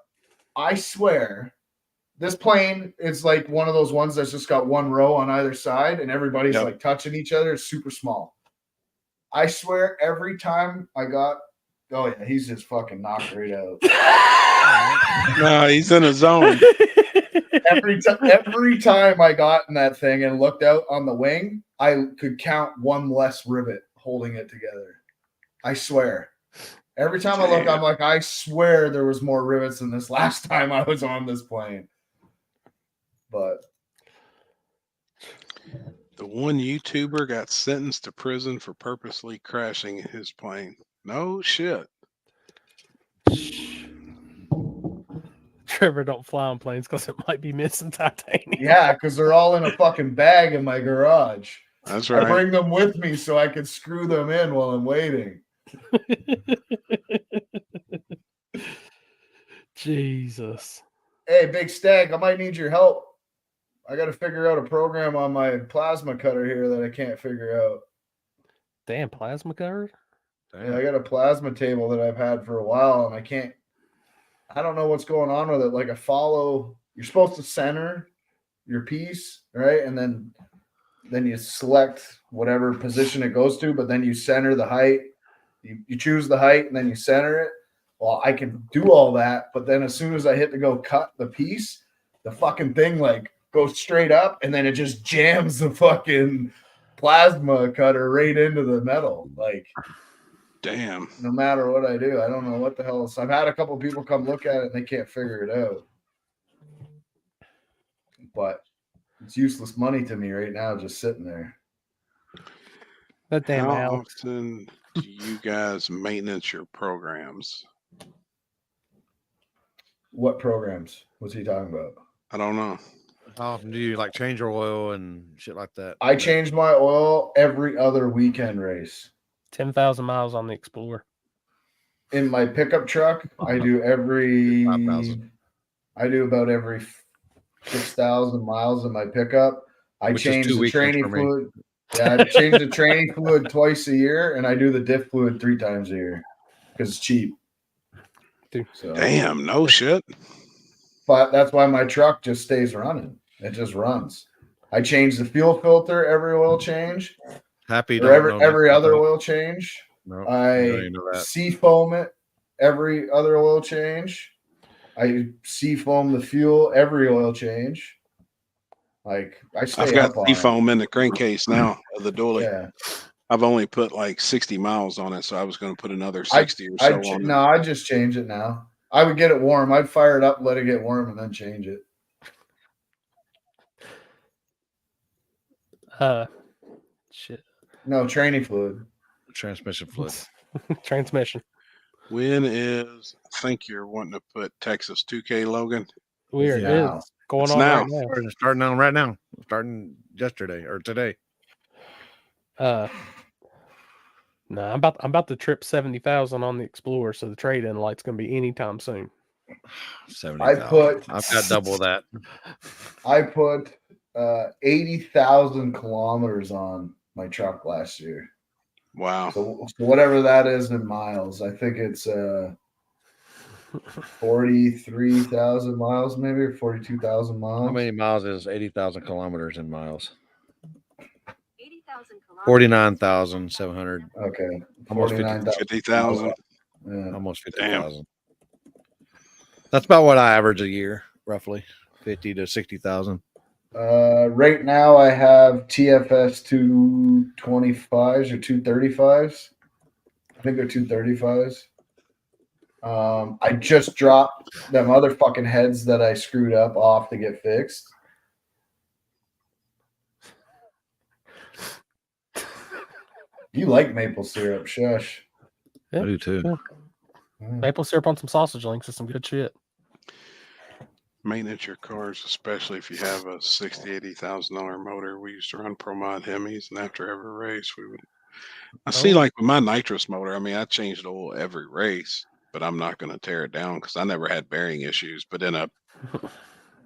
I swear, this plane is like one of those ones that's just got one row on either side, and everybody's like touching each other. It's super small. I swear, every time I got, oh yeah, he's just fucking knocked right out. No, he's in a zone. Every time I got in that thing and looked out on the wing, I could count one less rivet holding it together. I swear. Every time I look, I'm like, I swear there was more rivets than this last time I was on this plane. But the one YouTuber got sentenced to prison for purposely crashing his plane. No shit. Trevor don't fly on planes because it might be missing titanium. Yeah, because they're all in a fucking bag in my garage. That's right. I bring them with me so I can screw them in while I'm waiting. Jesus. Hey, Big Stag, I might need your help. I got to figure out a program on my plasma cutter here that I can't figure out. Damn, plasma cutter? Yeah, I got a plasma table that I've had for a while, and I don't know what's going on with it. Like, you're supposed to center your piece, right? And then you select whatever position it goes to, but then you center the height. You choose the height, and then you center it. Well, I can do all that, but then as soon as I hit to go cut the piece, the fucking thing like goes straight up, and then it just jams the fucking plasma cutter right into the metal. Like, damn. No matter what I do, I don't know what the hell. So I've had a couple people come look at it, and they can't figure it out. But it's useless money to me right now, just sitting there. That damn How Alex. often do you guys maintenance your programs? What programs? What's he talking about? I don't know. How often do you like change your oil and shit like that? I change my oil every other weekend race. 10,000 miles on the Explorer. In my pickup truck, I do about every 6,000 miles in my pickup. I change the training fluid. Yeah, I change the training fluid twice a year, and I do the diff fluid 3 times a year because it's cheap. So, damn, no shit. But that's why my truck just stays running. It just runs. I change the fuel filter every oil change. Happy. Or every other oil change. No, I sea foam it every other oil change. I sea foam the fuel every oil change. Like I stay I've got up on sea it. foam in the crankcase now of the dually. Yeah. I've only put like 60 miles on it, so I was going to put another 60 or so on it. No, I just change it now. I would get it warm. I'd fire it up, let it get warm, and then change it. Shit. No, training fluid. Transmission fluid. Transmission. When is, I think you're wanting to put Texas 2K, Logan? Weird. Now. It's going It's on now. right now. Starting on right now. Starting yesterday or today. No, I'm about to trip 70,000 on the Explorer, so the trade-in light's gonna be anytime soon. 70,000. I've got double that. I put 80,000 kilometers on my truck last year. Wow. So whatever that is in miles, I think it's 43,000 miles, maybe, or 42,000 miles. How many miles is 80,000 kilometers in miles? 49,700. Okay. Almost 50,000. Yeah. Almost 50,000. That's about what I average a year, roughly 50 to 60,000. Right now I have TFS 225s or 235s. I think they're 235s. I just dropped them other fucking heads that I screwed up off to get fixed. You like maple syrup, shush. Yeah, I do too. yeah. Maple syrup on some sausage links is some good shit. Maintenance your cars, especially if you have a $60,000-$80,000 motor. We used to run Pro Mod Hemis, and after every race, we would. I see, like with my nitrous motor. I mean, I changed oil every race, but I'm not going to tear it down because I never had bearing issues. But in a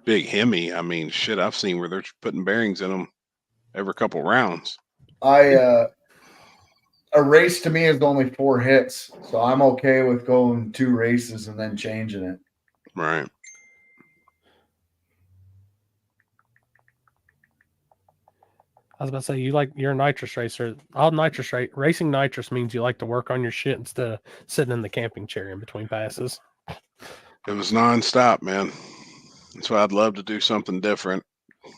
big Hemi, I mean, shit, I've seen where they're putting bearings in them every couple rounds. A race to me is only 4 hits, so I'm okay with going 2 races and then changing it. Right. I was about to say you're a nitrous racer. Racing nitrous means you like to work on your shit instead of sitting in the camping chair in between passes. It was nonstop, man. That's why I'd love to do something different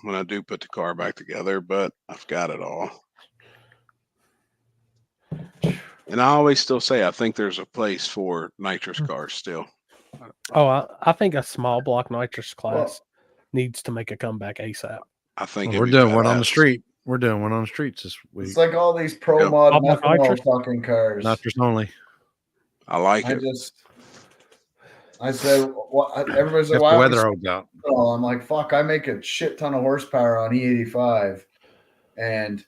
when I do put the car back together, but I've got it all. And I always still say I think there's a place for nitrous cars still. Oh, I think a small block nitrous class needs to make a comeback ASAP. I think we're doing one on the street. We're doing one on the streets this week. It's like all these pro mod methanol fucking cars. Nitrous only. I like it. I said, everybody's like, If why the are weather we holds out. I'm like, fuck, I make a shit ton of horsepower on E85 and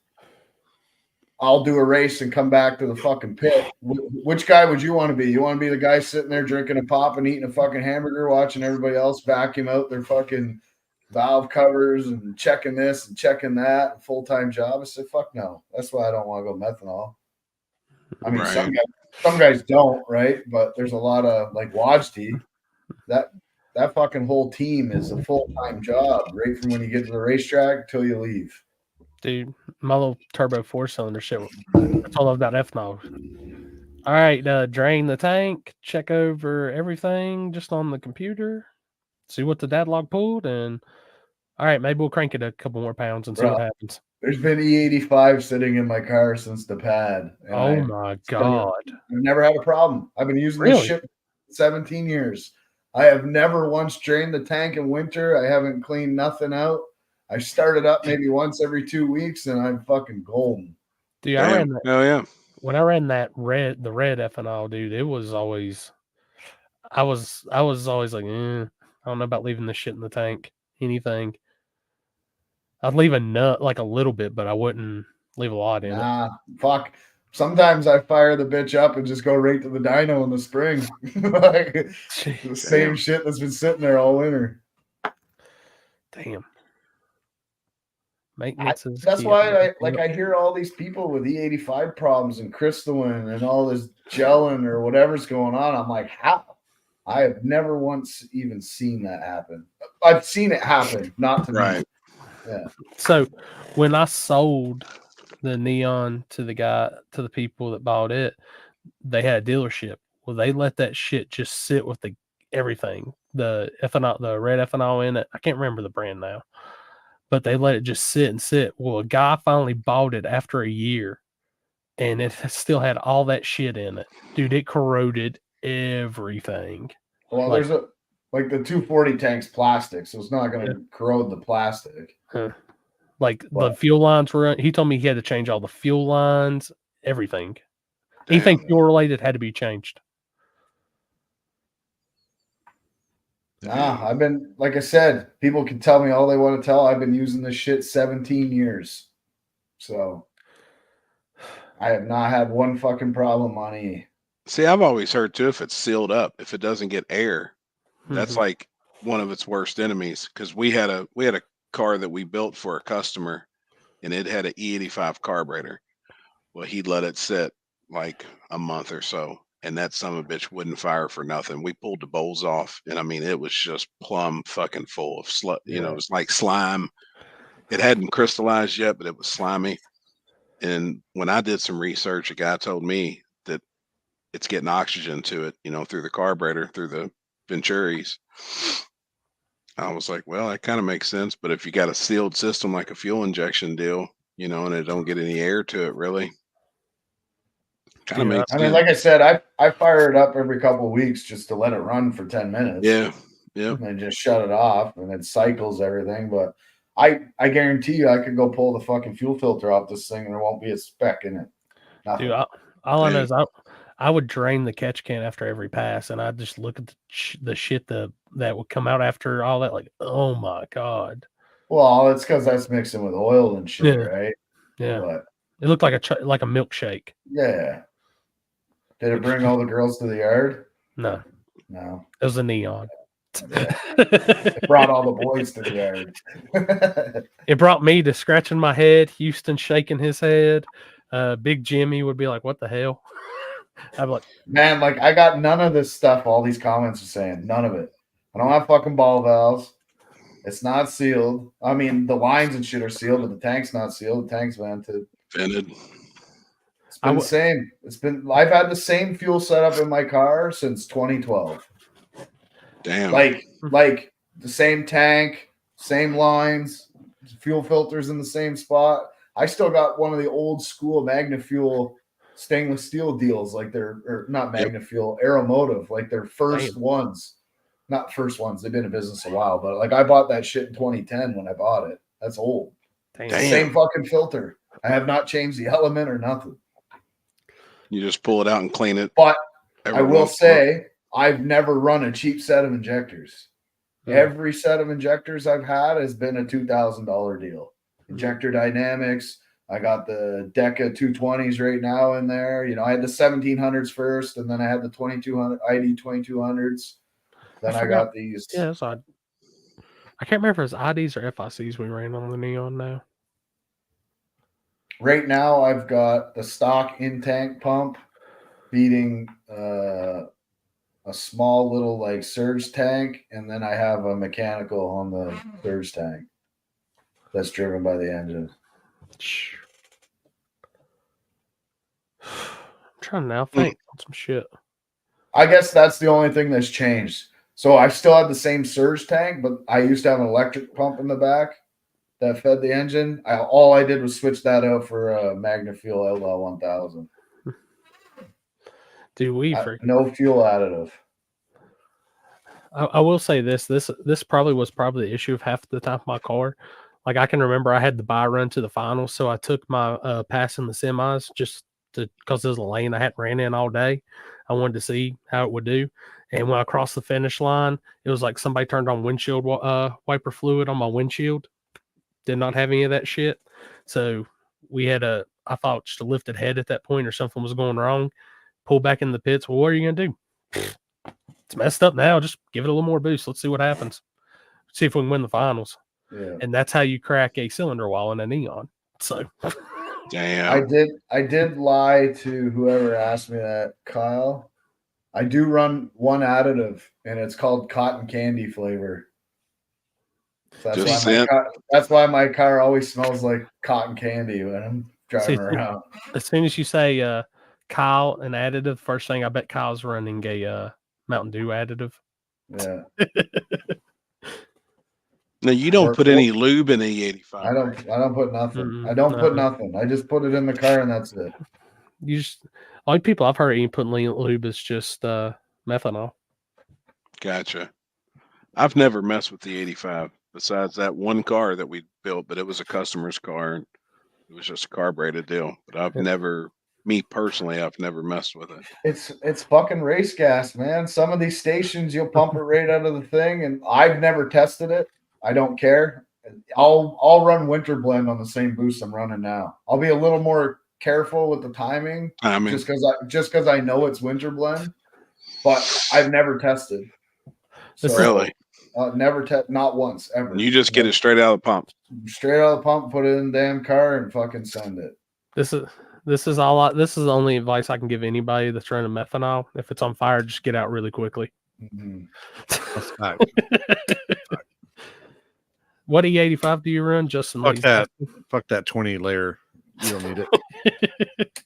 I'll do a race and come back to the fucking pit. Which guy would you want to be? You want to be the guy sitting there drinking a pop and eating a fucking hamburger, watching everybody else vacuum out their fucking valve covers and checking this and checking that, full-time job? I said, fuck no. That's why I don't want to go methanol. I mean, some guys don't, right? But there's a lot of like Wajdi. That fucking whole team is a full-time job, right from when you get to the racetrack till you leave. Dude, my little turbo 4-cylinder shit. That's all I love about ethanol. All right, drain the tank, check over everything just on the computer, see what the dad log pulled, and all right, maybe we'll crank it a couple more pounds and see what happens. There's been E85 sitting in my car since the pad. Oh my God. I've never had a problem. I've been using this shit 17 years. I have never once drained the tank in winter. I haven't cleaned nothing out. I start it up maybe once every 2 weeks and I'm fucking golden. Dude, I ran that. Oh yeah. When I ran the red ethanol, dude, it was always, I was always like, I don't know about leaving this shit in the tank. Anything. I'd leave a nut like a little bit, but I wouldn't leave a lot in it. Fuck. Sometimes I fire the bitch up and just go right to the dyno in the spring. Like the same shit that's been sitting there all winter. Damn. Maintenance is that's key. why I hear all these people with E85 problems and crystalline and all this gelling or whatever's going on. I'm like, how? I have never once even seen that happen. I've seen it happen, not to me. Yeah. So when I sold the neon to the people that bought it. They had a dealership. Well, they let that shit just sit with everything. The ethanol, the red ethanol in it. I can't remember the brand now, but they let it just sit and sit. Well, a guy finally bought it after a year, and it still had all that shit in it. Dude, it corroded everything. Well, Like- there's like the 240 tank's plastic, so it's not going to corrode the plastic. Like the fuel lines were. He told me he had to change all the fuel lines, everything. Anything fuel related had to be changed. Nah, I've been, like I said, people can tell me all they want to tell. I've been using this shit 17 years. So I have not had one fucking problem on E. See, I've always heard too, if it's sealed up, if it doesn't get air, that's Mhm. like one of its worst enemies. Because we had a car that we built for a customer, and it had an E85 carburetor. Well, he let it sit like a month or so, and that son of a bitch wouldn't fire for nothing. We pulled the bowls off, and I mean, it was just plumb fucking full of you know, it was like slime. It hadn't crystallized yet, but it was slimy. And when I did some research, a guy told me that it's getting oxygen to it, you know, through the carburetor, through the venturis. I was like, well, that kind of makes sense. But if you got a sealed system like a fuel injection deal, you know, and it don't get any air to it, really, kind of makes I sense. mean, like I said, I fire it up every couple of weeks just to let it run for 10 minutes. Yeah. Yeah. And just shut it off, and it cycles everything. But I guarantee you, I could go pull the fucking fuel filter off this thing, and there won't be a speck in it. Nothing. Dude, all I know is I would drain the catch can after every pass, and I'd just look at the shit that would come out after all that. Like, oh my god. Well, it's because that's mixing with oil and shit, Yeah. right? Yeah, But it looked like a milkshake. yeah. Did it bring all the girls to the yard? No, No. it was a neon. It brought all the boys to the yard. It brought me to scratching my head, Houston shaking his head. Big Jimmy would be like, "What the hell?" I'd be like, Man, like I got none of this stuff. All these comments are saying none of it. I don't have fucking ball valves. It's not sealed. I mean, the lines and shit are sealed, but the tank's not sealed. The tank's vented. Vented. It's been the same. I've had the same fuel setup in my car since 2012. Damn. Like the same tank, same lines, fuel filters in the same spot. I still got one of the old school Magna Fuel stainless steel deals, like or not Magna Fuel, Aeromotive, like their first ones. Not first ones. They've been in business a while, but like I bought that shit in 2010 when I bought it. That's old. Damn. Same fucking filter. I have not changed the element or nothing. You just pull it out and clean it. But every I will once in a while. say I've never run a cheap set of injectors. Every set of injectors I've had has been a $2,000 deal. Injector dynamics. I got the Deca 220s right now in there. You know, I had the 1700s first, and then I had the 2200 ID 2200s. Then I got these. Yeah, that's odd. I can't remember if it's IDs or FICs we ran on the neon now. Right now, I've got the stock in-tank pump feeding a small little like surge tank, and then I have a mechanical on the surge tank that's driven by the engine. I'm trying to now think on some shit. I guess that's the only thing that's changed. So I still have the same surge tank, but I used to have an electric pump in the back that fed the engine. All I did was switch that out for a Magna Fuel Outlaw 1000. Do we no fuel additive? I will say this probably was the issue of half the time of my car. Like I can remember I had the buy run to the finals, so I took my pass in the semis just because there's a lane I hadn't ran in all day. I wanted to see how it would do. And when I crossed the finish line, it was like somebody turned on windshield wiper fluid on my windshield. Did not have any of that shit. So we had I thought just a lifted head at that point or something was going wrong. Pull back in the pits. Well, what are you going to do? It's messed up now. Just give it a little more boost. Let's see what happens. See if we can win the finals. Yeah. And that's how you crack a cylinder wall in a neon. So damn. I did lie to whoever asked me that, Kyle. I do run one additive, and it's called cotton candy flavor. So that's why my car always smells like cotton candy when I'm driving around. As soon as you say Kyle and additive, first thing I bet Kyle's running a Mountain Dew additive. Yeah. Now you don't put any lube in the E85. I don't put nothing. I don't put nothing. I just put it in the car and that's it. You just only people I've heard you put lube is just methanol. Gotcha. I've never messed with the 85 besides that one car that we built, but it was a customer's car. And it was just a carbureted deal. But I've never, me personally, I've never messed with it. It's fucking race gas, man. Some of these stations you'll pump it right out of the thing, and I've never tested it. I don't care. I'll run winter blend on the same boost I'm running now. I'll be a little more careful with the timing, just because I know it's winter blend, but I've never tested. So, really? Never not once ever. You just get it straight out of the pump. Straight out of the pump, put it in the damn car, and fucking send it. This is the only advice I can give anybody that's running methanol. If it's on fire, just get out really quickly. Mm-hmm. What E85 do you run, Justin? Fuck that 20 layer. You don't need it.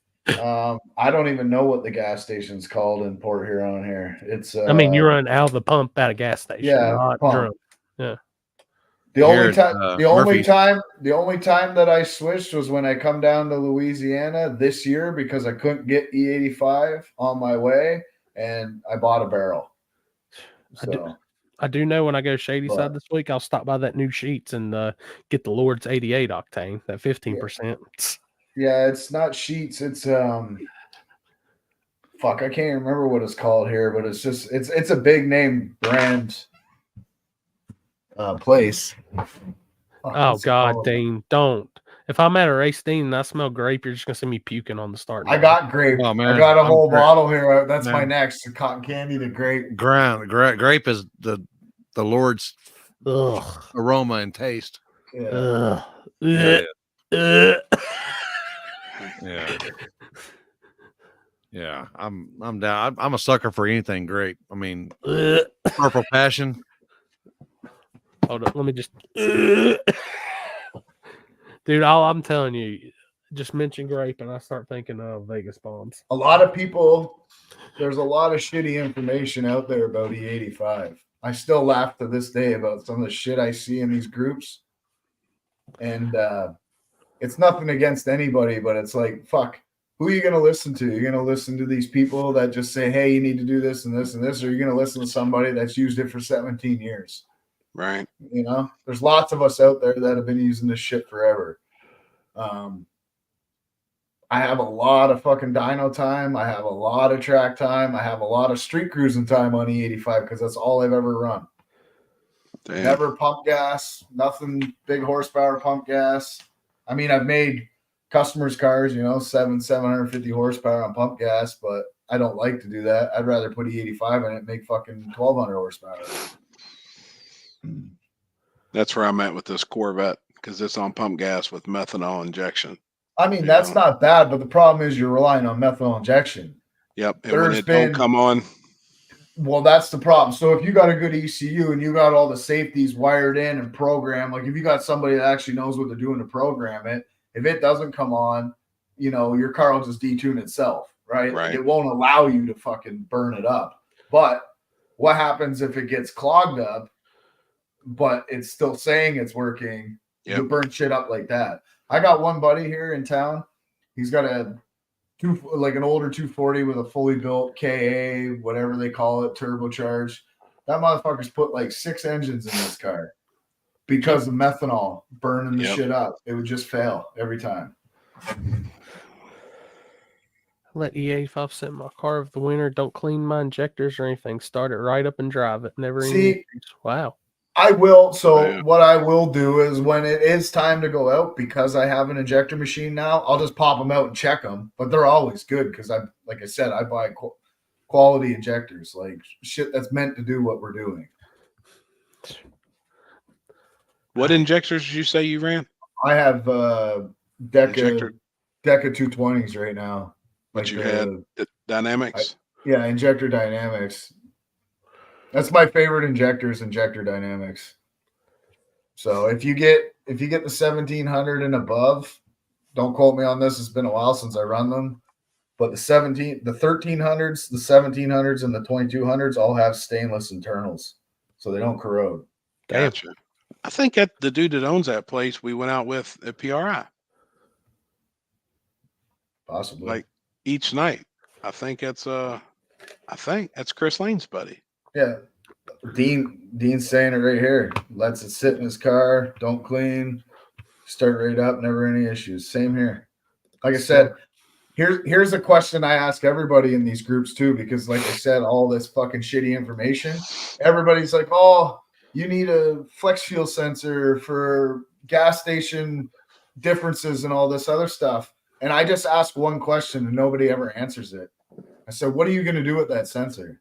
I don't even know what the gas station's called in Port Huron here. It's I mean, you run out of the pump at a gas station, not pump. drum. Yeah. The only time that I switched was when I come down to Louisiana this year because I couldn't get E85 on my way, and I bought a barrel. So I do know when I go Shady Side this week, I'll stop by that new Sheets and get the Lord's 88 octane, that 15%. Yeah, it's not Sheets. It's fuck, I can't remember what it's called here, but it's just it's a big name brand place. Oh God, Dean, don't. If I'm at a race, Dean, and I smell grape, you're just gonna see me puking on the start. I got grape. Oh, man. I got a whole bottle here. That's Man. my next. The cotton candy, the grape. Grape is the Lord's aroma and taste. Yeah. Yeah. I'm down. I'm a sucker for anything grape. I mean, Purple Passion. Hold up, let me just. Dude, all I'm telling you, just mention grape, and I start thinking of Vegas bombs. A lot of people, there's a lot of shitty information out there about E85. I still laugh to this day about some of the shit I see in these groups. And it's nothing against anybody, but it's like, fuck, who are you going to listen to? You're going to listen to these people that just say, hey, you need to do this and this and this, or you're going to listen to somebody that's used it for 17 years. Right. You know, there's lots of us out there that have been using this shit forever. I have a lot of fucking dyno time. I have a lot of track time. I have a lot of street cruising time on E85 because that's all I've ever run. Damn. Never pump gas, nothing big horsepower pump gas. I mean, I've made customers' cars, 750 horsepower on pump gas, but I don't like to do that. I'd rather put E85 in it and make fucking 1200 horsepower. That's where I'm at with this Corvette because it's on pump gas with methanol injection. I mean, that's not bad, but the problem is you're relying on methanol injection. Yep. And when it don't come on. Well, that's the problem. So if you got a good ECU and you got all the safeties wired in and programmed, like if you got somebody that actually knows what they're doing to program it, if it doesn't come on, your car will just detune itself, right? Right. It won't allow you to fucking burn it up. But what happens if it gets clogged up, but it's still saying it's working? Yep. You burn shit up like that. I got one buddy here in town. He's got an older 240 with a fully built KA, whatever they call it, turbocharged. That motherfucker's put like 6 engines in this car because of methanol burning the shit up. It would just fail every time. Let E85 sit in my car of the winter. Don't clean my injectors or anything. Start it right up and drive it. Never even. Wow. I will. So what I will do is when it is time to go out, because I have an injector machine now, I'll just pop them out and check them. But they're always good because like I said, I buy quality injectors, like shit that's meant to do what we're doing. What injectors did you say you ran? I have Deca 220s right now. But you had the Dynamics? Injector Dynamics. That's my favorite injectors, Injector Dynamics. So if you get the 1700 and above, don't quote me on this. It's been a while since I run them. But the 1300s, the 1700s, and the 2200s all have stainless internals, so they don't corrode. Gotcha. I think that the dude that owns that place we went out with at PRI. Possibly. Like each night. I think that's Chris Lane's buddy. Yeah. Dean's saying it right here. Lets it sit in his car, don't clean, start right up, never any issues. Same here. Like I said, here's a question I ask everybody in these groups too, because like I said, all this fucking shitty information. Everybody's like, oh, you need a flex fuel sensor for gas station differences and all this other stuff. And I just ask one question and nobody ever answers it. I said, what are you going to do with that sensor?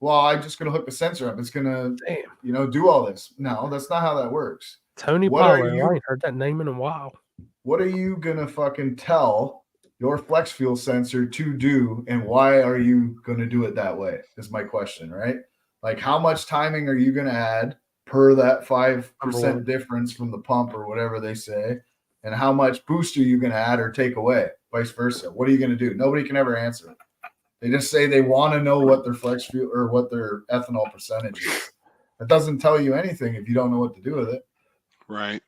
Well, I'm just going to hook the sensor up. It's going to, do all this. No, that's not how that works. Tony Paulo. I ain't heard that name in a while. What are you going to fucking tell your flex fuel sensor to do, and why are you going to do it that way is my question, right? Like, how much timing are you going to add per that 5% difference from the pump or whatever they say, and how much boost are you going to add or take away, vice versa? What are you going to do? Nobody can ever answer it. They just say they want to know what their flex fuel or what their ethanol percentage is. It doesn't tell you anything if you don't know what to do with it. Right.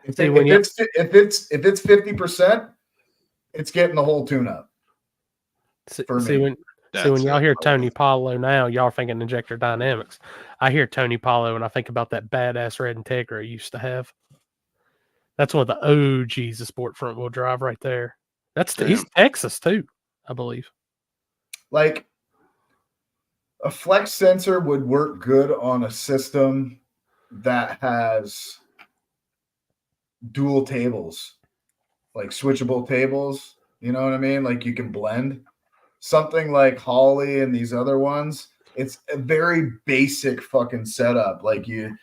If it's 50%, it's getting the whole tune up. When y'all hear Tony Paulo now, y'all are thinking injector dynamics. I hear Tony Paulo and I think about that badass red Integra I used to have. That's one of the OGs of sport front wheel drive right there. He's Texas too, I believe. Like, a flex sensor would work good on a system that has dual tables, like switchable tables. You know what I mean? Like, you can blend something like Holly and these other ones. It's a very basic fucking setup. Like, you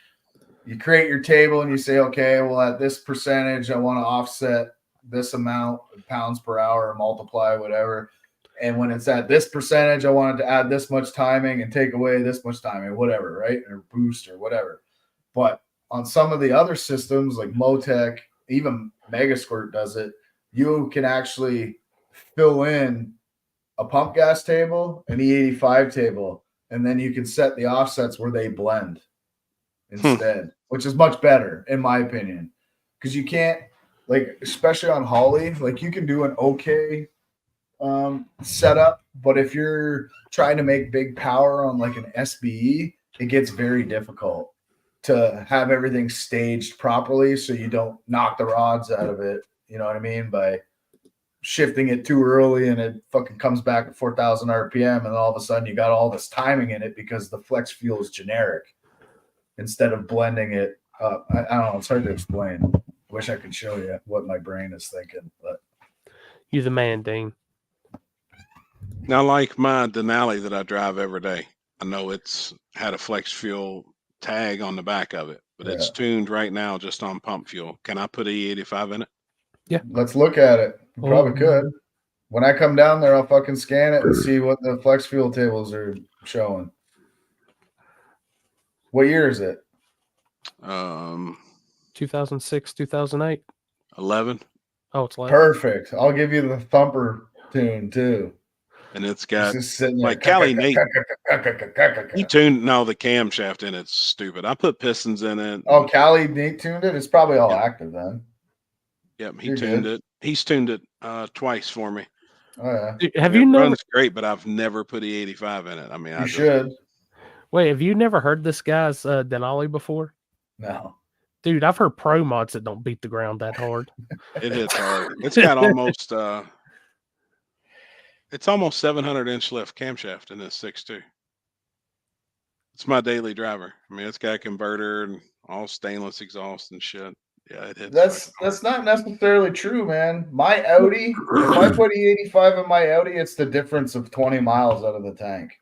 create your table and you say, okay, well, at this percentage, I want to offset this amount of pounds per hour, multiply whatever. And when it's at this percentage, I wanted to add this much timing and take away this much timing, whatever, right? Or boost or whatever. But on some of the other systems like Motec, even Megasquirt does it, you can actually fill in a pump gas table, an E85 table, and then you can set the offsets where they blend instead, which is much better, in my opinion. Because you can't, like, especially on Holly, like, you can do an okay setup, but if you're trying to make big power on like an SBE, it gets very difficult to have everything staged properly so you don't knock the rods out of it, you know what I mean, by shifting it too early and it fucking comes back at 4,000 RPM and then all of a sudden you got all this timing in it because the flex fuel is generic instead of blending it up. I don't know, it's hard to explain. Wish I could show you what my brain is thinking, but you're the man, Dean. Now, like my Denali that I drive every day, I know it's had a flex fuel tag on the back of it, but it's tuned right now just on pump fuel. Can I put E85 in it? Yeah. Let's look at it. You probably could. When I come down there, I'll fucking scan it and see what the flex fuel tables are showing. What year is it? 2006, 2008. 11. Oh, it's 11. Perfect. I'll give you the thumper tune too. And it's got just sitting like there. Callie Nate. He tuned the camshaft in it's stupid. I put pistons in it. Oh, Callie Nate tuned it. It's probably all active then. Yep, he tuned it. He's tuned it twice for me. Oh yeah. Have you never? Runs great, but I've never put E85 in it. I mean, you should. Wait, have you never heard this guy's Denali before? No. Dude, I've heard pro mods that don't beat the ground that hard. It hits hard. It's got almost it's almost 700-inch lift camshaft in this 6.2. It's my daily driver. I mean, it's got a converter and all stainless exhaust and shit. Yeah, it hits. That's not necessarily true, man. My Audi, if I put E85 in my Audi, it's the difference of 20 miles out of the tank.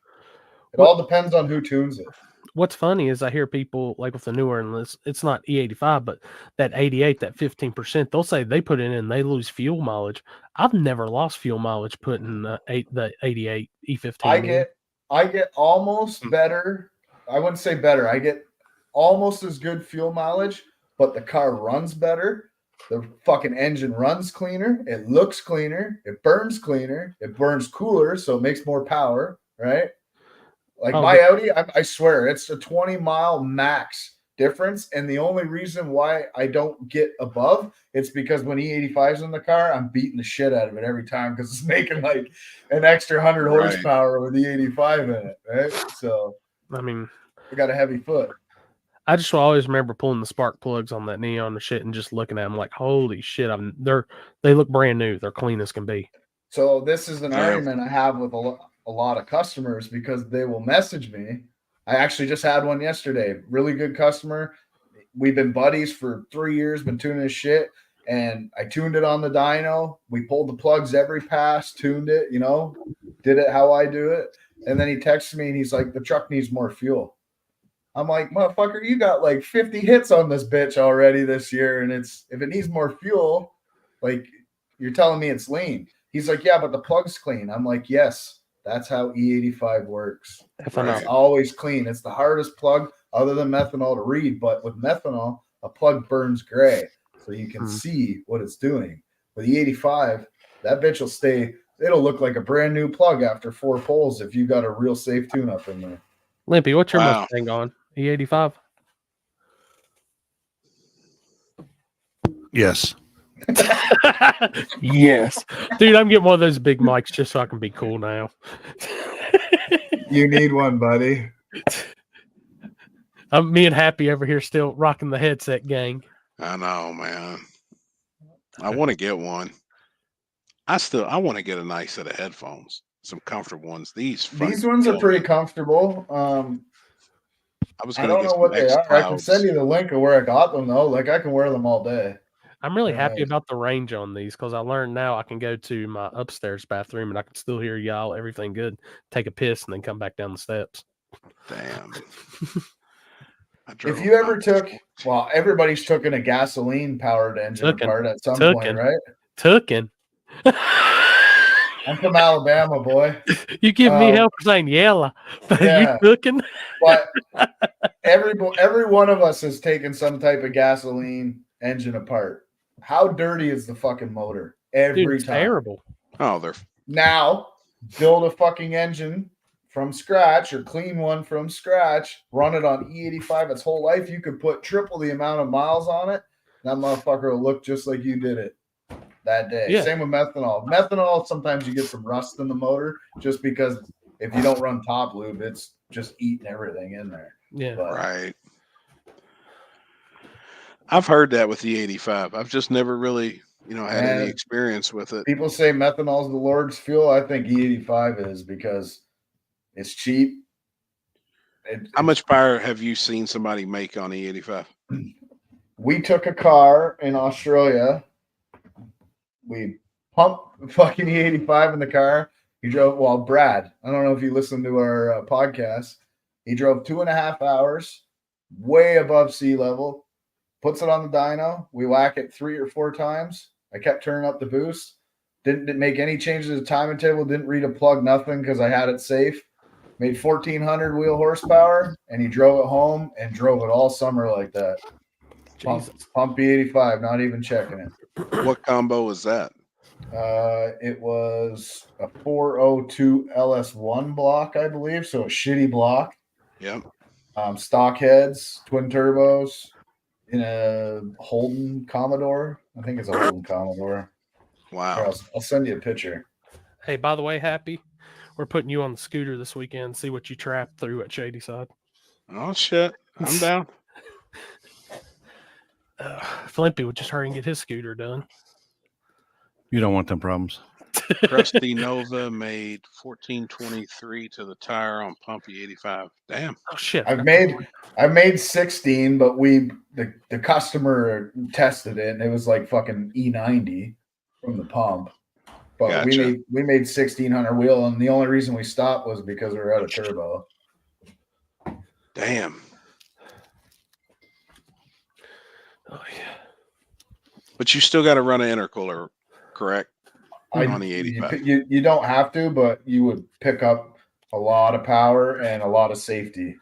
It all depends on who tunes it. What's funny is I hear people like with the newer enlist, it's not E85, but that 88, that 15%, they'll say they put it in and they lose fuel mileage. I've never lost fuel mileage putting the 88 E15. I get almost better. I wouldn't say better. I get almost as good fuel mileage, but the car runs better The fucking engine runs cleaner. It looks cleaner. It burns cleaner. It burns cooler, so it makes more power, right? Like my Audi, I swear, it's a 20-mile max difference. And the only reason why I don't get above, it's because when E85's in the car, I'm beating the shit out of it every time because it's making like an extra 100 horsepower with E85 in it, right? So, I mean, I got a heavy foot. I just always remember pulling the spark plugs on that Neon and shit and just looking at them like, holy shit, they look brand new. They're clean as can be. So this is an argument I have with a lot of customers because they will message me. I actually just had one yesterday. Really good customer. We've been buddies for 3 years, been tuning his shit. And I tuned it on the dyno. We pulled the plugs every pass, tuned it, did it how I do it. And then he texts me and he's like, the truck needs more fuel. I'm like, motherfucker, you got like 50 hits on this bitch already this year. And if it needs more fuel, like you're telling me it's lean. He's like, yeah, but the plug's clean. I'm like, yes, that's how E85 works. Ethanol. It's always clean. It's the hardest plug other than methanol to read. But with methanol, a plug burns gray. So you can see what it's doing. With E85, that bitch will stay. It'll look like a brand new plug after 4 pulls if you got a real safe tune-up in there. Limpy, what's your Mustang on? E85? Yes. Yes. Dude, I'm getting one of those big mics just so I can be cool now. You need one, buddy. Me and Happy over here still rocking the headset gang. I know, man. I want to get one. I want to get a nice set of headphones, some comfortable ones. These ones are pretty comfortable. I don't know what they are. I can send you the link of where I got them though. Like I can wear them all day. I'm really happy about the range on these because I learned now I can go to my upstairs bathroom and I can still hear y'all, everything good, take a piss and then come back down the steps. Damn. If you ever everybody's taken a gasoline powered engine apart at some point, right? Tooken. I'm from Alabama, boy. You give me hell for saying yellow, but you cooking. But every one of us has taken some type of gasoline engine apart. How dirty is the fucking motor? Every time. Terrible. Oh, they're now build a fucking engine from scratch or clean one from scratch, run it on E85 its whole life. You could put triple the amount of miles on it. That motherfucker will look just like you did it that day. Yeah. Same with methanol. Methanol, sometimes you get some rust in the motor just because if you don't run top lube, it's just eating everything in there. Yeah. Right. I've heard that with the 85. I've just never really, had any experience with it. People say methanol is the Lord's fuel. I think E85 is because it's cheap. How much power have you seen somebody make on E85? We took a car in Australia. We pumped fucking E85 in the car. He drove, Brad, I don't know if you listened to our podcast. He drove 2.5 hours, way above sea level, puts it on the dyno. We whack it 3 or 4 times. I kept turning up the boost. Didn't make any changes to the timing table. Didn't read a plug, nothing, because I had it safe. Made 1,400 wheel horsepower, and he drove it home and drove it all summer like that. Pump E85, not even checking it. What combo was that? It was a 402 LS1 block, I believe. So a shitty block. Yep. Stock heads, twin turbos, in a Holden Commodore. I think it's a Holden Commodore. Wow. I'll send you a picture. Hey, by the way, Happy, we're putting you on the scooter this weekend. See what you trapped through at Shady Side. Oh shit! I'm down. Flimpy would just hurry and get his scooter done. You don't want them problems. Krusty Nova made 1423 to the tire on Pumpy 85. Damn. Oh shit! I've made 16, but the customer tested it and it was like fucking E90 from the pump. But Gotcha. we made 1,600 wheel, and the only reason we stopped was because we were out of turbo. Damn. Oh yeah. But you still got to run an intercooler, correct? On the 85. You don't have to, but you would pick up a lot of power and a lot of safety.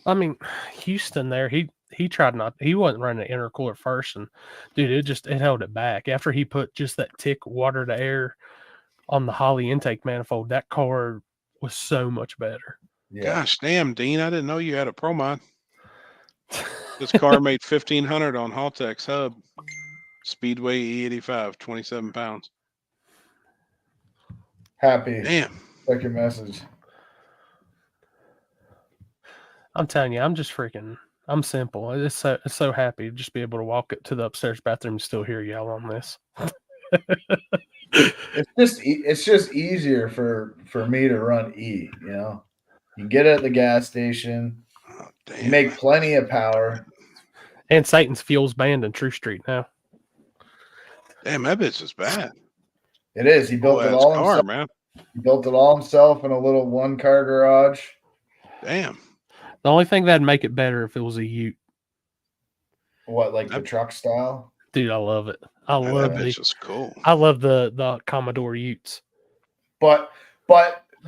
I mean, Houston there, he he tried not. He wasn't running an intercooler first, and dude, it held it back. After he put just that tick water to air on the Holly intake manifold, that car was so much better. Gosh damn, Dean! I didn't know you had a Pro Mod. This car made 1,500 on Haltex hub, Speedway E85, 27 pounds. Happy. Damn. Check your message. I'm telling you, I'm just freaking. I'm simple. It's so happy to just be able to walk it to the upstairs bathroom and still hear y'all on this. It's just easier for me to run E. You know, you get it at the gas station. You make plenty of power. And Satan's fuel's banned in True Street now. Damn, that bitch is bad. It is. He built it all himself. Man. He built it all himself in a little 1-car garage. Damn. The only thing that'd make it better if it was a Ute. What, like the truck style? Dude, I love it. I Man, love that the. bitch is cool. I love the Commodore Utes. But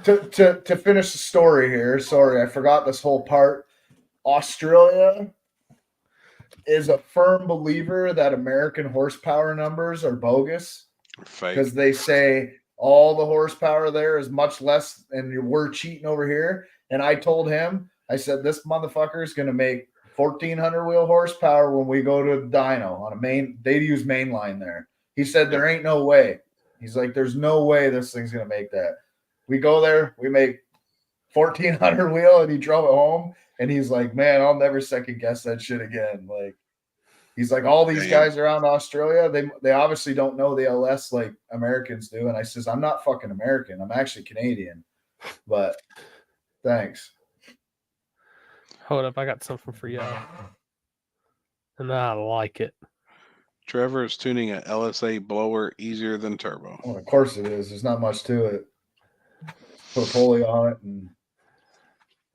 to finish the story here, sorry, I forgot this whole part. Australia is a firm believer that American horsepower numbers are bogus because they say all the horsepower there is much less and we're cheating over here. And I told him, I said, this motherfucker is going to make 1,400 wheel horsepower when we go to the dyno on a main. They use mainline there. He said, there ain't no way. He's like, there's no way this thing's going to make that. We go there, we make 1,400 wheel, and he drove it home. And he's like, man, I'll never second guess that shit again. Like, he's like, all these guys around Australia, they obviously don't know the LS like Americans do. And I says, I'm not fucking American. I'm actually Canadian. But thanks. Hold up, I got something for y'all. And I like it. Trevor is tuning a LSA blower easier than turbo. Well, of course it is. There's not much to it. Put a pulley on it and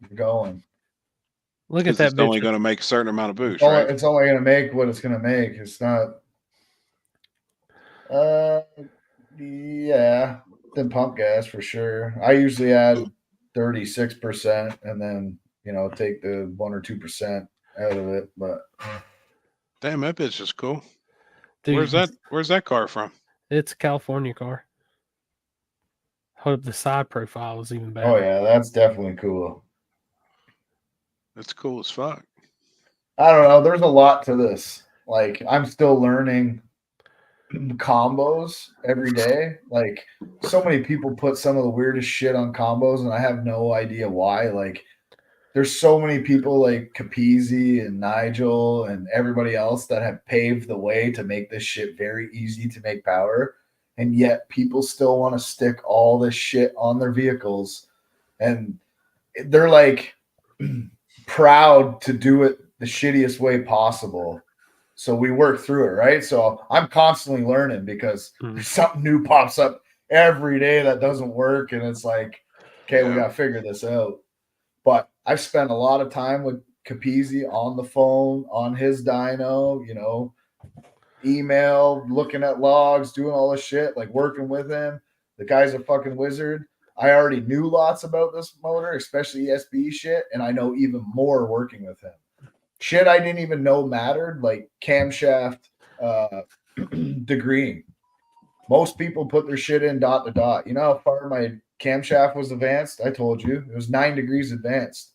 you're going. Look at that. It's only going to make a certain amount of boost, right? right? It's only going to make what it's going to make. It's not. Yeah, then pump gas for sure. I usually add 36% and then take the 1 or 2% out of it. But damn, that bitch is cool. Dude, Where's that car from? It's a California car. Hold up, the side profile is even better. Oh yeah, that's definitely cool. That's cool as fuck. I don't know. There's a lot to this. Like, I'm still learning combos every day. Like, so many people put some of the weirdest shit on combos, and I have no idea why. Like, there's so many people like Capizzi and Nigel and everybody else that have paved the way to make this shit very easy to make power. And yet people still want to stick all this shit on their vehicles. And they're like proud to do it the shittiest way possible. So we work through it, right? So I'm constantly learning because something new pops up every day that doesn't work. And it's like, okay, we got to figure this out. But I've spent a lot of time with Capizzi on the phone, on his dyno, email, looking at logs, doing all this shit, like working with him. The guy's a fucking wizard. I already knew lots about this motor, especially ESB shit, and I know even more working with him. Shit I didn't even know mattered, like camshaft degreeing. Most people put their shit in dot to dot. You know how far my camshaft was advanced? I told you. It was 9 degrees advanced,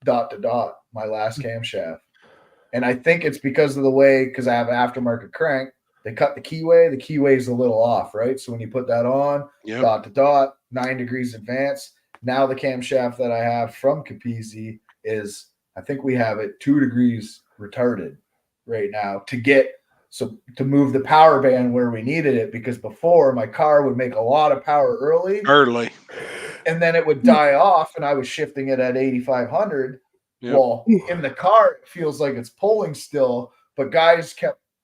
dot to dot, my last camshaft. And I think it's because of the way, because I have an aftermarket crank, they cut the keyway. The keyway is a little off, right? So when you put that on, dot to dot, 9 degrees advanced. Now the camshaft that I have from Capizzi is, I think we have it 2 degrees retarded right now to move the power band where we needed it, because before my car would make a lot of power early, and then it would die off, and I was shifting it at 8,500. Yep. Well, in the car, it feels like it's pulling still, but guys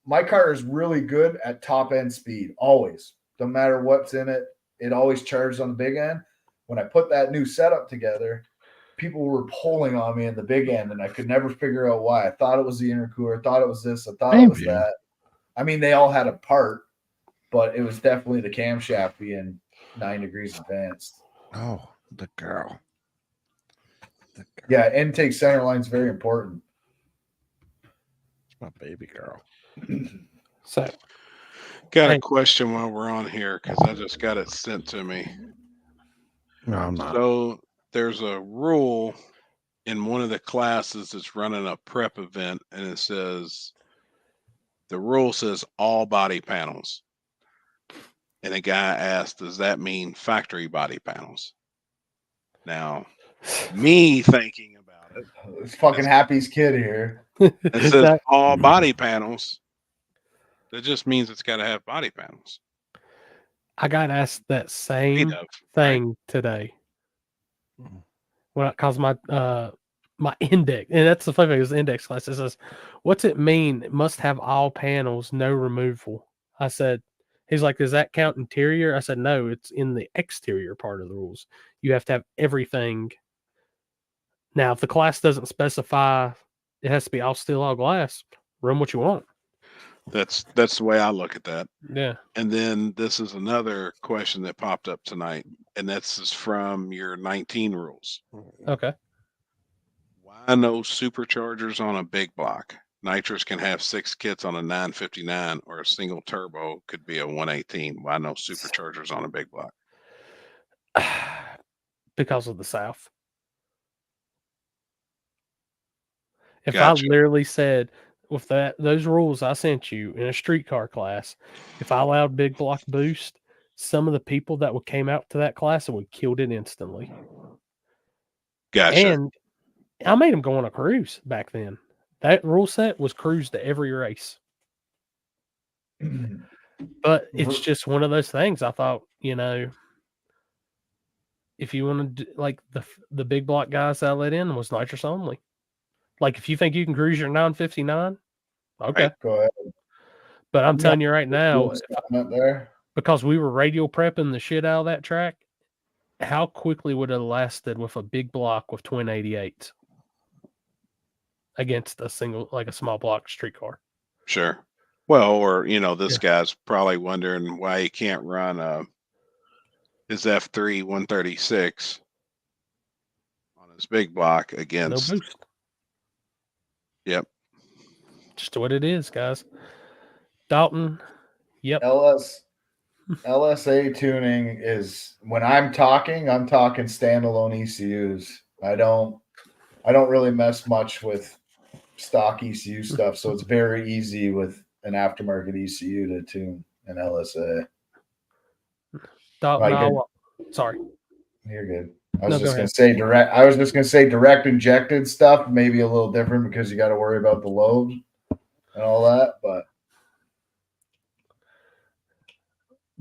my car is really good at top end speed, always. No matter what's in it, it always charges on the big end. When I put that new setup together, people were pulling on me in the big end, and I could never figure out why. I thought it was the intercooler. I thought it was this. I thought it was that. I mean, they all had a part, but it was definitely the camshaft being 9 degrees advanced. Oh, the girl. Yeah, intake center line is very important. My baby girl. So, Got a Hey. question while we're on here because I just got it sent to me. No, I'm not. So there's a rule in one of the classes that's running a prep event, and it says the rule says all body panels. And a guy asked, does that mean factory body panels? Now, me thinking about it, It's fucking Happy's kid here. it says all body panels. That just means it's got to have body panels. I got asked that same of, thing today. When cause my my index, and that's the funny thing is the index class. It says, "What's it mean? It must have all panels, no removal." I said, "He's like, does that count interior?" I said, "No, it's in the exterior part of the rules. You have to have everything." Now, if the class doesn't specify it has to be all steel, all glass, run what you want. That's the way I look at that. Yeah. And then this is another question that popped up tonight, and that's is from your 19 rules. Okay. Why no superchargers on a big block? Nitrous can have 6 kits on a 959, or a single turbo could be a 118. Why no superchargers on a big block? Because of the South. If Gotcha. I literally said with those rules I sent you in a streetcar class, if I allowed big block boost, some of the people that came out to that class would killed it instantly. Gotcha. And I made them go on a cruise back then. That rule set was cruise to every race. But it's just one of those things. I thought, if you want to do, like the big block guys that I let in was nitrous only. Like if you think you can cruise your 959, okay. Right, go ahead. But I'm telling you right now, there. because we were radial prepping the shit out of that track, how quickly would it have lasted with a big block with twin 88s against a small block streetcar? Sure. Well, or this guy's probably wondering why he can't run his F3 136 on his big block against. No boost. Yep. Just what it is, guys. Dalton. Yep. LSA tuning is when I'm talking standalone ECUs. I don't really mess much with stock ECU stuff, so it's very easy with an aftermarket ECU to tune an LSA. Dalton, sorry. You're good. I was just gonna say direct injected stuff, maybe a little different because you got to worry about the lobes and all that, but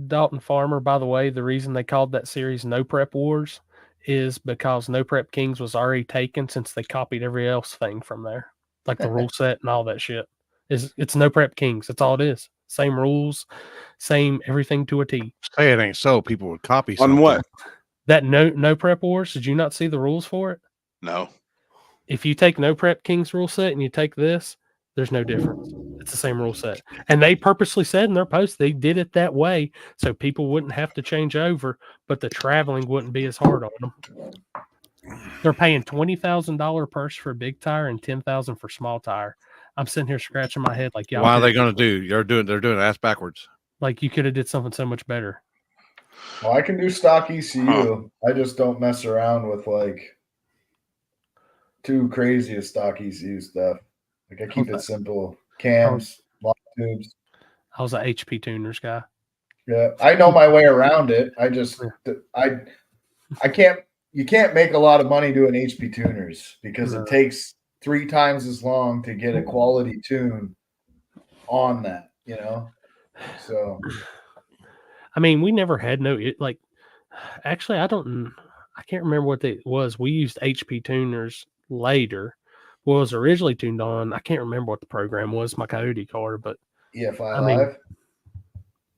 Dalton Farmer, by the way, the reason they called that series No Prep Wars is because No Prep Kings was already taken since they copied every else thing from there, like the rule set and all that shit. It's No Prep Kings. That's all it is. Same rules, same everything to a T. Say it ain't so. People would copy on something. what? That no Prep Wars. Did you not see the rules for it? No. If you take No Prep Kings rule set and you take this, there's no difference. It's the same rule set. And they purposely said in their post they did it that way so people wouldn't have to change over, but the traveling wouldn't be as hard on them. They're paying $20,000 purse for a big tire and $10,000 for small tire. I'm sitting here scratching my head like, y'all. Why are they going to do? They're doing ass backwards. Like you could have did something so much better. Well, I can do stock ECU. I just don't mess around with like too crazy of stock ECU stuff. Like I keep it simple. Cams, lock tubes. I was an HP tuners guy. Yeah, I know my way around it. I just I can't. You can't make a lot of money doing HP tuners because it takes 3 times as long to get a quality tune on that. So. I mean, we never had actually, I can't remember what it was. We used HP tuners later. What was originally tuned on, I can't remember what the program was, my Coyote car, but EFI Live?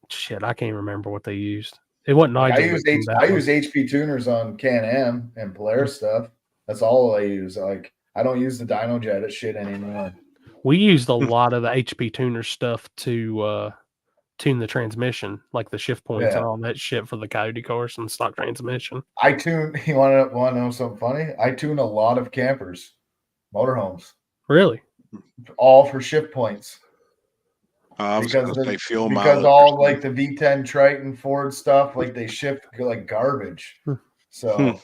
Shit, I can't remember what they used. It wasn't Nigel. I use HP tuners on Can-Am and Polaris stuff. That's all I use. Like, I don't use the Dyno Jet shit anymore. We used a lot of the HP tuner stuff to tune the transmission, like the shift points and all that shit for the Coyote cars and stock transmission. I tune. You want to know something funny? I tune a lot of campers, motorhomes. Really? all for shift points. I was Because going to say fuel because mileage. or all something. like the V10 Triton Ford stuff, like they shift like garbage. So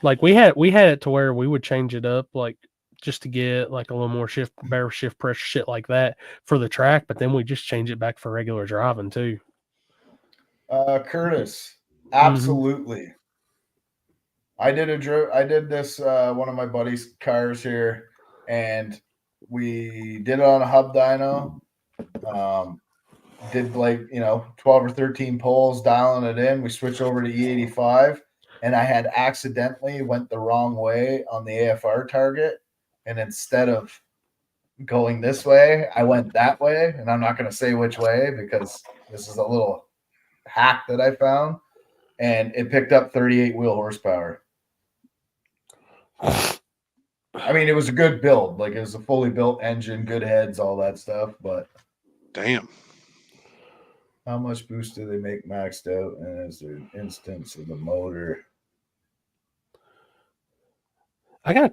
Like we had it to where we would change it up, like just to get like a little more better shift pressure, shit like that for the track. But then we just change it back for regular driving too. Curtis, absolutely. I did this one of my buddy's cars here, and we did it on a hub dyno. Did 12 or 13 poles dialing it in. We switched over to E85, and I had accidentally went the wrong way on the AFR target, and instead of going this way, I went that way, and I'm not going to say which way because this is a little hack that I found, and it picked up 38 wheel horsepower. I mean, it was a good build. Like, it was a fully built engine, good heads, all that stuff. But damn, how much boost do they make maxed out? And is there an instance of the motor? I got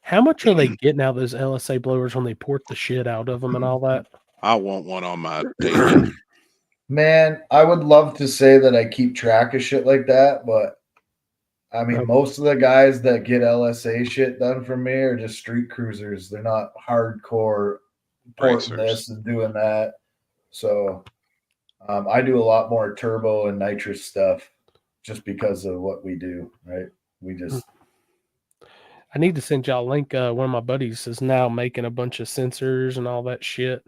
how much are they getting out of those LSA blowers when they port the shit out of them and all that? I want one on my daily. Man, I would love to say that I keep track of shit like that, but I mean, most of the guys that get LSA shit done for me are just street cruisers. They're not hardcore porting this and doing that. So I do a lot more turbo and nitrous stuff just because of what we do, right? We just. I need to send y'all a link. One of my buddies is now making a bunch of sensors and all that shit.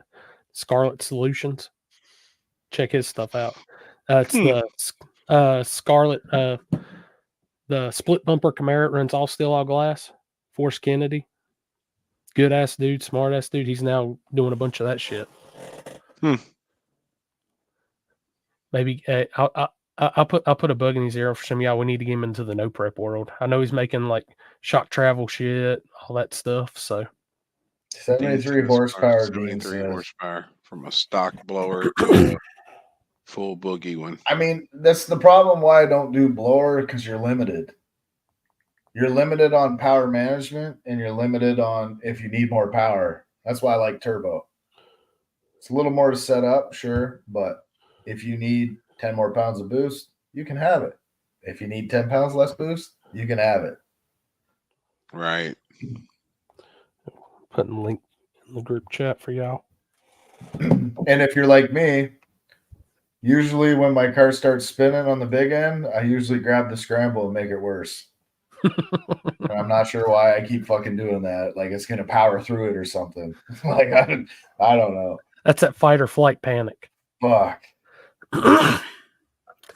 Scarlet Solutions. Check his stuff out. It's the Scarlet. The split bumper Camaro runs all steel, all glass. Forrest Kennedy. Good ass dude, smart ass dude. He's now doing a bunch of that shit. Maybe I'll put a bug in his ear for some of y'all. We need to get him into the no prep world. I know he's making like shock travel shit, all that stuff. So 73 horsepower. 73 horsepower from a stock blower to a full boogie one. I mean, that's the problem why I don't do blower, because you're limited. You're limited on power management, and you're limited on if you need more power. That's why I like turbo. It's a little more to set up, sure, but if you need 10 more pounds of boost, you can have it. If you need 10 pounds less boost, you can have it. Right. Putting a link in the group chat for y'all. And if you're like me, usually when my car starts spinning on the big end, I usually grab the scramble and make it worse. And I'm not sure why I keep fucking doing that. Like it's gonna power through it or something. Like I don't know. That's that fight or flight panic. Fuck.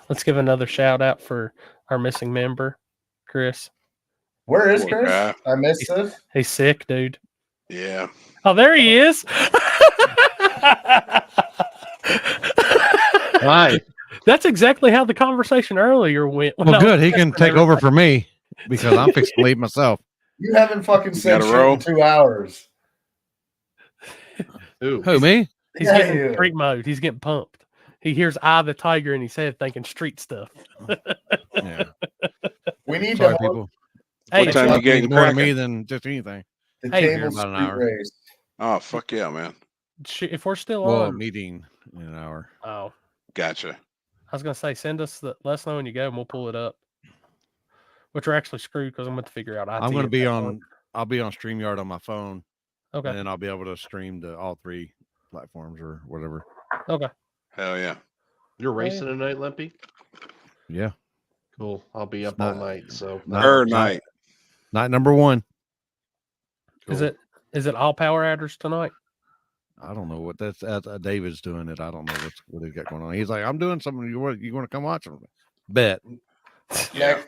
Let's give another shout out for our missing member, Chris. Where is Chris? I missed this. He's sick, dude. Yeah. Oh, there he is. Hi. That's exactly how the conversation earlier went. Well, good. He can take over for me because I'm fixing to leave myself. You haven't fucking said shit in 2 hours. Who, me? He's getting freak mode. He's getting pumped. He hears "Eye of the Tiger" in his head, thinking street stuff. Yeah. We need Sorry, to. people. What time you getting more to cracking? me than just anything. The Hey, table about an street hour. race. Oh, fuck yeah, man. If we're still Well, on, meeting in an hour. oh, Gotcha. I was gonna say, let us know when you go, and we'll pull it up. Which are actually screwed because I'm going to figure out. I'm going to be on. I'll be on StreamYard on my phone. Okay. And then I'll be able to stream to all 3 platforms or whatever. Okay. Hell yeah. You're racing tonight, Limpy? Yeah. Cool. I'll be up all night. So night. Night number 1. Is it all power adders tonight? I don't know what that's. David's doing it. I don't know what he's got going on. He's like, I'm doing something. You want to come watch him? Bet.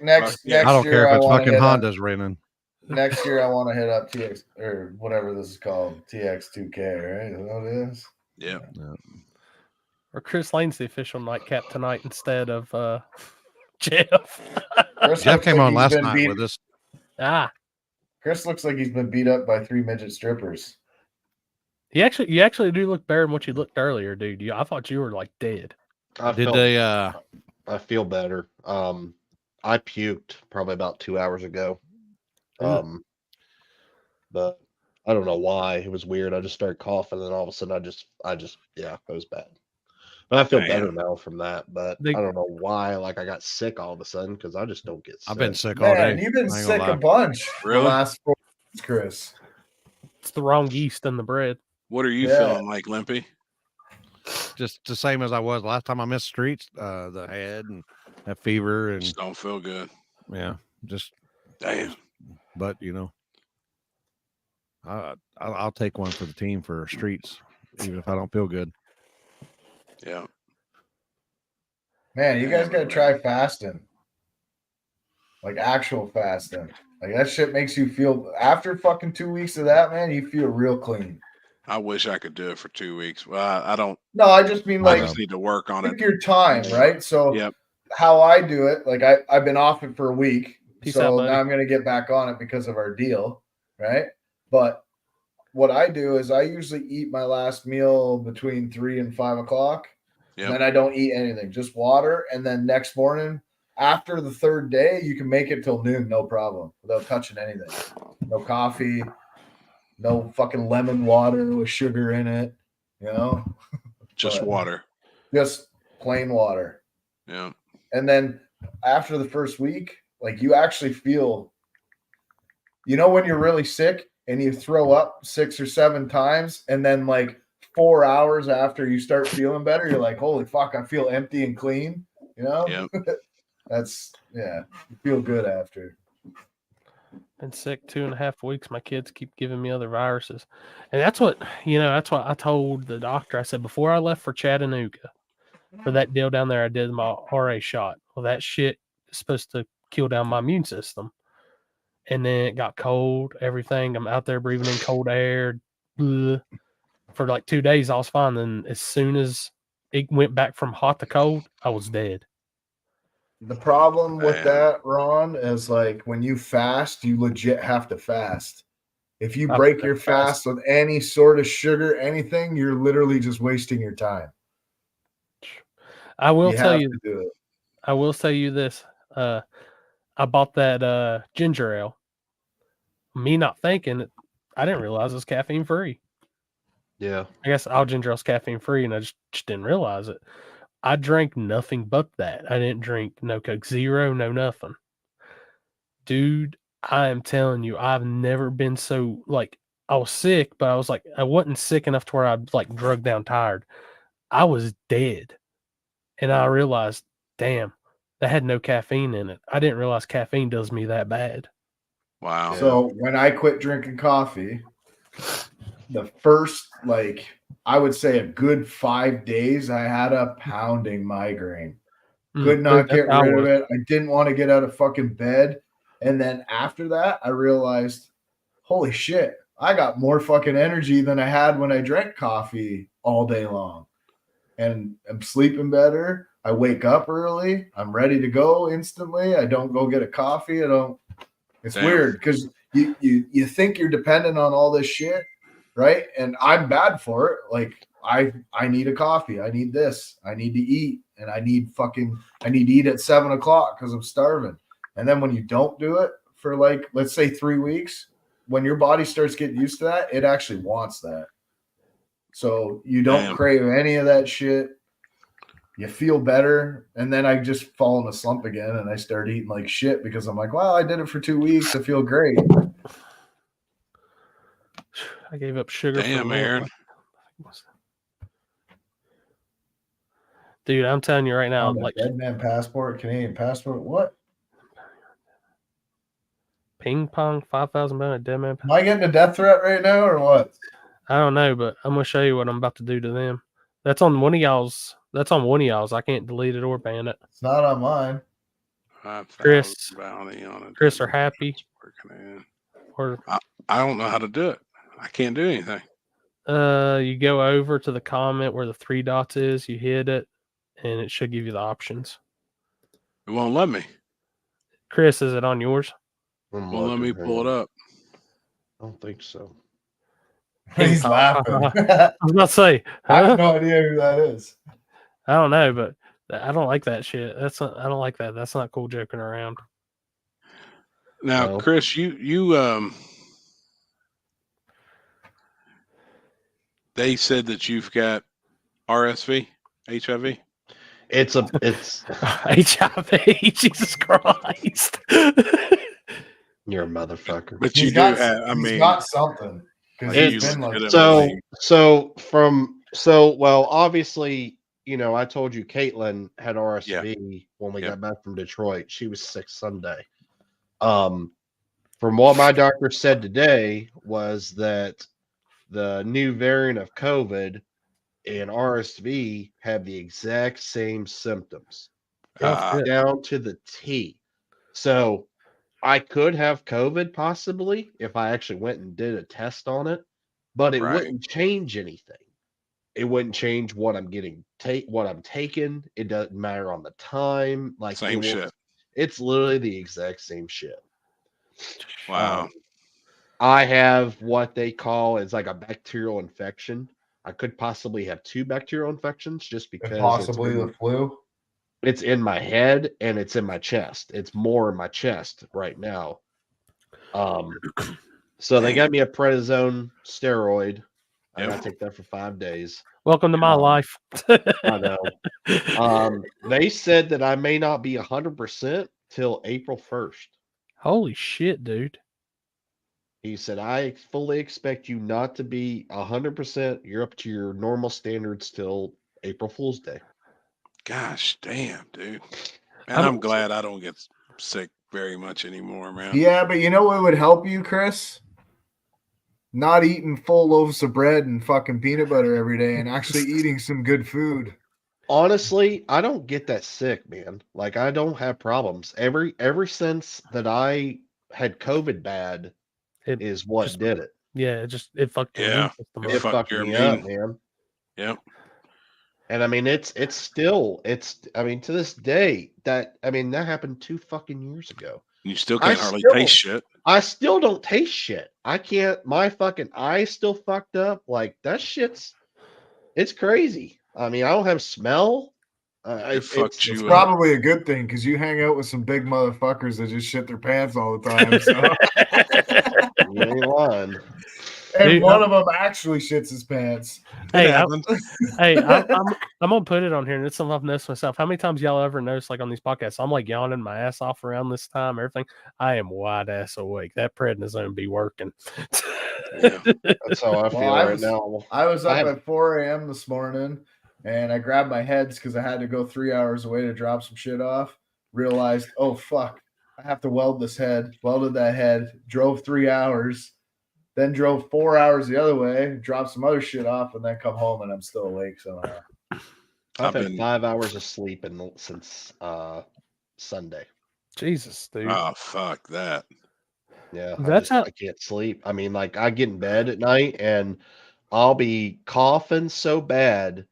Next I don't care year, if it's I wanna fucking hit up- Honda's raining. Next year, I want to hit up TX or whatever this is called, TX2K, right? Is that what it is? Yeah. Or Chris Lane's the official nightcap tonight instead of Jeff. Jeff came on last night with us. Chris looks like he's been beat up by 3 midget strippers. You actually do look better than what you looked earlier, dude. I thought you were like dead. I feel better. I puked probably about 2 hours ago. But I don't know why. It was weird. I just started coughing, and then all of a sudden, yeah, it was bad. But I feel better now from that. But I don't know why. Like I got sick all of a sudden because I just don't get sick. I've been sick all Man, day. you've been I ain't sick gonna a lie. bunch Really? the last 4 weeks, Chris. It's the wrong yeast in the bread. What are you Yeah. feeling like, Limpy? Just the same as I was last time I missed streets. The head and that fever and Just don't feel good. yeah, just Damn. But I'll take one for the team for streets, even if I don't feel good. Yeah. Man, you guys got to try fasting. Like actual fasting. Like that shit makes you feel, after fucking 2 weeks of that, man, you feel real clean. I wish I could do it for 2 weeks. Well, I don't. No, I just mean like I just need to work on it. take your time, right? So Yep. how I do it, like I've been off it for a week. Peace So out, buddy. now I'm gonna get back on it because of our deal, right? But what I do is I usually eat my last meal between 3 and 5 o'clock. Yep. Then I don't eat anything, just water. And then next morning, after the third day, you can make it till noon, no problem, without touching anything. No coffee, no fucking lemon water with sugar in it, you know? Just But water. just plain water. Yeah. And then after the first week, like you actually feel, when you're really sick and you throw up 6 or 7 times, and then like 4 hours after you start feeling better, you're like, holy fuck, I feel empty and clean, Yep. You feel good after. Been sick 2.5 weeks. My kids keep giving me other viruses. And that's what I told the doctor. I said, before I left for Chattanooga, for that deal down there, I did my RA shot. Well, that shit is supposed to kill down my immune system. And then it got cold, everything. I'm out there breathing in cold air. Bleh. For like 2 days, I was fine. Then as soon as it went back from hot to cold, I was dead. The problem with that, Ron, is like when you fast, you legit have to fast. If you break your fast with any sort of sugar, anything, you're literally just wasting your time. I will tell have you, to do it. I will tell you this. I bought that ginger ale. Me not thinking it, I didn't realize it was caffeine free. Yeah. I guess all ginger ale is caffeine free, and I just didn't realize it. I drank nothing but that. I didn't drink no Coke Zero, no nothing. Dude, I am telling you, I've never been so, like, I was sick, but I was like, I wasn't sick enough to where I'd like drug down tired. I was dead. And I realized, damn, that had no caffeine in it. I didn't realize caffeine does me that bad. Wow. So when I quit drinking coffee, the first, like, I would say a good 5 days, I had a pounding migraine. Could not get rid of it. I didn't want to get out of fucking bed. And then after that, I realized, holy shit, I got more fucking energy than I had when I drank coffee all day long. And I'm sleeping better. I wake up early. I'm ready to go instantly. I don't go get a coffee. It's weird because you think you're dependent on all this shit, right? And I'm bad for it. Like I need a coffee. I need this. I need to eat. And I need to eat at 7 o'clock because I'm starving. And then when you don't do it for like, let's say 3 weeks, when your body starts getting used to that, it actually wants that. So you don't crave any of that shit. You feel better. And then I just fall in a slump again and I start eating like shit because I'm like, well, I did it for 2 weeks. I feel great. I gave up sugar. Damn, Aaron. Dude, I'm telling you right now, like Dead Man Passport, Canadian Passport, what? Ping pong, 5,000 pound Dead Man. Am I getting a death threat right now or what? I don't know, but I'm gonna show you what I'm about to do to them. That's on one of y'all's. I can't delete it or ban it. It's not on mine. Chris Chris are happy. Or I don't know how to do it. I can't do anything. You go over to the comment where the 3 dots is, you hit it, and it should give you the options. It won't let me. Chris, is it on yours? Well, let me pull it up. I don't think so. He's laughing. I was about to say, I have no idea who that is. I don't know, but I don't like that shit. I don't like that. That's not cool joking around. Now, Chris, you They said that you've got RSV, HIV. It's HIV. Jesus Christ. You're a motherfucker. But He's you do got, have, I he's mean, got something. Because he's It's been like, well, obviously, you know, I told you Caitlin had RSV when we got back from Detroit. She was sick Sunday. From what my doctor said today was that the new variant of COVID and RSV have the exact same symptoms, down to the T. So I could have COVID possibly if I actually went and did a test on it, but it wouldn't change anything. It wouldn't change what I'm getting, what I'm taking. It doesn't matter on the time. Like Same shit. It's literally the exact same shit. Wow. I have what they call is like a bacterial infection. I could possibly have 2 bacterial infections just because possibly the flu. It's in my head and it's in my chest. It's more in my chest right now. So they got me a prednisone steroid. I gotta take that for 5 days. Welcome to my life. I know. They said that I may not be 100% till April 1st. Holy shit, dude. He said, I fully expect you not to be 100%. You're up to your normal standards till April Fool's Day. Gosh damn, dude. Man, I'm glad I don't get sick very much anymore, man. Yeah, but you know what would help you, Chris? Not eating full loaves of bread and fucking peanut butter every day and actually eating some good food. Honestly, I don't get that sick, man. Like I don't have problems. Ever since that I had COVID bad is what did it. Yeah, it fucked your immune system up. It fucked me up, man. Yep. And I mean it's I mean to this day that happened 2 fucking years ago. You still can't hardly taste shit. I still don't taste shit. I can't, my fucking eyes still fucked up. Like that it's crazy. I mean, I don't have smell. It's probably a good thing because you hang out with some big motherfuckers that just shit their pants all the time. So. You ain't lying. And Dude, one of them actually shits his pants. Hey, I'm gonna put it on here, and it's something I've noticed myself. How many times y'all ever notice, like on these podcasts, I'm like yawning my ass off around this time, everything. I am wide ass awake. That prednisone be working. That's how I feel right now. I was up at 4 a.m. this morning, and I grabbed my heads because I had to go 3 hours away to drop some shit off. Realized, oh fuck, I have to weld this head. Welded that head. Drove 3 hours. Then drove 4 hours the other way, dropped some other shit off, and then come home, and I'm still awake somehow. I've had 5 hours of sleep since Sunday. Jesus, dude. Oh, fuck that. Yeah, I can't sleep. I mean, like I get in bed at night, and I'll be coughing so bad,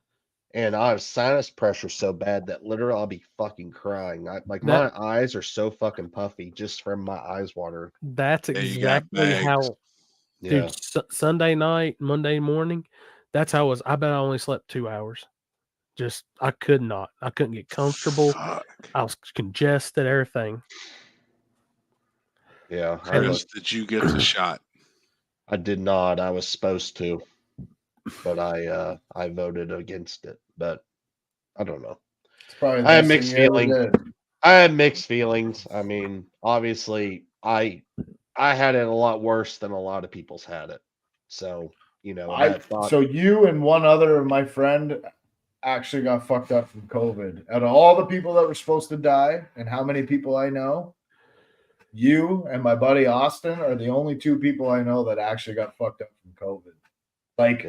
and I have sinus pressure so bad that literally I'll be fucking crying. My eyes are so fucking puffy just from my eyes watering. That's exactly how. Yeah. Dude, Sunday night, Monday morning, that's how it was. I bet I only slept 2 hours. Just, I couldn't get comfortable. Fuck. I was congested, everything. Yeah. Chris, did you get the shot? I did not. I was supposed to, but I voted against it. But I don't know. I have mixed feelings. I mean, obviously, I had it a lot worse than a lot of people's had it. So, you know, so you and one other of my friend actually got fucked up from COVID. Out of all the people that were supposed to die and how many people I know, you and my buddy Austin are the only 2 people I know that actually got fucked up from COVID. Like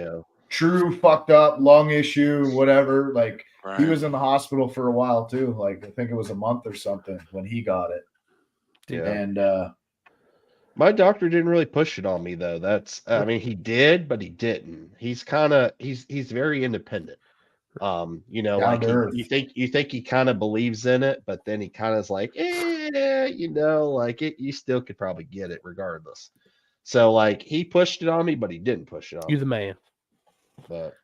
true fucked up, lung issue, whatever. Like he was in the hospital for a while too. Like I think it was a month or something when he got it. Yeah. And my doctor didn't really push it on me though. I mean, he did, but he didn't. He's very independent. You know, like you think he kind of believes in it, but then he kind of is like, you know, like you still could probably get it regardless. So like he pushed it on me, but he didn't push it on You're me. the man. But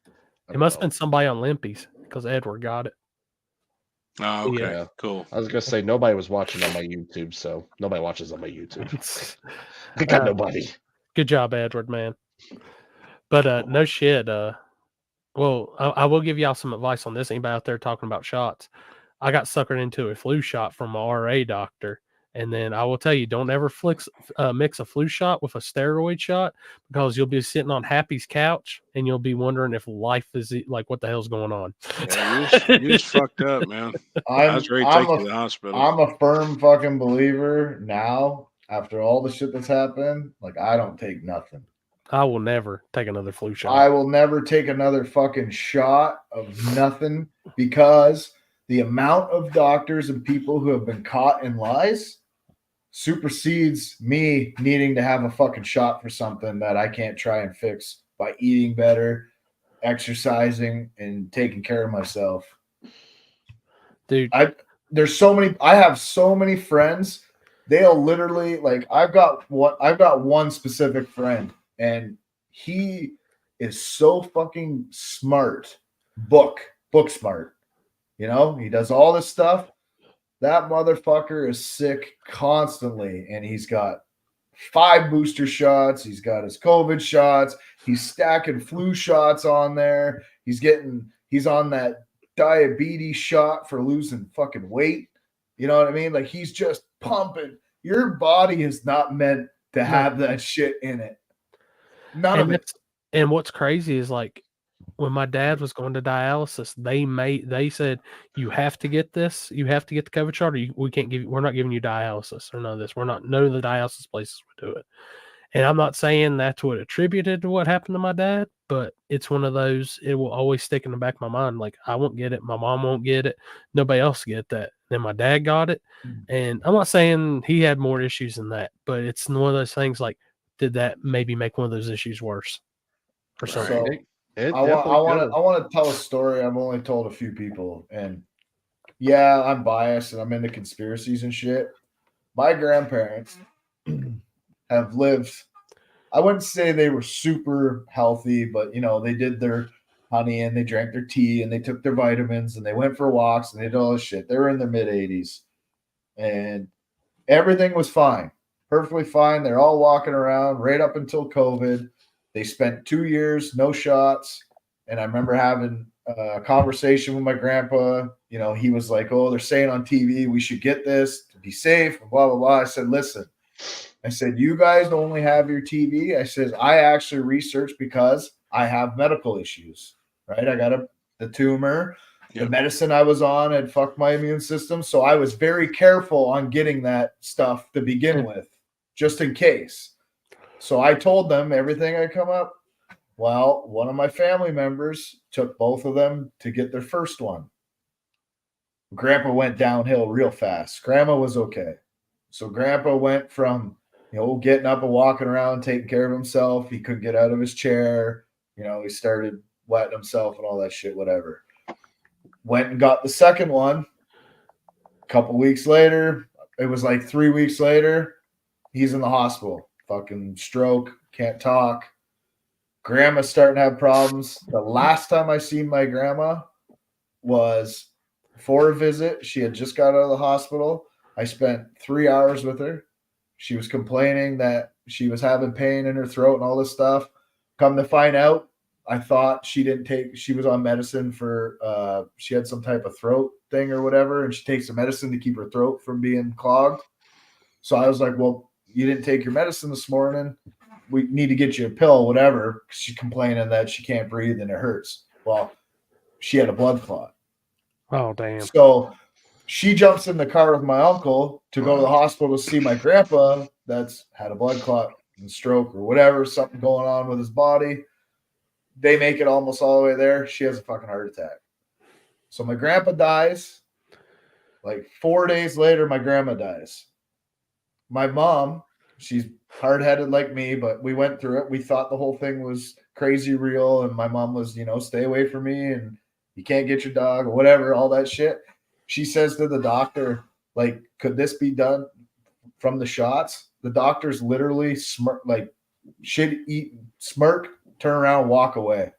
it must have been somebody on Limpy's because Edward got it. Oh, okay. Yeah. Cool. I was gonna say nobody was watching on my YouTube, so nobody watches on my YouTube. I got nobody. Good job, Edward, man. But no shit. Well, I will give y'all some advice on this. Anybody out there talking about shots? I got suckered into a flu shot from my RA doctor. And then I will tell you, don't ever mix a flu shot with a steroid shot, because you'll be sitting on Happy's couch and you'll be wondering if life is like, what the hell's going on. Yeah, you just fucked up, man. I was ready to take you to the hospital. I'm a firm fucking believer now, after all the shit that's happened. Like, I don't take nothing. I will never take another flu shot. I will never take another fucking shot of nothing, because the amount of doctors and people who have been caught in lies supersedes me needing to have a fucking shot for something that I can't try and fix by eating better, exercising, and taking care of myself. Dude, I have so many friends. They'll literally, like, I've got one specific friend, and he is so fucking smart, book smart. You know, he does all this stuff. That motherfucker is sick constantly, and he's got 5 booster shots. He's got his COVID shots. He's stacking flu shots on there. He's on that diabetes shot for losing fucking weight. You know what I mean? Like, he's just pumping. Your body is not meant to have that shit in it. None of it. And what's crazy is, like, when my dad was going to dialysis, they said, you have to get this, you have to get the COVID shot, or we're not giving you dialysis or none of this. None of the dialysis places would do it. And I'm not saying that's what attributed to what happened to my dad, but it's one of those, it will always stick in the back of my mind. Like, I won't get it, my mom won't get it, nobody else get that. Then my dad got it. And I'm not saying he had more issues than that, but it's one of those things, like, did that maybe make one of those issues worse or something? So, I want to tell a story I've only told a few people, and yeah, I'm biased and I'm into conspiracies and shit. My grandparents have lived, I wouldn't say they were super healthy, but, you know, they did their honey and they drank their tea and they took their vitamins and they went for walks and they did all this shit. They were in their mid 80s and everything was fine, perfectly fine. They're all walking around right up until COVID. They spent 2 years, no shots. And I remember having a conversation with my grandpa. You know, he was like, oh, they're saying on TV, we should get this to be safe, and blah, blah, blah. I said, listen, I said, you guys only have your TV. I said, I actually researched because I have medical issues, right? I got the tumor. The medicine I was on had fucked my immune system. So I was very careful on getting that stuff to begin with, just in case. So I told them everything I come up. Well, one of my family members took both of them to get their first one. Grandpa went downhill real fast. Grandma was okay. So Grandpa went from, you know, getting up and walking around, taking care of himself. He couldn't get out of his chair. You know, he started wetting himself and all that shit, whatever. Went and got the second one. A couple weeks later, it was like 3 weeks later, he's in the hospital. Fucking stroke, can't talk. Grandma's starting to have problems. The last time I seen my grandma was for a visit. She had just got out of the hospital. I spent 3 hours with her. She was complaining that she was having pain in her throat and all this stuff. Come to find out, I thought she was on medicine for, she had some type of throat thing or whatever, and she takes the medicine to keep her throat from being clogged. So I was like, well, you didn't take your medicine this morning. We need to get you a pill, whatever. She's complaining that she can't breathe and it hurts. Well, she had a blood clot. Oh, damn. So she jumps in the car with my uncle to go to the hospital to see my grandpa that's had a blood clot and stroke or whatever, something going on with his body. They make it almost all the way there. She has a fucking heart attack. So my grandpa dies. Like 4 days later, my grandma dies. My mom, she's hard-headed like me, but we went through it. We thought the whole thing was crazy real, and my mom was, you know, stay away from me, and you can't get your dog or whatever, all that shit. She says to the doctor, like, could this be done from the shots? The doctors literally smirk, like, smirk, turn around, walk away.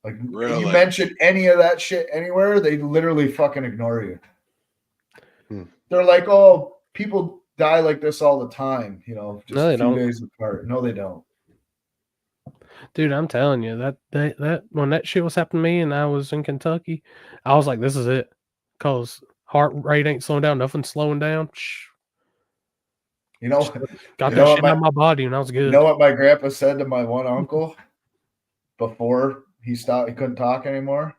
Like, Really? you mention any of that shit anywhere, they literally fucking ignore you. They're like, oh, people die like this all the time, you know, just No, they a few don't. days apart. No, they don't. Dude, I'm telling you that when that shit was happening to me and I was in Kentucky, I was like, this is it. Cause heart rate ain't slowing down, nothing's slowing down. You know, Got you that know shit out of my body and I was good. You know what my grandpa said to my one uncle before he stopped? He couldn't talk anymore.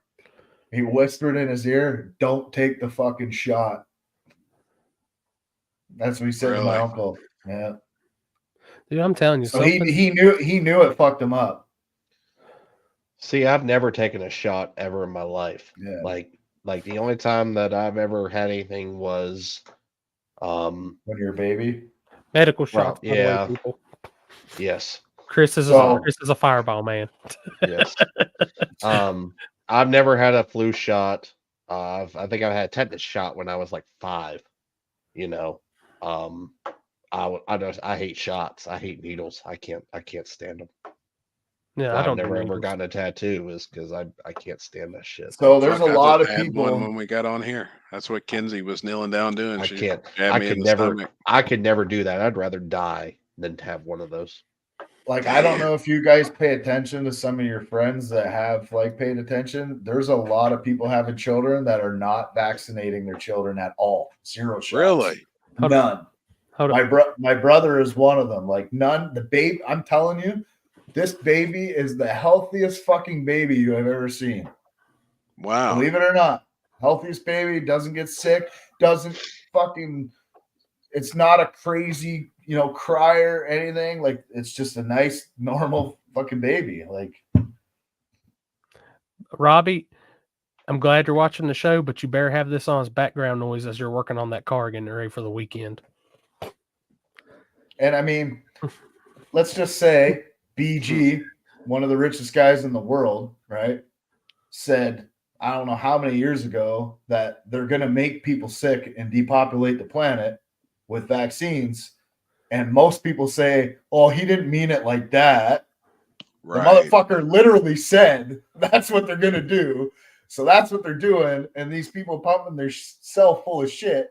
He whispered in his ear, "Don't take the fucking shot." That's what he said to my Really? uncle. Yeah. Dude, I'm telling you, So he knew it fucked him up. See, I've never taken a shot ever in my life. Yeah. Like the only time that I've ever had anything was when you're a baby. Medical shots, by the way, yeah. people. Yes. Chris is a fireball man. Yes. I've never had a flu shot. I think I had a tetanus shot when I was like 5. You know, I hate shots. I hate needles. I can't stand them. Yeah, I've I don't do never ever needles. gotten a tattoo is because I can't stand that shit. So there's Fuck, a I lot just of had people. one when we got on here. That's what Kenzie was kneeling down doing. I She can't. jabbed I me could in the never. stomach. I could never do that. I'd rather die than to have one of those. Like, I don't know if you guys pay attention to some of your friends that have like paid attention. There's a lot of people having children that are not vaccinating their children at all. 0 shots. Really? None. My brother is one of them. Like none. The baby, I'm telling you, this baby is the healthiest fucking baby you have ever seen. Wow. Believe it or not. Healthiest baby, doesn't get sick, doesn't fucking, it's not a crazy, crier or anything. Like, it's just a nice, normal fucking baby. Like, Robbie, I'm glad you're watching the show, but you better have this on as background noise as you're working on that car getting ready for the weekend. and I mean, let's just say BG, one of the richest guys in the world, right, said, I don't know how many years ago, that they're going to make people sick and depopulate the planet with vaccines. And most people say, oh, he didn't mean it like that. Right. The motherfucker literally said that's what they're going to do. So that's what they're doing. And these people pumping their self full of shit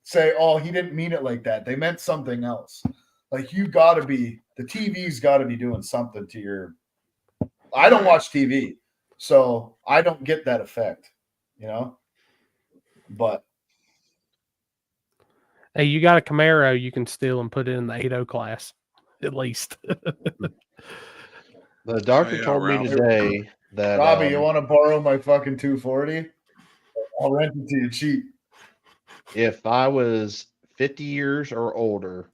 say, oh, he didn't mean it like that. They meant something else. Like, the TV's got to be doing something to your. I don't watch TV, so I don't get that effect, But hey, you got a Camaro you can steal and put it in the 80 class, at least. The doctor told me today that Robbie, you want to borrow my fucking 240? I'll rent it to you cheap. if I was 50 years or older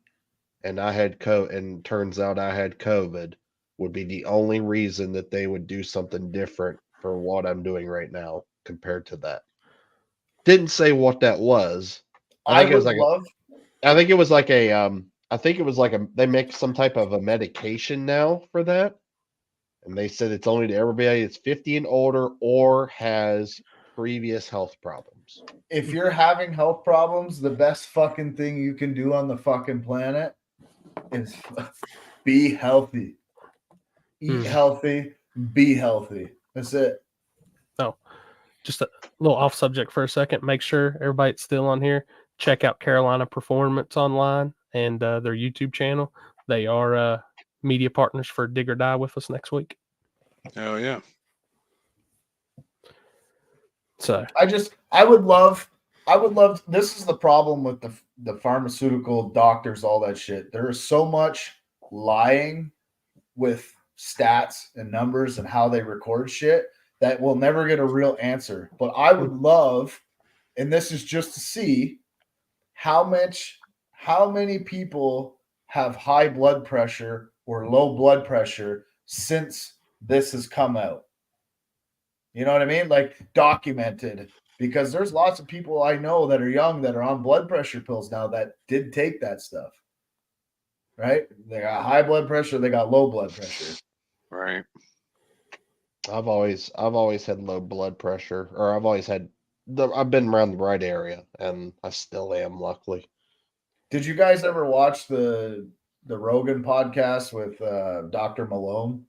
and I had COVID, and turns out I had COVID, would be the only reason that they would do something different for what I'm doing right now compared to that. Didn't say what that was. I think it was like they make some type of a medication now for that. And they said it's only to everybody that's 50 and older or has previous health problems. If you're having health problems, the best fucking thing you can do on the fucking planet is be healthy. Eat healthy, be healthy. That's it. No, just a little off subject for a second. Make sure everybody's still on here. Check out Carolina Performance online and their YouTube channel. They are media partners for Dig or Die with us next week. Oh yeah. So I would love. This is the problem with the pharmaceutical doctors, all that shit. There is so much lying with stats and numbers and how they record shit that we'll never get a real answer. But I would love, and this is just to see how many people have high blood pressure or low blood pressure since this has come out. You know what I mean? Like, documented, because there's lots of people I know that are young that are on blood pressure pills now that did take that stuff. Right? They got high blood pressure, they got low blood pressure. Right. I've always had low blood pressure, or I've been around the right area, and I still am, luckily. Did you guys ever watch the Rogan podcast with Dr. Malone,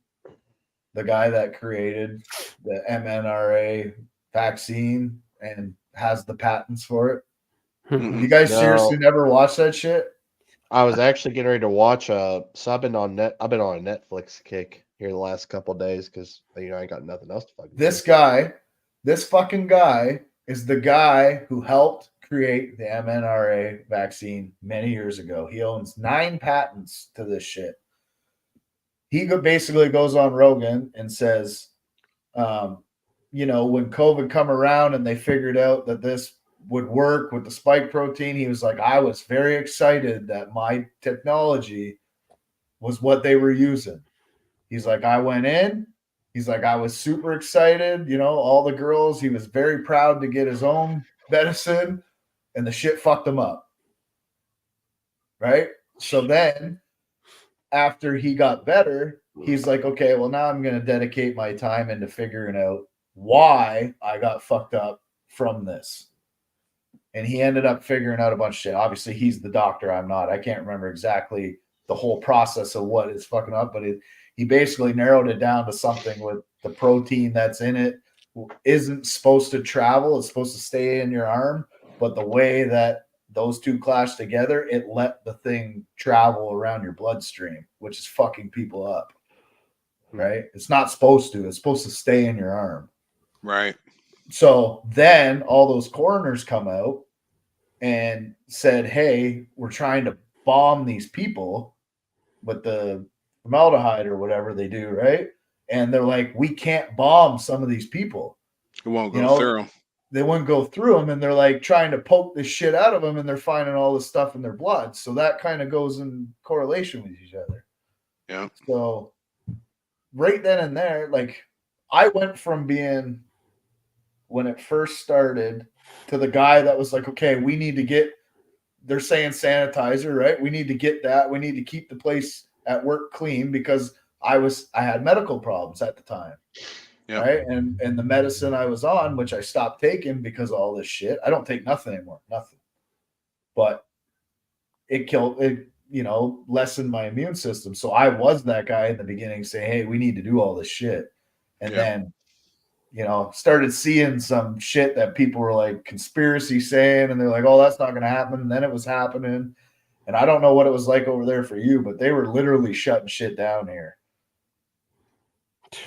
the guy that created the mRNA vaccine and has the patents for it? You guys seriously never watched that shit? I was actually getting ready to watch. So I've been on a Netflix kick here the last couple of days because I ain't got nothing else to fucking do. This fucking guy is the guy who helped create the MNRA vaccine many years ago. He owns 9 patents to this shit. He basically goes on Rogan and says, you know, when COVID come around and they figured out that this would work with the spike protein, he was like, I was very excited that my technology was what they were using. He's like, I went in. He's like, I was super excited. You know, all the girls, he was very proud to get his own medicine, and the shit fucked him up. Right? So then, after he got better, he's like, okay, well, now I'm going to dedicate my time into figuring out why I got fucked up from this. And he ended up figuring out a bunch of shit. Obviously, he's the doctor. I'm not. I can't remember exactly the whole process of what is fucking up, but he basically narrowed it down to something with the protein that's in it isn't supposed to travel. It's supposed to stay in your arm. But the way that those two clash together, it let the thing travel around your bloodstream, which is fucking people up. Right? It's not supposed to. It's supposed to stay in your arm. Right. So then all those coroners come out and said, hey, we're trying to bomb these people with the formaldehyde or whatever they do, right? And they're like, we can't bomb some of these people. It won't go through them. They wouldn't go through them, and they're like trying to poke this shit out of them, and they're finding all this stuff in their blood. So that kind of goes in correlation with each other. Yeah. So right then and there, like I went from being, when it first started, to the guy that was like, okay, we need to get, they're saying sanitizer, right? We need to get that. We need to keep the place at work clean because I had medical problems at the time. Yep. Right. And the medicine I was on, which I stopped taking because of all this shit. I don't take nothing anymore. Nothing. But it killed it, you know, lessened my immune system. So I was that guy in the beginning saying, hey, we need to do all this shit. And then, you know, started seeing some shit that people were like conspiracy saying, and they're like, oh, that's not going to happen. And then it was happening. And I don't know what it was like over there for you, but they were literally shutting shit down here.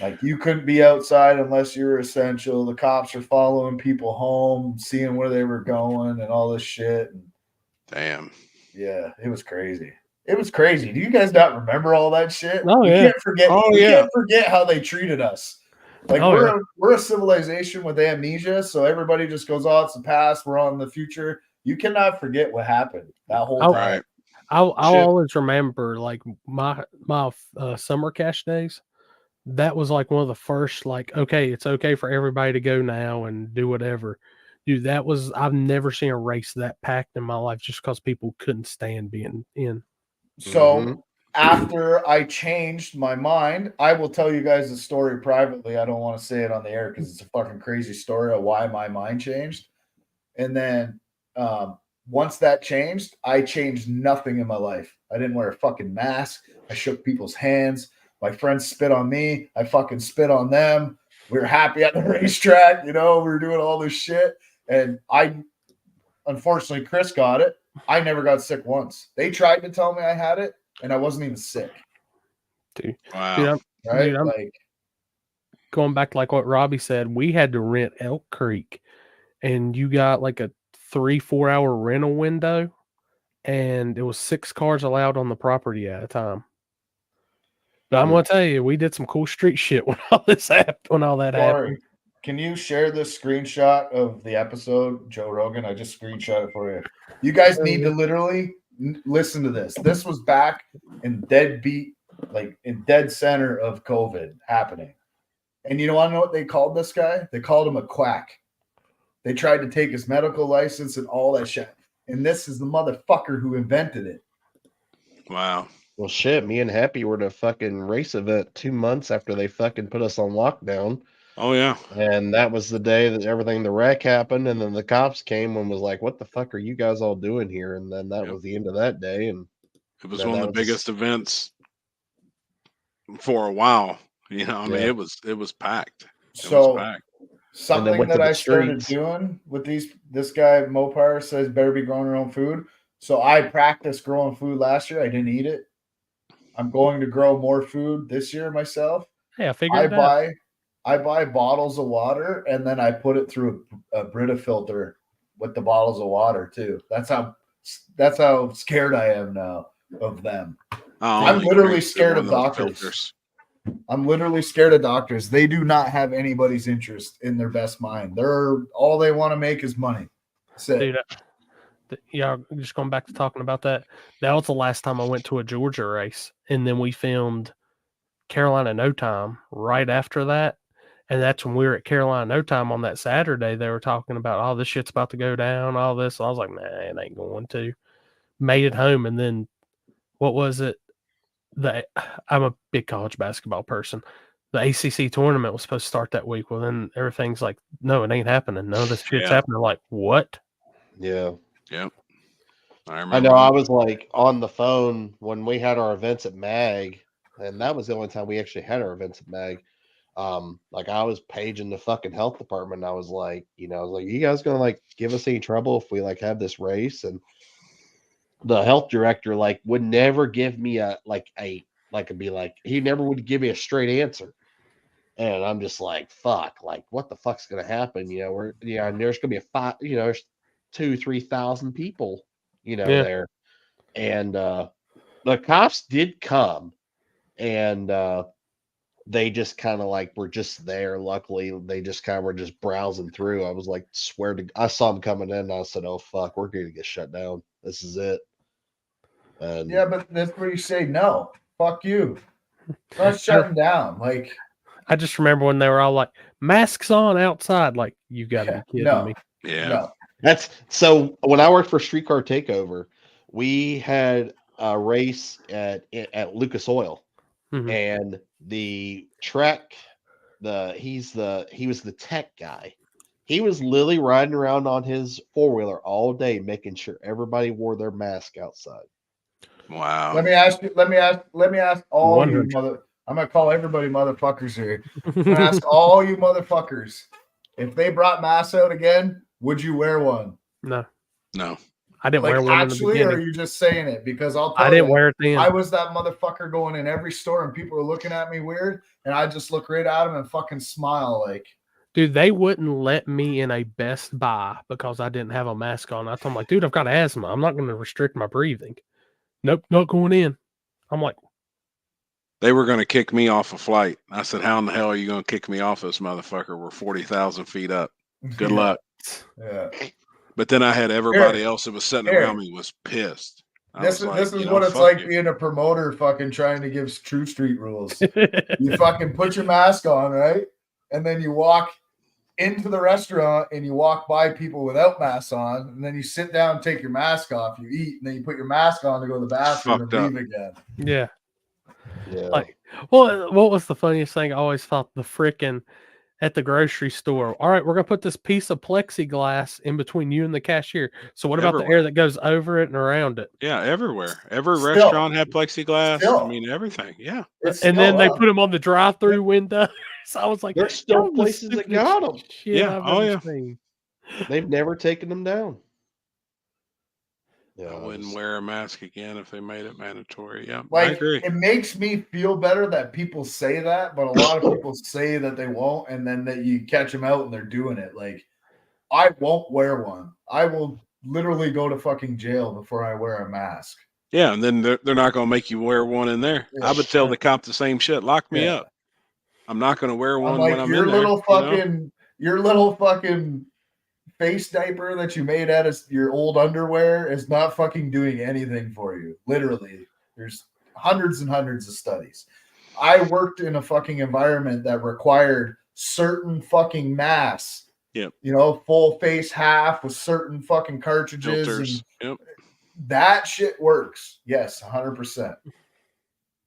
Like you couldn't be outside unless you were essential. The cops are following people home, seeing where they were going and all this shit. And damn. Yeah, it was crazy. It was crazy. Do you guys not remember all that shit? Oh, you yeah. Can't forget. You can't forget how they treated us. Like we're a civilization with amnesia, so everybody just goes, "Oh, it's the past. We're on the future." You cannot forget what happened that whole time. I'll always remember like my summer cash days. That was like one of the first, like, okay, it's okay for everybody to go now and do whatever. Dude, I've never seen a race that packed in my life just because people couldn't stand being in. So after I changed my mind, I will tell you guys the story privately. I don't want to say it on the air because it's a fucking crazy story of why my mind changed. And then once that changed, I changed nothing in my life. I didn't wear a fucking mask. I shook people's hands. My friends spit on me. I fucking spit on them. We were happy at the racetrack. You know, we were doing all this shit. And unfortunately, Chris got it. I never got sick once. They tried to tell me I had it, and I wasn't even sick. Dude. Wow. Right? I'm like going back to like what Robbie said, we had to rent Elk Creek, and you got like a 3-4 hour rental window, and it was 6 cars allowed on the property at a time. But I'm gonna tell you, we did some cool street shit when all that happened. Can you share this screenshot of the episode, Joe Rogan? I just screenshot it for you. You guys need to literally listen to this. This was back in dead center of COVID happening. And you want to know what they called this guy? They called him a quack. They tried to take his medical license and all that shit. And this is the motherfucker who invented it. Wow. Well, shit, me and Happy were at a fucking race event 2 months after they fucking put us on lockdown. Oh, yeah. And that was the day that the wreck happened. And then the cops came and was like, what the fuck are you guys all doing here? And then that was the end of that day. And it was one of the biggest events for a while. You know, I mean, it was packed. Something that I started doing with this guy, Mopar, says better be growing your own food. So I practiced growing food last year. I didn't eat it. I'm going to grow more food this year myself. Hey, I figured it out. I buy bottles of water and then I put it through a Brita filter with the bottles of water too. That's how scared I am now of them. I'm literally scared of doctors. I'm literally scared of doctors. They do not have anybody's interest in their best mind. All they want to make is money. Dude, yeah, just going back to talking about that. That was the last time I went to a Georgia race, and then we filmed Carolina No Time right after that. And that's when we were at Carolina No Time on that Saturday. They were talking about, oh, this shit's about to go down, all this. So I was like, nah, it ain't going to. Made it home, and then what was it? I'm a big college basketball person. The ACC tournament was supposed to start that week. Well, then everything's like, no, it ain't happening. None of this shit's happening. Like, what? Yeah. Yep. I know. I was like on the phone when we had our events at MAG, and that was the only time we actually had our events at MAG. Like I was paging the fucking health department. And I was like, you guys gonna like give us any trouble if we like have this race? And the health director like would never give me he never would give me a straight answer. And I'm just like, fuck, like what the fuck's gonna happen? And there's gonna be there's 2,000-3,000 people, there. And the cops did come, and they just kind of like were just there. Luckily, they just kind of were just browsing through. I was like, I saw them coming in, and I said, oh fuck, we're gonna get shut down. This is it. And yeah, but that's where you say no. Fuck you. Not shutting down. Like I just remember when they were all like, masks on outside. Like, you got to be kidding me. Yeah. No. That's so when I worked for Streetcar Takeover, we had a race at Lucas Oil, and the track, he was the tech guy. He was literally riding around on his 4-wheeler all day, making sure everybody wore their mask outside. Wow. Let me ask all you I'm gonna call everybody motherfuckers here. I'm gonna ask all you motherfuckers. If they brought masks out again, would you wear one? No. I didn't wear one actually, in the or are beginning. you just saying it? Because I'll tell I didn't you, wear it then. I was that motherfucker going in every store and people were looking at me weird, and I just look right at them and fucking smile like. Dude, they wouldn't let me in a Best Buy because I didn't have a mask on. I told them, like, dude, I've got asthma. I'm not going to restrict my breathing. Nope, not going in. I'm like, they were going to kick me off a flight. I said, how in the hell are you going to kick me off this motherfucker? We're 40,000 feet up. Good luck. Yeah. But then I had everybody else that was sitting around me was pissed. This is what it's like being a promoter fucking trying to give True Street rules. You fucking put your mask on, right? And then you walk into the restaurant and you walk by people without masks on, and then you sit down, take your mask off, you eat, and then you put your mask on to go to the bathroom and leave again. Yeah. Yeah. Like, well, what was the funniest thing? I always thought the frickin' at the grocery store. All right, we're gonna put this piece of plexiglass in between you and the cashier. So what about the air that goes over it and around it? Yeah, everywhere. Every restaurant had plexiglass. I mean, everything. Yeah. And then they put them on the drive-through window. So I was like, there's still places that got them. Yeah. I've ever seen. They've never taken them down. I wouldn't wear a mask again if they made it mandatory. Yeah, like, I agree. It makes me feel better that people say that, but a lot of people say that they won't, and then that you catch them out and they're doing it. Like, I won't wear one. I will literally go to fucking jail before I wear a mask. Yeah, and then they're not going to make you wear one in there. Yeah. I would tell the cop the same shit. Lock me up. I'm not going to wear one like, when I'm your in little there. Your little fucking face diaper that you made out of your old underwear is not fucking doing anything for you. Literally, there's hundreds and hundreds of studies. I worked in a fucking environment that required certain fucking masks. Yep. Full face half with certain fucking cartridges. Filters. And that shit works. Yes, 100%.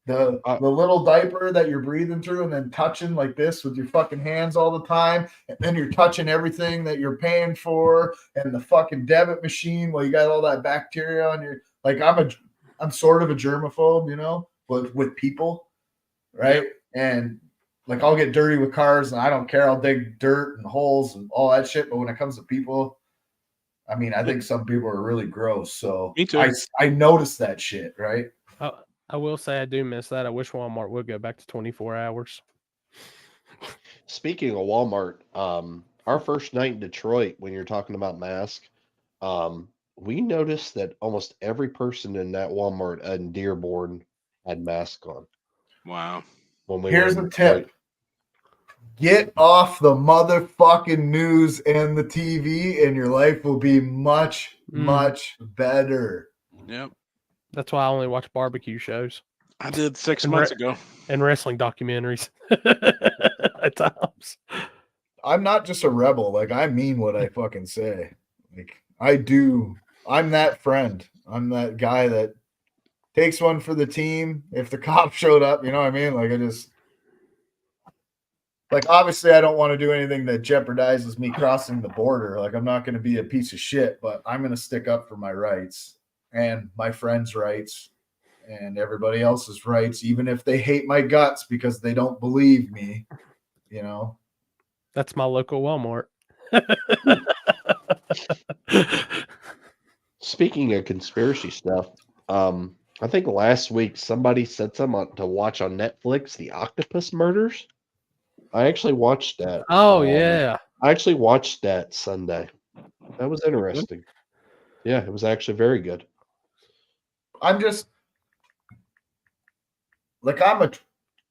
The little diaper that you're breathing through and then touching like this with your fucking hands all the time, and then you're touching everything that you're paying for, and the fucking debit machine while you got all that bacteria on your, like, I'm sort of a germaphobe, with people, right? Yep. And like, I'll get dirty with cars and I don't care. I'll dig dirt and holes and all that shit. But when it comes to people, I think some people are really gross. So me too. I noticed that shit, right? I will say I do miss that. I wish Walmart would go back to 24 hours. Speaking of Walmart, our first night in Detroit, when you're talking about mask, we noticed that almost every person in that Walmart in Dearborn had masks on. Wow. When we Here's were in the Detroit. tip. Get off the motherfucking news and the TV, and your life will be much, much better. Yep. That's why I only watch barbecue shows. I did 6 And months ago. And wrestling documentaries at times. I'm not just a rebel. Like, I mean what I fucking say. Like, I do. I'm that friend. I'm that guy that takes one for the team. If the cop showed up, you know what I mean? Like, I just, like, obviously I don't want to do anything that jeopardizes me crossing the border. Like, I'm not going to be a piece of shit, but I'm going to stick up for my rights and my friends' rights and everybody else's rights, even if they hate my guts because they don't believe me, you know? That's my local Walmart. Speaking of conspiracy stuff, I think last week somebody said something to watch on Netflix, The Octopus Murders. I actually watched that. Oh, yeah. I actually watched that Sunday. That was interesting. Yeah, it was actually very good. I'm just like, I'm a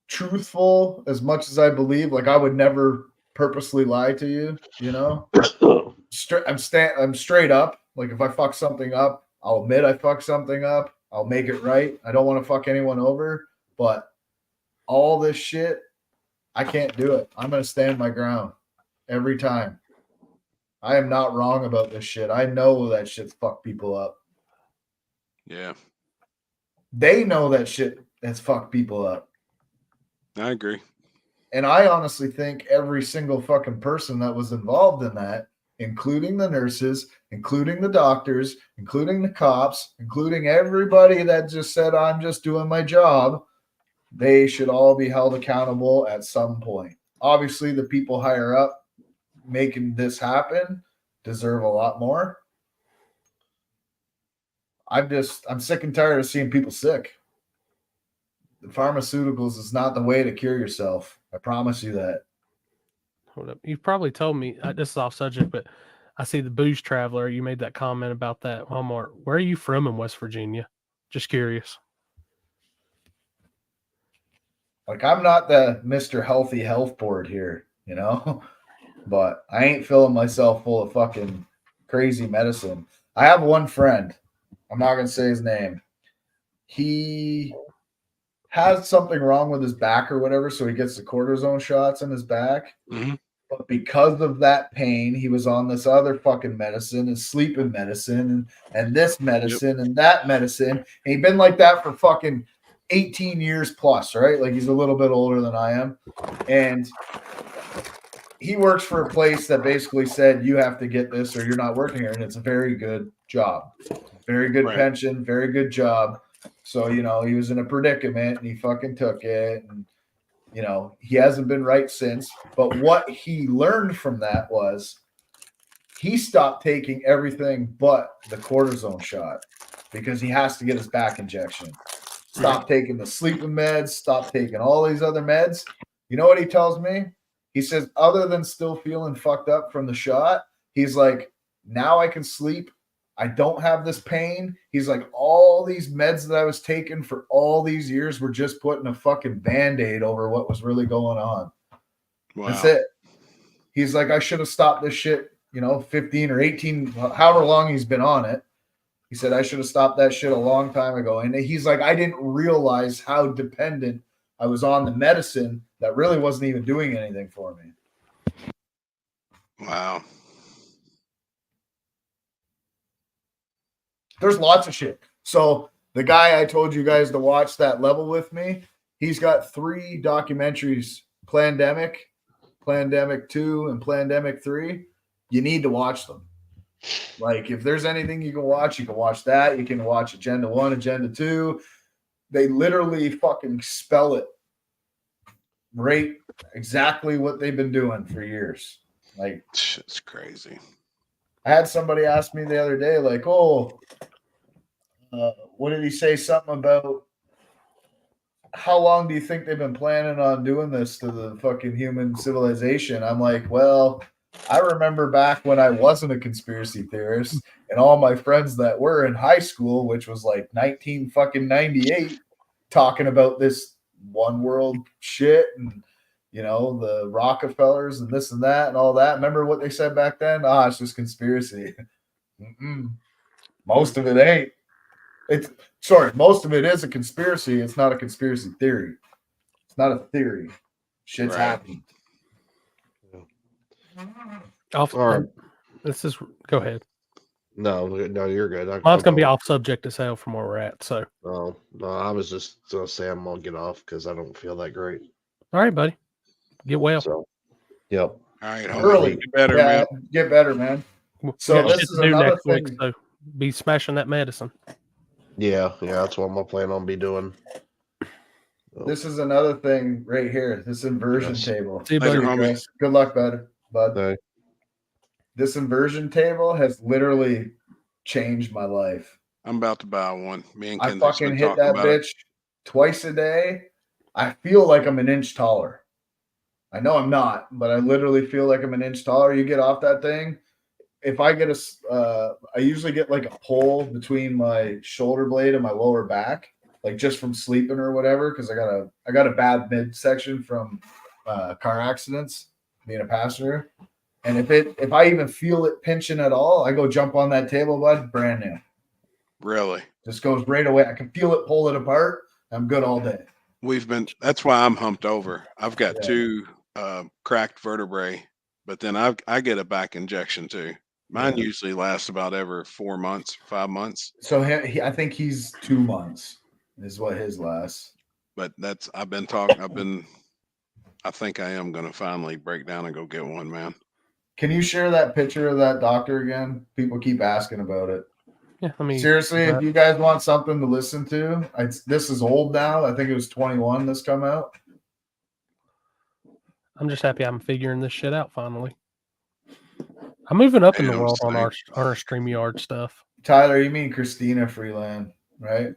truthful as much as I believe. Like, I would never purposely lie to you, you know? I'm straight up. Like, if I fuck something up, I'll admit I fucked something up. I'll make it right. I don't want to fuck anyone over, but all this shit, I can't do it. I'm going to stand my ground every time. I am not wrong about this shit. I know that shit's fucked people up. Yeah. They know that shit has fucked people up. I agree. And I honestly think every single fucking person that was involved in that, including the nurses, including the doctors, including the cops, including everybody that just said, I'm just doing my job, they should all be held accountable at some point. Obviously, the people higher up making this happen deserve a lot more. I'm sick and tired of seeing people sick. The pharmaceuticals is not the way to cure yourself. I promise you that. Hold up. You've probably told me, this is off subject, but I see the Booze Traveler. You made that comment about that Walmart. Where are you from in West Virginia? Just curious. Like, I'm not the Mr. Healthy Health Board here, you know, but I ain't filling myself full of fucking crazy medicine. I have one friend. I'm not going to say his name. He has something wrong with his back or whatever, so he gets the cortisone shots in his back. Mm-hmm. But because of that pain, he was on this other fucking medicine and sleeping medicine and this medicine and that medicine. And he'd been like that for fucking 18 years plus, right? Like, he's a little bit older than I am. And he works for a place that basically said, you have to get this or you're not working here. And it's a very good job, very good pension, very good job. So, you know, he was in a predicament and he fucking took it. And, you know, he hasn't been right since. But what he learned from that was he stopped taking everything but the cortisone shot because he has to get his back injection. Stop taking the sleeping meds, stop taking all these other meds. You know what he tells me? He says, other than still feeling fucked up from the shot, he's like, now I can sleep. I don't have this pain. He's like, all these meds that I was taking for all these years were just putting a fucking Band-Aid over what was really going on. Wow. That's it. He's like, I should have stopped this shit, you know, 15 or 18, however long he's been on it. He said, I should have stopped that shit a long time ago. And he's like, I didn't realize how dependent I was on the medicine that really wasn't even doing anything for me. Wow. There's lots of shit. So the guy I told you guys to watch that level with me, he's got 3 documentaries, Plandemic, Plandemic 2, and Plandemic 3. You need to watch them. Like, if there's anything you can watch that. You can watch Agenda 1, Agenda 2. They literally fucking spell it right exactly what they've been doing for years. Like, it's crazy. I had somebody ask me the other day, like, what did he say? Something about how long do you think they've been planning on doing this to the fucking human civilization? I'm like, well, I remember back when I wasn't a conspiracy theorist and all my friends that were in high school, which was like 1998, talking about this one world shit and the Rockefellers and this and that and all that. Remember what they said back then? It's just conspiracy. Most of it ain't. Most of it is a conspiracy. It's not a conspiracy theory. It's not a theory. Shit's happening. All right. Go ahead. No, you're good. Mine's gonna be off subject as hell from where we're at. So. Oh no, I was just gonna say I'm gonna get off because I don't feel that great. All right, buddy. Get well. So, yep. All right, early. Get better, yeah, man. Get better, man. So this is another thing. Week, so be smashing that medicine. Yeah, that's what I'm gonna plan on be doing. This is another thing right here. This inversion table. See you, buddy. Good luck, bud. Bye. This inversion table has literally changed my life. I'm about to buy one. Me and I Ken fucking hit that bitch twice a day. I feel like I'm an inch taller. I know I'm not, but I literally feel like I'm an inch taller. You get off that thing. If I get I usually get like a pull between my shoulder blade and my lower back, like just from sleeping or whatever, because I got a bad midsection from car accidents, being a passenger. And if I even feel it pinching at all, I go jump on that table, bud, brand new. Really? Just goes right away. I can feel it pull it apart. I'm good all day. That's why I'm humped over. I've got two cracked vertebrae, but then I get a back injection too. Mine usually lasts about every 4 months, 5 months. So I think he's 2 months is what his lasts. But I think I am going to finally break down and go get one, man. Can you share that picture of that doctor again? People keep asking about it. Yeah, Seriously, if you guys want something to listen to, this is old now. I think it was 21 this come out. I'm just happy I'm figuring this shit out finally. I'm moving up in the world on our StreamYard stuff. Tyler, you mean Christina Freeland, right?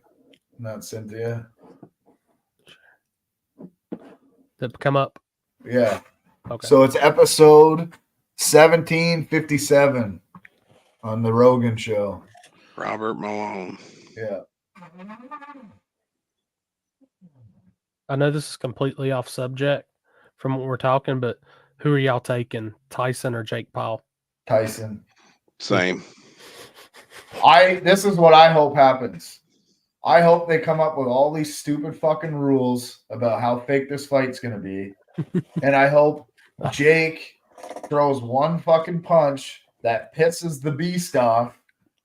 Not Cynthia. That come up? Yeah. Okay. So it's episode 1757 on the Rogan Show. Robert Malone. Yeah. I know this is completely off subject from what we're talking, but who are y'all taking, Tyson or Jake Paul? Tyson. Same. This is what I hope happens. I hope they come up with all these stupid fucking rules about how fake this fight's going to be. And I hope Jake throws one fucking punch that pisses the beast off.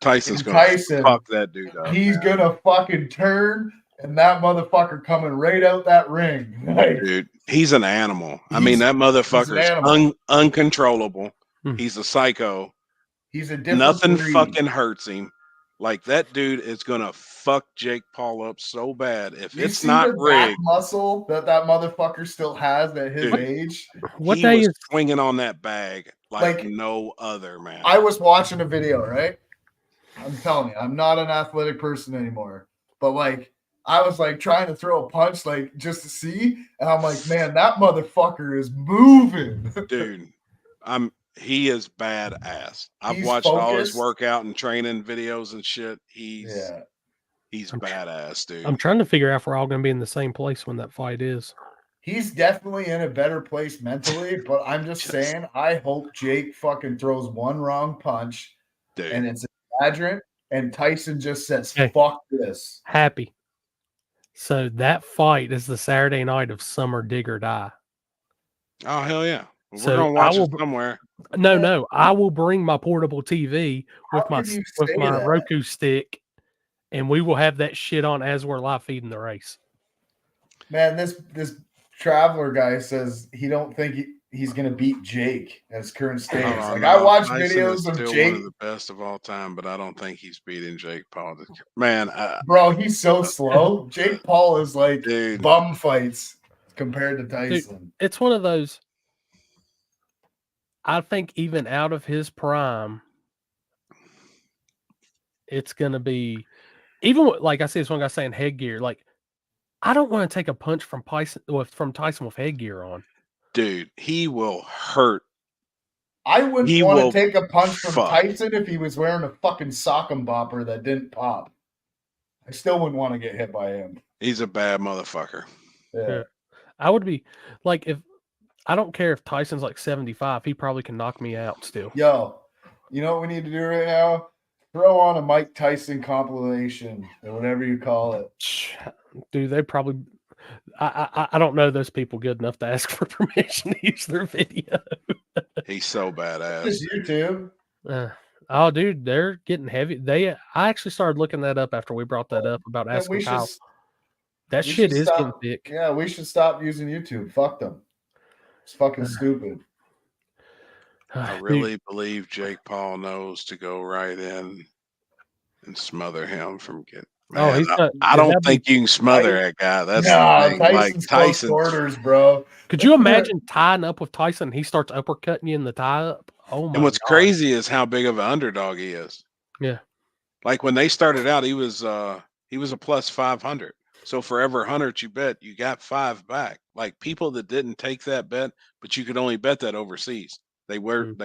Tyson's going to fuck that dude up. He's going to fucking turn and that motherfucker coming right out that ring. Dude, he's an animal. I mean, that motherfucker's uncontrollable. He's a psycho. He's a different Nothing breed. fucking hurts him. Like, that dude is going to fuck Jake Paul up so bad. If it's not rigged. Muscle that motherfucker still has at his age. What he day was is swinging on that bag like no other, man. I was watching a video, right? I'm telling you, I'm not an athletic person anymore. But I was trying to throw a punch just to see. And I'm like, man, that motherfucker is moving. Dude, he is badass. I've watched focused. all his workout and training videos and shit. He's badass, dude. I'm trying to figure out if we're all going to be in the same place when that fight is. He's definitely in a better place mentally, but I'm just saying, I hope Jake fucking throws one wrong punch, dude. And it's exaggerant, and Tyson just says, fuck this. Happy. So that fight is the Saturday night of Summer Dig or Die. Oh, hell yeah. We're So going to watch it somewhere. No. I will bring my portable TV with my Roku stick, and we will have that shit on as we're live feeding the race. Man, this traveler guy says he don't think he's going to beat Jake at his current stage. I watch videos of Jake. One of the best of all time, but I don't think he's beating Jake Paul. Man, bro, he's so slow. Jake Paul is bum fights compared to Tyson. Dude, it's one of those. I think even out of his prime, it's going to be, even like I see this one guy saying headgear. I don't want to take a punch from Tyson with headgear on. Dude, he will hurt. I wouldn't He want will to take a punch from fuck. Tyson if he was wearing a fucking sock'em bopper that didn't pop. I still wouldn't want to get hit by him. He's a bad motherfucker. Yeah. I would be like, if I don't care if Tyson's like 75, he probably can knock me out still. Yo, you know what we need to do right now? Throw on a Mike Tyson compilation or whatever you call it. Dude, they probably. I don't know those people good enough to ask for permission to use their video. He's so badass. Just YouTube. Oh, dude, they're getting heavy. I actually started looking that up after we brought that up about Yeah, asking we should- Kyle. That we shit should is stop- getting thick. Yeah, we should stop using YouTube. Fuck them. It's fucking stupid. I really believe Jake Paul knows to go right in and smother him from getting. Oh, Man, he's not- I don't that'd be- think you can smother that guy. That's Nah, the thing. Tyson's close quarters, bro. Could you imagine tying up with Tyson? He starts uppercutting you in the tie up. Oh my! And what's God. crazy is how big of an underdog he is. Yeah. Like when they started out, he was a plus 500. So for every 100 you bet, you got 5 back. Like people that didn't take that bet, but you could only bet that overseas. They weren't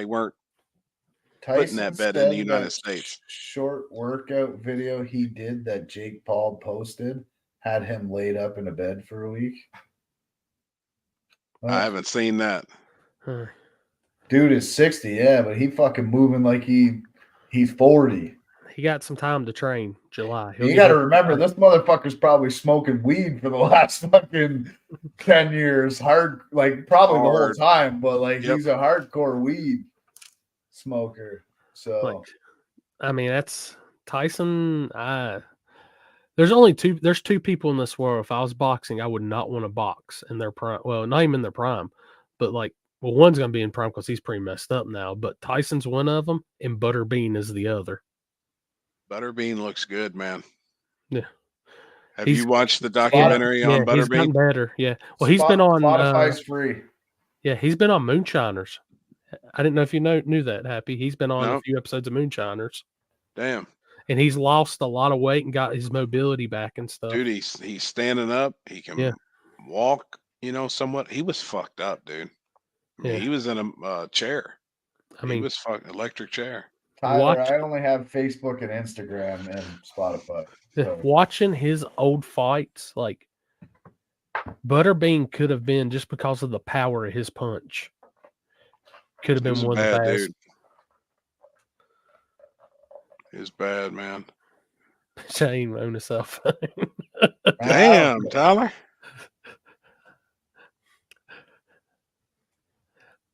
putting that bet in the United States. Short workout video he did that Jake Paul posted had him laid up in a bed for a week. I haven't seen that. Dude is 60, yeah, but he fucking moving like he's 40. He got some time to train. July. You got to remember, this motherfucker's probably smoking weed for the last fucking 10 years. Probably the whole time, but he's a hardcore weed smoker. So, I mean, that's Tyson. There's two people in this world. If I was boxing, I would not want to box in their prime. Well, not even in their prime, but one's going to be in prime because he's pretty messed up now. But Tyson's one of them, and Butterbean is the other. Butterbean looks good, man. Yeah. Have you watched the documentary on Butterbean? He's gotten better. Yeah. Well, he's been on Spotify's free. Yeah, he's been on Moonshiners. I didn't know if you knew that, Happy. He's been on a few episodes of Moonshiners. Damn. And he's lost a lot of weight and got his mobility back and stuff. Dude, he's standing up. He can walk, somewhat. He was fucked up, dude. I mean, he was in a chair. He was electric chair. Tyler, I only have Facebook and Instagram and Spotify. So. Watching his old fights, Butterbean could have been, just because of the power of his punch, could have been one of the best. Dude. He's bad, man. Shane own a cell phone. Damn, Tyler.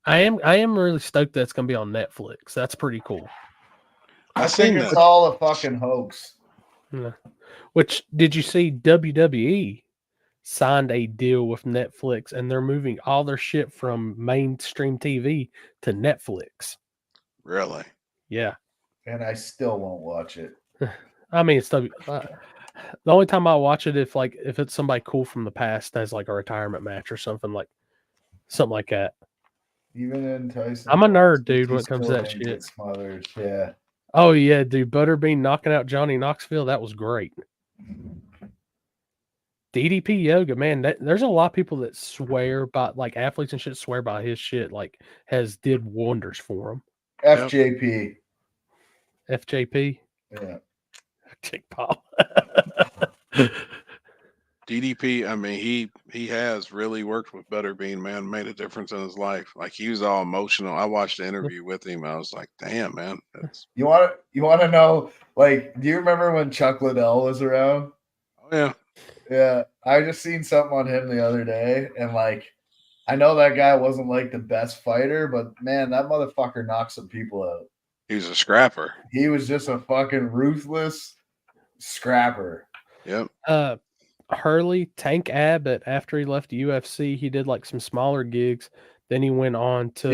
I am really stoked that's going to be on Netflix. That's pretty cool. I think it's all a fucking hoax. Yeah. Which, did you see WWE signed a deal with Netflix and they're moving all their shit from mainstream TV to Netflix? Really? Yeah. And I still won't watch it. I mean, it's the only time I watch it if it's somebody cool from the past as a retirement match or something like that. Even in Tyson, I'm a nerd, dude, when it comes to that shit. Smothers, yeah. Oh yeah, dude, Butterbean knocking out Johnny Knoxville, that was great. DDP Yoga, man, there's a lot of people that swear by, athletes and shit swear by his shit, did wonders for him. FJP. FJP? Yeah. Jake Paul. DDP, I mean, he has really worked with Butterbean, man, made a difference in his life. He was all emotional. I watched the interview with him. I was like, damn, man. You want to know, do you remember when Chuck Liddell was around? Oh, yeah. Yeah. I just seen something on him the other day, and I know that guy wasn't the best fighter, but man, that motherfucker knocked some people out. He was a scrapper. He was just a fucking ruthless scrapper. Yep. Hurley, Tank Abbott, after he left the UFC, he did some smaller gigs. Then he went on to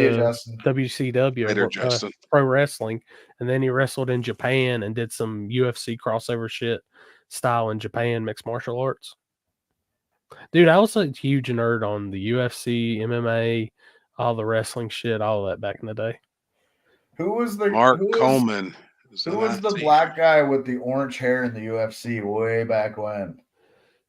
WCW, Pro Wrestling, and then he wrestled in Japan and did some UFC crossover shit style in Japan, mixed martial arts. Dude, I was a huge nerd on the UFC, MMA, all the wrestling shit, all of that back in the day. Who was the Mark Coleman? Who was the black guy with the orange hair in the UFC way back when?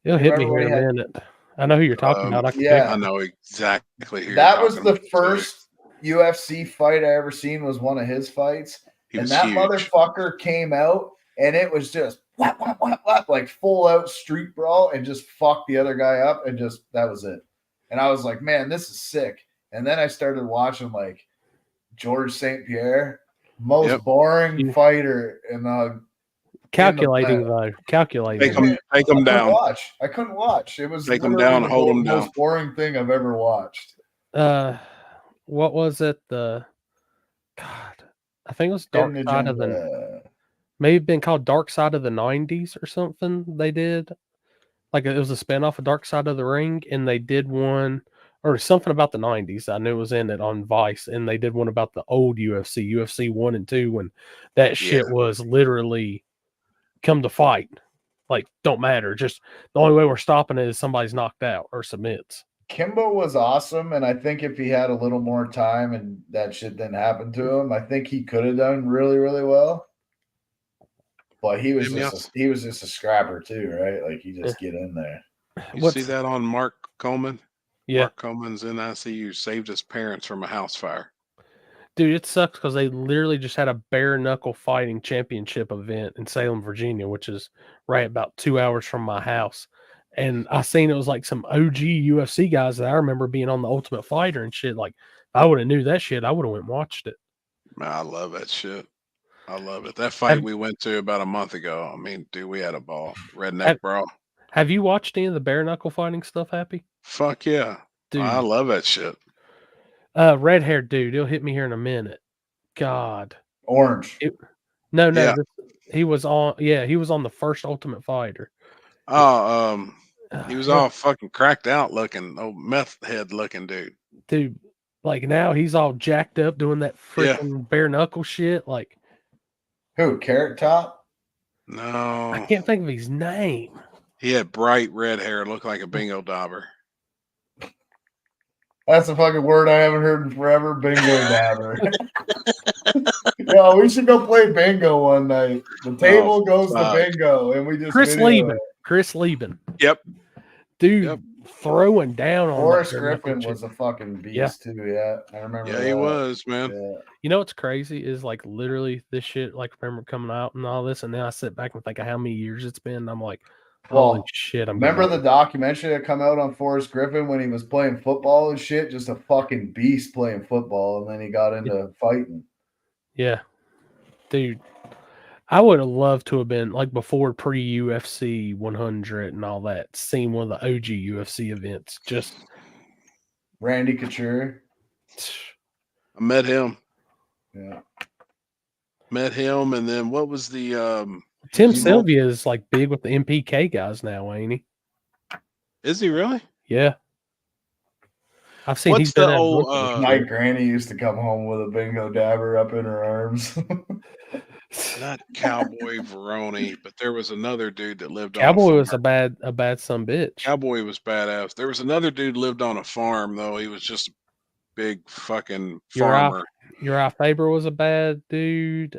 It'll You hit me remember here in a when he minute. I know who you're talking about. I can yeah. I know exactly who That you're was talking the about, too. first UFC fight I ever seen. Was one of his fights, He and was that huge. motherfucker came out, and it was just whap, whap, whap, whap, like full out street brawl, and just fucked the other guy up, and just that was it. And I was like, man, this is sick. And then I started watching like George St. Pierre, most boring fighter in the calculating though. Calculating. Take him I couldn't down. watch. I couldn't watch. It was Take him literally down, the hold him most down. boring thing I've ever watched. What was it? I think it was Dark Side of the. Maybe been called Dark Side of the 90s or something. They did like it was a spinoff of Dark Side of the Ring, and they did one or something about the 90s. I knew it was in it on Vice, and they did one about the old UFC 1 and 2, when that shit was literally come to fight. Like, don't matter. Just the only way we're stopping it is somebody's knocked out or submits. Kimbo was awesome, and I think if he had a little more time and that shit didn't happen to him, I think he could have done really, really well. But he was just a scrapper too, right? Like he just get in there. You see that on Mark Coleman? Yeah. Mark Coleman's in ICU, saved his parents from a house fire. Dude, it sucks because they literally just had a bare knuckle fighting championship event in Salem, Virginia, which is right about 2 hours from my house. And I seen it was like some OG UFC guys that I remember being on the Ultimate Fighter and shit. Like, if I would have knew that shit, I would have went and watched it. Man, I love that shit. I love it. That fight we went to about a month ago. I mean, dude, we had a ball. Redneck brawl. Have you watched any of the bare knuckle fighting stuff, Happy? Fuck yeah. Dude. I love that shit. Red haired dude, he'll hit me here in a minute. God. Orange. No, Yeah. he was on the first Ultimate Fighter. Oh, he was all fucking cracked out looking, old meth head looking dude. Dude, like now he's all jacked up doing that freaking bare knuckle shit. Like, who? Carrot Top? No. I can't think of his name. He had bright red hair, looked like a bingo dauber. That's a fucking word I haven't heard in forever. Bingo dabber. Yo, we should go play bingo one night. The table goes to bingo, and we just Chris Lieben. Yep. Dude, throwing down on Forrest Griffin was a fucking beast too. Yeah, I remember. Yeah, he was, man. Yeah. You know what's crazy is like literally this shit. Like, remember coming out and all this, and then I sit back and think of how many years it's been. And I'm like, holy shit! Remember the documentary that come out on Forrest Griffin when he was playing football and shit? Just a fucking beast playing football, and then he got into fighting. Yeah, dude. I would have loved to have been like before pre-UFC 100 and all that, seen one of the OG UFC events. Just Randy Couture. I met him. Yeah. Met him, and then what was the Tim Sylvia is like big with the MPK guys now, ain't he? Is he really? Yeah. I've seen What's he's been the at old my granny used to come home with a bingo dabber up in her arms. not Cowboy Veroni, but there was another dude that lived Cowboy on a was a bad son bitch. Cowboy was badass. There was another dude lived on a farm though. He was just a big fucking farmer. Uriah Faber was a bad dude.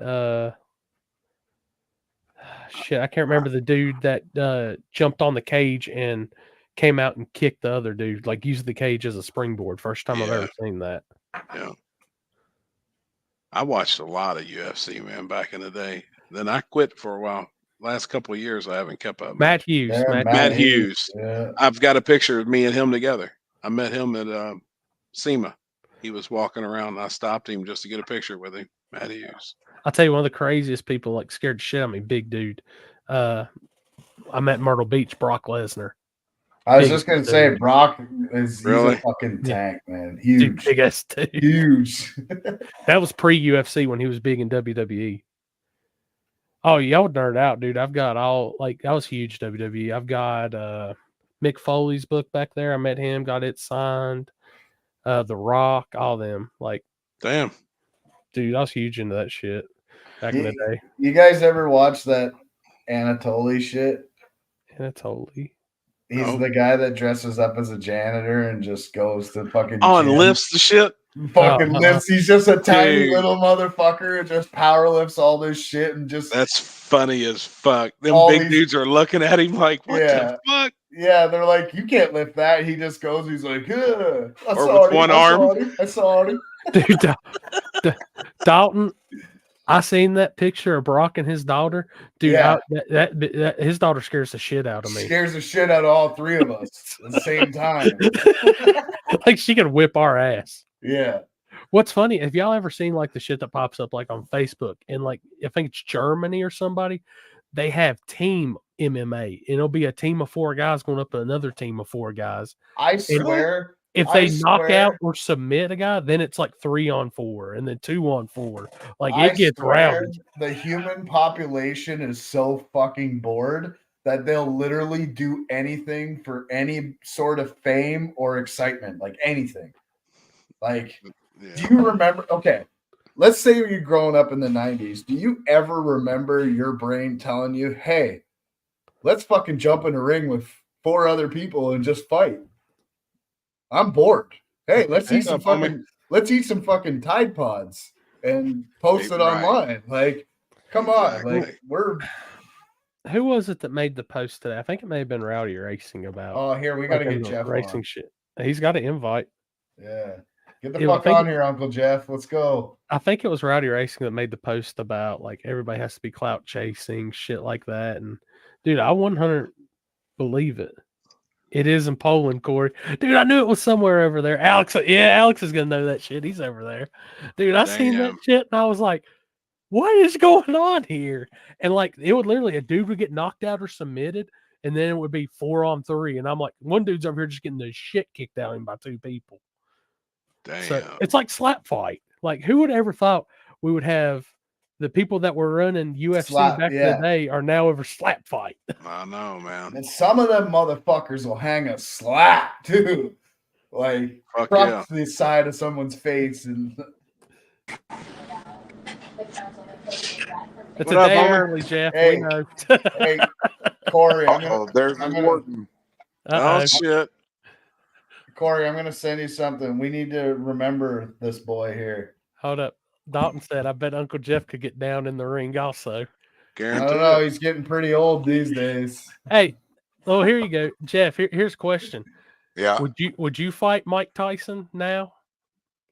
Shit, I can't remember the dude that jumped on the cage and came out and kicked the other dude, like used the cage as a springboard. First time I've ever seen that. Yeah. I watched a lot of UFC, man, back in the day. Then I quit for a while. Last couple of years, I haven't kept up. Matt Hughes. Yeah, Matt Hughes. Yeah. I've got a picture of me and him together. I met him at SEMA. He was walking around, and I stopped him just to get a picture with him. Matt Hughes. I'll tell you, one of the craziest people, like scared the shit out of me, big dude. I met Myrtle Beach, Brock Lesnar. I was just gonna say, Brock he's Really? a fucking tank, man. Huge, Dude, big ass dude. Huge. That was pre-UFC when he was big in WWE. Oh, y'all would nerd out, dude. I've got I was huge WWE. I've got Mick Foley's book back there. I met him, got it signed. The Rock, all them. Like, damn, dude, I was huge into that shit back in the day. You guys ever watch that Anatoly shit? Anatoly. He's the guy that dresses up as a janitor and just goes to fucking and gym. lifts the shit. Fucking lifts. He's just a tiny Dude. little motherfucker and just power lifts all this shit and just That's funny as fuck. Them All big these- dudes are looking at him like, what Yeah. the fuck? Yeah, they're like, you can't lift that. He just goes, he's like, yeah, Or with one arm. I saw him. Dude, Dalton, I seen that picture of Brock and his daughter. Dude, Yeah. that his daughter scares the shit out of me. Scares the shit out of all three of us at the same time. Like she could whip our ass. Yeah. What's funny, have y'all ever seen like the shit that pops up like on Facebook and like I think it's Germany or somebody, they have team MMA and it'll be a team of 4 guys going up to another team of 4 guys. I swear. If they knock out or submit a guy, then it's like 3-on-4 and then 2-on-4. Like it gets rowdy. The human population is so fucking bored that they'll literally do anything for any sort of fame or excitement, like anything. Like, do you remember? Okay, let's say you're growing up in the 90s. Do you ever remember your brain telling you, hey, let's fucking jump in a ring with 4 other people and just fight? I'm bored. Hey, let's eat some fucking Tide Pods and post it online. Like, come on. Like, Who was it that made the post today? I think it may have been Rowdy Racing about. Oh, here, we got to like, get the Jeff racing on. shit. He's got an invite. Yeah. Get the Yeah, I fuck think on here, Uncle Jeff. Let's go. I think it was Rowdy Racing that made the post about like everybody has to be clout chasing, shit like that. And dude, I 100 believe it. It is in Poland, Corey. Dude, I knew it was somewhere over there. Alex is gonna know that shit. He's over there. Dude, I seen that shit and I was like, what is going on here? And like it would literally a dude would get knocked out or submitted, and then it would be 4-on-3. And I'm like, one dude's over here just getting the shit kicked out of him by 2 people. Damn. So it's like slap fight. Like who would ever thought we would have the people that were running UFC back in the day are now over slap fight. I know, man. And some of them motherfuckers will hang a slap too. Like across the side of someone's face. And it's a day early, Jeff. Hey, we know. Hey, Corey. There's Warden. Oh shit. Corey, I'm gonna send you something. We need to remember this boy here. Hold up. Dalton said, I bet Uncle Jeff could get down in the ring also. I don't know. He's getting pretty old these days. Hey, oh, here you go. Jeff, here's a question. Yeah. Would you fight Mike Tyson now?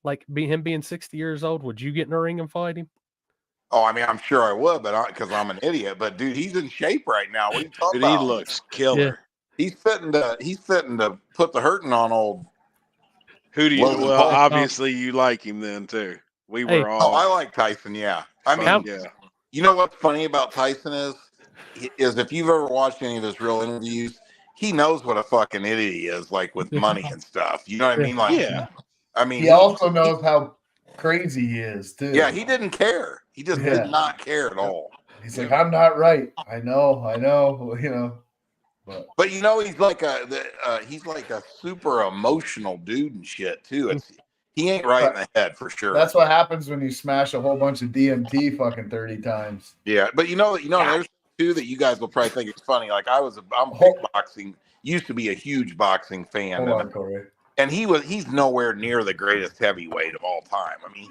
Like him being 60 years old, would you get in a ring and fight him? Oh, I mean, I'm sure I would, but because I'm an idiot. But dude, he's in shape right now. What are you talking about? He looks killer. Yeah. He's fitting to put the hurting on old. Who do you? Logan Well, Paul. obviously you like him then too. We were all. Oh, I like Tyson. Yeah, I mean, yeah. You know what's funny about Tyson is if you've ever watched any of his real interviews, he knows what a fucking idiot he is, like with money and stuff. You know what I mean? Like, yeah. I mean, he also knows how crazy he is too. Yeah, he didn't care. He just did not care at all. He's like, I'm not right. I know. You know. But you know, he's like a super emotional dude and shit too. He ain't right in the head for sure. That's what happens when you smash a whole bunch of DMT fucking 30 times. Yeah, but you know, there's two that you guys will probably think it's funny. Like I'm kickboxing, used to be a huge boxing fan. Hold on, Corey. And he's nowhere near the greatest heavyweight of all time. I mean,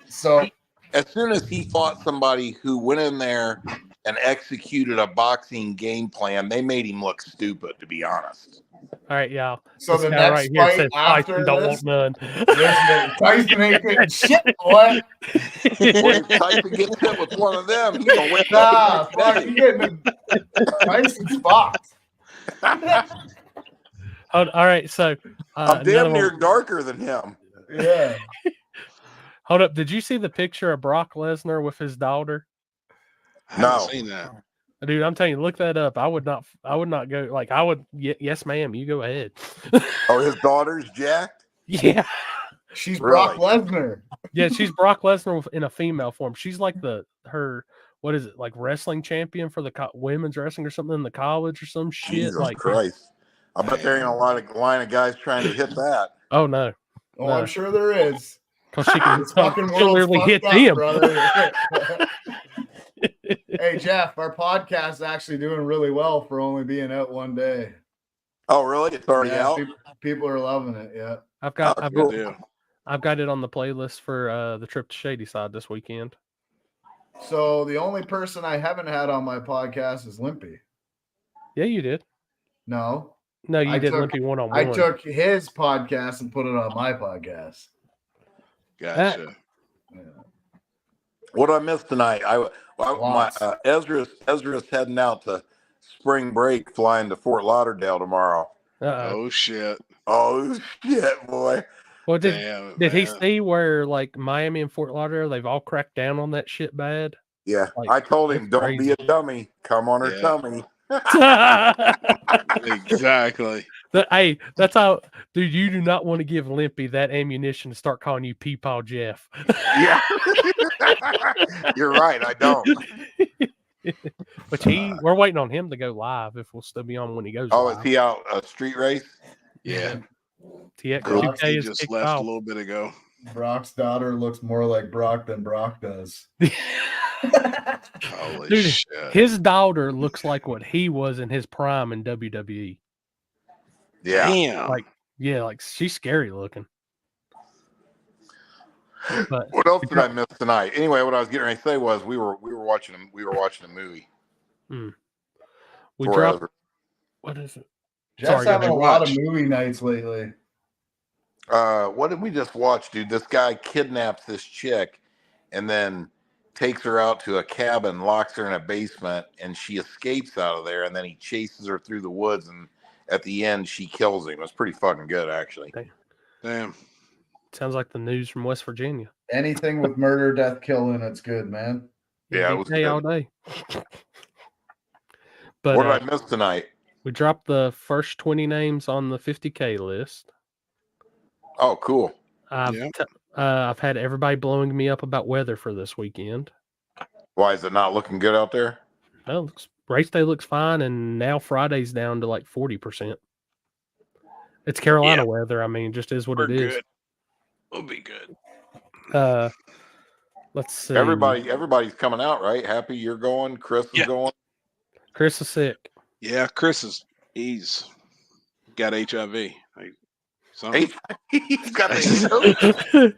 as soon as he fought somebody who went in there and executed a boxing game plan, they made him look stupid, to be honest. All right, y'all. So this the guy next right here fight says after Tyson don't this- want none. Tyson ain't getting shit, boy. When Tyson gets hit with one of them, he's gonna win. Nah, fuck, you getting Tyson's box. All right, so I'm damn near darker than him. Yeah. Hold up. Did you see the picture of Brock Lesnar with his daughter? I haven't seen that. Dude, I'm telling you, look that up. I would not go. Like, I would. Yes, ma'am. You go ahead. Oh, his daughter's jacked? Yeah. She's Brock Lesnar. Yeah, she's Brock Lesnar in a female form. She's like what is it, like wrestling champion for the women's wrestling or something in the college or some shit. Jesus like Christ. I bet there ain't a line of guys trying to hit that. Oh, no. Oh, No. I'm sure there is. Because she can This fucking she'll world's literally fucked hit up, them. brother. Hey, Jeff, our podcast is actually doing really well for only being out one day. Oh, really? It's already out? People are loving it. Yeah. I've got cool. I've got it on the playlist for the trip to Shady Side this weekend. So the only person I haven't had on my podcast is Limpy. Yeah, you did. No. No, you did took, Limpy one-on-one. I took his podcast and put it on my podcast. Gotcha. What I missed tonight? Ezra's heading out to spring break, flying to Fort Lauderdale tomorrow. Oh shit! Oh shit, boy! Well, did he see where like Miami and Fort Lauderdale they've all cracked down on that shit bad? Yeah, Like, I told him, it's don't crazy. be a dummy. Come on her tummy. Exactly. Hey, that's how, dude. You do not want to give Limpy that ammunition to start calling you Peepaw Jeff. Yeah, you're right. I don't. But we're waiting on him to go live if we'll still be on when he goes. Oh, live. is he out a street race? Yeah. TX Brock, 2K He is just kicked left off. a little bit ago. Brock's daughter looks more like Brock than Brock does. Holy Dude, shit! his daughter looks like what he was in his prime in WWE. Yeah. Damn. Like she's scary looking. But What else did I miss tonight? Anyway, what I was getting ready to say was we were watching a movie. We For dropped. Ezra. What is it? Jeff's having a lot of movie nights lately. What did we just watch, dude? This guy kidnaps this chick and then takes her out to a cabin, locks her in a basement, and she escapes out of there. And then he chases her through the woods, and at the end, she kills him. It's pretty fucking good, actually. Damn. Sounds like the news from West Virginia. Anything with murder, death, killing, it's good, man. Yeah, it was day good. all day. But What did I miss tonight? We dropped the first 20 names on the 50K list. Oh, cool. I've had everybody blowing me up about weather for this weekend. Why is it not looking good out there? Well, race day looks fine, and now Friday's down to like 40%. It's Carolina weather. I mean, just is what We're it is. good. We'll be good. Let's see. Everybody's coming out, right? Happy you're going. Chris is going. Chris is sick. Yeah, he's got HIV. He's got HIV.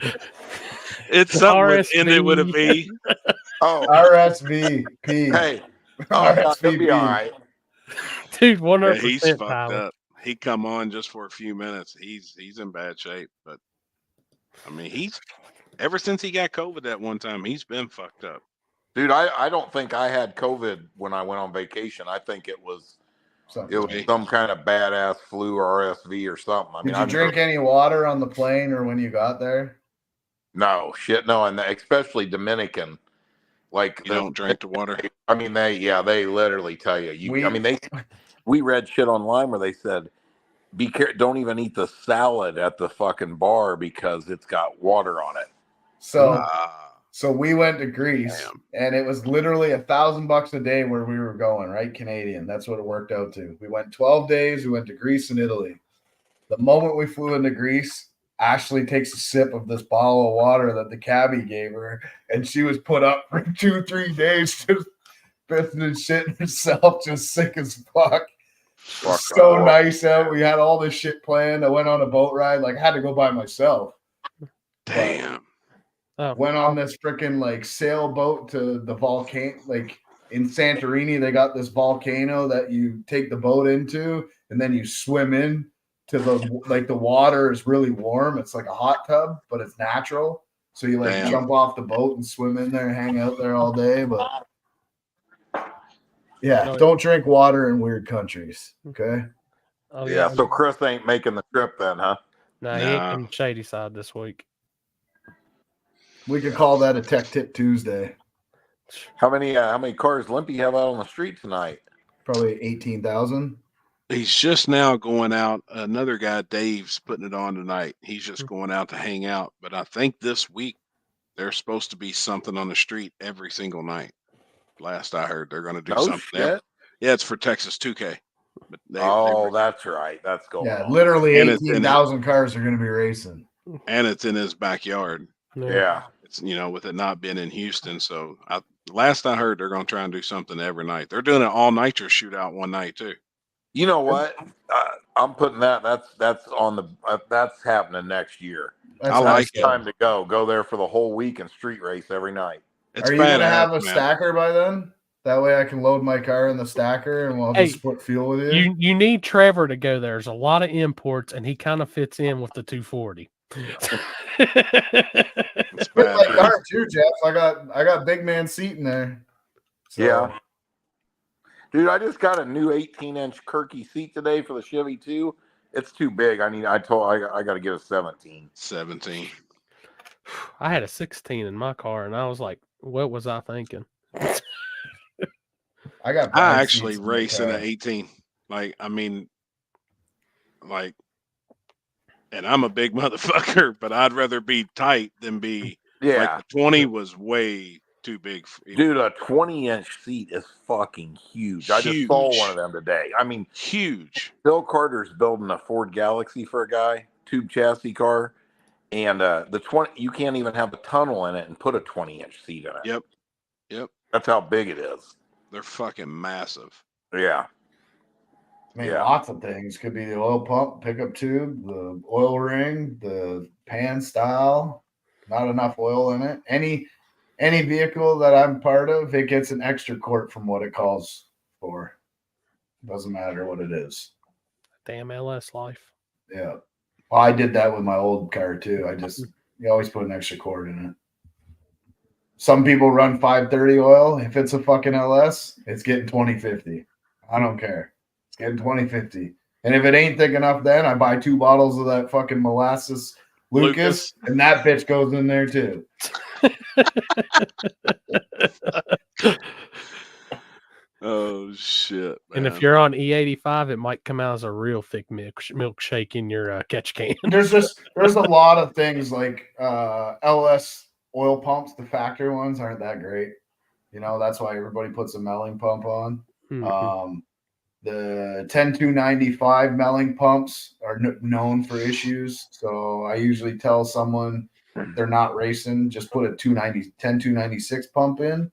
It's something ended with a V. Oh, RSVP. Hey, he'll be all right. Dude, 100%. He's fucked Tyler. up. He come on just for a few minutes. He's in bad shape, but I mean, he's ever since he got COVID that one time, he's been fucked up. Dude, I don't think I had COVID when I went on vacation. I think it was some kind of badass flu or RSV or something. I mean, Did you drink any water on the plane or when you got there? No, shit, no, and especially Dominican. Like you don't drink the water. I mean, they literally tell you. We read shit online where they said, "Be careful, don't even eat the salad at the fucking bar because it's got water on it." So we went to Greece, and it was literally $1,000 a day where we were going, right? Canadian. That's what it worked out to. We went 12 days. We went to Greece and Italy. The moment we flew into Greece, Ashley takes a sip of this bottle of water that the cabbie gave her, and she was put up for 2-3 days, just pissing and shitting herself, just sick as fuck. So nice out. We had all this shit planned. I went on a boat ride. Like, I had to go by myself. Damn. Went on this freaking like sailboat to the volcano. Like in Santorini, they got this volcano that you take the boat into, and then you swim in to the water is really warm. It's like a hot tub, but it's natural. So you jump off the boat and swim in there and hang out there all day. But yeah, don't drink water in weird countries. Okay. Oh, yeah. So Chris ain't making the trip then, huh? No, he ain't in Shady Side this week. We could call that a Tech Tip Tuesday. How many cars Limpy have out on the street tonight? Probably 18,000. He's just now going out. Another guy, Dave's putting it on tonight. He's just going out to hang out. But I think this week there's supposed to be something on the street every single night. Last I heard, they're going to do something. Shit. Yeah, it's for Texas 2K. But that's right. That's going. Yeah, literally 18,000 cars are going to be racing. And it's in his backyard. Yeah. It's, with it not being in Houston. So last I heard, they're going to try and do something every night. They're doing an all nitro shootout one night too. You know what? I'm putting that's on the that's happening next year. I like it. Time to go there for the whole week and street race every night. It's Are you gonna badass, have a man. stacker by then? That way I can load my car in the stacker and we'll just split fuel with you. You need Trevor to go there. There's a lot of imports, and he kind of fits in with the 240. It's With bad, my man. car too, Jeff. I got big man seat in there. So. Yeah. Dude, I just got a new 18-inch Kirky seat today for the Chevy 2. It's too big. I got to get a 17. 17. I had a 16 in my car, and I was like, "What was I thinking?" I actually race in an 18. Like, I mean, like, and I'm a big motherfucker, but I'd rather be tight than be. Yeah. Like the 20 was way too big. Dude, a 20-inch seat is fucking huge. I just saw one of them today. I mean, huge. Bill Carter's building a Ford Galaxy for a guy, tube chassis car, and the 20. You can't even have a tunnel in it and put a 20-inch seat in it. Yep. That's how big it is. They're fucking massive. Yeah. I mean, lots of things. Could be the oil pump, pickup tube, the oil ring, the pan style. Not enough oil in it. Any vehicle that I'm part of, it gets an extra quart from what it calls for. Doesn't matter what it is. Damn LS life. Yeah. Well, I did that with my old car too. You always put an extra quart in it. Some people run 530 oil. If it's a fucking LS, it's getting 2050. I don't care. It's getting 2050. And if it ain't thick enough, then I buy 2 bottles of that fucking molasses Lucas. And that bitch goes in there too. Oh shit! And Man. if you're on E85, it might come out as a real thick milkshake in your catch can. There's a lot of things like LS oil pumps. The factory ones aren't that great. You know, that's why everybody puts a melling pump on. Mhm. The 10295 melling pumps are known for issues. So I usually tell someone they're not racing, just put a 10296 pump in.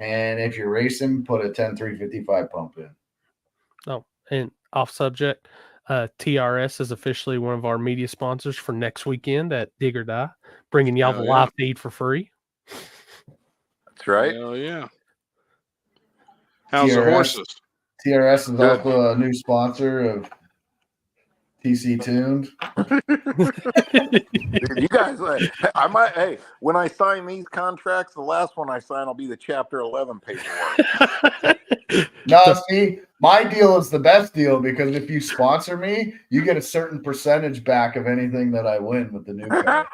And if you're racing, put a 10355 pump in. Oh, and off subject, TRS is officially one of our media sponsors for next weekend at Dig or Die, bringing y'all the live feed for free. That's right. Hell yeah. How's the horses? TRS is also a new sponsor of TC Tuned. Dude, you guys, when I sign these contracts, the last one I sign will be the Chapter 11 paperwork. No, see, my deal is the best deal because if you sponsor me, you get a certain percentage back of anything that I win with the new car.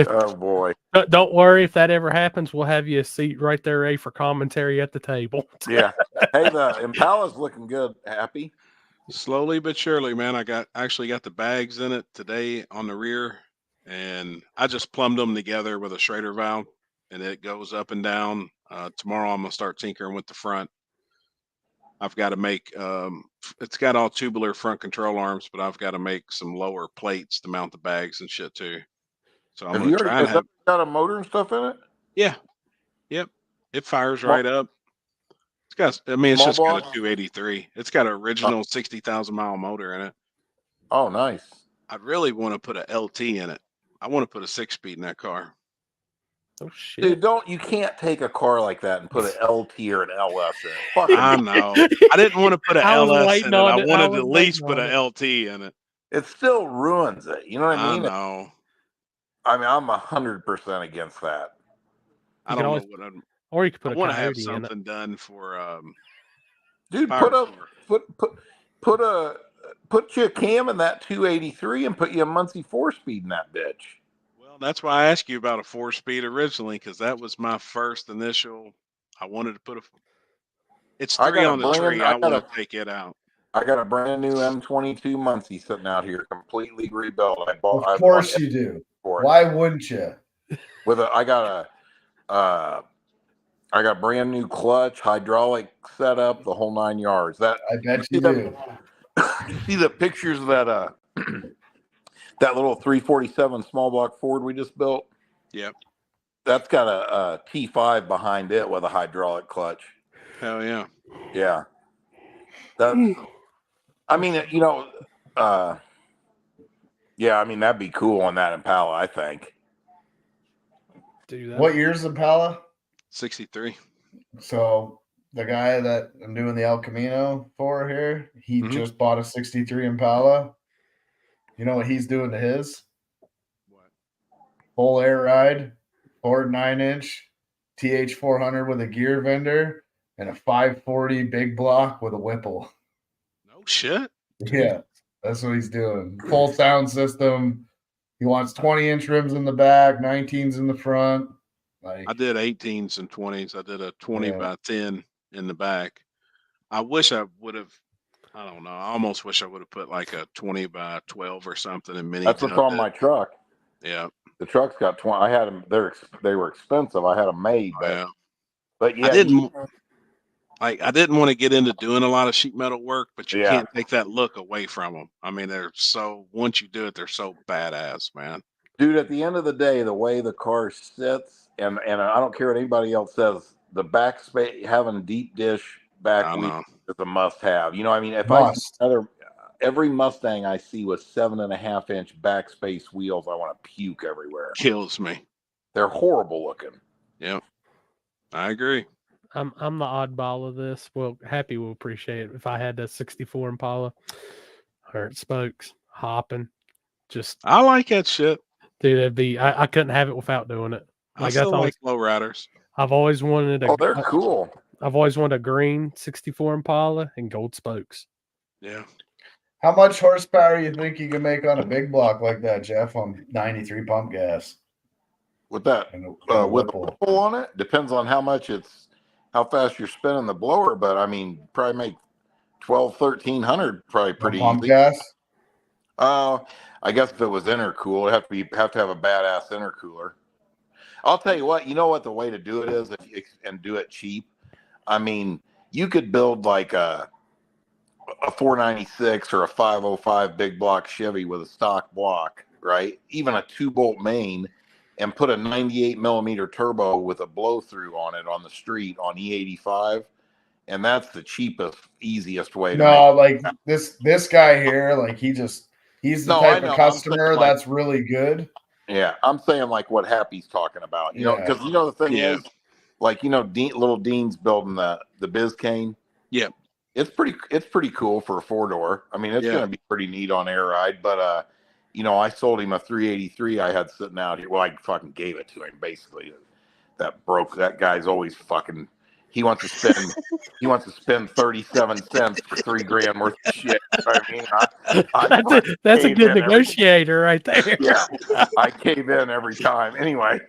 Oh boy! Don't worry, if that ever happens, we'll have you a seat right there, Ray, for commentary at the table. Yeah. Hey, the Impala's looking good. Happy. Slowly but surely, man. I actually got the bags in it today on the rear, and I just plumbed them together with a Schrader valve, and it goes up and down. Tomorrow I'm gonna start tinkering with the front. I've got to make it's got all tubular front control arms, but I've got to make some lower plates to mount the bags and shit too. So I'm gonna try and have. Got a motor and stuff in it? Yeah. Yep. It fires right up. It's got. I mean, it's just got a 283. It's got an original 60,000 mile motor in it. Oh, nice. I really want to put a LT in it. I want to put a 6-speed in that car. Oh shit! Dude, you can't take a car like that and put an LT or an LS in it. Fuck I know. I didn't want to put an LS in it. I wanted to at least put an LT in it. It still ruins it. You know what I mean? I know. I mean, I'm 100% against that. I don't know what I'm. Or you could put I want to have something done for. Dude, put you a cam in that 283 and put you a Muncie 4-speed in that bitch. Well, that's why I asked you about a 4-speed originally, because that was my first initial. I wanted to put a. It's 3 on the tree. I want to take it out. I got a brand new M22 Muncie sitting out here, completely rebuilt. Of course you do. Why wouldn't you? I got brand new clutch, hydraulic setup, the whole 9 yards. That I bet you do. You see the pictures of that that little 347 small block Ford we just built? Yep. That's got a T5 behind it with a hydraulic clutch. Hell yeah. Yeah. I mean, yeah, I mean, that'd be cool on that Impala, I think. do that. What year's Impala? 63. So the guy that I'm doing the El Camino for here, he just bought a 63 Impala. You know what he's doing to his? What? Full air ride, Ford 9-inch, TH 400 with a gear vendor, and a 540 big block with a Whipple. No shit. Yeah, that's what he's doing. Full sound system. He wants 20-inch rims in the back, 19s in the front. Like, I did 18s and 20s. I did a 20 Yeah. by 10 in the back. I wish I would have. I don't know. I almost wish I would have put like a 20 by 12 or something in mini. That's what's on my truck. Yeah. The truck's got 20. I had them. They were expensive. I had them made, but yeah, I didn't want to get into doing a lot of sheet metal work, but you can't take that look away from them. I mean, once you do it, they're so badass, man. Dude, at the end of the day, the way the car sits, and I don't care what anybody else says, the back space, having deep dish back wheel is a must-have. You know, I mean, if I see every Mustang I see with 7.5-inch backspace wheels, I want to puke everywhere. Kills me. They're horrible looking. Yep, I agree. I'm the oddball of this. Well, Happy will appreciate it. If I had the 64 Impala, hurt spokes, hopping, I like that shit. Dude, that'd be. I couldn't have it without doing it. I still like low riders. I've always wanted a. Oh, they're cool. I've always wanted a green 64 Impala and gold spokes. Yeah. how much horsepower you think you can make on a big block like that, Jeff, on 93 pump gas? With that, with a Whipple on it, depends on how fast you're spinning the blower. But I mean, probably make 1,200-1,300 probably pretty pump easy. gas? I guess if it was intercooled, it'd have to have a badass intercooler. I'll tell you what. You know what the way to do it is, and do it cheap. I mean, you could build like a 496 or a 505 big block Chevy with a stock block, right? Even a 2-bolt main, and put a 98 millimeter turbo with a blow through on it on the street on E85, and that's the cheapest, easiest way. No, like this guy here, like he's the type of customer that's really good. Yeah, I'm saying like what Happy's talking about, you know, because the thing is, like, little Dean's building the Biscayne. Yeah, it's pretty cool for a 4-door. I mean, it's going to be pretty neat on air ride. But I sold him a 383 I had sitting out here. Well, I fucking gave it to him basically. That broke. That guy's always fucking. He wants to spend 37 cents for $3,000 worth of shit. I mean, that's a good negotiator right there. Yeah, I cave in every time. Anyway,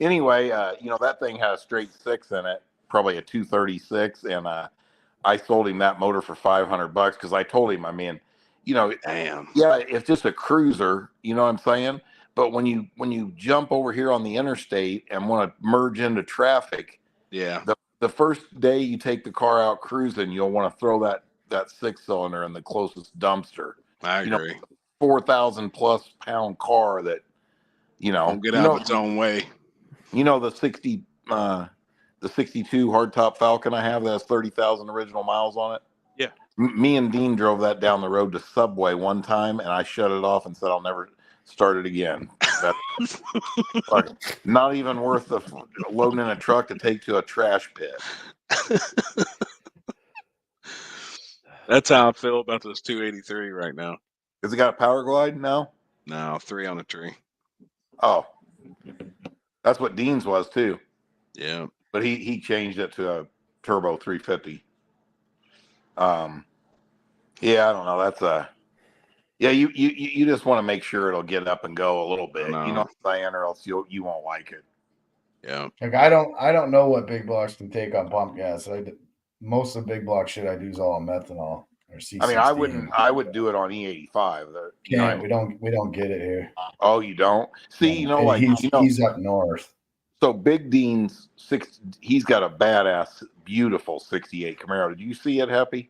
that thing has straight 6 in it, probably a 236, and I sold him that motor for $500 because I told him, I mean, damn, yeah, it's just a cruiser, you know what I'm saying? But when you jump over here on the interstate and want to merge into traffic, the first day you take the car out cruising, you'll want to throw that 6-cylinder in the closest dumpster. I agree. 4,000+ pound car that won't get out of its own way. You know, the 62 hardtop Falcon I have that has 30,000 original miles on it. Yeah. Me and Dean drove that down the road to Subway one time, and I shut it off and said I'll never start it again. That's not even worth the loading in a truck to take to a trash pit. That's how I feel about this 283 right now. Has it got a power glide now? No, 3 on a tree. Oh, that's what Dean's was too. Yeah, but he changed it to a turbo 350. Yeah, I don't know. That's you just want to make sure it'll get up and go a little bit. You know what I'm saying, or else you won't like it. Yeah. Like I don't know what big blocks can take on pump gas. Most of the big block shit I do is all on methanol or C16. I mean, I would do it on E85. We don't get it here. Oh, you don't? See, he's up north. So Big Dean's he's got a badass, beautiful 68 Camaro. Did you see it, Happy?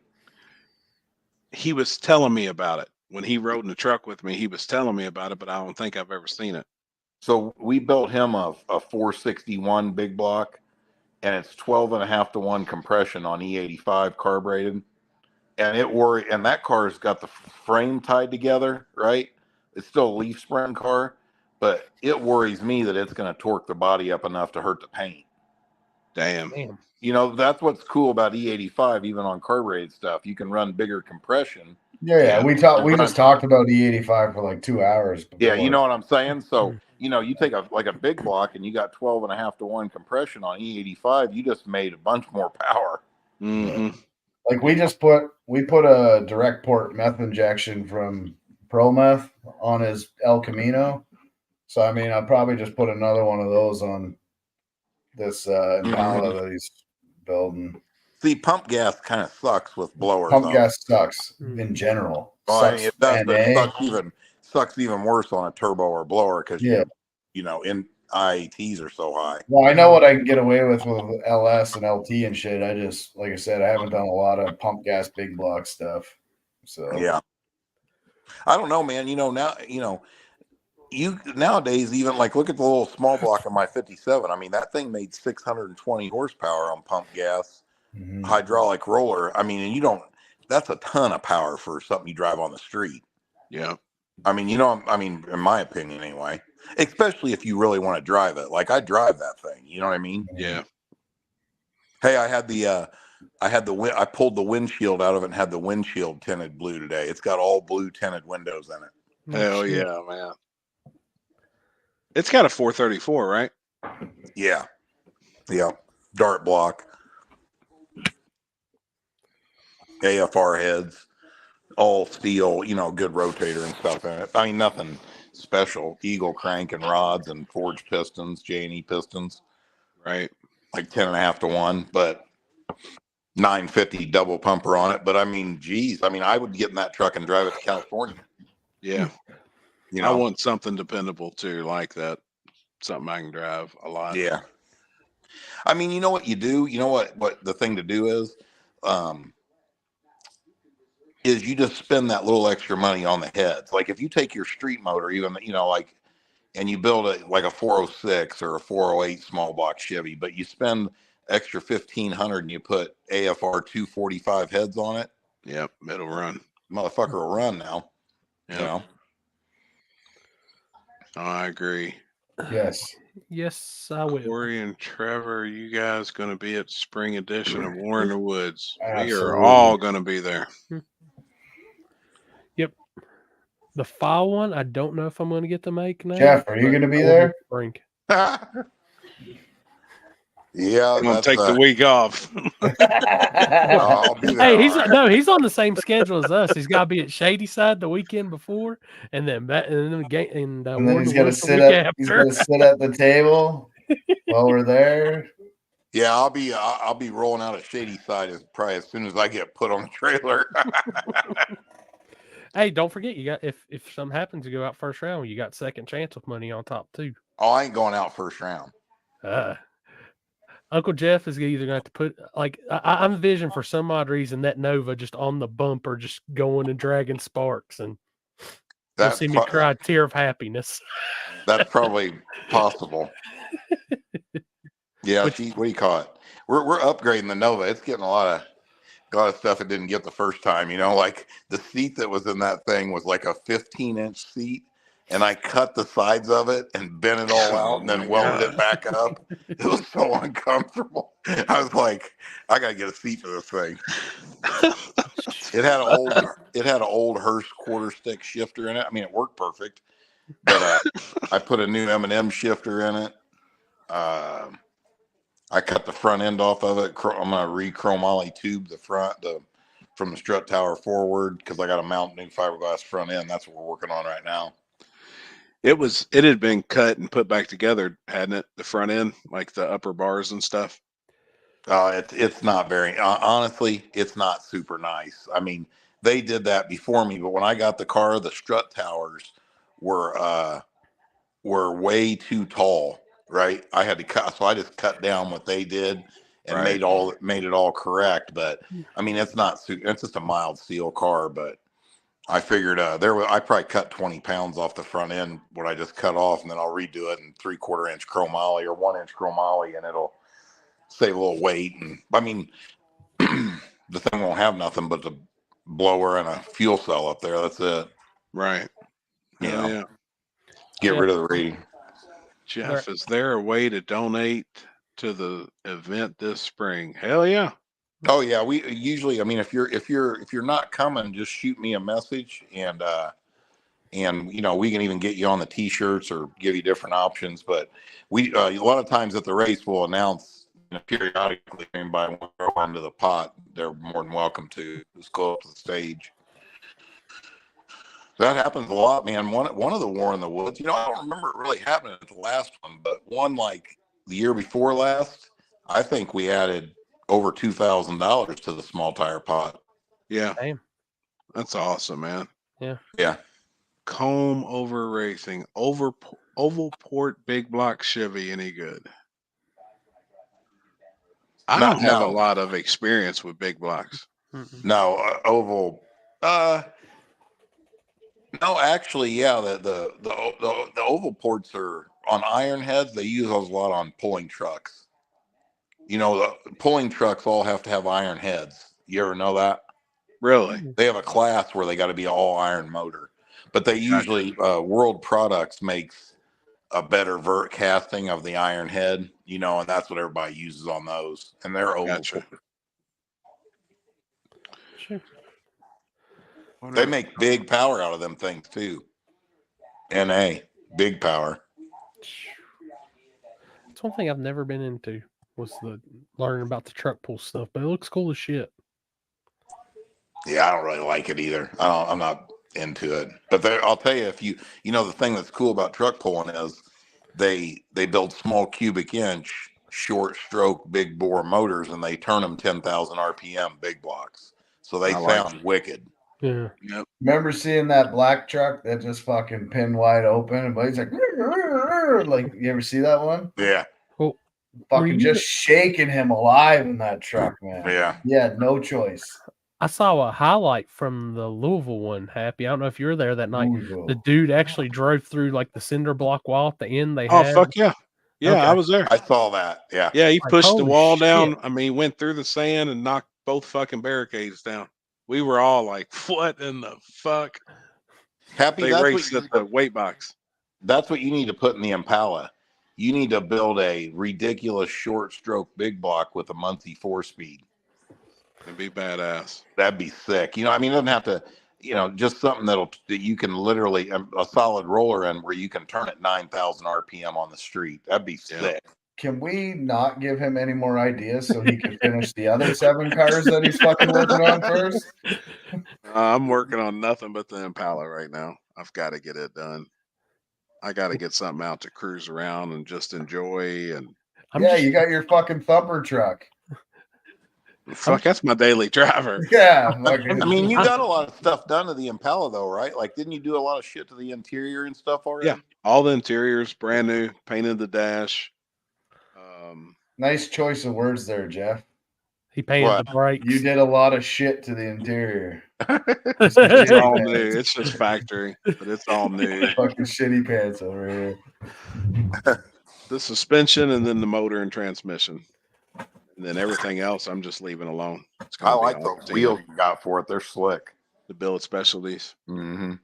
He was telling me about it when he rode in the truck with me. He was telling me about it, but I don't think I've ever seen it. So we built him a 461 big block, and it's 12.5-to-1 compression on E85 carbureted, and that car's got the frame tied together, right? It's still a leaf spring car, but it worries me that it's going to torque the body up enough to hurt the paint. Damn. You know, that's what's cool about E85, even on carbureted stuff. You can run bigger compression. Yeah. We just talked about E85 for like 2 hours. Yeah, you know what I'm saying? So, you know, you take a big block and you got 12.5 to 1 compression on E85, you just made a bunch more power. Mm-hmm. Like we put a direct port meth injection from ProMeth on his El Camino. So I mean, I'll probably just put another one of those on this Impala that he's building. See, pump gas kind of sucks with blowers. Pump gas sucks in general. Well, I mean, it does, but NA. it sucks even worse on a turbo or blower because you know, in IATs are so high. Well, I know what I can get away with LS and LT and shit. I just, like I said, I haven't done a lot of pump gas big block stuff. So yeah, I don't know, man. You know, now, you know, nowadays, even like look at the little small block of my 57. I mean, that thing made 620 horsepower on pump gas, hydraulic roller. I mean, and that's a ton of power for something you drive on the street. Yeah. I mean, you know, I mean, in my opinion, anyway, especially if you really want to drive it. Like I drive that thing, you know what I mean? Yeah. Hey, I pulled the windshield out of it and had the windshield tinted blue today. It's got all blue tinted windows in it. Hell yeah, man. It's got a 434, right? Yeah. Yeah. Dart block. AFR heads. All steel, you know, good rotator and stuff in it. I mean, nothing special. Eagle crank and rods and forged pistons, J&E pistons. Right. Like 10.5 to 1, but 950 double pumper on it. But I mean, geez, I mean, I would get in that truck and drive it to California. Yeah. You know, I want something dependable too, like that. Something I can drive a lot. Yeah. I mean, you know what you do? You know what the thing to do is you just spend that little extra money on the heads. Like if you take your street motor, even, you know, like, and you build it like a 406 or a 408 small block Chevy, but you spend extra 1,500 and you put AFR 245 heads on it. Yep. It'll run. Motherfucker will run now. Yep. You know? Oh, I agree. Yes. Yes, I will. Corey and Trevor, you guys going to be at spring edition of War in the Woods. Absolutely. We are all going to be there. Yep. The fall one, I don't know if I'm going to get to make now. Jeff, are you going to be there? Spring. Yeah, I'm gonna take the week off. I'll be there. Hey, he's on the same schedule as us. He's got to be at Shady Side the weekend before, and then back, and then he's got to sit at the table while we're there. Yeah, I'll be rolling out of Shady Side as soon as I get put on the trailer. Hey, don't forget, you got if something happens, you go out first round. You got second chance with money on top too. Oh, I ain't going out first round. Uncle Jeff is either going to have to put, like, I'm envisioning for some odd reason that Nova just on the bumper, just going and dragging sparks, and you'll see me cry a tear of happiness. That's probably possible. Yeah, what do you call it? We're upgrading the Nova. It's getting a lot of stuff it didn't get the first time. You know, like the seat that was in that thing was like a 15-inch seat. And I cut the sides of it and bent it all out and then welded it back up. It was so uncomfortable. I was like, I gotta get a seat for this thing. It had an old Hurst quarter stick shifter in it. I mean, it worked perfect, but I put a new M&M shifter in it. I cut the front end off of it. I'm gonna re-chromoly tube the front from the strut tower forward because I got to mount new fiberglass front end. That's what we're working on right now. It had been cut and put back together, hadn't it? The front end, like the upper bars and stuff. It's not very, honestly, it's not super nice. I mean, they did that before me, but when I got the car, the strut towers were way too tall, right? I had to cut, so I just cut down what they did and made it all correct. But I mean, it's just a mild steel car, but I figured I probably cut 20 pounds off the front end, what I just cut off, and then I'll redo it in 3/4 inch chromoly or 1 inch chromoly, and it'll save a little weight. And I mean, the thing won't have nothing but the blower and a fuel cell up there. That's it. Right. You know? Yeah. Get rid of the rating. Jeff, is there a way to donate to the event this spring? Hell yeah. Oh yeah, we usually. I mean, if you're not coming, just shoot me a message, and we can even get you on the T-shirts or give you different options. But we a lot of times at the race we'll announce periodically if anybody wants to throw into the pot, they're more than welcome to just go up to the stage. That happens a lot, man. One of the War in the Woods, I don't remember it really happening at the last one, but one like the year before last, I think we added over $2,000 to the small tire pot. Yeah. Damn. That's awesome, man. Yeah. Yeah. Comb over racing, oval port big block Chevy any good? I don't have a lot of experience with big blocks. No, oval. No, actually, yeah. The oval ports are on iron heads. They use those a lot on pulling trucks. The pulling trucks all have to have iron heads. You ever know that? Really? They have a class where they got to be all iron motor, but they usually World Products makes a better vert casting of the iron head. And that's what everybody uses on those, and they're oval. Gotcha. Sure. They make big power out of them things too. NA, big power. That's one thing I've never been into was the learning about the truck pull stuff, but it looks cool as shit. Yeah, I don't really like it either. I'm not into it. But I'll tell you, if the thing that's cool about truck pulling is they build small cubic inch, short stroke, big bore motors, and they turn them 10,000 RPM big blocks. So they sound wicked. Yeah. Yep. Remember seeing that black truck that just fucking pinned wide open, and Blade's like, you ever see that one? Yeah. Well, fucking just shaking him alive in that truck, man. Yeah. Yeah, no choice. I saw a highlight from the Louisville one, Happy. I don't know if you were there that night. Louisville. The dude actually drove through like the cinder block wall at the end. They Oh, had. fuck yeah. Yeah, I was there. I saw that. Yeah. Yeah, he pushed the holy wall down. shit. I mean, went through the sand and knocked both fucking barricades down. We were all like, what in the fuck? Happy, They that's raced what at the weight box. That's what you need to put in the Impala. You need to build a ridiculous short stroke big block with a Muncie 4-speed. It'd be badass. That'd be sick. It doesn't have to, just something that you can literally a solid roller in where you can turn it 9,000 RPM on the street. That'd be sick. Can we not give him any more ideas so he can finish the other 7 cars that he's fucking working on first? I'm working on nothing but the Impala right now. I've got to get it done. I got to get something out to cruise around and just enjoy. And you got your fucking thumper truck. Fuck, that's my daily driver. Yeah. I mean, you got a lot of stuff done to the Impala though, right? Like, didn't you do a lot of shit to the interior and stuff already? Yeah, all the interiors, brand new, painted the dash. Nice choice of words there, Jeff. He painted the brakes. You did a lot of shit to the interior. It's all new. It's just factory, but it's all new. Fucking shitty pants over here. The suspension and then the motor and transmission. And then everything else, I'm just leaving alone. I like the wheels you got for it. They're slick. The billet specialties. Mm-hmm.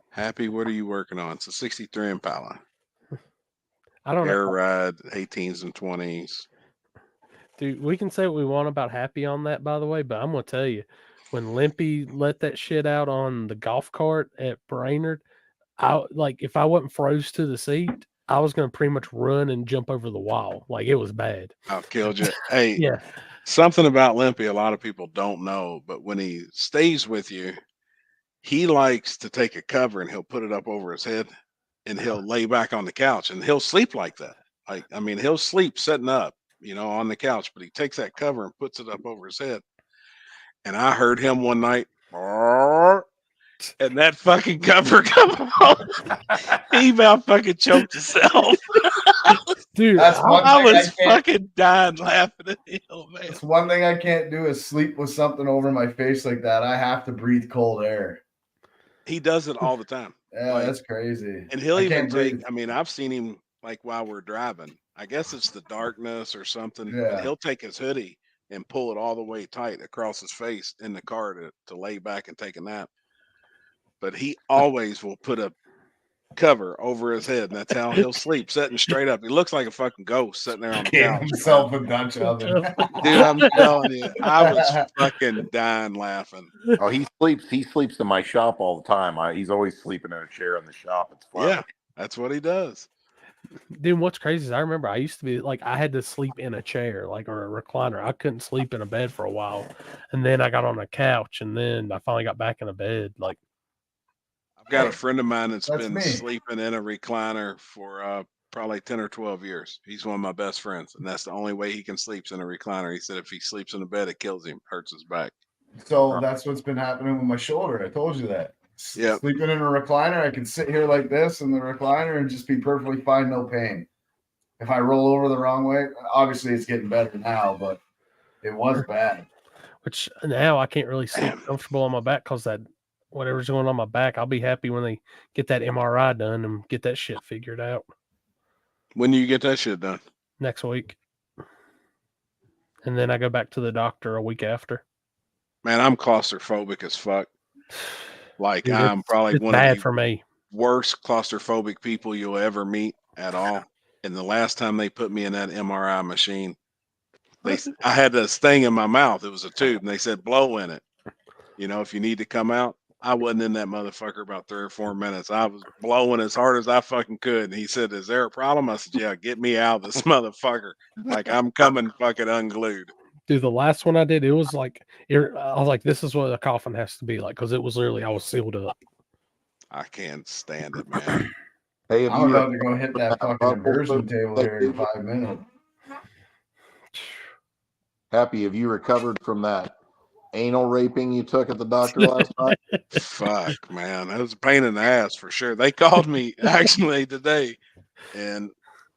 Happy, what are you working on? It's a 63 Impala. I don't know. Air ride, 18s and 20s. Dude, we can say what we want about Happy on that, by the way, but I'm going to tell you, when Limpy let that shit out on the golf cart at Brainerd, if I wasn't froze to the seat, I was going to pretty much run and jump over the wall. Like, it was bad. I killed you. Hey, yeah. Something about Limpy a lot of people don't know, but when he stays with you, he likes to take a cover and he'll put it up over his head and he'll lay back on the couch and he'll sleep like that. He'll sleep sitting up, on the couch, but he takes that cover and puts it up over his head. And I heard him one night, and that fucking cover come on. He about fucking choked himself. Dude, I was fucking dying laughing at him, man. It's one thing I can't do is sleep with something over my face like that. I have to breathe cold air. He does it all the time. Yeah, that's crazy. And he'll even take, I've seen him while we're driving. I guess it's the darkness or something. Yeah. But he'll take his hoodie and pull it all the way tight across his face in the car to lay back and take a nap. But he always will put a cover over his head, and that's how he'll sleep, sitting straight up. He looks like a fucking ghost sitting there on the Gave couch. himself a Dutch oven. Dude, I'm telling you, I was fucking dying laughing. Oh, he sleeps. He sleeps in my shop all the time. He's always sleeping in a chair in the shop. It's fun. Yeah, that's what he does. Dude, what's crazy is I remember I used to be like I had to sleep in a chair, like or a recliner. I couldn't sleep in a bed for a while, and then I got on a couch, and then I finally got back in a bed. Like I've got a friend of mine that's been me. sleeping in a recliner for probably 10 or 12 years. He's one of my best friends, and that's the only way he can sleep in a recliner. He said if he sleeps in a bed, it kills him, hurts his back. So that's what's been happening with my shoulder. I told you that. Yep. Sleeping in a recliner, I can sit here like this in the recliner and just be perfectly fine, no pain. If I roll over the wrong way, obviously it's getting better now, but it was bad. which now I can't really sleep comfortable on my back because that whatever's going on my back, I'll be happy when they get that MRI done and get that shit figured out. When do you get that shit done? Next week. And then I go back to the doctor a week after. Man, I'm claustrophobic as fuck. Like, Dude, I'm probably it's one bad of the for me. worst claustrophobic people you'll ever meet at all. And the last time they put me in that MRI machine, I had this thing in my mouth. It was a tube, and they said, blow in it. You know, if you need to come out. I wasn't in that motherfucker about 3 or 4 minutes. I was blowing as hard as I fucking could. And he said, is there a problem? I said, yeah, get me out of this motherfucker. Like, I'm coming fucking unglued. Dude, the last one I did, it was like, I was like, this is what a coffin has to be like, because it was literally, I was sealed up. I can't stand it, man. Hey, I'm about to go hit that fucking inversion table here in 5 minutes. Happy, have you recovered from that anal raping you took at the doctor last night? Fuck, man. That was a pain in the ass for sure. They called me actually today, and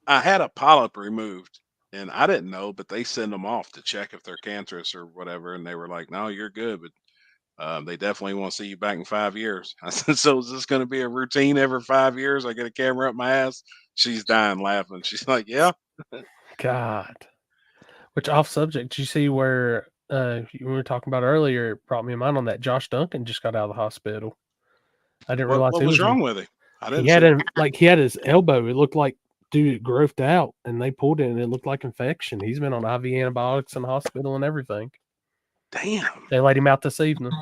I had a polyp removed, and I didn't know, but they send them off to check if they're cancerous or whatever. And they were like, no, you're good, but they definitely want to see you back in 5 years. I said, so is this going to be a routine every 5 years? I get a camera up my ass. She's dying laughing. She's like, yeah. God. Which off subject, you see where we were talking about earlier, it brought me in mind on that Josh Duncan just got out of the hospital. I didn't realize What it was wrong with him. I didn't he had see. he had his elbow. It looked like dude it growthed out, and they pulled it, and it looked like infection. He's been on IV antibiotics in the hospital and everything. Damn. They let him out this evening.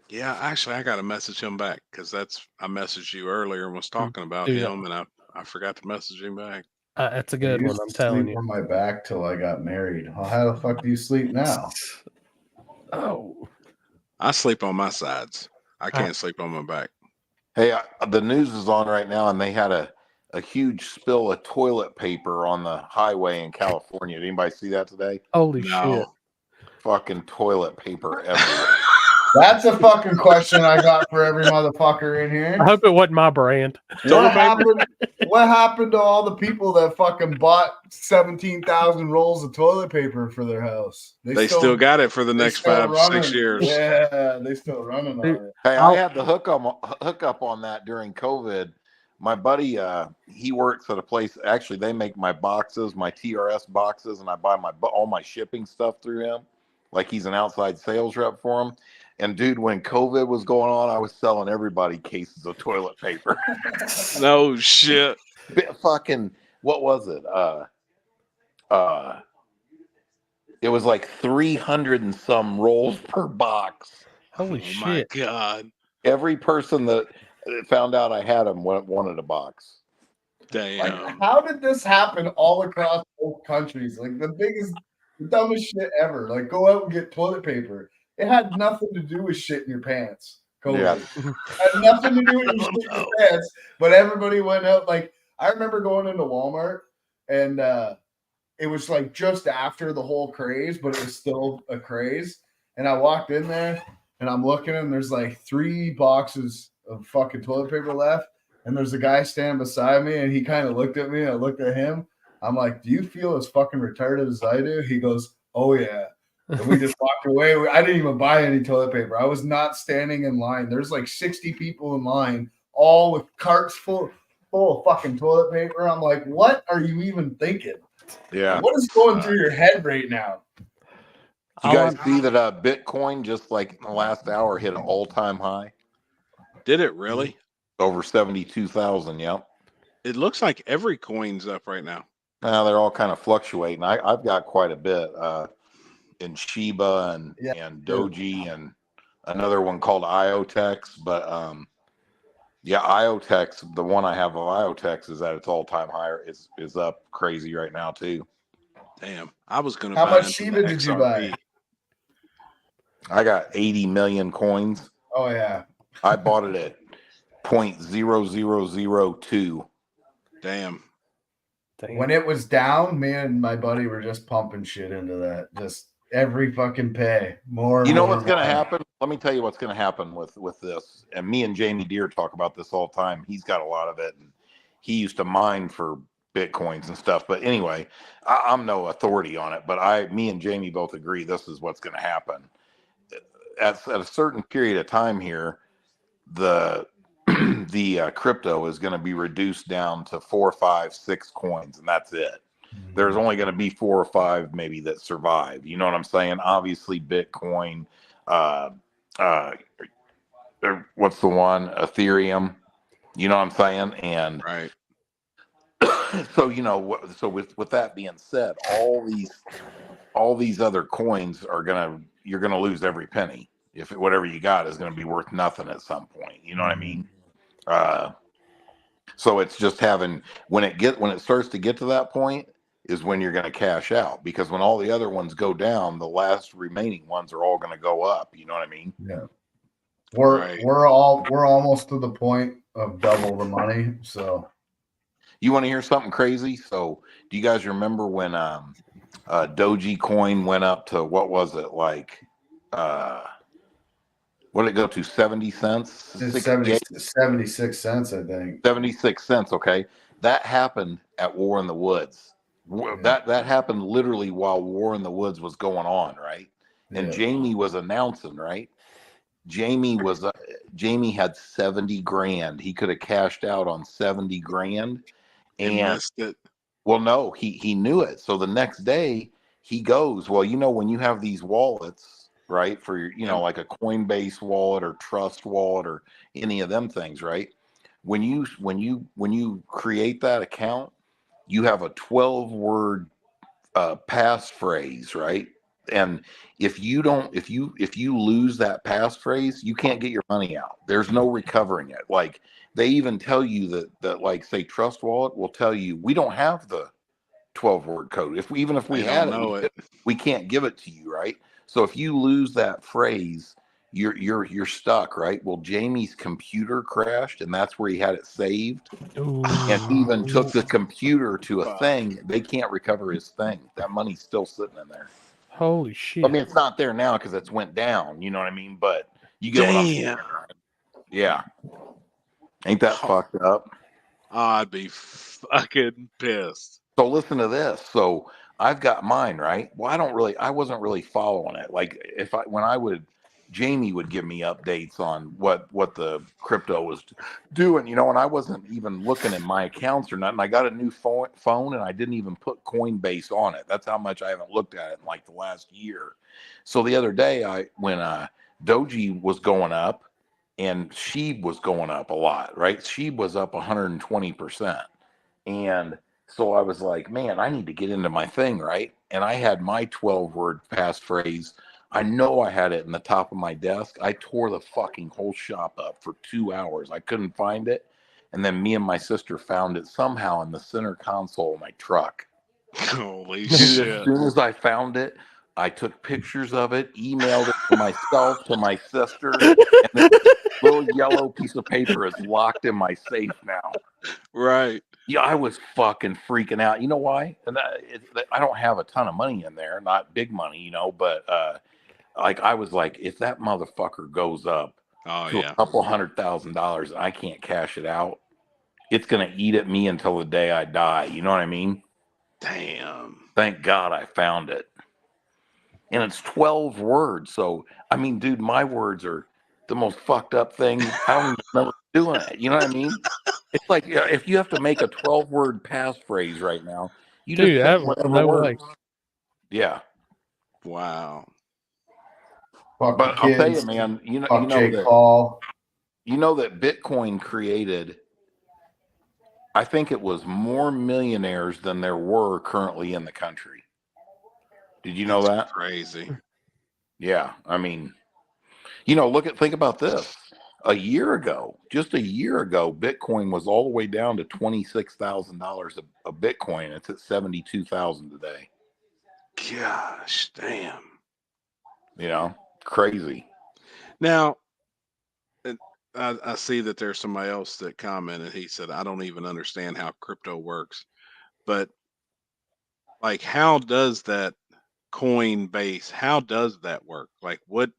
Yeah, actually, I got to message him back because I messaged you earlier and was talking about Dude, him, and I forgot to message him back. That's a I good used one. I'm to telling sleep you. on my back till I got married. Well, how the fuck do you sleep now? Oh, I sleep on my sides. I can't sleep on my back. Hey, the news is on right now, and they had a huge spill of toilet paper on the highway in California. Did anybody see that today? Holy shit. Fucking toilet paper everywhere. That's a fucking question I got for every motherfucker in here. I hope it wasn't my brand. What happened to all the people that fucking bought 17,000 rolls of toilet paper for their house? They still got it for the next 5 to 6 years. Yeah, they still running on it. Hey, I had the hookup on that during COVID. My buddy, he works at a place. Actually, they make my boxes, my TRS boxes, and I buy all my shipping stuff through him. Like he's an outside sales rep for him. And dude, when COVID was going on, I was selling everybody cases of toilet paper. No shit. Fucking, what was it? It was like 300 and some rolls per box. Holy shit. My God. Every person that found out I had them wanted a box. Damn. Like, how did this happen all across both countries? Like the dumbest shit ever. Like go out and get toilet paper. It had nothing to do with shit in your pants. COVID. Yeah. Had nothing to do with your shit in your pants. But everybody went out. Like I remember going into Walmart and it was like just after the whole craze, but it was still a craze. And I walked in there and I'm looking and there's like 3 boxes of fucking toilet paper left. And there's a guy standing beside me and he kind of looked at me and I looked at him. I'm like, do you feel as fucking retarded as I do? He goes, oh yeah. And we just walked away. I didn't even buy any toilet paper. I was not standing in line. There's like 60 people in line, all with carts full of fucking toilet paper. I'm like, what are you even thinking? Yeah. What is going through your head right now? You guys see that Bitcoin just like in the last hour hit an all-time high? Did it really? Over 72,000. Yep. It looks like every coin's up right now. Now they're all kind of fluctuating. I've got quite a bit in Shiba and Doji and another one called IoTex. But IoTex, the one I have of IoTex is at its all-time high. Is up crazy right now too. Damn, I was gonna. How buy much into Shiba the did you XRP. buy? I got 80 million coins. Oh yeah. I bought it at 0.0002. Damn. When it was down, me and my buddy were just pumping shit into that. Just every fucking pay. More. You know more, what's going to more. happen? Let me tell you what's going to happen with this. And me and Jamie Deere talk about this all the time. He's got a lot of it. And he used to mine for Bitcoins and stuff. But anyway, I'm no authority on it. But me and Jamie both agree this is what's going to happen. At a certain period of time here, the crypto is going to be reduced down to 4, 5, 6 coins, and that's it. There's only going to be 4 or 5 maybe that survive. You know what I'm saying? Obviously, Bitcoin. What's the one? Ethereum. You know what I'm saying? And right. So so with that being said, all these other coins you're gonna lose every penny. If whatever you got is gonna be worth nothing at some point. You know what I mean? So it's just having when it starts to get to that point is when you're going to cash out, because when all the other ones go down, the last remaining ones are all going to go up. You know what I mean? Yeah. We're almost to the point of double the money. So you want to hear something crazy? So do you guys remember when Doji coin went up to, what was it, like what did it go to, 70 cents? 76 cents, I think. 76 cents. Okay. That happened at War in the Woods. That happened literally while War in the Woods was going on, right? And Jamie was announcing, right? Jamie had 70 grand. He could have cashed out on 70 grand and missed it. Well, no, he knew it. So the next day he goes, well, when you have these wallets, right, for your, like a Coinbase wallet or Trust wallet or any of them things, right? When you create that account, you have a 12-word passphrase, right? And if you lose that passphrase, you can't get your money out. There's no recovering it. Like they even tell you that like say Trust Wallet will tell you we don't have the 12-word code. If we had it, we can't give it to you, right? So if you lose that phrase, you're stuck, right? Well, Jamie's computer crashed, and that's where he had it saved. Ooh. And he even took the computer to a thing. They can't recover his thing. That money's still sitting in there. Holy shit! I mean, it's not there now because it's went down. You know what I mean? But you get what I'm saying. Yeah. Ain't that fucked up? I'd be fucking pissed. So listen to this. So I've got mine, right? Well, I wasn't really following it. Like Jamie would give me updates on what the crypto was doing, and I wasn't even looking at my accounts or nothing. I got a new phone and I didn't even put Coinbase on it. That's how much I haven't looked at it in like the last year. So the other day when Doji was going up and she was going up a lot, right? She was up 120%. And so I was like, man, I need to get into my thing, right? And I had my 12-word passphrase. I know I had it in the top of my desk. I tore the fucking whole shop up for 2 hours. I couldn't find it. And then me and my sister found it somehow in the center console of my truck. Holy Dude, shit. as soon as I found it, I took pictures of it, emailed it to myself, to my sister, and this little yellow piece of paper is locked in my safe now. Right. Yeah, I was fucking freaking out. You know why? And I don't have a ton of money in there, not big money, but like I was like, if that motherfucker goes up to a couple $100,000 and I can't cash it out, it's gonna eat at me until the day I die. You know what I mean? Damn. Thank God I found it. And it's 12 words. So I mean, dude, my words are the most fucked up thing. I don't even remember doing it. You know what I mean? It's like if you have to make a 12-word passphrase right now, you just pick whatever words. Yeah. Wow. Fuck but the I'll tell you, kids. man, Fuck Jake that Paul. You know that Bitcoin created, I think it was more millionaires than there were currently in the country. Did you know that? Crazy. Yeah. I mean, think about this. Just a year ago, Bitcoin was all the way down to $26,000 a Bitcoin. It's at 72,000 today. Gosh, damn. Crazy. Now, I see that there's somebody else that commented. He said, I don't even understand how crypto works. But like, how does that Coinbase, how does that work? Like, what?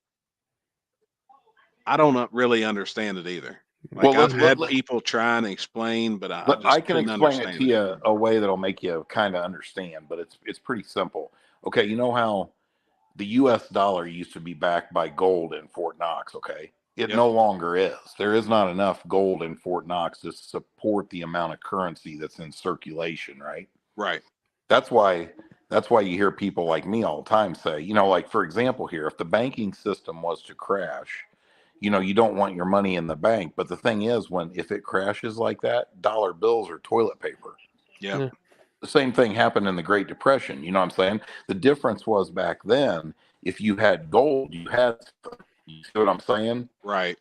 I don't really understand it either. Like, Well, I've had people try and explain, but I just I can couldn't explain it understand to you a way that'll make you kind of understand, but it's pretty simple. Okay, you know how the US dollar used to be backed by gold in Fort Knox, okay? It no longer is. There is not enough gold in Fort Knox to support the amount of currency that's in circulation, right? Right. That's why you hear people like me all the time say, like for example here, if the banking system was to crash, you don't want your money in the bank. But the thing is, if it crashes like that, dollar bills are toilet paper. Yeah. The same thing happened in the Great Depression. You know what I'm saying? The difference was back then, if you had gold, you see what I'm saying? Right.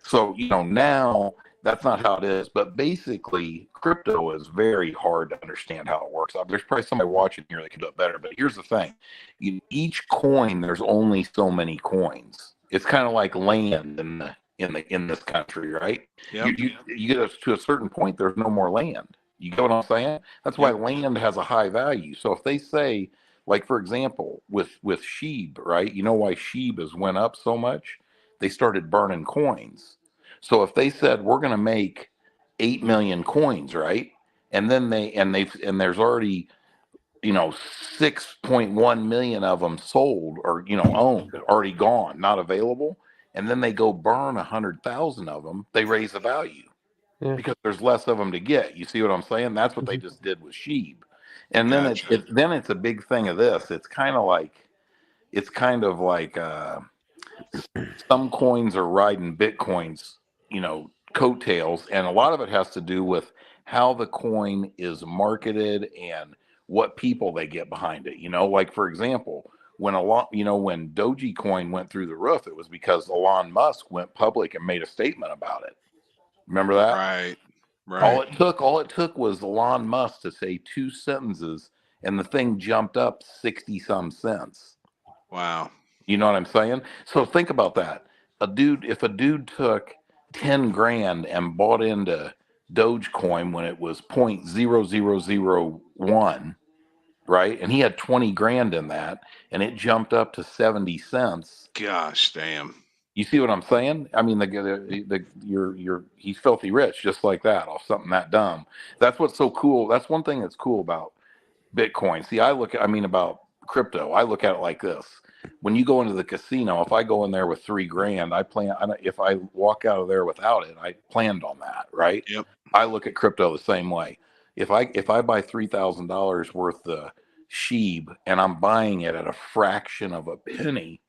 So, now that's not how it is. But basically, crypto is very hard to understand how it works. There's probably somebody watching here that can do it better. But here's the thing. Each coin, there's only so many coins. It's kind of like land in this country, right? Yep. You get to a certain point, there's no more land. You get what I'm saying? That's why land has a high value. So if they say, like for example, with SHIB, right? You know why SHIB has went up so much? They started burning coins. So if they said we're going to make 8 million coins, right? And then there's already 6.1 million of them sold or owned, already gone, not available, and then they go burn 100,000 of them, they raise the value. Yeah. Because there's less of them to get. You see what I'm saying? That's what they just did with SHIB. And then it's a big thing of this. It's kind of like some coins are riding Bitcoin's, coattails, and a lot of it has to do with how the coin is marketed and what people they get behind it. Like for example, when when Dogecoin went through the roof, it was because Elon Musk went public and made a statement about it. Remember that? Right. All it took was Elon Musk to say 2 sentences, and the thing jumped up 60 some cents. Wow. You know what I'm saying? So think about that. If a dude took 10 grand and bought into Dogecoin when it was 0.0001, right? And he had 20 grand in that, and it jumped up to 70 cents. Gosh, damn. You see what I'm saying? I mean, he's filthy rich just like that off something that dumb. That's what's so cool. That's one thing that's cool about Bitcoin. See, about crypto. I look at it like this. When you go into the casino, if I go in there with 3 grand, if I walk out of there without it, I planned on that, right? Yep. I look at crypto the same way. If I buy $3,000 worth of SHIB and I'm buying it at a fraction of a penny,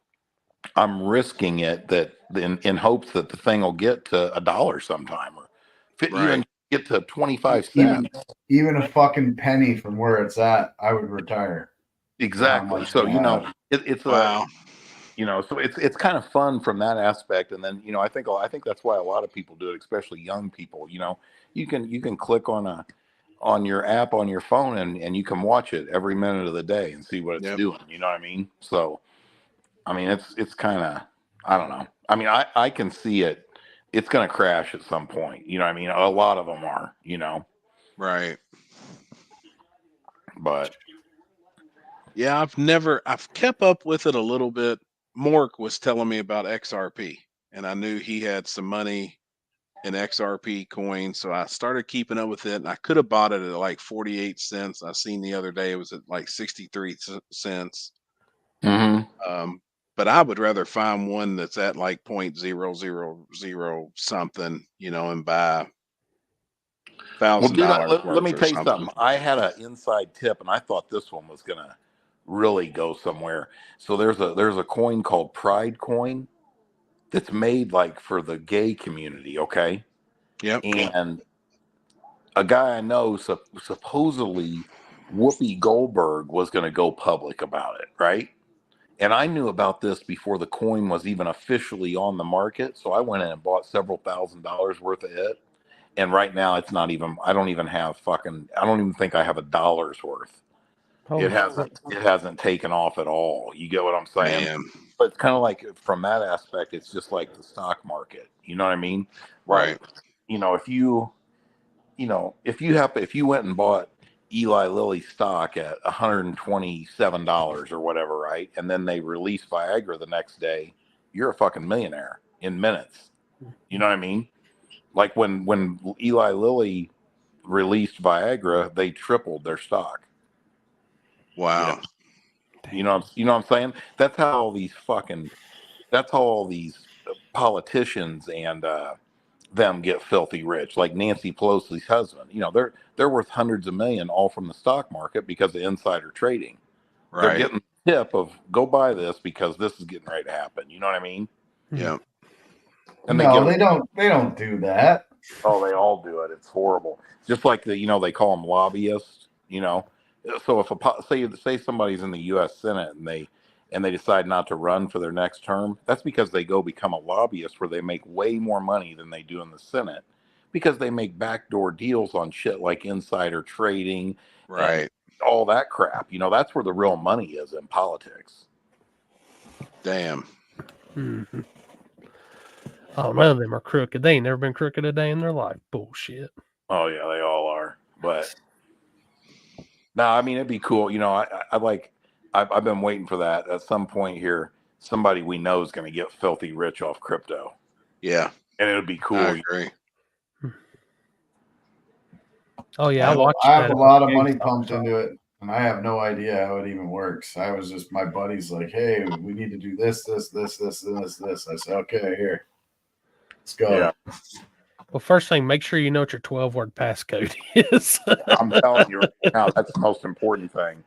I'm risking it in hopes that the thing will get to $1 sometime, or even get to 25 cents. Even a fucking penny from where it's at, I would retire. Exactly. So it's wow. So it's kind of fun from that aspect, and then I think that's why a lot of people do it, especially young people. You can click on your app on your phone and you can watch it every minute of the day and see what it's doing. You know what I mean? So. I mean, it's kind of, I don't know. I mean, I can see it. It's going to crash at some point. You know what I mean? A lot of them are, Right. But. Yeah, I've kept up with it a little bit. Mork was telling me about XRP, and I knew he had some money in XRP coins. So I started keeping up with it, and I could have bought it at like 48 cents. I seen the other day it was at like 63 cents. Mm-hmm. But I would rather find one that's at like 0.000 something, and buy $1,000. Let me tell you something. I had an inside tip, and I thought this one was gonna really go somewhere. So there's a coin called Pride Coin, that's made like for the gay community. Okay. Yep. And a guy I know supposedly Whoopi Goldberg was going to go public about it, right? And I knew about this before the coin was even officially on the market. So I went in and bought several $1,000s worth of it. And right now it's not even, I don't even think I have $1 worth. Holy It hasn't taken off at all. You get what I'm saying? Man. But it's kind of like from that aspect, it's just like the stock market. You know what I mean? Right. Like, if you went and bought Eli Lilly stock at $127 or whatever, right? And then they release Viagra the next day, you're a fucking millionaire in minutes. You know what I mean? Like when Eli Lilly released Viagra, they tripled their stock. Wow. You know what I'm saying? That's how all these politicians and them get filthy rich, like Nancy Pelosi's husband. They're worth hundreds of million all from the stock market because of insider trading. Right. They're getting the tip of go buy this because this is getting ready to happen. You know what I mean? Yeah. And they don't do that. Oh, they all do it. It's horrible. Just like they call them lobbyists. So if say somebody's in the U.S. Senate and they decide not to run for their next term, that's because they go become a lobbyist where they make way more money than they do in the Senate because they make backdoor deals on shit like insider trading, right? And all that crap. That's where the real money is in politics. Damn. Mm-hmm. Oh, none of them are crooked. They ain't never been crooked a day in their life. Bullshit. Oh yeah, they all are. But no, I mean it'd be cool. I've been waiting for that. At some point here, somebody we know is going to get filthy rich off crypto. Yeah, and it would be cool. I agree. Oh yeah, I have a lot of money pumped into it, and I have no idea how it even works. I was just my buddy's like, "Hey, we need to do this, this, this, this, and this." I said, "Okay, here, let's go." Yeah. Well, first thing, make sure you know what your 12-word passcode is. I'm telling you right now, that's the most important thing.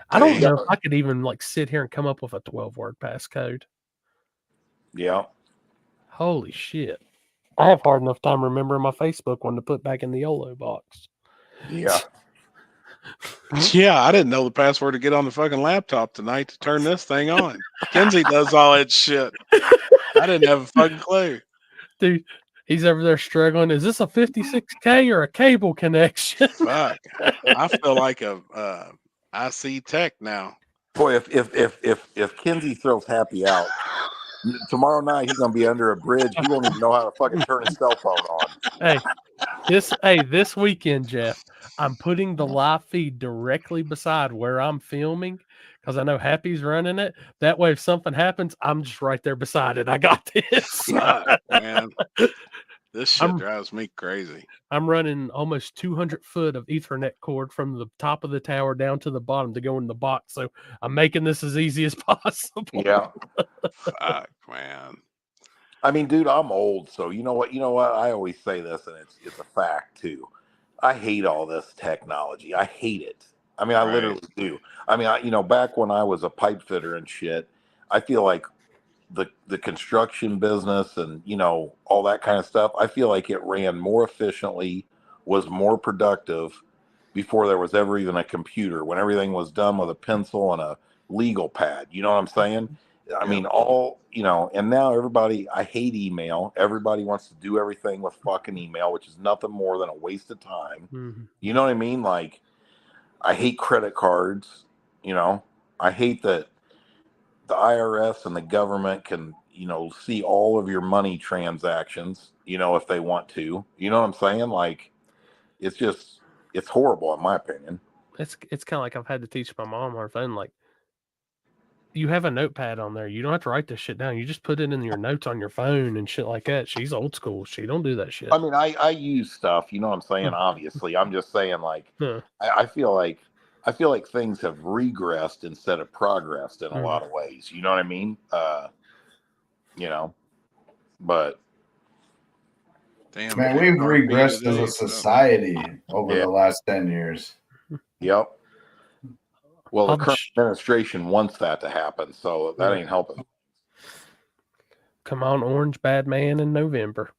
I don't know if I could even sit here and come up with a 12-word passcode. Yeah. Holy shit. I have hard enough time remembering my Facebook one to put back in the YOLO box. Yeah. Yeah, I didn't know the password to get on the fucking laptop tonight to turn this thing on. Kenzie does all that shit. I didn't have a fucking clue. Dude, he's over there struggling. Is this a 56K or a cable connection? Fuck. I feel like a IC tech now. Boy, if Kenzie throws Happy out tomorrow night, he's gonna be under a bridge. He won't even know how to fucking turn his cell phone on. This weekend, Jeff, I'm putting the live feed directly beside where I'm filming because I know Happy's running it. That way, if something happens, I'm just right there beside it. I got this. Fuck, man. This shit drives me crazy. I'm running almost 200 foot of Ethernet cord from the top of the tower down to the bottom to go in the box. So I'm making this as easy as possible. Yeah. Fuck, man. I mean, dude, I'm old, so you know what? I always say this, and it's a fact too. I hate all this technology. I hate it. I mean, I literally do. I mean, back when I was a pipe fitter and shit, I feel like the construction business and all that kind of stuff, I feel like it ran more efficiently, was more productive before there was ever even a computer, when everything was done with a pencil and a legal pad. You know what I'm saying? I mean, and now everybody, I hate email. Everybody wants to do everything with fucking email, which is nothing more than a waste of time. Mm-hmm. You know what I mean? Like, I hate credit cards. I hate that the IRS and the government can, see all of your money transactions, if they want to. You know what I'm saying? Like, it's horrible in my opinion. It's kind of like I've had to teach my mom on her phone, like, you have a notepad on there. You don't have to write this shit down. You just put it in your notes on your phone and shit like that. She's old school. She don't do that shit. I mean, I use stuff, you know what I'm saying? Obviously, I'm just saying, like, I feel like things have regressed instead of progressed in a lot of ways. You know what I mean? But damn, man, we've regressed as a society over the last 10 years. Yep. Well, the current administration wants that to happen, so that ain't helping. Come on, Orange Bad Man in November.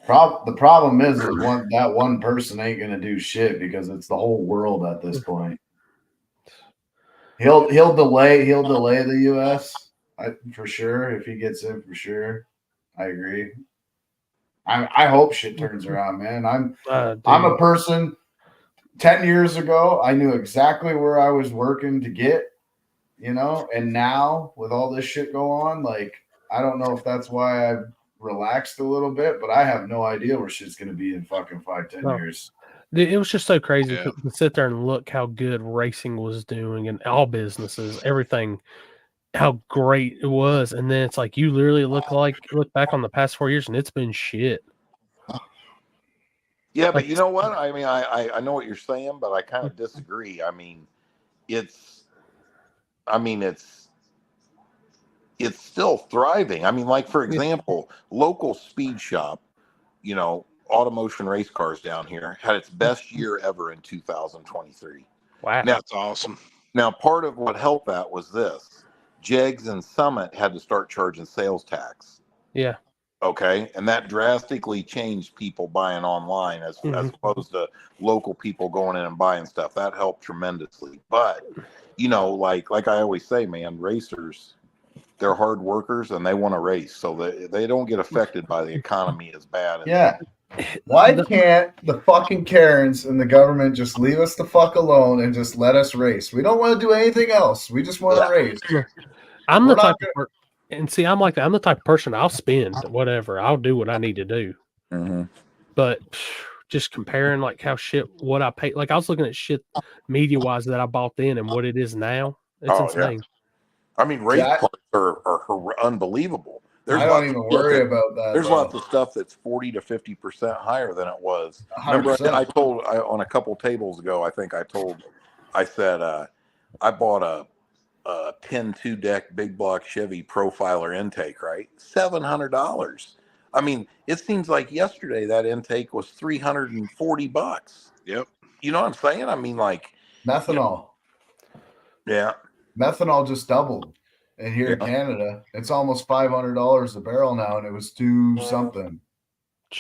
The problem is that one person ain't gonna do shit because it's the whole world at this point. He'll delay the U.S. For sure if he gets in for sure. I agree. I hope shit turns around, man. I'm a person. 10 years ago, I knew exactly where I was working to get, and now with all this shit going on, like I don't know if that's why I've relaxed a little bit, but I have no idea where shit's gonna be in fucking 5-10 years. Dude, it was just so crazy to sit there and look how good racing was doing and all businesses, everything, how great it was. And then it's like you literally look back on the past 4 years and it's been shit. Yeah, but you know what? I mean, I know what you're saying, but I kind of disagree. I mean, it's still thriving. I mean, like for example, local speed shop, Automotion race cars down here had its best year ever in 2023. Wow. Now, That's awesome. Now, part of what helped that was this. Jegs and Summit had to start charging sales tax. Yeah. Okay. And that drastically changed people buying online as opposed to local people going in and buying stuff. That helped tremendously. But, like I always say, man, racers, they're hard workers and they want to race. So they don't get affected by the economy as bad. Yeah. Why can't the fucking Karens and the government just leave us the fuck alone and just let us race? We don't want to do anything else. We just want to race. I'm the type of and see, I'm like that. I'm the type of person I'll spend whatever. I'll do what I need to do. Mm-hmm. But just comparing like what I pay, like I was looking at shit media wise that I bought then and what it is now. It's insane. Yeah. I mean, race parts are unbelievable. I don't even worry about that. There's lots of stuff that's 40 to 50% higher than it was. 100%. Remember, I told on a couple tables ago. I said I bought a 10 2-deck big block Chevy Profiler intake, right? $700. I mean, it seems like yesterday that intake was $340. Yep. You know what I'm saying? I mean, like methanol. Yeah. Methanol just doubled. And here in Canada, it's almost $500 a barrel now, and it was $2 something.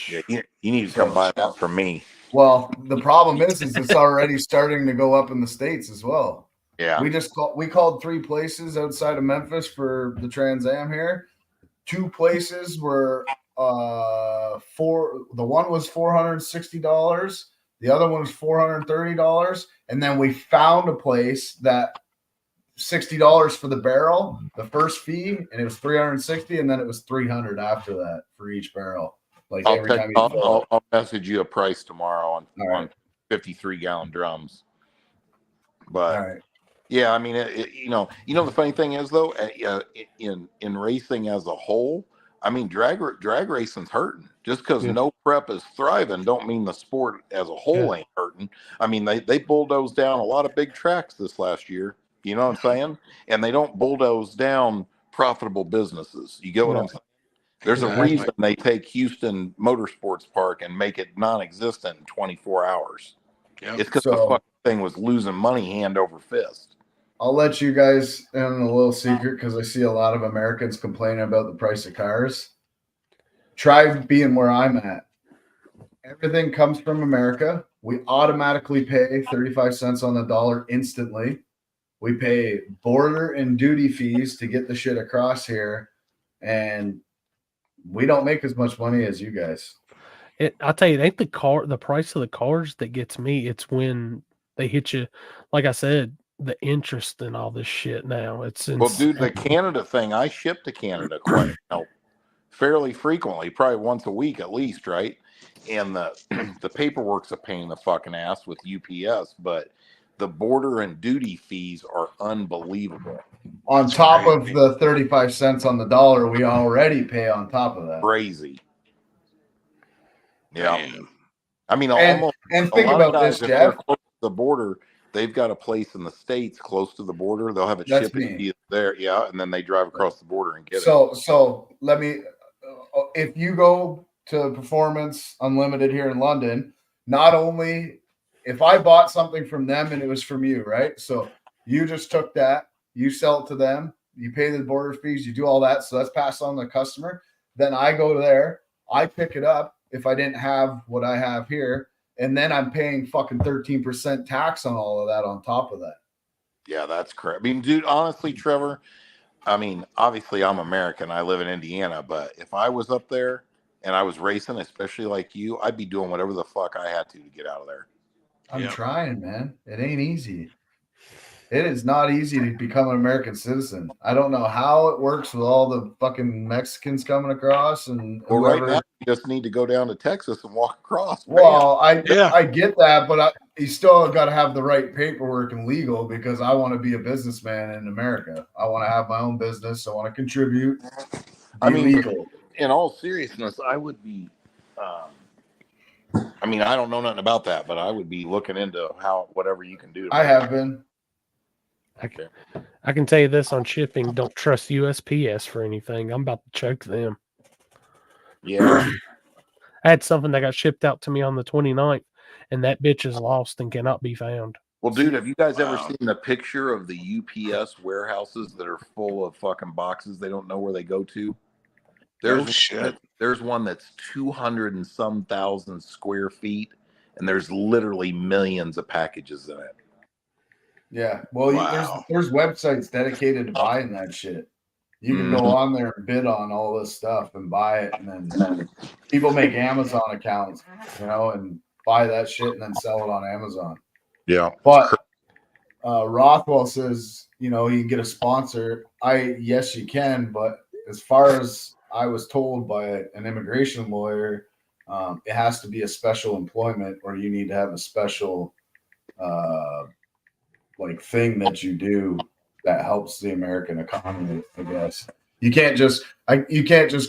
Yeah, you need to come buy that from me. Well, the problem is it's already starting to go up in the States as well. Yeah. We called 3 places outside of Memphis for the Trans Am here. 2 places were the one was $460, the other one was $430, and then we found a place that $60 for the barrel, the first fee, and it was $360, and then it was $300 after that for each barrel. Like I'll message you a price tomorrow on 53-gallon drums. But yeah, I mean, the funny thing is though, in racing as a whole, I mean, drag racing's hurting. Just because no prep is thriving, don't mean the sport as a whole ain't hurting. I mean, they bulldozed down a lot of big tracks this last year. You know what I'm saying? And they don't bulldoze down profitable businesses. You get what I'm saying? There's a reason they take Houston Motorsports Park and make it non-existent in 24 hours. Yep. It's because the fucking thing was losing money hand over fist. I'll let you guys in a little secret because I see a lot of Americans complaining about the price of cars. Try being where I'm at. Everything comes from America. We automatically pay 35 cents on the dollar instantly. We pay border and duty fees to get the shit across here, and we don't make as much money as you guys. I'll tell you, it ain't the price of the cars that gets me. It's when they hit you, like I said, the interest in all this shit now. It's insane. Well, dude, the Canada thing, I ship to Canada quite fairly frequently, probably once a week at least, right? And the paperwork's a pain in the fucking ass with UPS, but the border and duty fees are unbelievable. On top of the 35 cents on the dollar, we already pay on top of that. Crazy. Yeah. Man. I mean, and think about this, Jeff. Close to the border, they've got a place in the States close to the border. They'll have it shipped there. Yeah. And then they drive across the border and get it. So let me, if you go to Performance Unlimited here in London, not only if I bought something from them and it was from you, right? So you just took that, you sell it to them, you pay the border fees, you do all that. So that's passed on to the customer. Then I go there, I pick it up if I didn't have what I have here. And then I'm paying fucking 13% tax on all of that on top of that. Yeah, that's correct. I mean, dude, honestly, Trevor, I mean, obviously I'm American. I live in Indiana, but if I was up there and I was racing, especially like you, I'd be doing whatever the fuck I had to get out of there. I'm trying, man. It ain't easy. It is not easy to become an American citizen. I don't know how it works with all the fucking Mexicans coming across and Well, whoever. right now, you just need to go down to Texas and walk across. Well, I get that, but you still got to have the right paperwork and legal because I want to be a businessman in America. I want to have my own business. I want to contribute. I mean, legal. In all seriousness, I would be. I mean, I don't know nothing about that, but I would be looking into whatever you can do. I have been. I can tell you this on shipping: don't trust USPS for anything. I'm about to choke them. Yeah. I had something that got shipped out to me on the 29th, and that bitch is lost and cannot be found. Well, dude, have you guys ever seen the picture of the UPS warehouses that are full of fucking boxes they don't know where they go to? There's one that's 200 and some thousand square feet, and there's literally millions of packages in it. Yeah. Well, there's websites dedicated to buying that shit. You can go on there and bid on all this stuff and buy it, and then people make Amazon accounts, and buy that shit and then sell it on Amazon. Yeah. But Rothwell says, you can get a sponsor. Yes, you can, but as far as I was told by an immigration lawyer, it has to be a special employment, or you need to have a special thing that you do that helps the American economy. I guess you can't just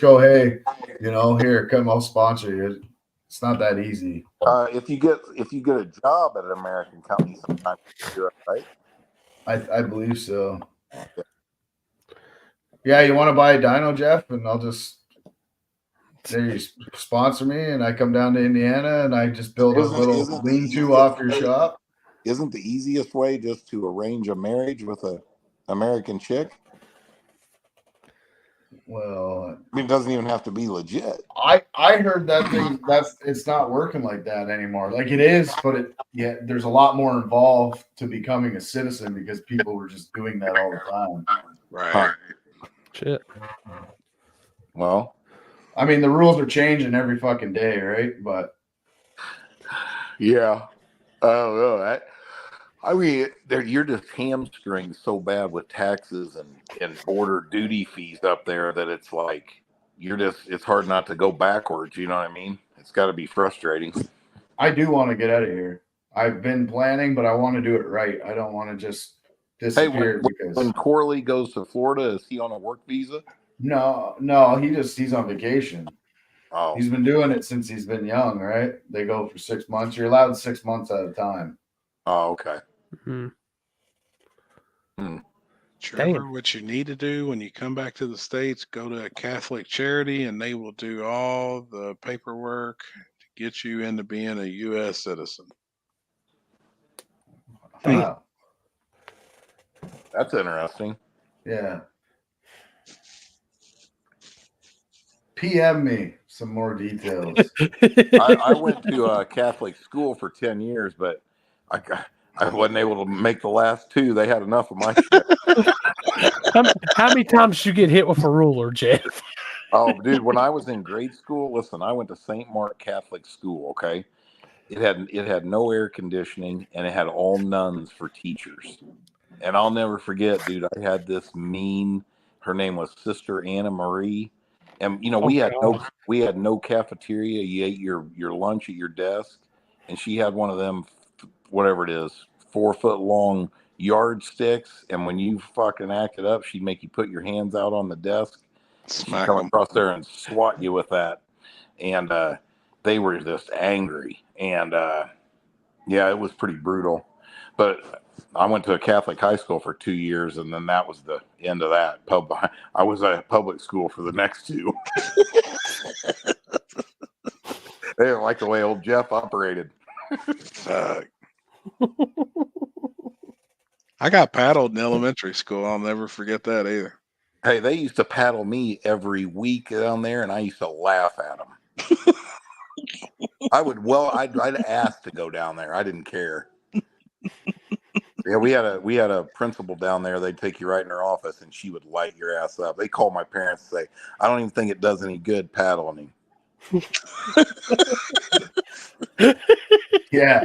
go, hey, here, come, I'll sponsor you. It's not that easy. If you get a job at an American company, sometimes you do it, right? I believe so. Yeah, you want to buy a dyno, Jeff, and I'll just you sponsor me, and I come down to Indiana, and I just build a little lean-to off your shop. Isn't the easiest way just to arrange a marriage with a American chick? Well, I mean, it doesn't even have to be legit. I heard that thing it's not working like that anymore. Like it is, but there's a lot more involved to becoming a citizen because people were just doing that all the time. Right. Shit. Well, I mean, the rules are changing every fucking day, right? But yeah, I don't know. I mean, you're just hamstringed so bad with taxes and border duty fees up there that it's like it's hard not to go backwards. You know what I mean? It's got to be frustrating. I do want to get out of here. I've been planning, but I want to do it right. I don't want to just disappear. When Corley goes to Florida, is he on a work visa? No, he's on vacation. Oh, he's been doing it since he's been young, right? They go for 6 months. You're allowed 6 months at a time. Oh, okay. Trevor, what you need to do when you come back to the States, go to a Catholic charity, and they will do all the paperwork to get you into being a U.S. citizen. Wow. That's interesting. Yeah. PM me some more details. I went to a Catholic school for 10 years, but I wasn't able to make the last two. They had enough of my shit. How many times did you get hit with a ruler, Jeff? Oh, dude, when I was in grade school, listen, I went to St. Mark Catholic School, okay? It had no air conditioning, and it had all nuns for teachers. And I'll never forget, dude, I had this her name was Sister Anna Marie. And we had no cafeteria. You ate your lunch at your desk, and she had one of them, whatever it is, 4 foot long yardsticks. And when you fucking acted up, she'd make you put your hands out on the desk. She'd come across there and swat you with that. And they were just angry. And yeah, it was pretty brutal. But I went to a Catholic high school for 2 years, and then that was the end of that. I was at public school for the next 2. They didn't like the way old Jeff operated. I got paddled in elementary school. I'll never forget that either. Hey, they used to paddle me every week down there, and I used to laugh at them. I'd ask to go down there. I didn't care. Yeah, we had a principal down there. They'd take you right in her office, and she would light your ass up. They called my parents and say, "I don't even think it does any good paddling him." Yeah.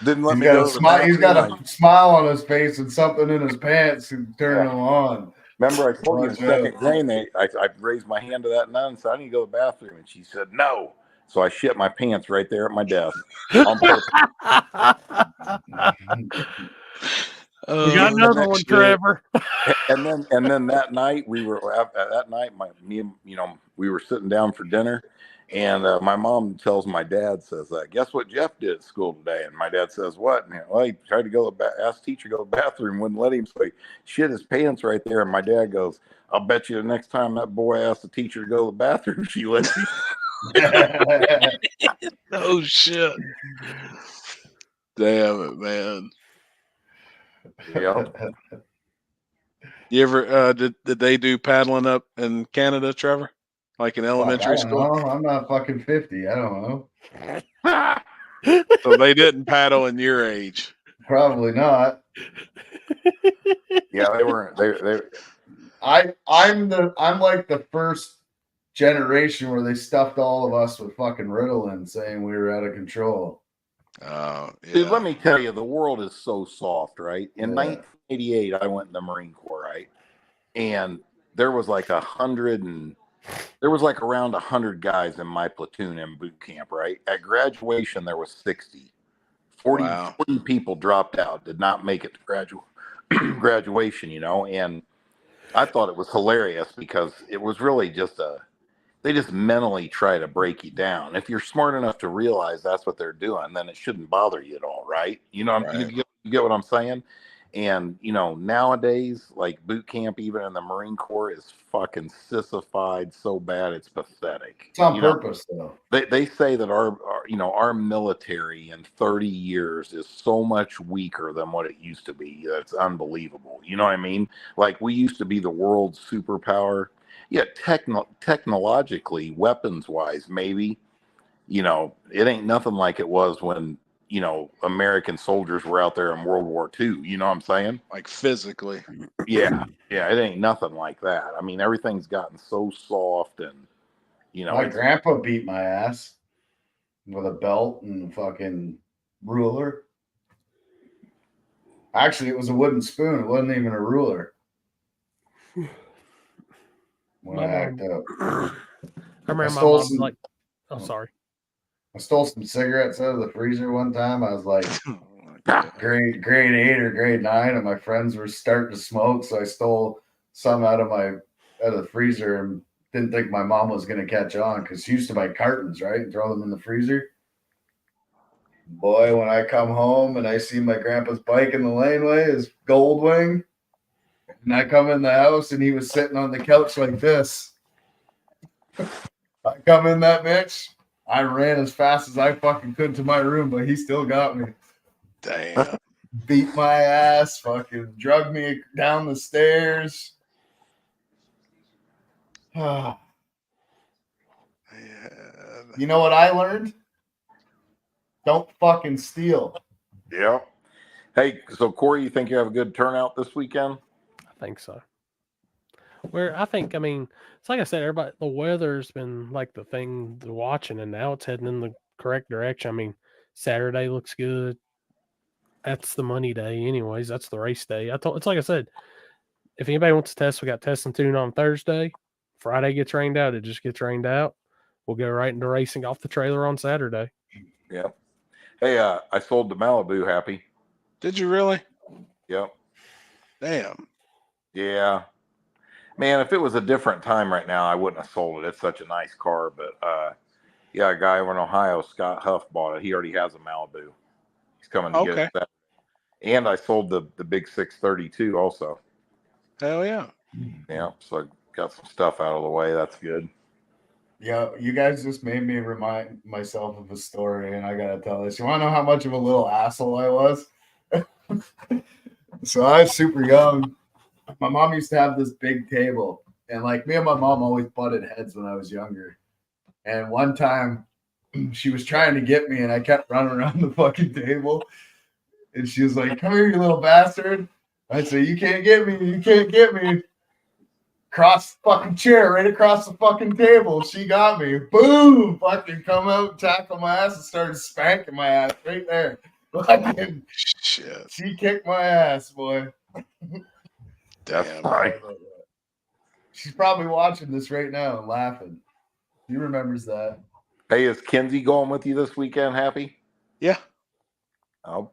Didn't let He's me got go a to the smile. He's got bathroom. a smile on his face and something in his pants and turning him on. Remember, I told you in Watch second out. grade, I raised my hand to that nun and said, "I need to go to the bathroom," and she said, "No." So I shit my pants right there at my desk on purpose. We got another one, Trevor. And then that night we were sitting down for dinner, and my mom tells my dad, says, "Guess what Jeff did at school today?" And my dad says, "What?" And, well, he tried to go ask teacher to go to the bathroom, wouldn't let him, so he shit his pants right there. And my dad goes, "I'll bet you the next time that boy asks the teacher to go to the bathroom, she lets him." Oh shit! Damn it, man. Yep. You ever did they do paddling up in Canada, Trevor? Like in elementary school? I don't know. I'm not fucking 50. I don't know. So they didn't paddle in your age. Probably not. Yeah, they weren't. I'm like the first generation where they stuffed all of us with fucking Ritalin, saying we were out of control. Dude, let me tell you, the world is so soft, right? In 1988, I went in the Marine Corps, right? And there was like around 100 guys in my platoon in boot camp, right? At graduation, there was 60. 40 people dropped out, did not make it to graduation, and I thought it was hilarious because it was really just they just mentally try to break you down. If you're smart enough to realize that's what they're doing, then it shouldn't bother you at all, right? You get what I'm saying? And, nowadays, like boot camp, even in the Marine Corps, is fucking sissified so bad, it's pathetic. It's on purpose, though. They say that our military in 30 years is so much weaker than what it used to be. That's unbelievable. You know what I mean? Like, we used to be the world's superpower. Yeah, technologically, weapons-wise, maybe, it ain't nothing like it was when, American soldiers were out there in World War II. You know what I'm saying? Like physically. Yeah, it ain't nothing like that. I mean, everything's gotten so soft and, my grandpa beat my ass with a belt and fucking ruler. Actually, it was a wooden spoon. It wasn't even a ruler. When I act up. I remember my mom was like, "Oh, sorry." I stole some cigarettes out of the freezer one time. I was like grade 8 or grade 9, and my friends were starting to smoke, so I stole some out of the freezer and didn't think my mom was going to catch on because she used to buy cartons, right, and throw them in the freezer. Boy, when I come home and I see my grandpa's bike in the laneway, his Goldwing, and I come in the house and he was sitting on the couch like this. I come in that bitch. I ran as fast as I fucking could to my room, but he still got me. Damn. Beat my ass, fucking drug me down the stairs. You know what I learned? Don't fucking steal. Yeah. Hey, so Corey, you think you have a good turnout this weekend? I think so. I mean, it's like I said, the weather's been like the thing to watching, and now it's heading in the correct direction. I mean, Saturday looks good. That's the money day, anyways. That's the race day. It's like I said, if anybody wants to test, we got test and tune on Thursday. Friday gets rained out. It just gets rained out. We'll go right into racing off the trailer on Saturday. Yeah. Hey, I sold the Malibu, Happy. Did you really? Yep. Damn. Yeah. Man, if it was a different time right now, I wouldn't have sold it. It's such a nice car. But, yeah, a guy over in Ohio, Scott Huff, bought it. He already has a Malibu. He's coming to get it. And I sold the big 632 also. Hell yeah. Yeah, so I got some stuff out of the way. That's good. Yeah, you guys just made me remind myself of a story, and I gotta tell this. You want to know how much of a little asshole I was? So I was super young, my mom used to have this big table, and like me and my mom always butted heads when I was younger. And one time she was trying to get me, and I kept running around the fucking table. And she was like, "Come here, you little bastard." I said, "You can't get me. You can't get me." Cross the fucking chair right across the fucking table. She got me. Boom! Fucking come out, tackle my ass, and started spanking my ass right there. Fucking shit. She kicked my ass, boy. That's right. She's probably watching this right now and laughing. He remembers that. Hey, is Kinsey going with you this weekend, Happy? Yeah. Oh,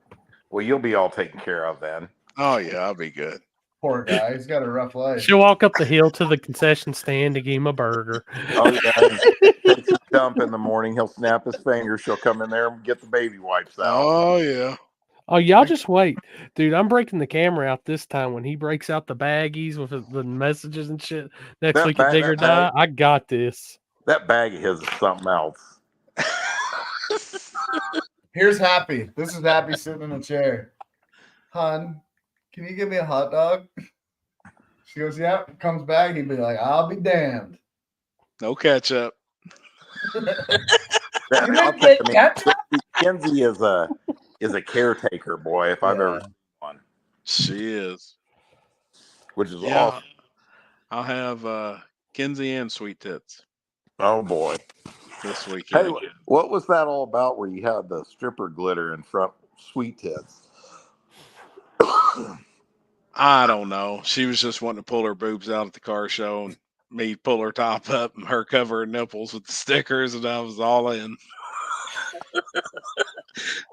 well, you'll be all taken care of then. Oh, yeah, I'll be good. Poor guy. He's got a rough life. She'll walk up the hill to the concession stand to give him a burger. Oh, yeah. Takes a dump in the morning. He'll snap his fingers. She'll come in there and get the baby wipes out. Oh, yeah. Oh, y'all just wait. Dude, I'm breaking the camera out this time when he breaks out the baggies with the messages and shit. Next That week at bag- Dig or that Die, bag- I got this. That bag of his is something else. Here's Happy. This is Happy sitting in a chair. Hun, can you give me a hot dog? She goes, yeah. Comes back. He'd be like, I'll be damned. No ketchup. Kinsey is a caretaker, boy, if I've ever seen one. She is. Which is Yeah. awesome. I'll have Kinsey and Sweet Tits Oh, boy. this weekend. Hey, what was that all about where you had the stripper glitter in front? Sweet Tits. I don't know. She was just wanting to pull her boobs out at the car show and me pull her top up and her cover her nipples with the stickers, and I was all in.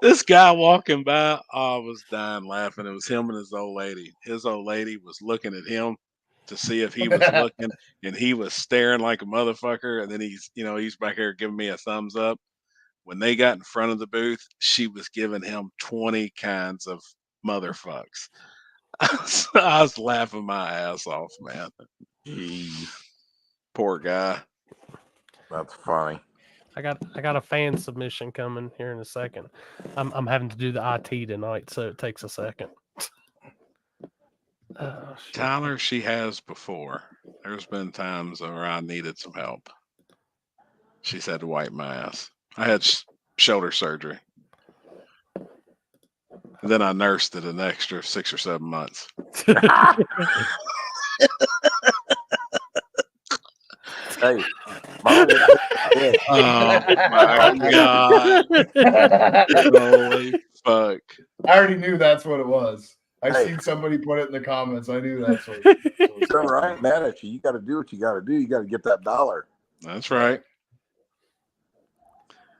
This guy walking by, I was dying laughing. It was him and his old lady. His old lady was looking at him to see if he was looking, and he was staring like a motherfucker. And then he's back here giving me a thumbs up. When they got in front of the booth, she was giving him 20 kinds of motherfucks. I was laughing my ass off, man. Jeez. Poor guy. That's funny. I got a fan submission coming here in a second. I'm having to do the IT tonight, so it takes a second. Oh, shit. Tyler, she has before. There's been times where I needed some help. She's had to wipe my ass. I had shoulder surgery. And then I nursed it an extra 6 or 7 months. Hey, oh my God. Holy fuck. I already knew that's what it was. I Hey. seen somebody put it in the comments. I knew that's what Trevor, I ain't mad at you. You got to do what you got to do. You got to get that dollar. That's right.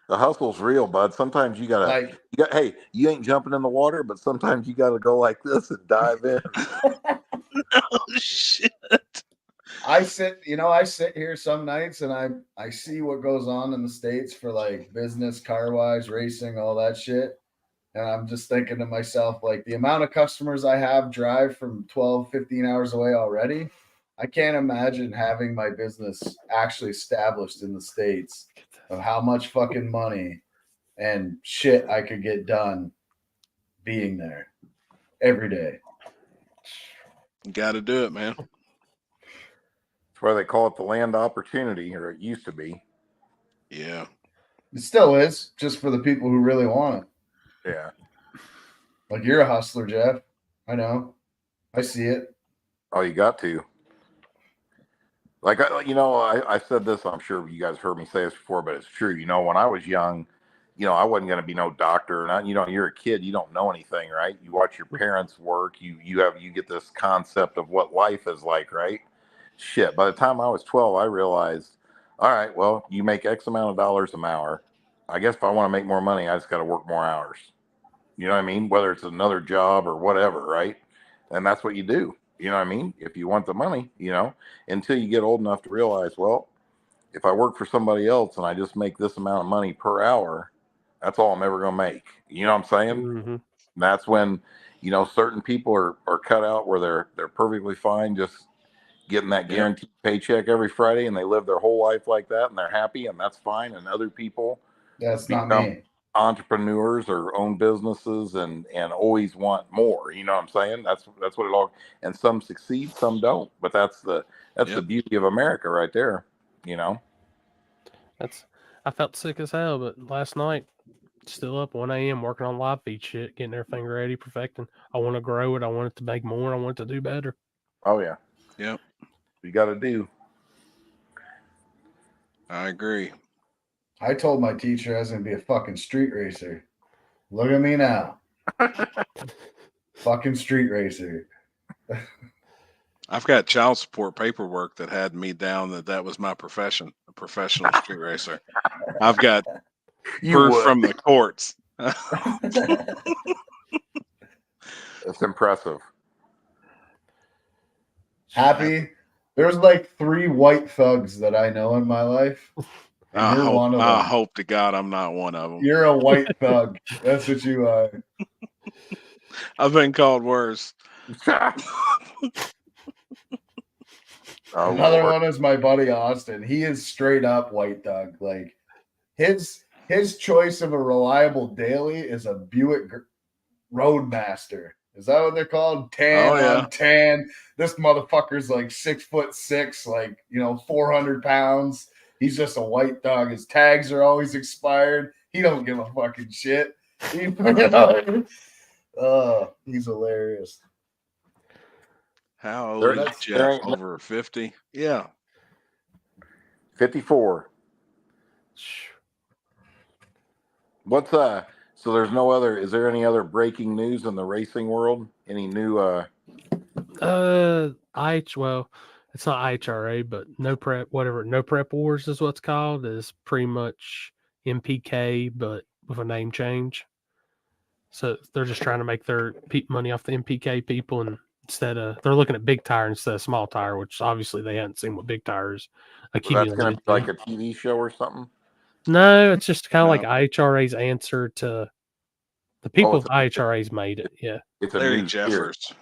The hustle's real, bud. Sometimes you gotta, hey, you ain't jumping in the water, but sometimes you gotta go like this and dive in. Oh shit. I sit here some nights and I see what goes on in the States for like business, car wise, racing, all that shit. And I'm just thinking to myself, like the amount of customers I have drive from 12, 15 hours away already. I can't imagine having my business actually established in the States of how much fucking money and shit I could get done being there every day. Got to do it, man. That's why they call it the land opportunity, or it used to be. Yeah. It still is, just for the people who really want it. Yeah. Like you're a hustler, Jeff. I know. I see it. Oh, you got to. Like, I said this, I'm sure you guys heard me say this before, but it's true. When I was young, I wasn't going to be no doctor. And you're a kid, you don't know anything, right? You watch your parents work, you get this concept of what life is like, right? Shit. By the time I was 12, I realized, all right, well, you make X amount of dollars an hour. I guess if I want to make more money, I just got to work more hours. You know what I mean? Whether it's another job or whatever, right? And that's what you do. You know what I mean? If you want the money, until you get old enough to realize, well, if I work for somebody else and I just make this amount of money per hour, that's all I'm ever going to make. You know what I'm saying? Mm-hmm. And that's when, certain people are cut out where they're perfectly fine just getting that guaranteed paycheck every Friday and they live their whole life like that and they're happy and that's fine. And other people That's not me. entrepreneurs or own businesses and always want more. You know what I'm saying? That's what it all. And some succeed, some don't. But that's the beauty of America right there. You know. I felt sick as hell, but last night still up 1 a.m. working on live feed shit, getting everything ready, perfecting. I want to grow it. I want it to make more. I want it to do better. Oh yeah. Yep. You got to do. I agree. I told my teacher I was going to be a fucking street racer. Look at me now. Fucking street racer. I've got child support paperwork that had me down that was my profession, a professional street racer. I've got proof from the courts. It's impressive. Happy. There's like 3 white thugs that I know in my life. I You're one of them. hope to God I'm not one of them. You're a white thug. That's what you are. I've been called worse. Another one is my buddy Austin. He is straight up white thug. Like his choice of a reliable daily is a Buick Roadmaster. Is that what they're called? Tan on tan. This motherfucker's like 6'6", like 400 pounds. He's just a white dog. His tags are always expired. He don't give a fucking shit. He's hilarious. How old is Jeff? Over 50? Yeah. 54. What's so there's no other, is there any other breaking news in the racing world? Any new well, it's not IHRA, but no prep wars is what's called, is pretty much MPK but with a name change. So they're just trying to make their money off the MPK people, and instead of they're looking at big tire instead of small tire, which obviously they hadn't seen what big tires accumulated. So that's going to be like a TV show or something? No, it's just kind of like IHRA's answer to the people of IHRA's made it. Yeah. It's Larry Jeffers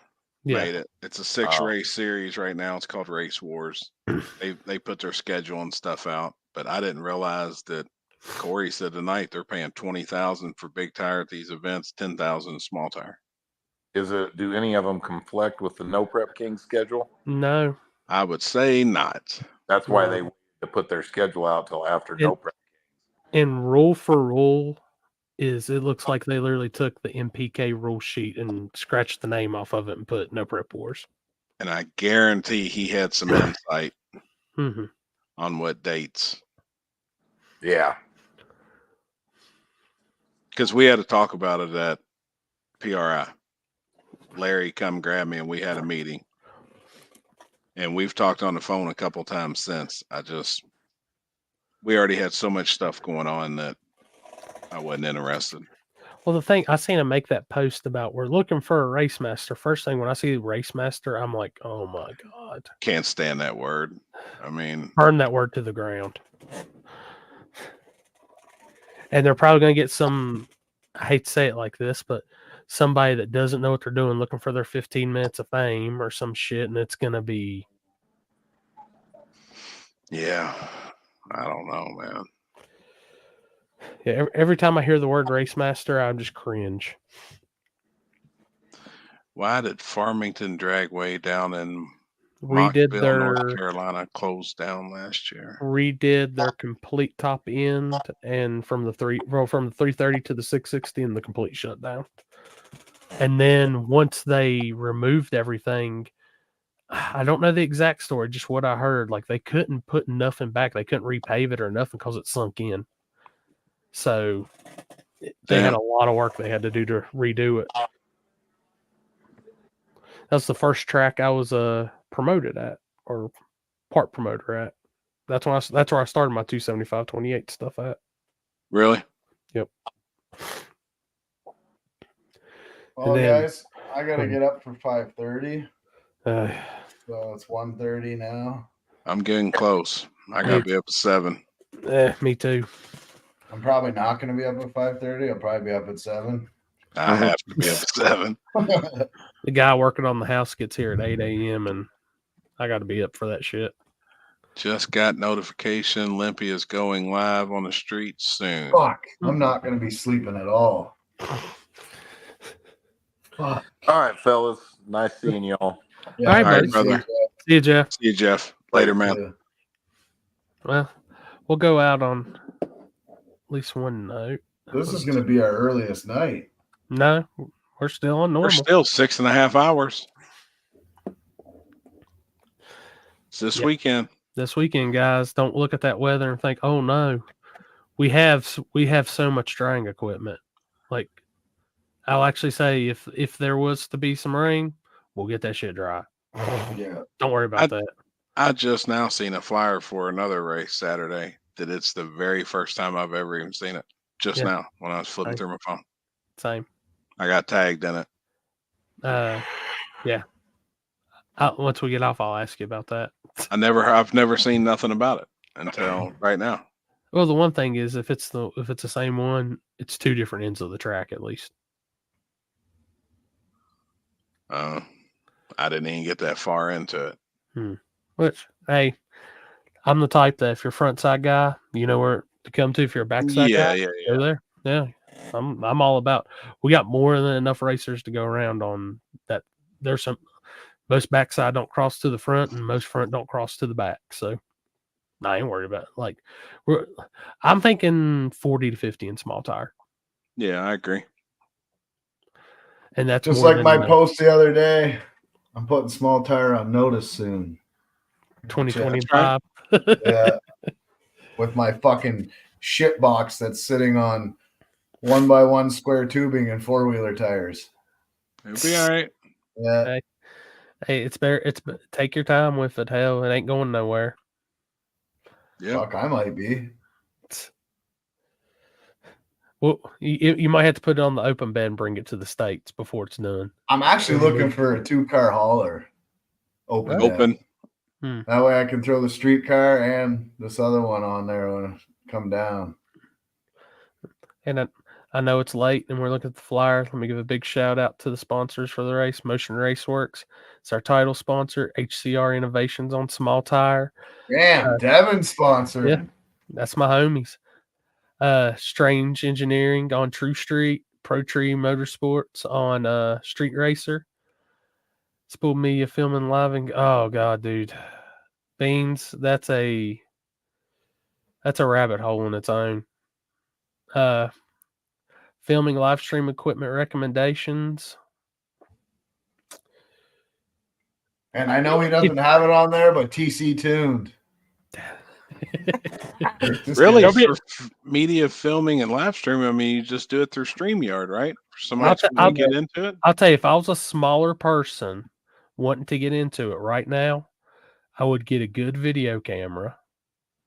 made it. It's a 6-race series right now. It's called Race Wars. They put their schedule and stuff out, but I didn't realize that Corey said tonight they're paying $20,000 for big tire at these events, $10,000 small tire. Do any of them conflict with the No Prep King schedule? No. I would say not. That's why they put their schedule out till after No Prep. And rule for rule is it looks like they literally took the MPK rule sheet and scratched the name off of it and put No Prep Wars. And I guarantee he had some insight on what dates. Yeah. Because we had to talk about it at PRI. Larry come grab me and we had a meeting. And we've talked on the phone a couple times since. We already had so much stuff going on that I wasn't interested. Well, the thing, I seen him make that post about we're looking for a race master. First thing when I see race master, I'm like, oh my God. Can't stand that word. I mean, burn that word to the ground. And they're probably going to get some, I hate to say it like this, but somebody that doesn't know what they're doing looking for their 15 minutes of fame or some shit, and it's going to be. Yeah, I don't know, man. Yeah, every time I hear the word race master, I just cringe. Why did Farmington Dragway down in redid Mockville, their North Carolina closed down last year? Redid their complete top end, and from the 330 to the 660 and the complete shutdown. And then once they removed everything, I don't know the exact story, just what I heard. Like they couldn't put nothing back, they couldn't repave it or nothing because it sunk in. So they had a lot of work they had to do to redo it. That's the first track I was promoted at, or part promoter at. That's where I started my 275/28 stuff at. Really? Yep. Well, guys, I gotta get up for 5:30. So it's 1:30 now. I'm getting close. I gotta be up at 7. Me too. I'm probably not gonna be up at 5:30. I'll probably be up at 7. I have to be up at 7. The guy working on the house gets here at 8 a.m. and I got to be up for that shit. Just got notification. Limpy is going live on the streets soon. Fuck. I'm not going to be sleeping at all. All right, fellas. Nice seeing y'all. Yeah, All right, All right, buddy. brother. See you, Jeff. See you, Jeff. Later, man. Well, we'll go out on at least one note. This is going to be our earliest night. No, we're still on normal. We're still 6.5 hours. It's this weekend. This weekend, guys. Don't look at that weather and think, "Oh no, we have so much drying equipment." Like, I'll actually say, if there was to be some rain, we'll get that shit dry. Yeah. Don't worry about that. I just now seen a flyer for another race Saturday that it's the very first time I've ever even seen it. Just now when I was flipping through my phone. Same. I got tagged in it. Yeah. Once we get off, I'll ask you about that. I've never seen nothing about it until right now. Well, the one thing is, if it's the same one, it's two different ends of the track at least. I didn't even get that far into it. Which, hey, I'm the type that if you're a front side guy, you know where to come to. If you're a backside guy, go there. Yeah, I'm all about. We got more than enough racers to go around on that. There's most backside don't cross to the front, and most front don't cross to the back. So I ain't worried about it. Like I'm thinking 40 to 50 in small tire. Yeah, I agree. And that's just more like than my enough. post the other day. I'm putting small tire on notice soon. 2025. Yeah. With my fucking shit box that's sitting on 1x1 square tubing and 4-wheeler tires. It'll be all right. Yeah. Hey, it's better. Take your time with it. Hell, it ain't going nowhere. Yeah. Fuck, I might be. Well, you might have to put it on the open bed and bring it to the States before it's done. I'm actually looking for a 2-car hauler. Open. That way I can throw the street car and this other one on there when I come down. And I know it's late and we're looking at the flyer. Let me give a big shout out to the sponsors for the race. Motion Raceworks. It's our title sponsor. HCR Innovations on small tire. Damn, Devin sponsor. Yeah, that's my homies. Strange Engineering on True Street. Pro Tree Motorsports on Street Racer. Spool Media filming live and oh god, dude. Beans, that's a rabbit hole in its own. Filming live stream equipment recommendations. And I know he doesn't have it on there, but TC tuned. Really? For media filming and live streaming, I mean, you just do it through StreamYard, right? For somebody to get into it? I'll tell you, if I was a smaller person wanting to get into it right now, I would get a good video camera.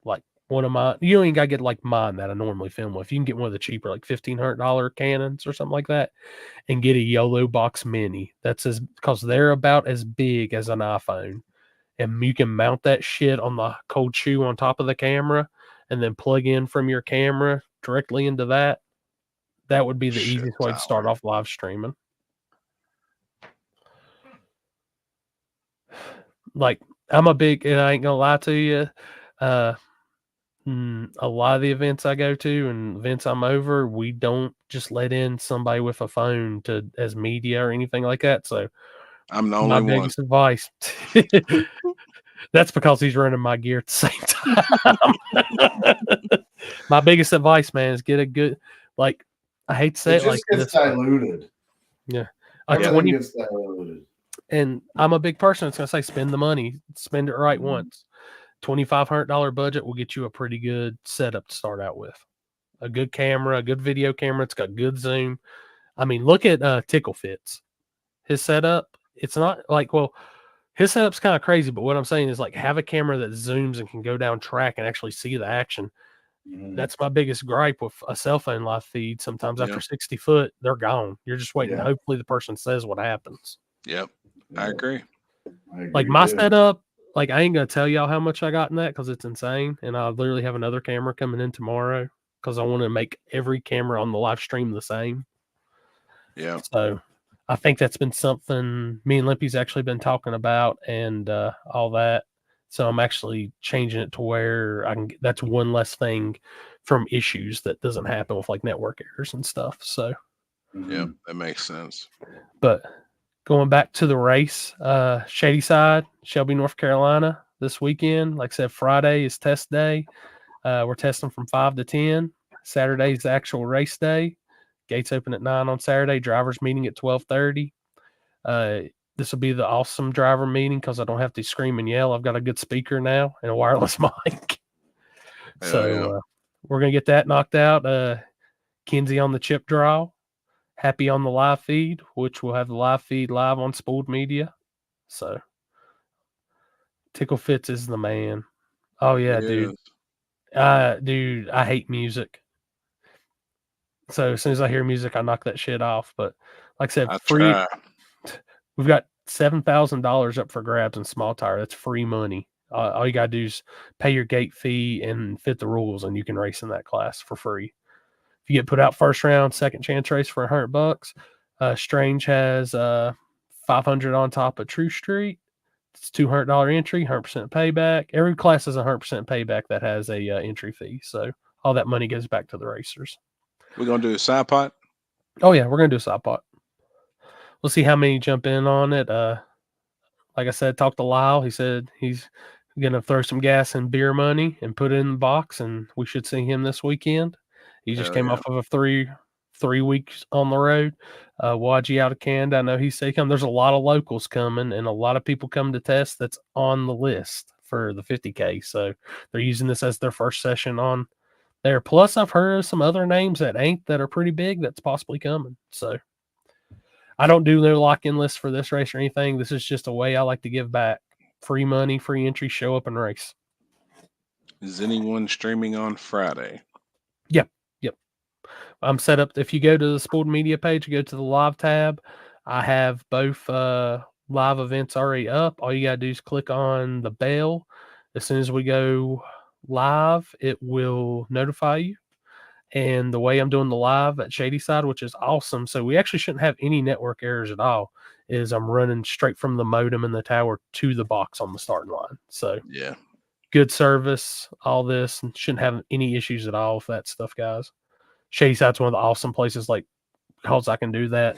Like one of my, you don't even got to get like mine that I normally film with. You can get one of the cheaper, like $1,500 Canons or something like that, and get a YOLO Box Mini. Because they're about as big as an iPhone. And you can mount that shit on the cold shoe on top of the camera and then plug in from your camera directly into that. That would be the easiest way to start off live streaming. Like, I'm a big, and I ain't gonna lie to you, a lot of the events I go to and events I'm over, we don't just let in somebody with a phone as media or anything like that. So I'm the only one. My biggest advice. That's because he's running my gear at the same time. My biggest advice, man, is get a good, like, I hate to say it like gets this. diluted. Yeah. Everything gets diluted. And I'm a big person that's going to say, spend the money, spend it right once. $2,500 budget will get you a pretty good setup to start out with. A good camera, a good video camera. It's got good zoom. I mean, look at Tickle Fits. His setup, it's not like, well, his setup's kind of crazy, but what I'm saying is like have a camera that zooms and can go down track and actually see the action. That's my biggest gripe with a cell phone live feed. Sometimes after 60 foot, they're gone. You're just waiting. Yeah. Hopefully the person says what happens. Yep. I agree. Like my setup, like I ain't going to tell y'all how much I got in that because it's insane. And I literally have another camera coming in tomorrow because I want to make every camera on the live stream the same. Yeah. So I think that's been something me and Limpy's actually been talking about and all that. So I'm actually changing it to where I can. That's one less thing from issues that doesn't happen with like network errors and stuff. So Yeah, that makes sense. But going back to the race, Shady Side, Shelby, North Carolina this weekend. Like I said, Friday is test day. We're testing from 5 to 10. Saturday is the actual race day. Gates open at 9 on Saturday. Drivers meeting at 12:30. This will be the awesome driver meeting because I don't have to scream and yell. I've got a good speaker now and a wireless mic. So we're going to get that knocked out. Kinsey on the chip draw. Happy on the live feed, which we'll have the live feed live on Spooled Media. So Tickle Fitz is the man. Oh yeah, dude. Dude, I hate music. So as soon as I hear music, I knock that shit off. But like I said, free. We've got $7,000 up for grabs in small tire. That's free money. All you gotta do is pay your gate fee and fit the rules, and you can race in that class for free. If you get put out first round, second chance race for $100. Strange has 500 on top of True Street. It's $200 entry, 100% payback. Every class is 100% payback that has a entry fee. So all that money goes back to the racers. We're gonna do a side pot. Oh yeah, we're gonna do a side pot. We'll see how many jump in on it. Like I said, talk to Lyle. He said he's gonna throw some gas and beer money and put it in the box, and we should see him this weekend. He just came off of a three weeks on the road. Waji out of Canada, I know he's saying there's a lot of locals coming and a lot of people come to test that's on the list for the 50K. So they're using this as their first session on there. Plus, I've heard of some other names that are pretty big that's possibly coming. So I don't do no lock-in list for this race or anything. This is just a way I like to give back. Free money, free entry, show up and race. Is anyone streaming on Friday? Yep. I'm set up. If you go to the Spooled Media page, go to the live tab. I have both live events already up. All you got to do is click on the bell. As soon as we go live, it will notify you. And the way I'm doing the live at Shady Side, which is awesome. So we actually shouldn't have any network errors at all, is I'm running straight from the modem in the tower to the box on the starting line. So yeah, good service, all this, and shouldn't have any issues at all with that stuff, guys. Shady Side's one of the awesome places, like, because I can do that.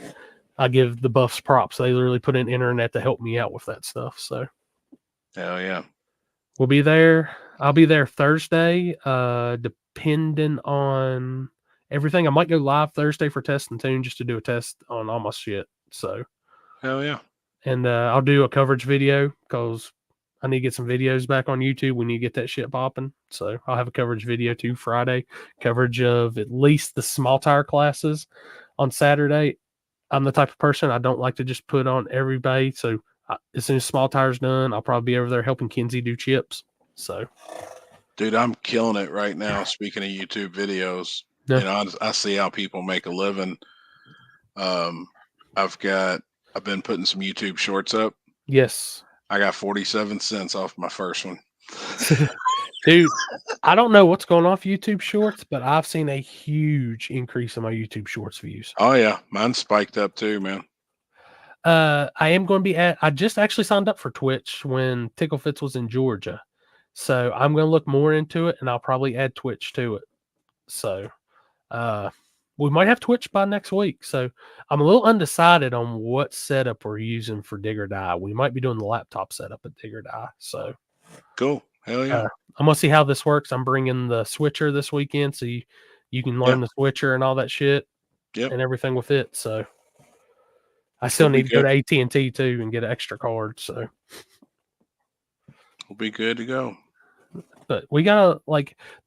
I give the buffs props. They literally put in internet to help me out with that stuff. So hell yeah. We'll be there. I'll be there Thursday, depending on everything. I might go live Thursday for test and tune just to do a test on all my shit. So hell yeah. And I'll do a coverage video because I need to get some videos back on YouTube. We need to get that shit popping. So I'll have a coverage video too Friday. Coverage of at least the small tire classes on Saturday. I'm the type of person I don't like to just put on everybody. So as soon as small tire's done, I'll probably be over there helping Kinsey do chips. So, dude, I'm killing it right now. Speaking of YouTube videos, yeah. You know, I see how people make a living. I've been putting some YouTube shorts up. Yes. I got 47 cents off my first one. Dude, I don't know what's going on with YouTube Shorts, but I've seen a huge increase in my YouTube Shorts views. Oh yeah, mine's spiked up too, man. I am going to be I just actually signed up for Twitch when Tickle Fitz was in Georgia. So I'm going to look more into it and I'll probably add Twitch to it. So we might have Twitch by next week. So I'm a little undecided on what setup we're using for Dig or Die. We might be doing the laptop setup at Dig or Die. So cool. Hell yeah. I'm going to see how this works. I'm bringing the switcher this weekend so you can learn the switcher and all that shit and everything with it. So I still need to go to AT&T too and get an extra card. So we'll be good to go. But we got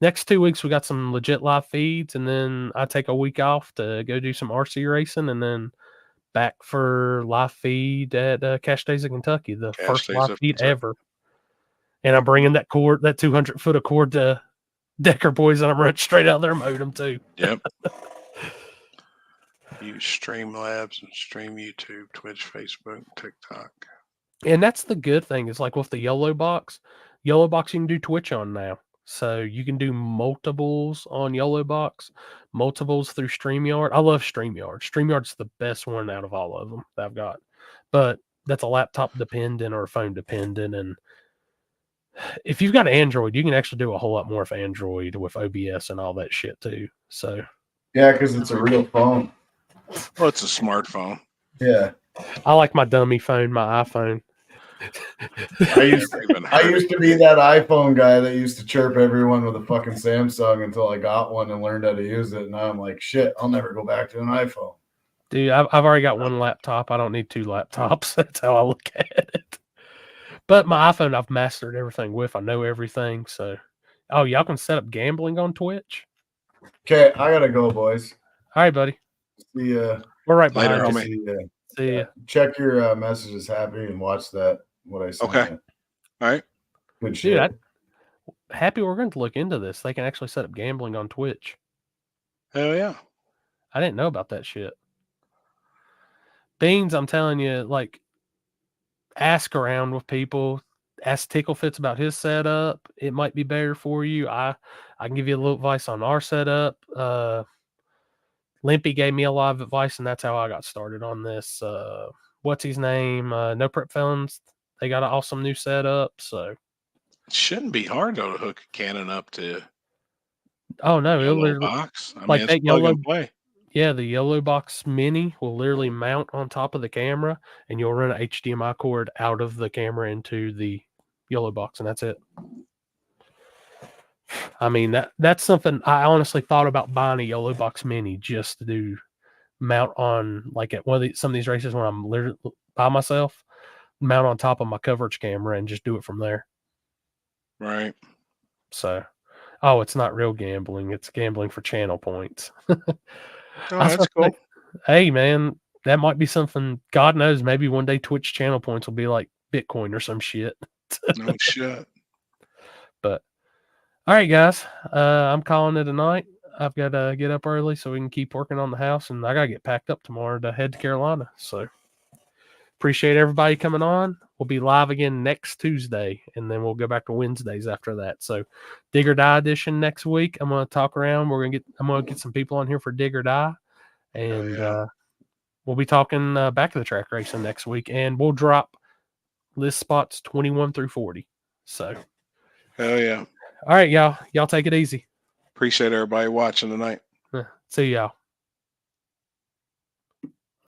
next 2 weeks, we got some legit live feeds, and then I take a week off to go do some RC racing, and then back for live feed at Cash Days of Kentucky, the first live feed ever. And I'm bringing that 200 foot of cord to Decker Boys, and I'm running straight out their modem too. Yep. Use Streamlabs and stream YouTube, Twitch, Facebook, TikTok. And that's the good thing is like with the Yellow Box you can do Twitch on now. So you can do multiples on Yellow Box, multiples through StreamYard. I love StreamYard. StreamYard's the best one out of all of them that I've got. But that's a laptop dependent or a phone dependent. And if you've got Android, you can actually do a whole lot more with Android with OBS and all that shit too. So Yeah, because it's a real phone. Well, it's a smartphone. Yeah. I like my dummy phone, my iPhone. I used to be that iPhone guy that used to chirp everyone with a fucking Samsung until I got one and learned how to use it. Now I'm like, shit, I'll never go back to an iPhone. Dude, I've already got one laptop. I don't need two laptops. That's how I look at it. But my iPhone, I've mastered everything with. I know everything. So, oh, y'all can set up gambling on Twitch. Okay, I gotta go, boys. All right, buddy. See ya. We're right Later, behind you. homie. See ya. Check your messages, Happy, and watch that. What I sent Okay. you. All right. Good shit. Dude, Happy, we're going to look into this. They can actually set up gambling on Twitch. Hell yeah. I didn't know about that shit. Beans, I'm telling you, like, ask around with people. Ask Ticklefits about his setup. It might be better for you. I can give you a little advice on our setup. Limpy gave me a lot of advice, and that's how I got started on this. What's his name? No Prep Felons. They got an awesome new setup. So It shouldn't be hard though to hook a Canon up to. oh no, it'll Yellow literally, box. I mean, like it's that plug yellow. and play. Yeah, the Yellow Box Mini will literally mount on top of the camera, and you'll run an HDMI cord out of the camera into the Yellow Box, and that's it. I mean, that's something I honestly thought about buying a Yellow Box Mini just to do mount on, like at one of some of these races when I'm literally by myself, mount on top of my coverage camera and just do it from there. Right. So, oh, it's not real gambling; it's gambling for channel points. Oh, that's cool. Hey, man, that might be something. God knows, maybe one day Twitch channel points will be like Bitcoin or some shit. No shit. But all right, guys, I'm calling it a night. I've got to get up early so we can keep working on the house, and I got to get packed up tomorrow to head to Carolina. So appreciate everybody coming on. We'll be live again next Tuesday, and then we'll go back to Wednesdays after that. So Dig or Die edition next week. I'm going to talk around. I'm going to get some people on here for Dig or Die, and we'll be talking back of the track racing next week, and we'll drop list spots 21 through 40. So Hell yeah. all right, y'all. Y'all take it easy. Appreciate everybody watching tonight. See y'all.